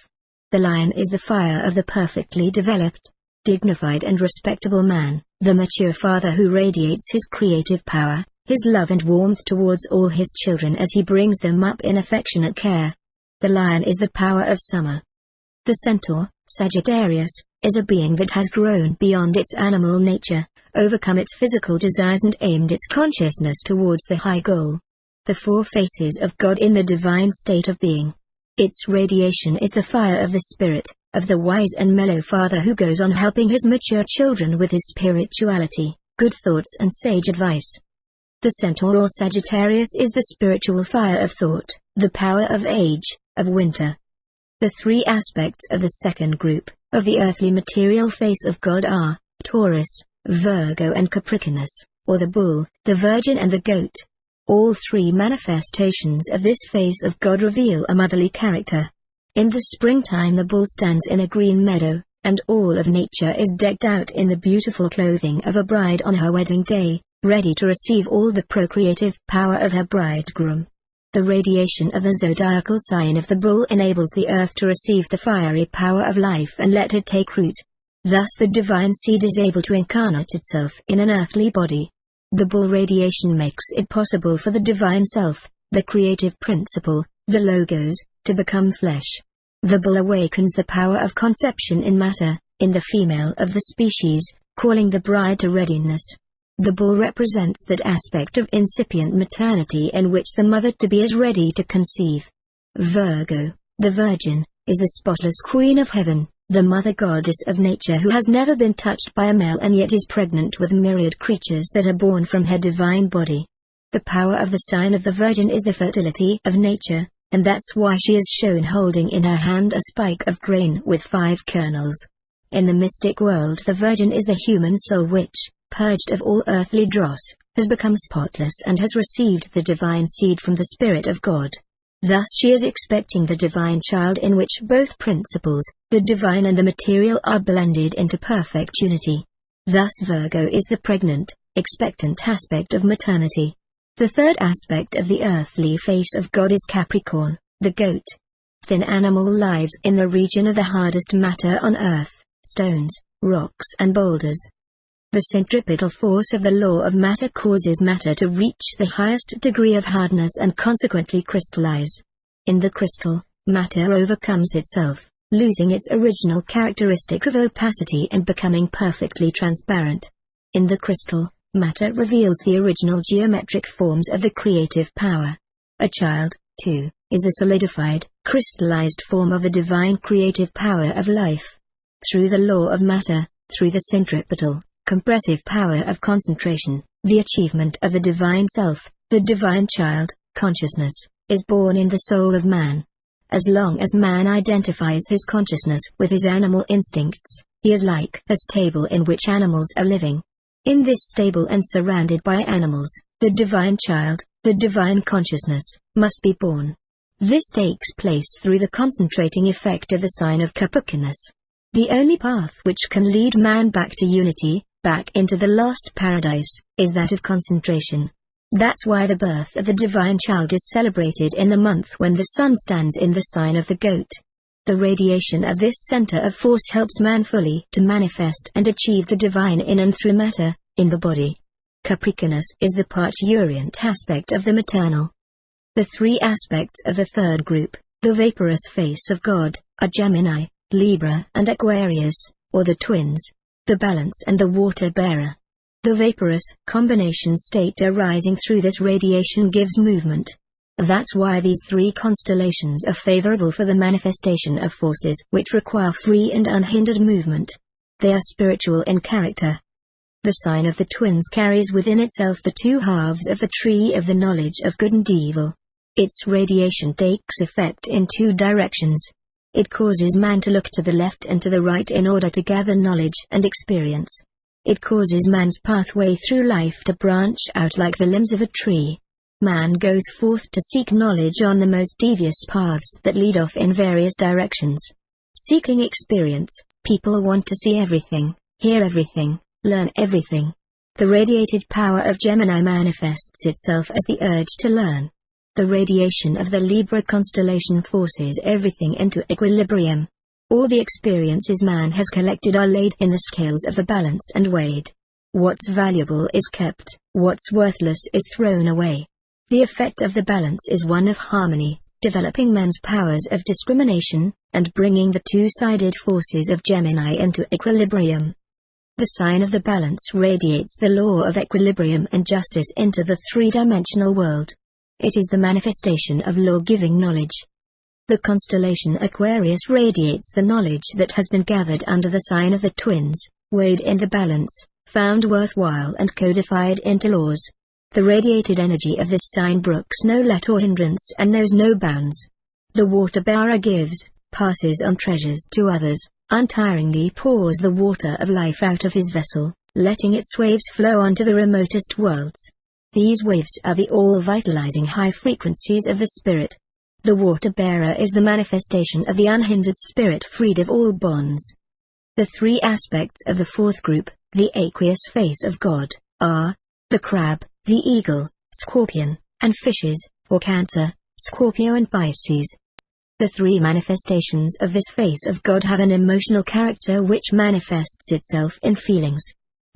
The lion is the fire of the perfectly developed, dignified and respectable man, the mature father who radiates his creative power, his love and warmth towards all his children as he brings them up in affectionate care. The lion is the power of summer. The centaur, Sagittarius, is a being that has grown beyond its animal nature, overcome its physical desires and aimed its consciousness towards the high goal. The four faces of God in the divine state of being. Its radiation is the fire of the spirit, of the wise and mellow father who goes on helping his mature children with his spirituality, good thoughts and sage advice. The centaur or Sagittarius is the spiritual fire of thought, the power of age, of winter. The three aspects of the second group, of the earthly material face of God are, Taurus, Virgo and Capricornus, or the bull, the virgin and the goat. All three manifestations of this face of God reveal a motherly character. In the springtime the bull stands in a green meadow, and all of nature is decked out in the beautiful clothing of a bride on her wedding day, ready to receive all the procreative power of her bridegroom. The radiation of the zodiacal sign of the bull enables the earth to receive the fiery power of life and let it take root. Thus the divine seed is able to incarnate itself in an earthly body. The bull radiation makes it possible for the divine self, the creative principle, the logos, to become flesh. The bull awakens the power of conception in matter, in the female of the species, calling the bride to readiness. The bull represents that aspect of incipient maternity in which the mother-to-be is ready to conceive. Virgo, the Virgin, is the spotless queen of heaven, the mother goddess of nature who has never been touched by a male and yet is pregnant with myriad creatures that are born from her divine body. The power of the sign of the Virgin is the fertility of nature, and that's why she is shown holding in her hand a spike of grain with 5 kernels. In the mystic world, the Virgin is the human soul which, purged of all earthly dross, has become spotless and has received the divine seed from the Spirit of God. Thus she is expecting the divine child in which both principles, the divine and the material, are blended into perfect unity. Thus Virgo is the pregnant, expectant aspect of maternity. The third aspect of the earthly face of God is Capricorn, the goat. Thin animal lives in the region of the hardest matter on earth, stones, rocks and boulders. The centripetal force of the law of matter causes matter to reach the highest degree of hardness and consequently crystallize. In the crystal, matter overcomes itself, losing its original characteristic of opacity and becoming perfectly transparent. In the crystal, matter reveals the original geometric forms of the creative power. A child, too, is the solidified, crystallized form of the divine creative power of life. Through the law of matter, through the centripetal, compressive power of concentration, the achievement of the divine self, the divine child, consciousness, is born in the soul of man. As long as man identifies his consciousness with his animal instincts, he is like a stable in which animals are living. In this stable and surrounded by animals, the divine child, the divine consciousness, must be born. This takes place through the concentrating effect of the sign of Capricornus. The only path which can lead man back to unity, back into the lost paradise, is that of concentration. That's why the birth of the divine child is celebrated in the month when the sun stands in the sign of the goat. The radiation of this center of force helps man fully to manifest and achieve the divine in and through matter, in the body. Capricornus is the parturient aspect of the maternal. The 3 aspects of the third group, the vaporous face of God, are Gemini, Libra and Aquarius, or the twins, the balance and the water bearer. The vaporous combination state arising through this radiation gives movement. That's why these 3 constellations are favorable for the manifestation of forces which require free and unhindered movement. They are spiritual in character. The sign of the twins carries within itself the 2 halves of the tree of the knowledge of good and evil. Its radiation takes effect in 2 directions. It causes man to look to the left and to the right in order to gather knowledge and experience. It causes man's pathway through life to branch out like the limbs of a tree. Man goes forth to seek knowledge on the most devious paths that lead off in various directions. Seeking experience, people want to see everything, hear everything, learn everything. The radiated power of Gemini manifests itself as the urge to learn. The radiation of the Libra constellation forces everything into equilibrium. All the experiences man has collected are laid in the scales of the balance and weighed. What's valuable is kept, what's worthless is thrown away. The effect of the balance is one of harmony, developing man's powers of discrimination, and bringing the 2-sided forces of Gemini into equilibrium. The sign of the balance radiates the law of equilibrium and justice into the 3-dimensional world. It is the manifestation of law-giving knowledge. The constellation Aquarius radiates the knowledge that has been gathered under the sign of the twins, weighed in the balance, found worthwhile and codified into laws. The radiated energy of this sign brooks no let or hindrance and knows no bounds. The water-bearer gives, passes on treasures to others, untiringly pours the water of life out of his vessel, letting its waves flow onto the remotest worlds. These waves are the all-vitalizing high frequencies of the spirit. The water-bearer is the manifestation of the unhindered spirit freed of all bonds. The 3 aspects of the 4th group, the aqueous face of God, are the crab, the eagle, scorpion, and fishes, or Cancer, Scorpio and Pisces. The 3 manifestations of this face of God have an emotional character which manifests itself in feelings.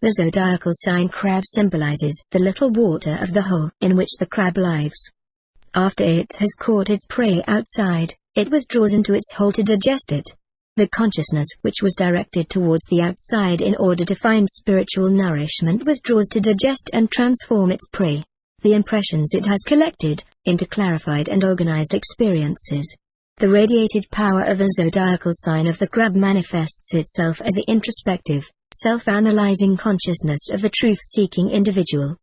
The zodiacal sign crab symbolizes the little water of the hole in which the crab lives. After it has caught its prey outside, it withdraws into its hole to digest it. The consciousness which was directed towards the outside in order to find spiritual nourishment withdraws to digest and transform its prey, the impressions it has collected, into clarified and organized experiences. The radiated power of the zodiacal sign of the crab manifests itself as the introspective, self-analyzing consciousness of the truth-seeking individual.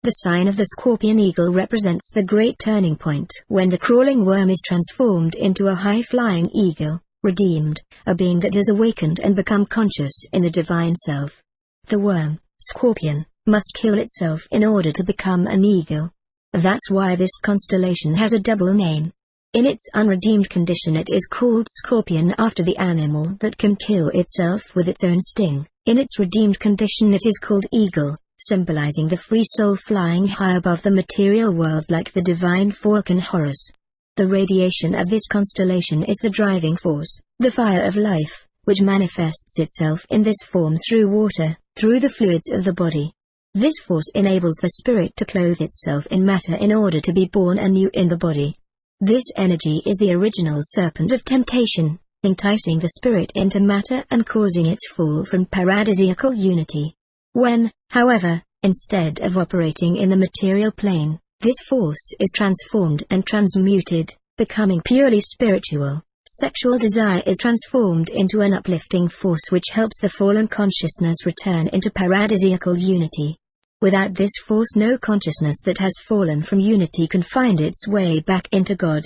The sign of the scorpion eagle represents the great turning point when the crawling worm is transformed into a high-flying eagle, redeemed, a being that has awakened and become conscious in the divine self. The worm, scorpion, must kill itself in order to become an eagle. That's why this constellation has a double name. In its unredeemed condition it is called scorpion after the animal that can kill itself with its own sting. In its redeemed condition it is called eagle, symbolizing the free soul flying high above the material world like the divine falcon Horus. The radiation of this constellation is the driving force, the fire of life, which manifests itself in this form through water, through the fluids of the body. This force enables the spirit to clothe itself in matter in order to be born anew in the body. This energy is the original serpent of temptation, enticing the spirit into matter and causing its fall from paradisiacal unity. When, however, instead of operating in the material plane, this force is transformed and transmuted, becoming purely spiritual, sexual desire is transformed into an uplifting force which helps the fallen consciousness return into paradisiacal unity. Without this force no consciousness that has fallen from unity can find its way back into God.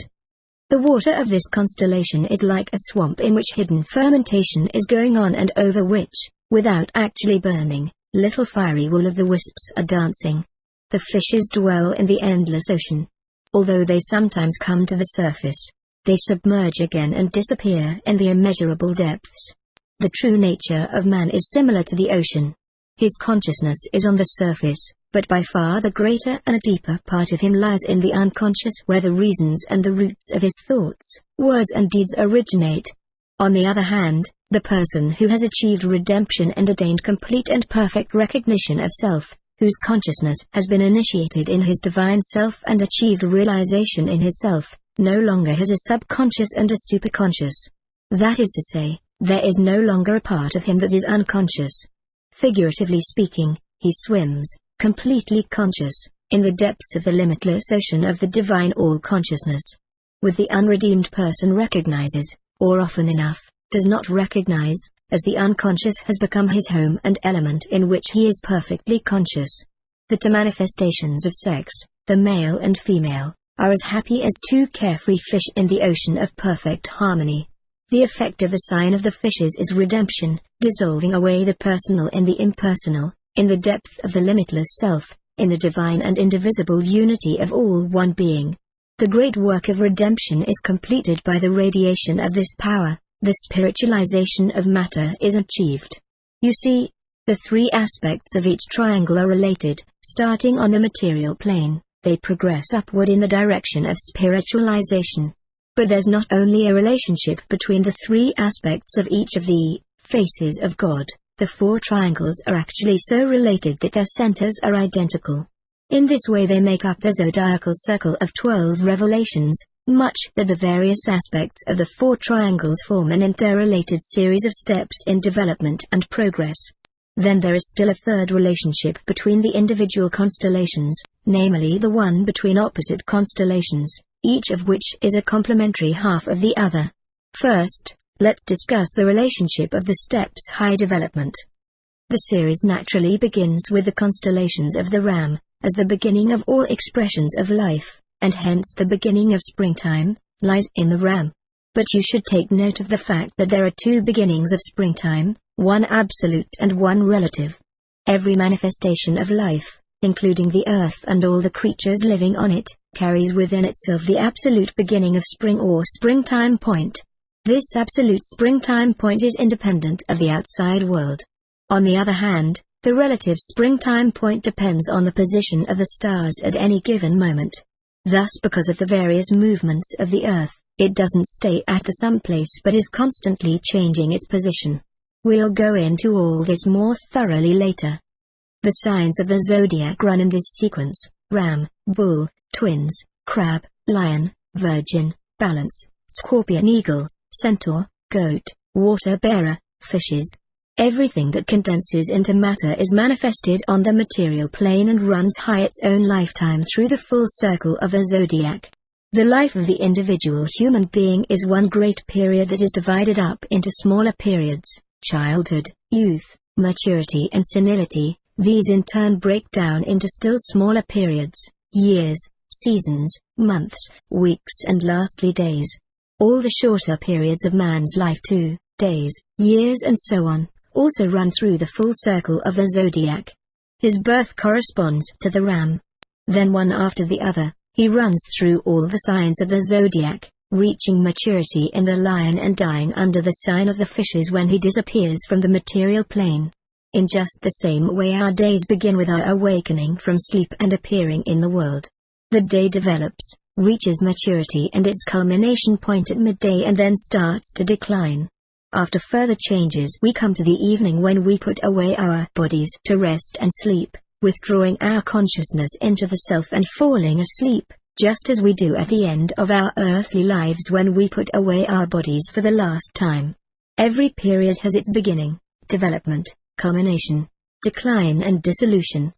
The water of this constellation is like a swamp in which hidden fermentation is going on and over which, without actually burning, little fiery will-o'-the-wisps are dancing. The fishes dwell in the endless ocean. Although they sometimes come to the surface, they submerge again and disappear in the immeasurable depths. The true nature of man is similar to the ocean. His consciousness is on the surface, but by far the greater and deeper part of him lies in the unconscious where the reasons and the roots of his thoughts, words and deeds originate. On the other hand, the person who has achieved redemption and attained complete and perfect recognition of self, whose consciousness has been initiated in his divine self and achieved realization in his self, no longer has a subconscious and a superconscious. That is to say, there is no longer a part of him that is unconscious. Figuratively speaking, he swims, completely conscious, in the depths of the limitless ocean of the divine all-consciousness. With the unredeemed person recognizes, or often enough, does not recognize, as the unconscious has become his home and element in which he is perfectly conscious. The two manifestations of sex, the male and female, are as happy as two carefree fish in the ocean of perfect harmony. The effect of the sign of the fishes is redemption, dissolving away the personal in the impersonal, in the depth of the limitless self, in the divine and indivisible unity of all one being. The great work of redemption is completed by the radiation of this power. The spiritualization of matter is achieved. You see, the three aspects of each triangle are related. Starting on the material plane, they progress upward in the direction of spiritualization. But there's not only a relationship between the three aspects of each of the faces of God, the four triangles are actually so related that their centers are identical. In this way they make up the zodiacal circle of 12 revelations, much that the various aspects of the four triangles form an interrelated series of steps in development and progress. Then there is still a third relationship between the individual constellations, namely the one between opposite constellations, each of which is a complementary half of the other. First, let's discuss the relationship of the steps high development. The series naturally begins with the constellations of the Ram, as the beginning of all expressions of life, and hence the beginning of springtime lies in the Ram. But you should take note of the fact that there are two beginnings of springtime, one absolute and one relative. Every manifestation of life, including the earth and all the creatures living on it, carries within itself the absolute beginning of spring or springtime point. This absolute springtime point is independent of the outside world. On the other hand, the relative springtime point depends on the position of the stars at any given moment. Thus, because of the various movements of the earth, it doesn't stay at the same place but is constantly changing its position. We'll go into all this more thoroughly later. The signs of the zodiac run in this sequence: Ram, Bull, Twins, Crab, Lion, Virgin, Balance, Scorpion, Eagle, Centaur, Goat, Water Bearer, Fishes. Everything that condenses into matter is manifested on the material plane and runs high its own lifetime through the full circle of a zodiac. The life of the individual human being is one great period that is divided up into smaller periods: childhood, youth, maturity and senility. These in turn break down into still smaller periods: years, seasons, months, weeks and lastly days. All the shorter periods of man's life, 2 days, years and so on, also run through the full circle of the zodiac. His birth corresponds to the ram. Then one after the other, he runs through all the signs of the zodiac, reaching maturity in the lion and dying under the sign of the fishes when he disappears from the material plane. In just the same way our days begin with our awakening from sleep and appearing in the world. The day develops, reaches maturity and its culmination point at midday and then starts to decline. After further changes we come to the evening when we put away our bodies to rest and sleep, withdrawing our consciousness into the self and falling asleep, just as we do at the end of our earthly lives when we put away our bodies for the last time. Every period has its beginning, development, culmination, decline and dissolution.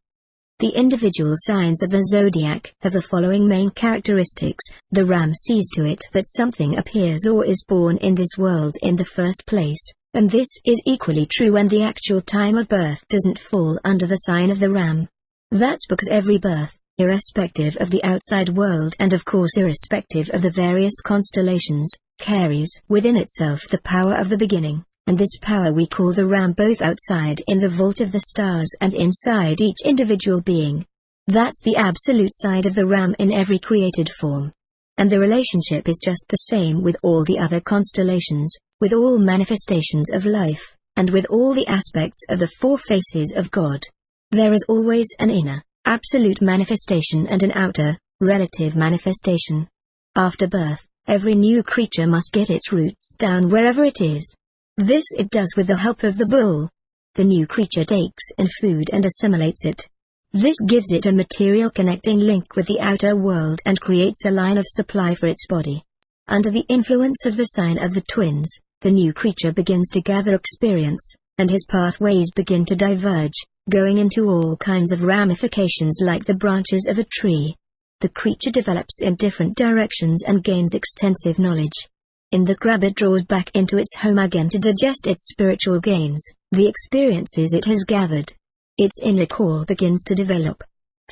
The individual signs of the zodiac have the following main characteristics. The ram sees to it that something appears or is born in this world in the first place, and this is equally true when the actual time of birth doesn't fall under the sign of the ram. That's because every birth, irrespective of the outside world and of course irrespective of the various constellations, carries within itself the power of the beginning. And this power we call the ram, both outside in the vault of the stars and inside each individual being. That's the absolute side of the ram in every created form. And the relationship is just the same with all the other constellations, with all manifestations of life, and with all the aspects of the 4 faces of God. There is always an inner, absolute manifestation and an outer, relative manifestation. After birth, every new creature must get its roots down wherever it is. This it does with the help of the bull. The new creature takes in food and assimilates it. This gives it a material connecting link with the outer world and creates a line of supply for its body. Under the influence of the sign of the twins, the new creature begins to gather experience, and his pathways begin to diverge, going into all kinds of ramifications like the branches of a tree. The creature develops in different directions and gains extensive knowledge. In the crab it draws back into its home again to digest its spiritual gains, the experiences it has gathered. Its inner core begins to develop.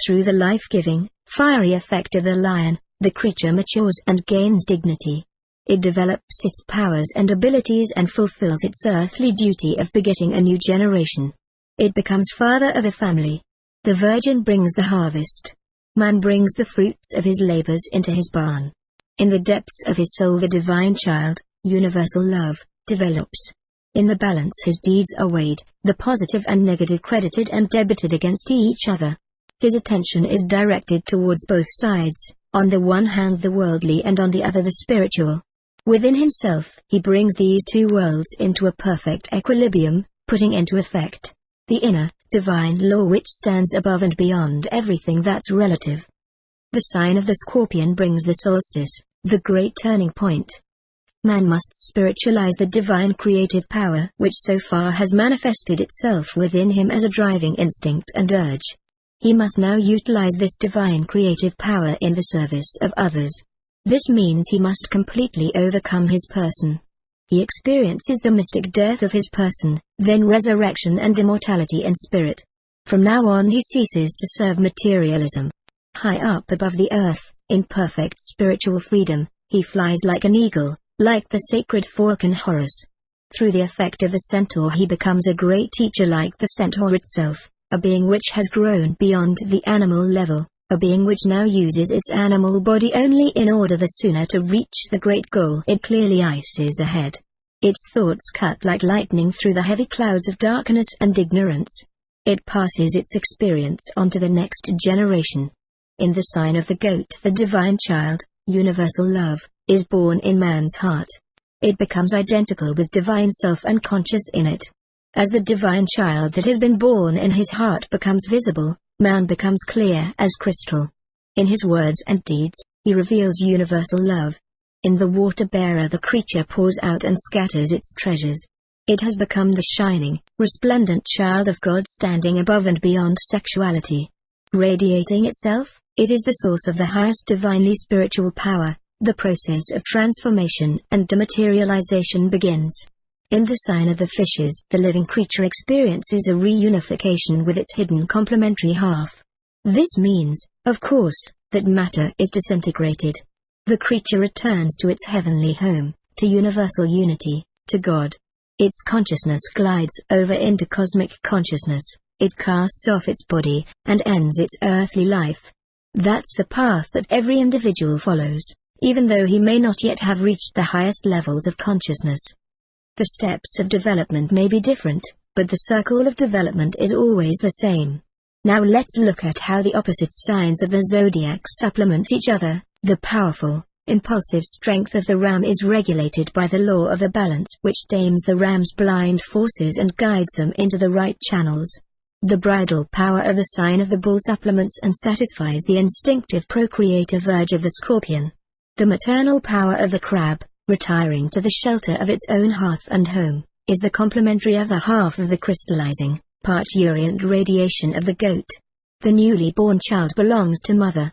Through the life-giving, fiery effect of the lion, the creature matures and gains dignity. It develops its powers and abilities and fulfills its earthly duty of begetting a new generation. It becomes father of a family. The virgin brings the harvest. Man brings the fruits of his labors into his barn. In the depths of his soul the divine child, universal love, develops. In the balance his deeds are weighed, the positive and negative credited and debited against each other. His attention is directed towards both sides, on the one hand the worldly and on the other the spiritual. Within himself he brings these 2 worlds into a perfect equilibrium, putting into effect the inner, divine law which stands above and beyond everything that's relative. The sign of the scorpion brings the solstice, the great turning point. Man must spiritualize the divine creative power which so far has manifested itself within him as a driving instinct and urge. He must now utilize this divine creative power in the service of others. This means he must completely overcome his person. He experiences the mystic death of his person, then resurrection and immortality in spirit. From now on he ceases to serve materialism. High up above the earth, in perfect spiritual freedom, he flies like an eagle, like the sacred falcon Horus. Through the effect of the centaur he becomes a great teacher like the centaur itself, a being which has grown beyond the animal level, a being which now uses its animal body only in order the sooner to reach the great goal it clearly eyes ahead. Its thoughts cut like lightning through the heavy clouds of darkness and ignorance. It passes its experience on to the next generation. In the sign of the goat the divine child, universal love, is born in man's heart. It becomes identical with divine self and conscious in it. As the divine child that has been born in his heart becomes visible, man becomes clear as crystal. In his words and deeds, he reveals universal love. In the water-bearer the creature pours out and scatters its treasures. It has become the shining, resplendent child of God standing above and beyond sexuality. Radiating itself, it is the source of the highest divinely spiritual power. The process of transformation and dematerialization begins. In the sign of the fishes, the living creature experiences a reunification with its hidden complementary half. This means, of course, that matter is disintegrated. The creature returns to its heavenly home, to universal unity, to God. Its consciousness glides over into cosmic consciousness, it casts off its body, and ends its earthly life. That's the path that every individual follows, even though he may not yet have reached the highest levels of consciousness. The steps of development may be different, but the circle of development is always the same. Now let's look at how the opposite signs of the zodiac supplement each other. The powerful, impulsive strength of the ram is regulated by the law of the balance which tames the ram's blind forces and guides them into the right channels. The bridal power of the sign of the bull supplements and satisfies the instinctive procreative urge of the scorpion. The maternal power of the crab, retiring to the shelter of its own hearth and home, is the complementary other half of the crystallizing, parturient radiation of the goat. The newly born child belongs to mother.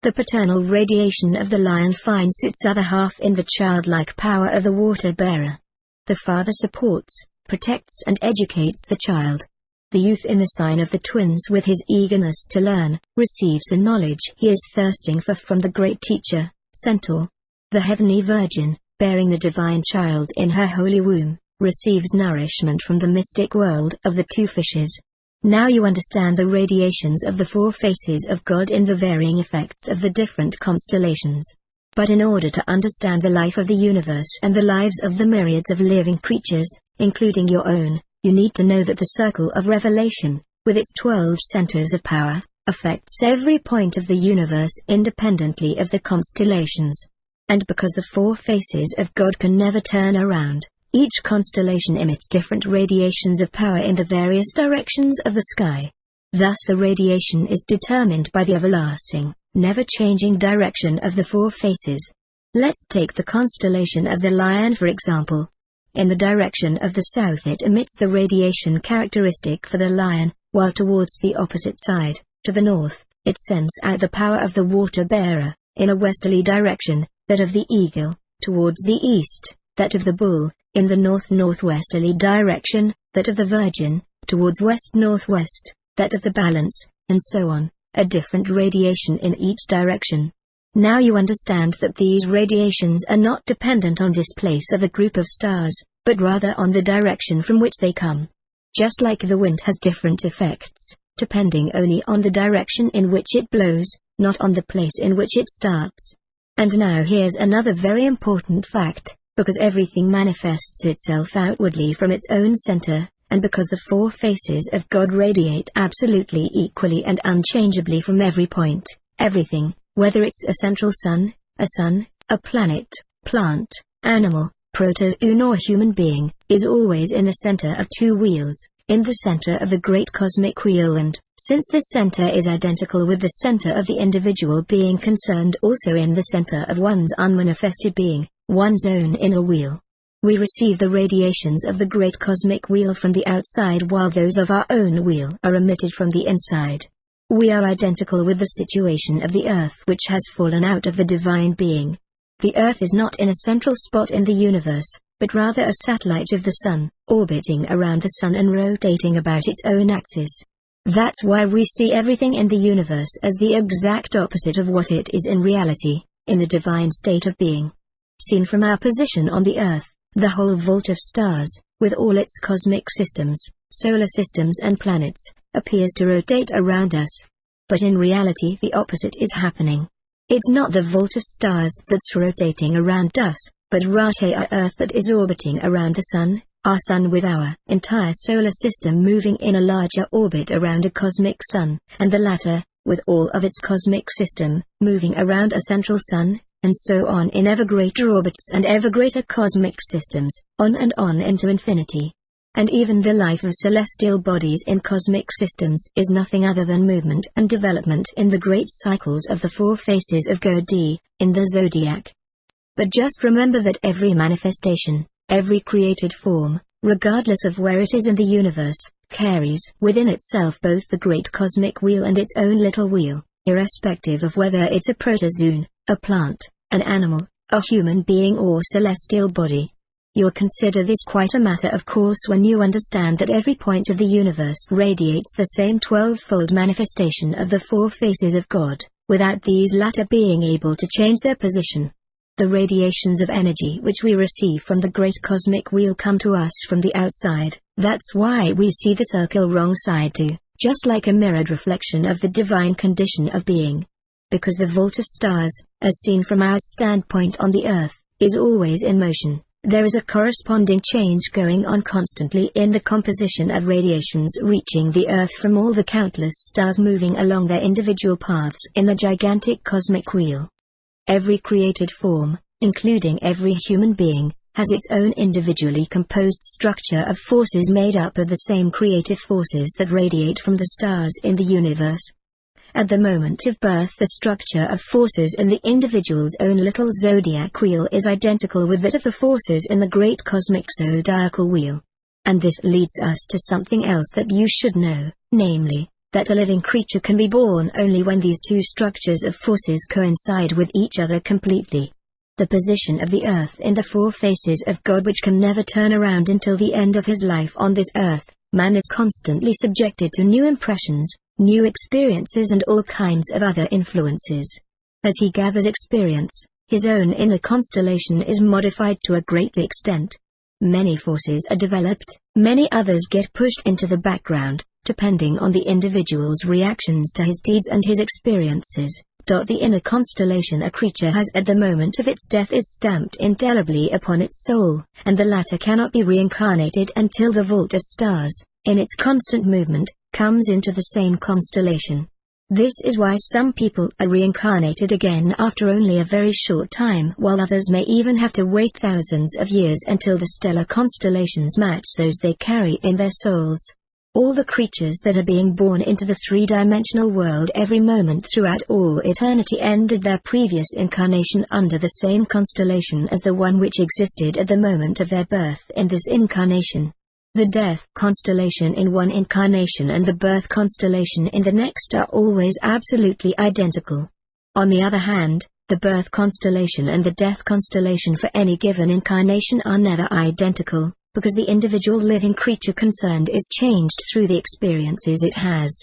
The paternal radiation of the lion finds its other half in the childlike power of the water-bearer. The father supports, protects and educates the child. The youth in the sign of the twins with his eagerness to learn, receives the knowledge he is thirsting for from the great teacher, Centaur. The heavenly virgin, bearing the divine child in her holy womb, receives nourishment from the mystic world of the two fishes. Now you understand the radiations of the four faces of God in the varying effects of the different constellations. But in order to understand the life of the universe and the lives of the myriads of living creatures, including your own, you need to know that the circle of revelation, with its 12 centers of power, affects every point of the universe independently of the constellations. And because the four faces of God can never turn around, each constellation emits different radiations of power in the various directions of the sky. Thus the radiation is determined by the everlasting, never-changing direction of the four faces. Let's take the constellation of the Lion for example. In the direction of the south it emits the radiation characteristic for the lion, while towards the opposite side, to the north, it sends out the power of the water-bearer, in a westerly direction, that of the eagle, towards the east, that of the bull, in the north-northwesterly direction, that of the virgin, towards west-northwest, that of the balance, and so on, a different radiation in each direction. Now you understand that these radiations are not dependent on displace of a group of stars, but rather on the direction from which they come. Just like the wind has different effects, depending only on the direction in which it blows, not on the place in which it starts. And now here's another very important fact, because everything manifests itself outwardly from its own center, and because the four faces of God radiate absolutely equally and unchangeably from every point, everything, whether it's a central sun, a planet, plant, animal, protozoan or human being, is always in the center of two wheels, in the center of the great cosmic wheel, and, since the center is identical with the center of the individual being concerned, also in the center of one's unmanifested being, one's own inner wheel. We receive the radiations of the great cosmic wheel from the outside while those of our own wheel are emitted from the inside. We are identical with the situation of the earth which has fallen out of the divine being. The earth is not in a central spot in the universe, but rather a satellite of the sun, orbiting around the sun and rotating about its own axis. That's why we see everything in the universe as the exact opposite of what it is in reality, in the divine state of being. Seen from our position on the earth, the whole vault of stars, with all its cosmic systems, solar systems and planets, appears to rotate around us. But in reality the opposite is happening. It's not the vault of stars that's rotating around us, but rather our Earth that is orbiting around the Sun, our Sun with our entire solar system moving in a larger orbit around a cosmic Sun, and the latter, with all of its cosmic system, moving around a central Sun, and so on in ever greater orbits and ever greater cosmic systems, on and on into infinity. And even the life of celestial bodies in cosmic systems is nothing other than movement and development in the great cycles of the four faces of God in the zodiac. But just remember that every manifestation, every created form, regardless of where it is in the universe, carries within itself both the great cosmic wheel and its own little wheel, irrespective of whether it's a protozoon, a plant, an animal, a human being or celestial body. You'll consider this quite a matter of course when you understand that every point of the universe radiates the same 12-fold manifestation of the four faces of God, without these latter being able to change their position. The radiations of energy which we receive from the great cosmic wheel come to us from the outside. That's why we see the circle wrong side too, just like a mirrored reflection of the divine condition of being. Because the vault of stars, as seen from our standpoint on the earth, is always in motion, there is a corresponding change going on constantly in the composition of radiations reaching the earth from all the countless stars moving along their individual paths in the gigantic cosmic wheel. Every created form, including every human being, has its own individually composed structure of forces made up of the same creative forces that radiate from the stars in the universe. At the moment of birth, the structure of forces in the individual's own little zodiac wheel is identical with that of the forces in the great cosmic zodiacal wheel. And this leads us to something else that you should know, namely, that a living creature can be born only when these two structures of forces coincide with each other completely. The position of the earth in the four faces of God, which can never turn around until the end of his life on this earth, man is constantly subjected to new impressions, new experiences and all kinds of other influences. As he gathers experience, his own inner constellation is modified to a great extent. Many forces are developed, many others get pushed into the background, depending on the individual's reactions to his deeds and his experiences. The inner constellation a creature has at the moment of its death is stamped indelibly upon its soul, and the latter cannot be reincarnated until the vault of stars, in its constant movement, comes into the same constellation. This is why some people are reincarnated again after only a very short time, while others may even have to wait thousands of years until the stellar constellations match those they carry in their souls. All the creatures that are being born into the three-dimensional world every moment throughout all eternity ended their previous incarnation under the same constellation as the one which existed at the moment of their birth in this incarnation. The death constellation in one incarnation and the birth constellation in the next are always absolutely identical. On the other hand, the birth constellation and the death constellation for any given incarnation are never identical, because the individual living creature concerned is changed through the experiences it has.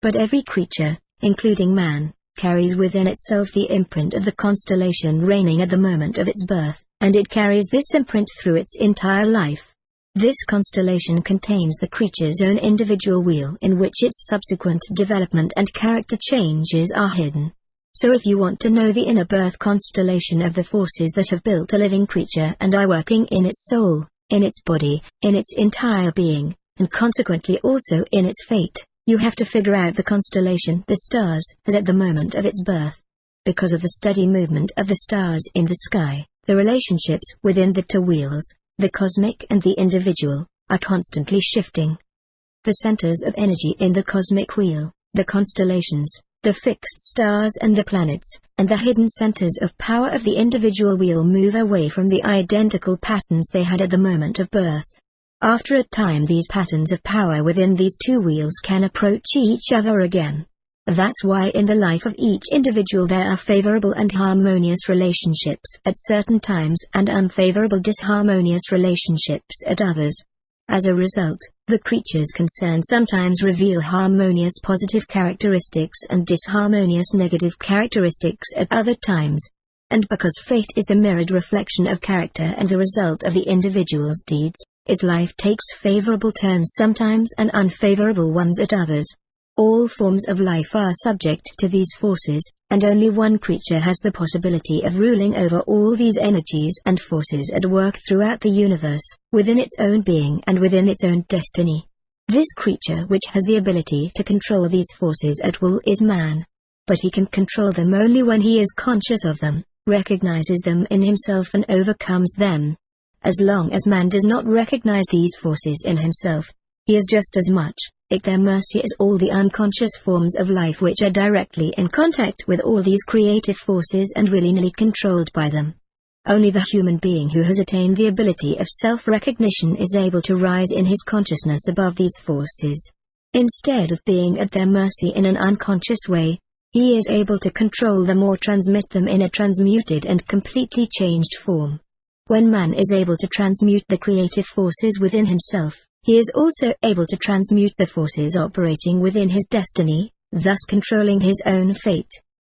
But every creature, including man, carries within itself the imprint of the constellation reigning at the moment of its birth, and it carries this imprint through its entire life. This constellation contains the creature's own individual wheel in which its subsequent development and character changes are hidden. So if you want to know the inner birth constellation of the forces that have built a living creature and are working in its soul, in its body, in its entire being, and consequently also in its fate, you have to figure out the constellation the stars has at the moment of its birth. Because of the steady movement of the stars in the sky, the relationships within the two wheels, the cosmic and the individual, are constantly shifting. The centers of energy in the cosmic wheel, the constellations, the fixed stars and the planets, and the hidden centers of power of the individual wheel move away from the identical patterns they had at the moment of birth. After a time, these patterns of power within these two wheels can approach each other again. That's why in the life of each individual there are favorable and harmonious relationships at certain times and unfavorable disharmonious relationships at others. As a result, the creatures concerned sometimes reveal harmonious positive characteristics and disharmonious negative characteristics at other times. And because fate is the mirrored reflection of character and the result of the individual's deeds, its life takes favorable turns sometimes and unfavorable ones at others. All forms of life are subject to these forces, and only one creature has the possibility of ruling over all these energies and forces at work throughout the universe, within its own being and within its own destiny. This creature which has the ability to control these forces at will is man. But he can control them only when he is conscious of them, recognizes them in himself and overcomes them. As long as man does not recognize these forces in himself, he is just as much at their mercy as all the unconscious forms of life which are directly in contact with all these creative forces and willy-nilly controlled by them. Only the human being who has attained the ability of self-recognition is able to rise in his consciousness above these forces. Instead of being at their mercy in an unconscious way, he is able to control them or transmit them in a transmuted and completely changed form. When man is able to transmute the creative forces within himself, he is also able to transmute the forces operating within his destiny, thus controlling his own fate.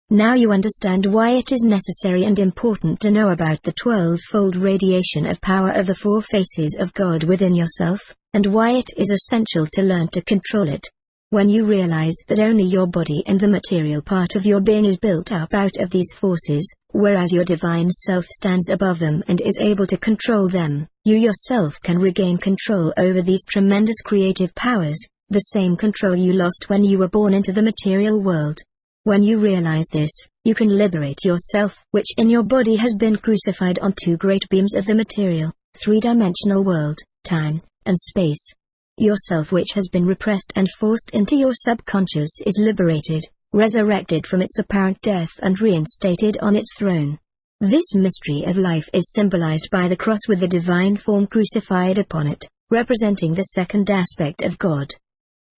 Now you understand why it is necessary and important to know about the 12-fold radiation of power of the four faces of God within yourself, and why it is essential to learn to control it. When you realize that only your body and the material part of your being is built up out of these forces, whereas your divine self stands above them and is able to control them, you yourself can regain control over these tremendous creative powers, the same control you lost when you were born into the material world. When you realize this, you can liberate yourself, which in your body has been crucified on two great beams of the material, three-dimensional world, time, and space. Yourself which has been repressed and forced into your subconscious is liberated, resurrected from its apparent death and reinstated on its throne. This mystery of life is symbolized by the cross with the divine form crucified upon it, representing the second aspect of God.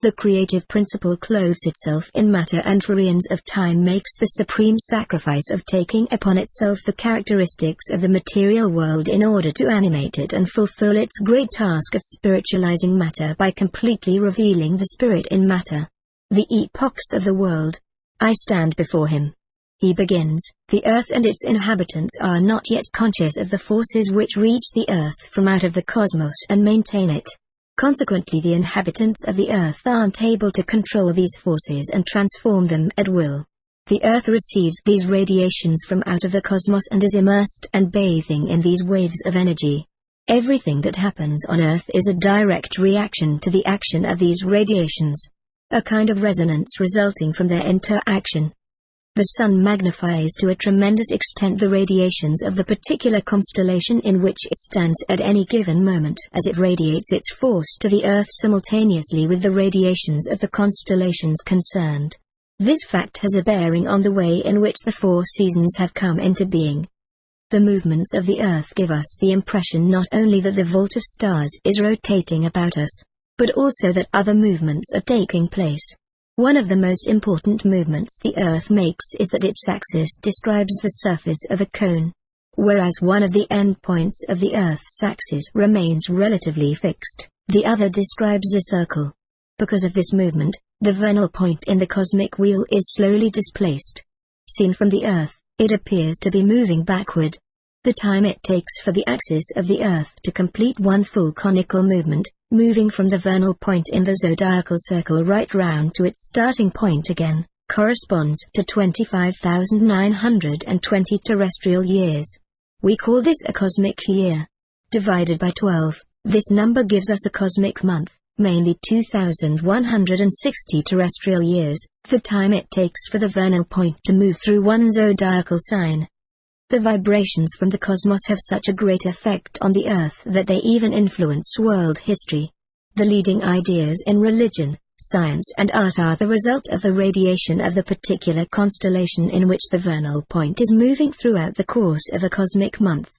The creative principle clothes itself in matter and for eons of time makes the supreme sacrifice of taking upon itself the characteristics of the material world in order to animate it and fulfill its great task of spiritualizing matter by completely revealing the spirit in matter. The epochs of the world. I stand before him. He begins, the earth and its inhabitants are not yet conscious of the forces which reach the earth from out of the cosmos and maintain it. Consequently, the inhabitants of the earth aren't able to control these forces and transform them at will. The earth receives these radiations from out of the cosmos and is immersed and bathing in these waves of energy. Everything that happens on earth is a direct reaction to the action of these radiations, a kind of resonance resulting from their interaction. The sun magnifies to a tremendous extent the radiations of the particular constellation in which it stands at any given moment as it radiates its force to the earth simultaneously with the radiations of the constellations concerned. This fact has a bearing on the way in which the four seasons have come into being. The movements of the earth give us the impression not only that the vault of stars is rotating about us, but also that other movements are taking place. One of the most important movements the Earth makes is that its axis describes the surface of a cone, whereas one of the endpoints of the Earth's axis remains relatively fixed, the other describes a circle. Because of this movement, the vernal point in the cosmic wheel is slowly displaced. Seen from the Earth, it appears to be moving backward. The time it takes for the axis of the Earth to complete one full conical movement, moving from the vernal point in the zodiacal circle right round to its starting point again, corresponds to 25,920 terrestrial years. We call this a cosmic year. Divided by 12, this number gives us a cosmic month, mainly 2,160 terrestrial years, the time it takes for the vernal point to move through one zodiacal sign. The vibrations from the cosmos have such a great effect on the Earth that they even influence world history. The leading ideas in religion, science and art are the result of the radiation of the particular constellation in which the vernal point is moving throughout the course of a cosmic month.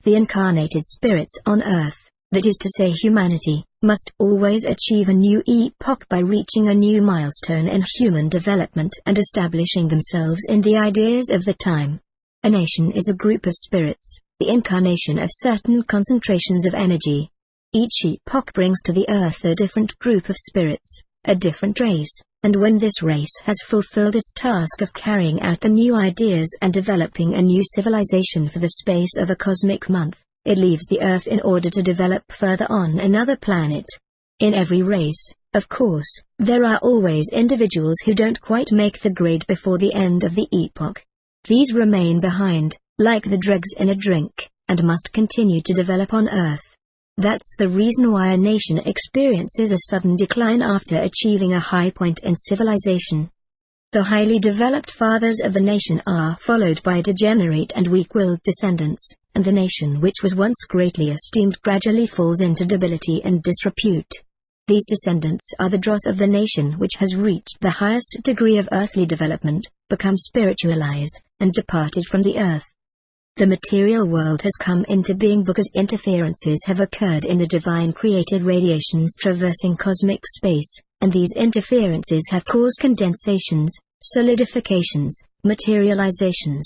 The incarnated spirits on Earth, that is to say humanity, must always achieve a new epoch by reaching a new milestone in human development and establishing themselves in the ideas of the time. A nation is a group of spirits, the incarnation of certain concentrations of energy. Each epoch brings to the Earth a different group of spirits, a different race, and when this race has fulfilled its task of carrying out the new ideas and developing a new civilization for the space of a cosmic month, it leaves the Earth in order to develop further on another planet. In every race, of course, there are always individuals who don't quite make the grade before the end of the epoch. These remain behind, like the dregs in a drink, and must continue to develop on Earth. That's the reason why a nation experiences a sudden decline after achieving a high point in civilization. The highly developed fathers of the nation are followed by degenerate and weak-willed descendants, and the nation which was once greatly esteemed gradually falls into debility and disrepute. These descendants are the dross of the nation which has reached the highest degree of earthly development, become spiritualized, and departed from the earth. The material world has come into being because interferences have occurred in the divine creative radiations traversing cosmic space, and these interferences have caused condensations, solidifications, materializations.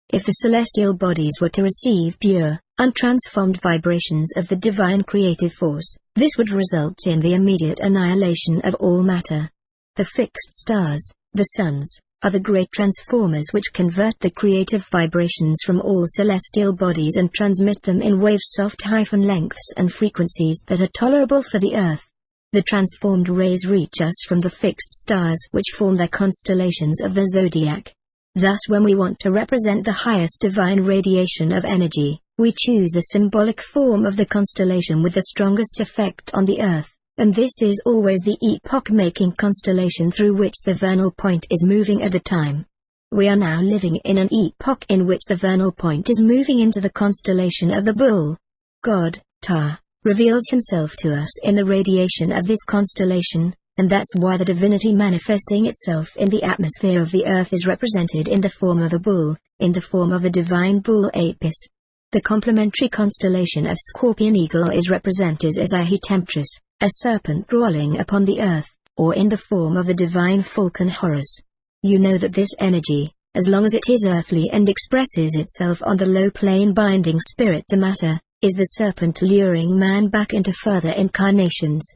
If the celestial bodies were to receive pure, untransformed vibrations of the divine creative force, this would result in the immediate annihilation of all matter. The fixed stars, the suns, are the great transformers which convert the creative vibrations from all celestial bodies and transmit them in wave soft lengths and frequencies that are tolerable for the earth. The transformed rays reach us from the fixed stars which form the constellations of the zodiac. Thus when we want to represent the highest divine radiation of energy, we choose the symbolic form of the constellation with the strongest effect on the earth, and this is always the epoch-making constellation through which the vernal point is moving at the time. We are now living in an epoch in which the vernal point is moving into the constellation of the Bull. God, Ta, reveals himself to us in the radiation of this constellation, and that's why the divinity manifesting itself in the atmosphere of the earth is represented in the form of a bull, in the form of a divine bull Apis. The complementary constellation of Scorpion Eagle is represented as a Temptress, a serpent crawling upon the earth, or in the form of the divine falcon Horus. You know that this energy, as long as it is earthly and expresses itself on the low plane binding spirit to matter, is the serpent luring man back into further incarnations.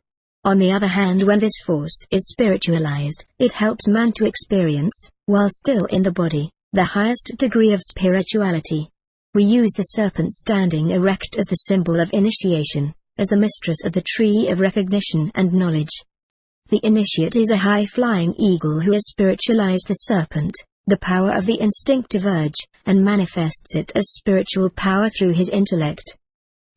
On the other hand, when this force is spiritualized, it helps man to experience, while still in the body, the highest degree of spirituality. We use the serpent standing erect as the symbol of initiation, as the mistress of the tree of recognition and knowledge. The initiate is a high-flying eagle who has spiritualized the serpent, the power of the instinctive urge, and manifests it as spiritual power through his intellect.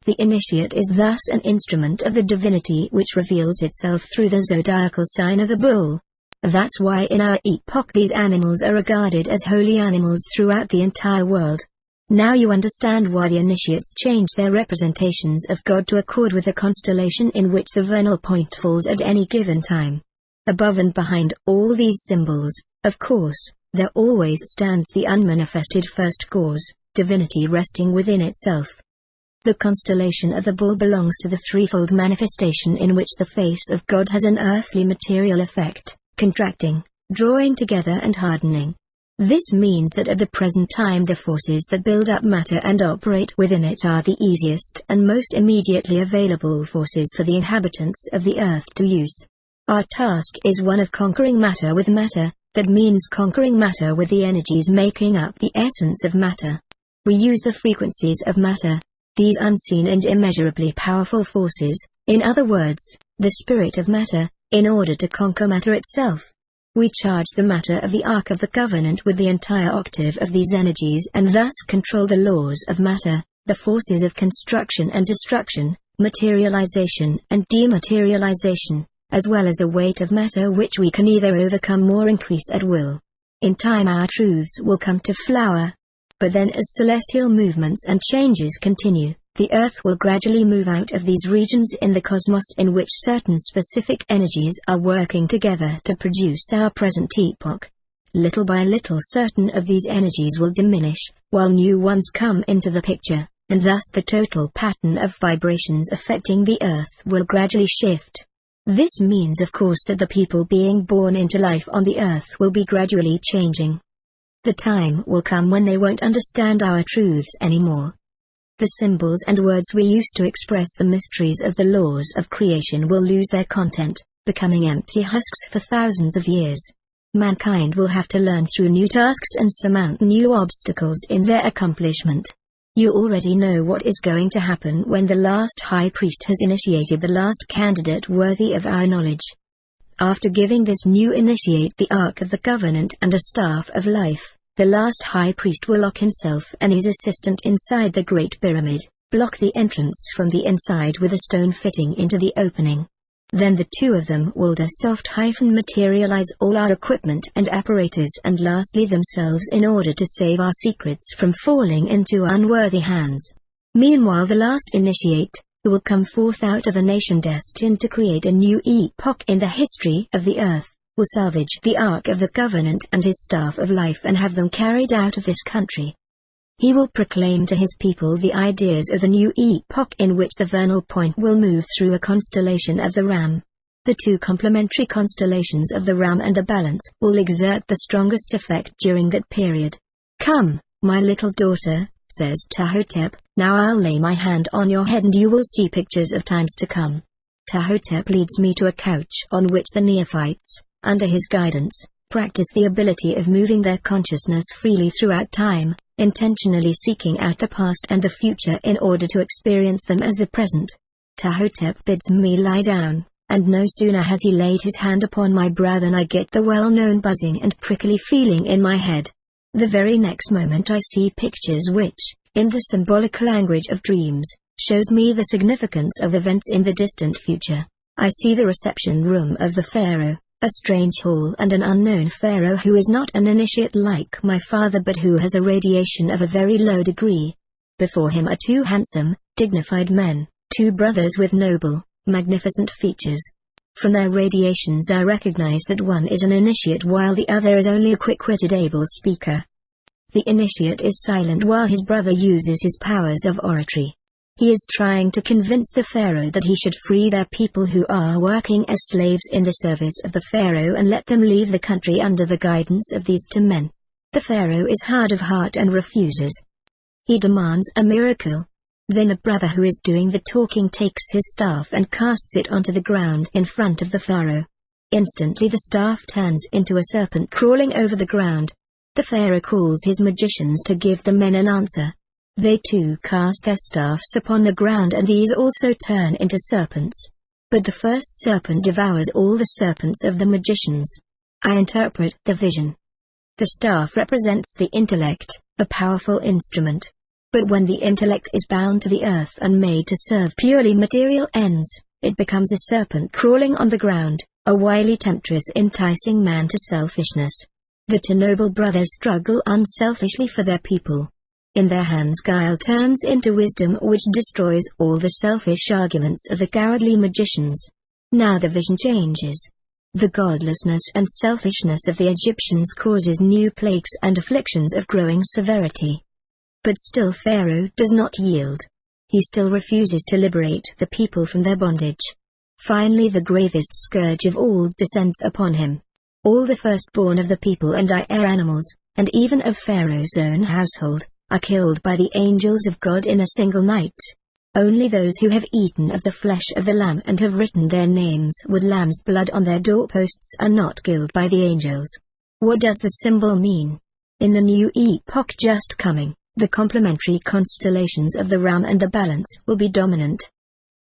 The initiate is thus an instrument of the divinity which reveals itself through the zodiacal sign of the bull. That's why in our epoch these animals are regarded as holy animals throughout the entire world. Now you understand why the initiates change their representations of God to accord with the constellation in which the vernal point falls at any given time. Above and behind all these symbols, of course, there always stands the unmanifested first cause, divinity resting within itself. The constellation of the bull belongs to the threefold manifestation in which the face of God has an earthly material effect, contracting, drawing together and hardening. This means that at the present time the forces that build up matter and operate within it are the easiest and most immediately available forces for the inhabitants of the earth to use. Our task is one of conquering matter with matter, that means conquering matter with the energies making up the essence of matter. We use the frequencies of matter, these unseen and immeasurably powerful forces, in other words, the spirit of matter, in order to conquer matter itself. We charge the matter of the Ark of the Covenant with the entire octave of these energies and thus control the laws of matter, the forces of construction and destruction, materialization and dematerialization, as well as the weight of matter which we can either overcome or increase at will. In time our truths will come to flower. But then as celestial movements and changes continue, the Earth will gradually move out of these regions in the cosmos in which certain specific energies are working together to produce our present epoch. Little by little certain of these energies will diminish, while new ones come into the picture, and thus the total pattern of vibrations affecting the Earth will gradually shift. This means of course that the people being born into life on the Earth will be gradually changing. The time will come when they won't understand our truths anymore. The symbols and words we use to express the mysteries of the laws of creation will lose their content, becoming empty husks for thousands of years. Mankind will have to learn through new tasks and surmount new obstacles in their accomplishment. You already know what is going to happen when the last high priest has initiated the last candidate worthy of our knowledge. After giving this new initiate the Ark of the Covenant and a staff of life, the last high priest will lock himself and his assistant inside the Great Pyramid, block the entrance from the inside with a stone fitting into the opening. Then the two of them will materialize all our equipment and apparatus and lastly themselves in order to save our secrets from falling into unworthy hands. Meanwhile the last initiate, who will come forth out of a nation destined to create a new epoch in the history of the earth, will salvage the Ark of the Covenant and his staff of life and have them carried out of this country. He will proclaim to his people the ideas of the new epoch in which the vernal point will move through a constellation of the Ram. The two complementary constellations of the Ram and the Balance will exert the strongest effect during that period. "Come, my little daughter," says Ptahhotep, "now I'll lay my hand on your head and you will see pictures of times to come." Ptahhotep leads me to a couch on which the neophytes, under his guidance, practice the ability of moving their consciousness freely throughout time, intentionally seeking out the past and the future in order to experience them as the present. Ptahhotep bids me lie down, and no sooner has he laid his hand upon my brow than I get the well-known buzzing and prickly feeling in my head. The very next moment I see pictures which, in the symbolic language of dreams, shows me the significance of events in the distant future. I see the reception room of the pharaoh, a strange hall and an unknown pharaoh who is not an initiate like my father but who has a radiation of a very low degree. Before him are two handsome, dignified men, two brothers with noble, magnificent features. From their radiations I recognize that one is an initiate while the other is only a quick-witted able speaker. The initiate is silent while his brother uses his powers of oratory. He is trying to convince the pharaoh that he should free their people who are working as slaves in the service of the pharaoh and let them leave the country under the guidance of these two men. The pharaoh is hard of heart and refuses. He demands a miracle. Then the brother who is doing the talking takes his staff and casts it onto the ground in front of the pharaoh. Instantly the staff turns into a serpent crawling over the ground. The pharaoh calls his magicians to give the men an answer. They too cast their staffs upon the ground and these also turn into serpents. But the first serpent devours all the serpents of the magicians. I interpret the vision. The staff represents the intellect, a powerful instrument. But when the intellect is bound to the earth and made to serve purely material ends, it becomes a serpent crawling on the ground, a wily temptress enticing man to selfishness. The two noble brothers struggle unselfishly for their people. In their hands guile turns into wisdom which destroys all the selfish arguments of the cowardly magicians. Now the vision changes. The godlessness and selfishness of the Egyptians causes new plagues and afflictions of growing severity. But still Pharaoh does not yield. He still refuses to liberate the people from their bondage. Finally the gravest scourge of all descends upon him. All the firstborn of the people and air animals, and even of Pharaoh's own household, are killed by the angels of God in a single night. Only those who have eaten of the flesh of the lamb and have written their names with lamb's blood on their doorposts are not killed by the angels. What does the symbol mean? In the new epoch just coming, the complementary constellations of the Ram and the Balance will be dominant.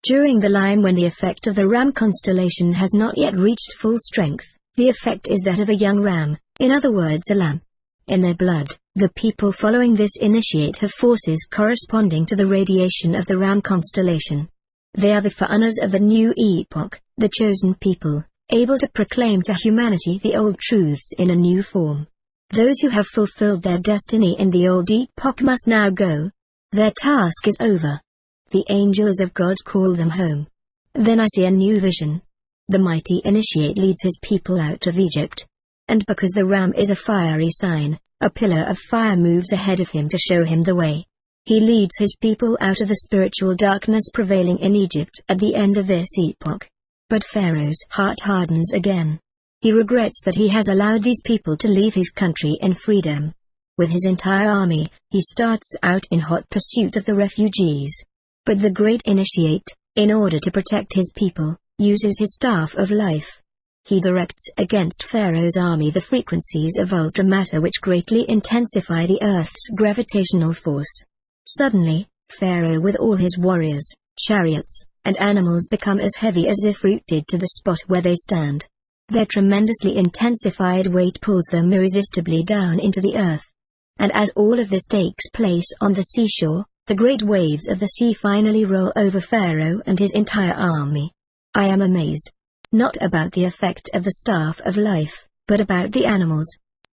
During the line when the effect of the Ram constellation has not yet reached full strength, the effect is that of a young ram, in other words a lamb. In their blood, the people following this initiate have forces corresponding to the radiation of the Ram constellation. They are the forerunners of the new epoch, the chosen people, able to proclaim to humanity the old truths in a new form. Those who have fulfilled their destiny in the old epoch must now go. Their task is over. The angels of God call them home. Then I see a new vision. The mighty initiate leads his people out of Egypt. And because the ram is a fiery sign, a pillar of fire moves ahead of him to show him the way. He leads his people out of the spiritual darkness prevailing in Egypt at the end of this epoch. But Pharaoh's heart hardens again. He regrets that he has allowed these people to leave his country in freedom. With his entire army, he starts out in hot pursuit of the refugees. But the great initiate, in order to protect his people, uses his staff of life. He directs against Pharaoh's army the frequencies of ultramatter which greatly intensify the Earth's gravitational force. Suddenly, Pharaoh with all his warriors, chariots, and animals become as heavy as if rooted to the spot where they stand. Their tremendously intensified weight pulls them irresistibly down into the earth. And as all of this takes place on the seashore, the great waves of the sea finally roll over Pharaoh and his entire army. I am amazed. Not about the effect of the staff of life, but about the animals.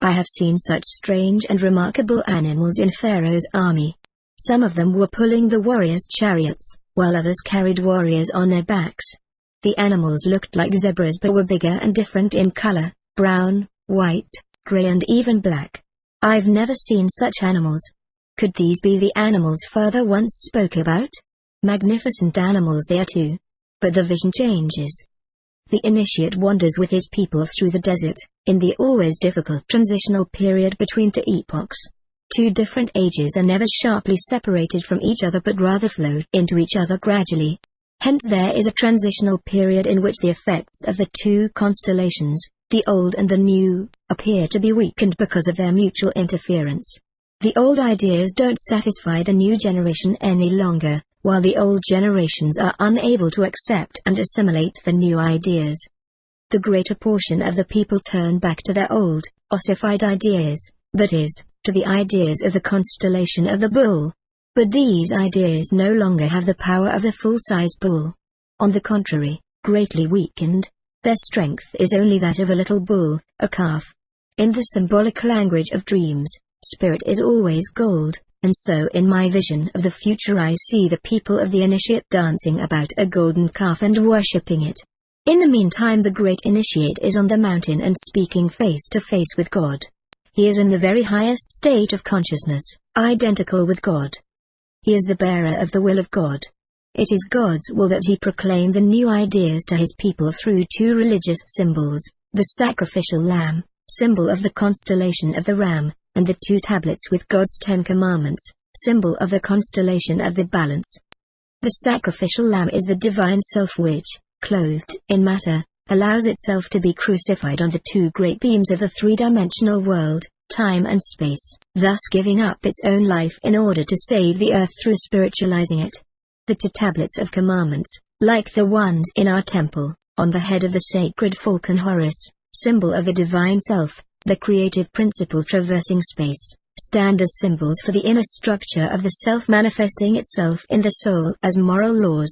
I have seen such strange and remarkable animals in Pharaoh's army. Some of them were pulling the warriors' chariots, while others carried warriors on their backs. The animals looked like zebras but were bigger and different in color, brown, white, gray and even black. I've never seen such animals. Could these be the animals Father once spoke about? Magnificent animals they are too. But the vision changes. The initiate wanders with his people through the desert, in the always difficult transitional period between two epochs. Two different ages are never sharply separated from each other but rather flow into each other gradually. Hence there is a transitional period in which the effects of the two constellations, the old and the new, appear to be weakened because of their mutual interference. The old ideas don't satisfy the new generation any longer, while the old generations are unable to accept and assimilate the new ideas. The greater portion of the people turn back to their old, ossified ideas, that is, to the ideas of the constellation of the bull. But these ideas no longer have the power of the full-size bull. On the contrary, greatly weakened, their strength is only that of a little bull, a calf. In the symbolic language of dreams, spirit is always gold, and so in my vision of the future I see the people of the initiate dancing about a golden calf and worshipping it. In the meantime the great initiate is on the mountain and speaking face to face with God. He is in the very highest state of consciousness, identical with God. He is the bearer of the will of God. It is God's will that he proclaim the new ideas to his people through two religious symbols, the sacrificial lamb, symbol of the constellation of the ram, and the two tablets with God's 10 commandments, symbol of the constellation of the balance. The sacrificial lamb is the divine self which, clothed in matter, allows itself to be crucified on the two great beams of the three-dimensional world, time and space, thus giving up its own life in order to save the earth through spiritualizing it. The two tablets of commandments, like the ones in our temple, on the head of the sacred falcon Horus, symbol of the divine self, the creative principle traversing space, stand as symbols for the inner structure of the self manifesting itself in the soul as moral laws.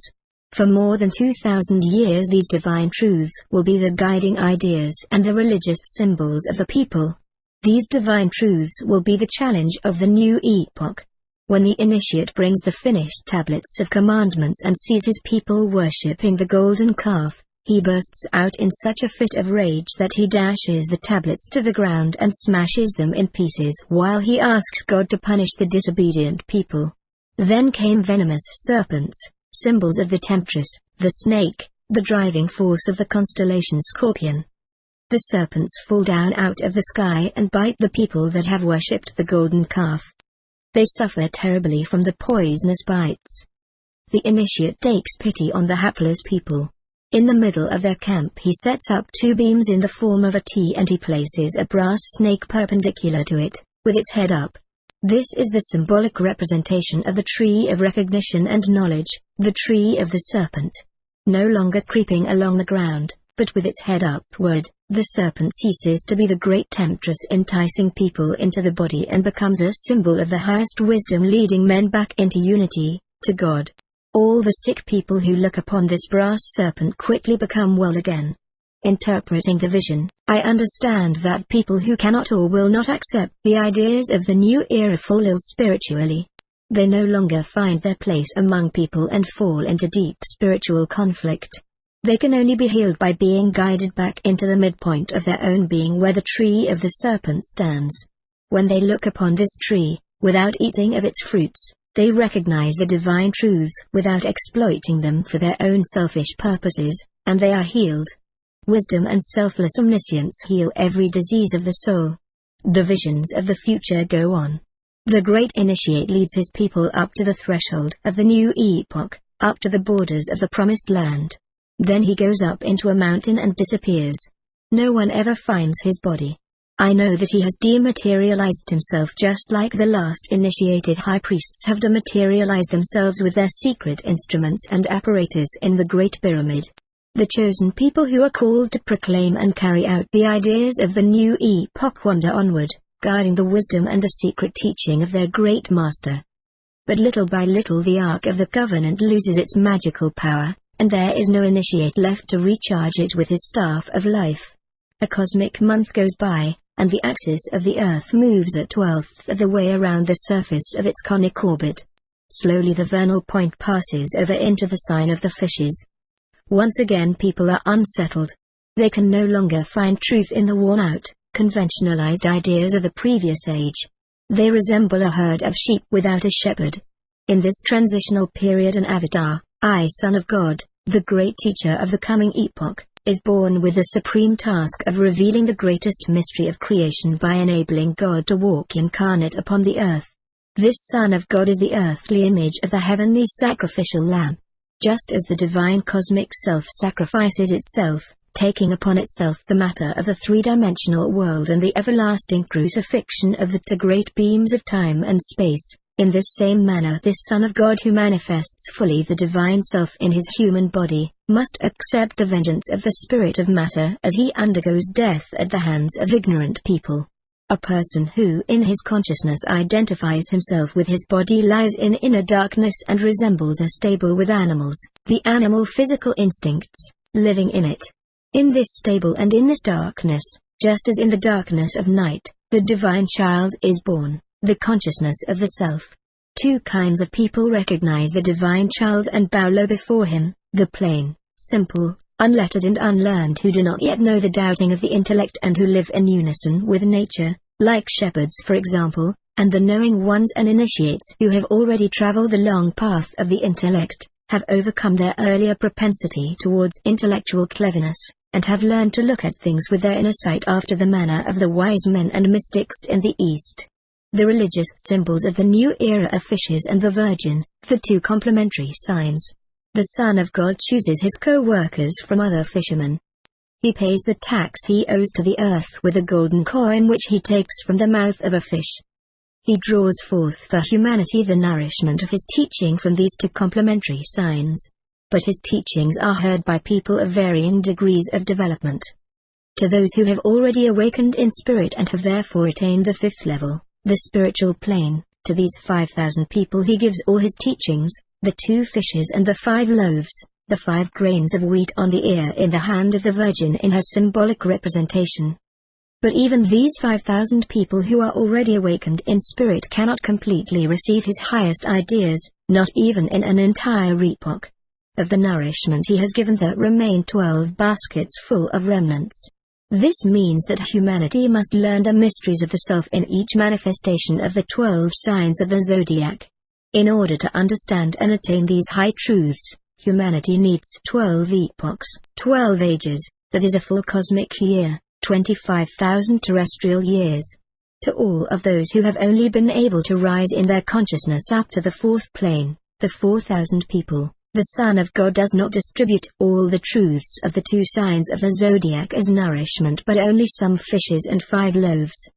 For more than 2,000 years these divine truths will be the guiding ideas and the religious symbols of the people. These divine truths will be the challenge of the new epoch. When the initiate brings the finished tablets of commandments and sees his people worshipping the golden calf, he bursts out in such a fit of rage that he dashes the tablets to the ground and smashes them in pieces while he asks God to punish the disobedient people. Then came venomous serpents, symbols of the temptress, the snake, the driving force of the constellation Scorpion. The serpents fall down out of the sky and bite the people that have worshipped the golden calf. They suffer terribly from the poisonous bites. The initiate takes pity on the hapless people. In the middle of their camp he sets up two beams in the form of a T and he places a brass snake perpendicular to it, with its head up. This is the symbolic representation of the tree of recognition and knowledge, the tree of the serpent. No longer creeping along the ground, but with its head upward, the serpent ceases to be the great temptress enticing people into the body and becomes a symbol of the highest wisdom leading men back into unity, to God. All the sick people who look upon this brass serpent quickly become well again. Interpreting the vision, I understand that people who cannot or will not accept the ideas of the new era fall ill spiritually. They no longer find their place among people and fall into deep spiritual conflict. They can only be healed by being guided back into the midpoint of their own being where the tree of the serpent stands. When they look upon this tree, without eating of its fruits, they recognize the divine truths without exploiting them for their own selfish purposes, and they are healed. Wisdom and selfless omniscience heal every disease of the soul. The visions of the future go on. The great initiate leads his people up to the threshold of the new epoch, up to the borders of the promised land. Then he goes up into a mountain and disappears. No one ever finds his body. I know that he has dematerialized himself just like the last initiated high priests have dematerialized themselves with their secret instruments and apparatus in the Great Pyramid. The chosen people who are called to proclaim and carry out the ideas of the new epoch wander onward, guarding the wisdom and the secret teaching of their great master. But little by little the Ark of the Covenant loses its magical power, and there is no initiate left to recharge it with his staff of life. A cosmic month goes by, and the axis of the Earth moves a 12th of the way around the surface of its conic orbit. Slowly the vernal point passes over into the sign of the fishes. Once again people are unsettled. They can no longer find truth in the worn-out, conventionalized ideas of a previous age. They resemble a herd of sheep without a shepherd. In this transitional period an avatar, I, Son of God, the great teacher of the coming epoch, is born with the supreme task of revealing the greatest mystery of creation by enabling God to walk incarnate upon the earth. This Son of God is the earthly image of the heavenly sacrificial lamb. Just as the divine cosmic self sacrifices itself, taking upon itself the matter of the three-dimensional world and the everlasting crucifixion of the two great beams of time and space, in this same manner this Son of God who manifests fully the divine self in his human body, must accept the vengeance of the spirit of matter as he undergoes death at the hands of ignorant people. A person who in his consciousness identifies himself with his body lies in inner darkness and resembles a stable with animals, the animal physical instincts, living in it. In this stable and in this darkness, just as in the darkness of night, the divine child is born, the consciousness of the self. Two kinds of people recognize the divine child and bow low before him: the plain, simple, unlettered and unlearned who do not yet know the doubting of the intellect and who live in unison with nature, like shepherds for example, and the knowing ones and initiates who have already traveled the long path of the intellect, have overcome their earlier propensity towards intellectual cleverness, and have learned to look at things with their inner sight after the manner of the wise men and mystics in the East. The religious symbols of the new era of fishes and the Virgin, the two complementary signs. The Son of God chooses his co-workers from other fishermen. He pays the tax he owes to the earth with a golden coin which he takes from the mouth of a fish. He draws forth for humanity the nourishment of his teaching from these two complementary signs. But his teachings are heard by people of varying degrees of development. To those who have already awakened in spirit and have therefore attained the fifth level, the spiritual plane, to these 5,000 people he gives all his teachings, the 2 fishes and the 5 loaves, the 5 grains of wheat on the ear in the hand of the Virgin in her symbolic representation. But even these 5,000 people who are already awakened in spirit cannot completely receive his highest ideas, not even in an entire epoch. Of the nourishment he has given there remain 12 baskets full of remnants. This means that humanity must learn the mysteries of the self in each manifestation of the 12 signs of the zodiac. In order to understand and attain these high truths, humanity needs 12 epochs, 12 ages, that is a full cosmic year, 25,000 terrestrial years. To all of those who have only been able to rise in their consciousness up to the 4th plane, the 4,000 people, the Son of God does not distribute all the truths of the 2 signs of the zodiac as nourishment but only some fishes and 5 loaves.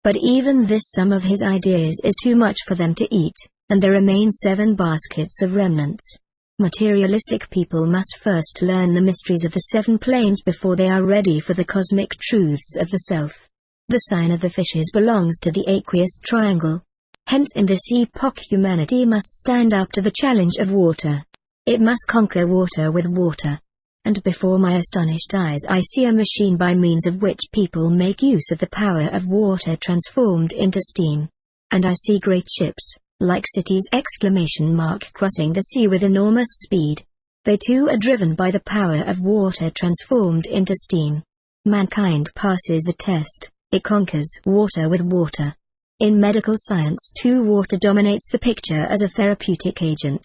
But even this sum of his ideas is too much for them to eat, and there remain 7 baskets of remnants. Materialistic people must first learn the mysteries of the 7 planes before they are ready for the cosmic truths of the self. The sign of the fishes belongs to the aqueous triangle. Hence in this epoch humanity must stand up to the challenge of water. It must conquer water with water. And before my astonished eyes I see a machine by means of which people make use of the power of water transformed into steam. And I see great ships, like cities! Crossing the sea with enormous speed. They too are driven by the power of water transformed into steam. Mankind passes the test, it conquers water with water. In medical science too water dominates the picture as a therapeutic agent.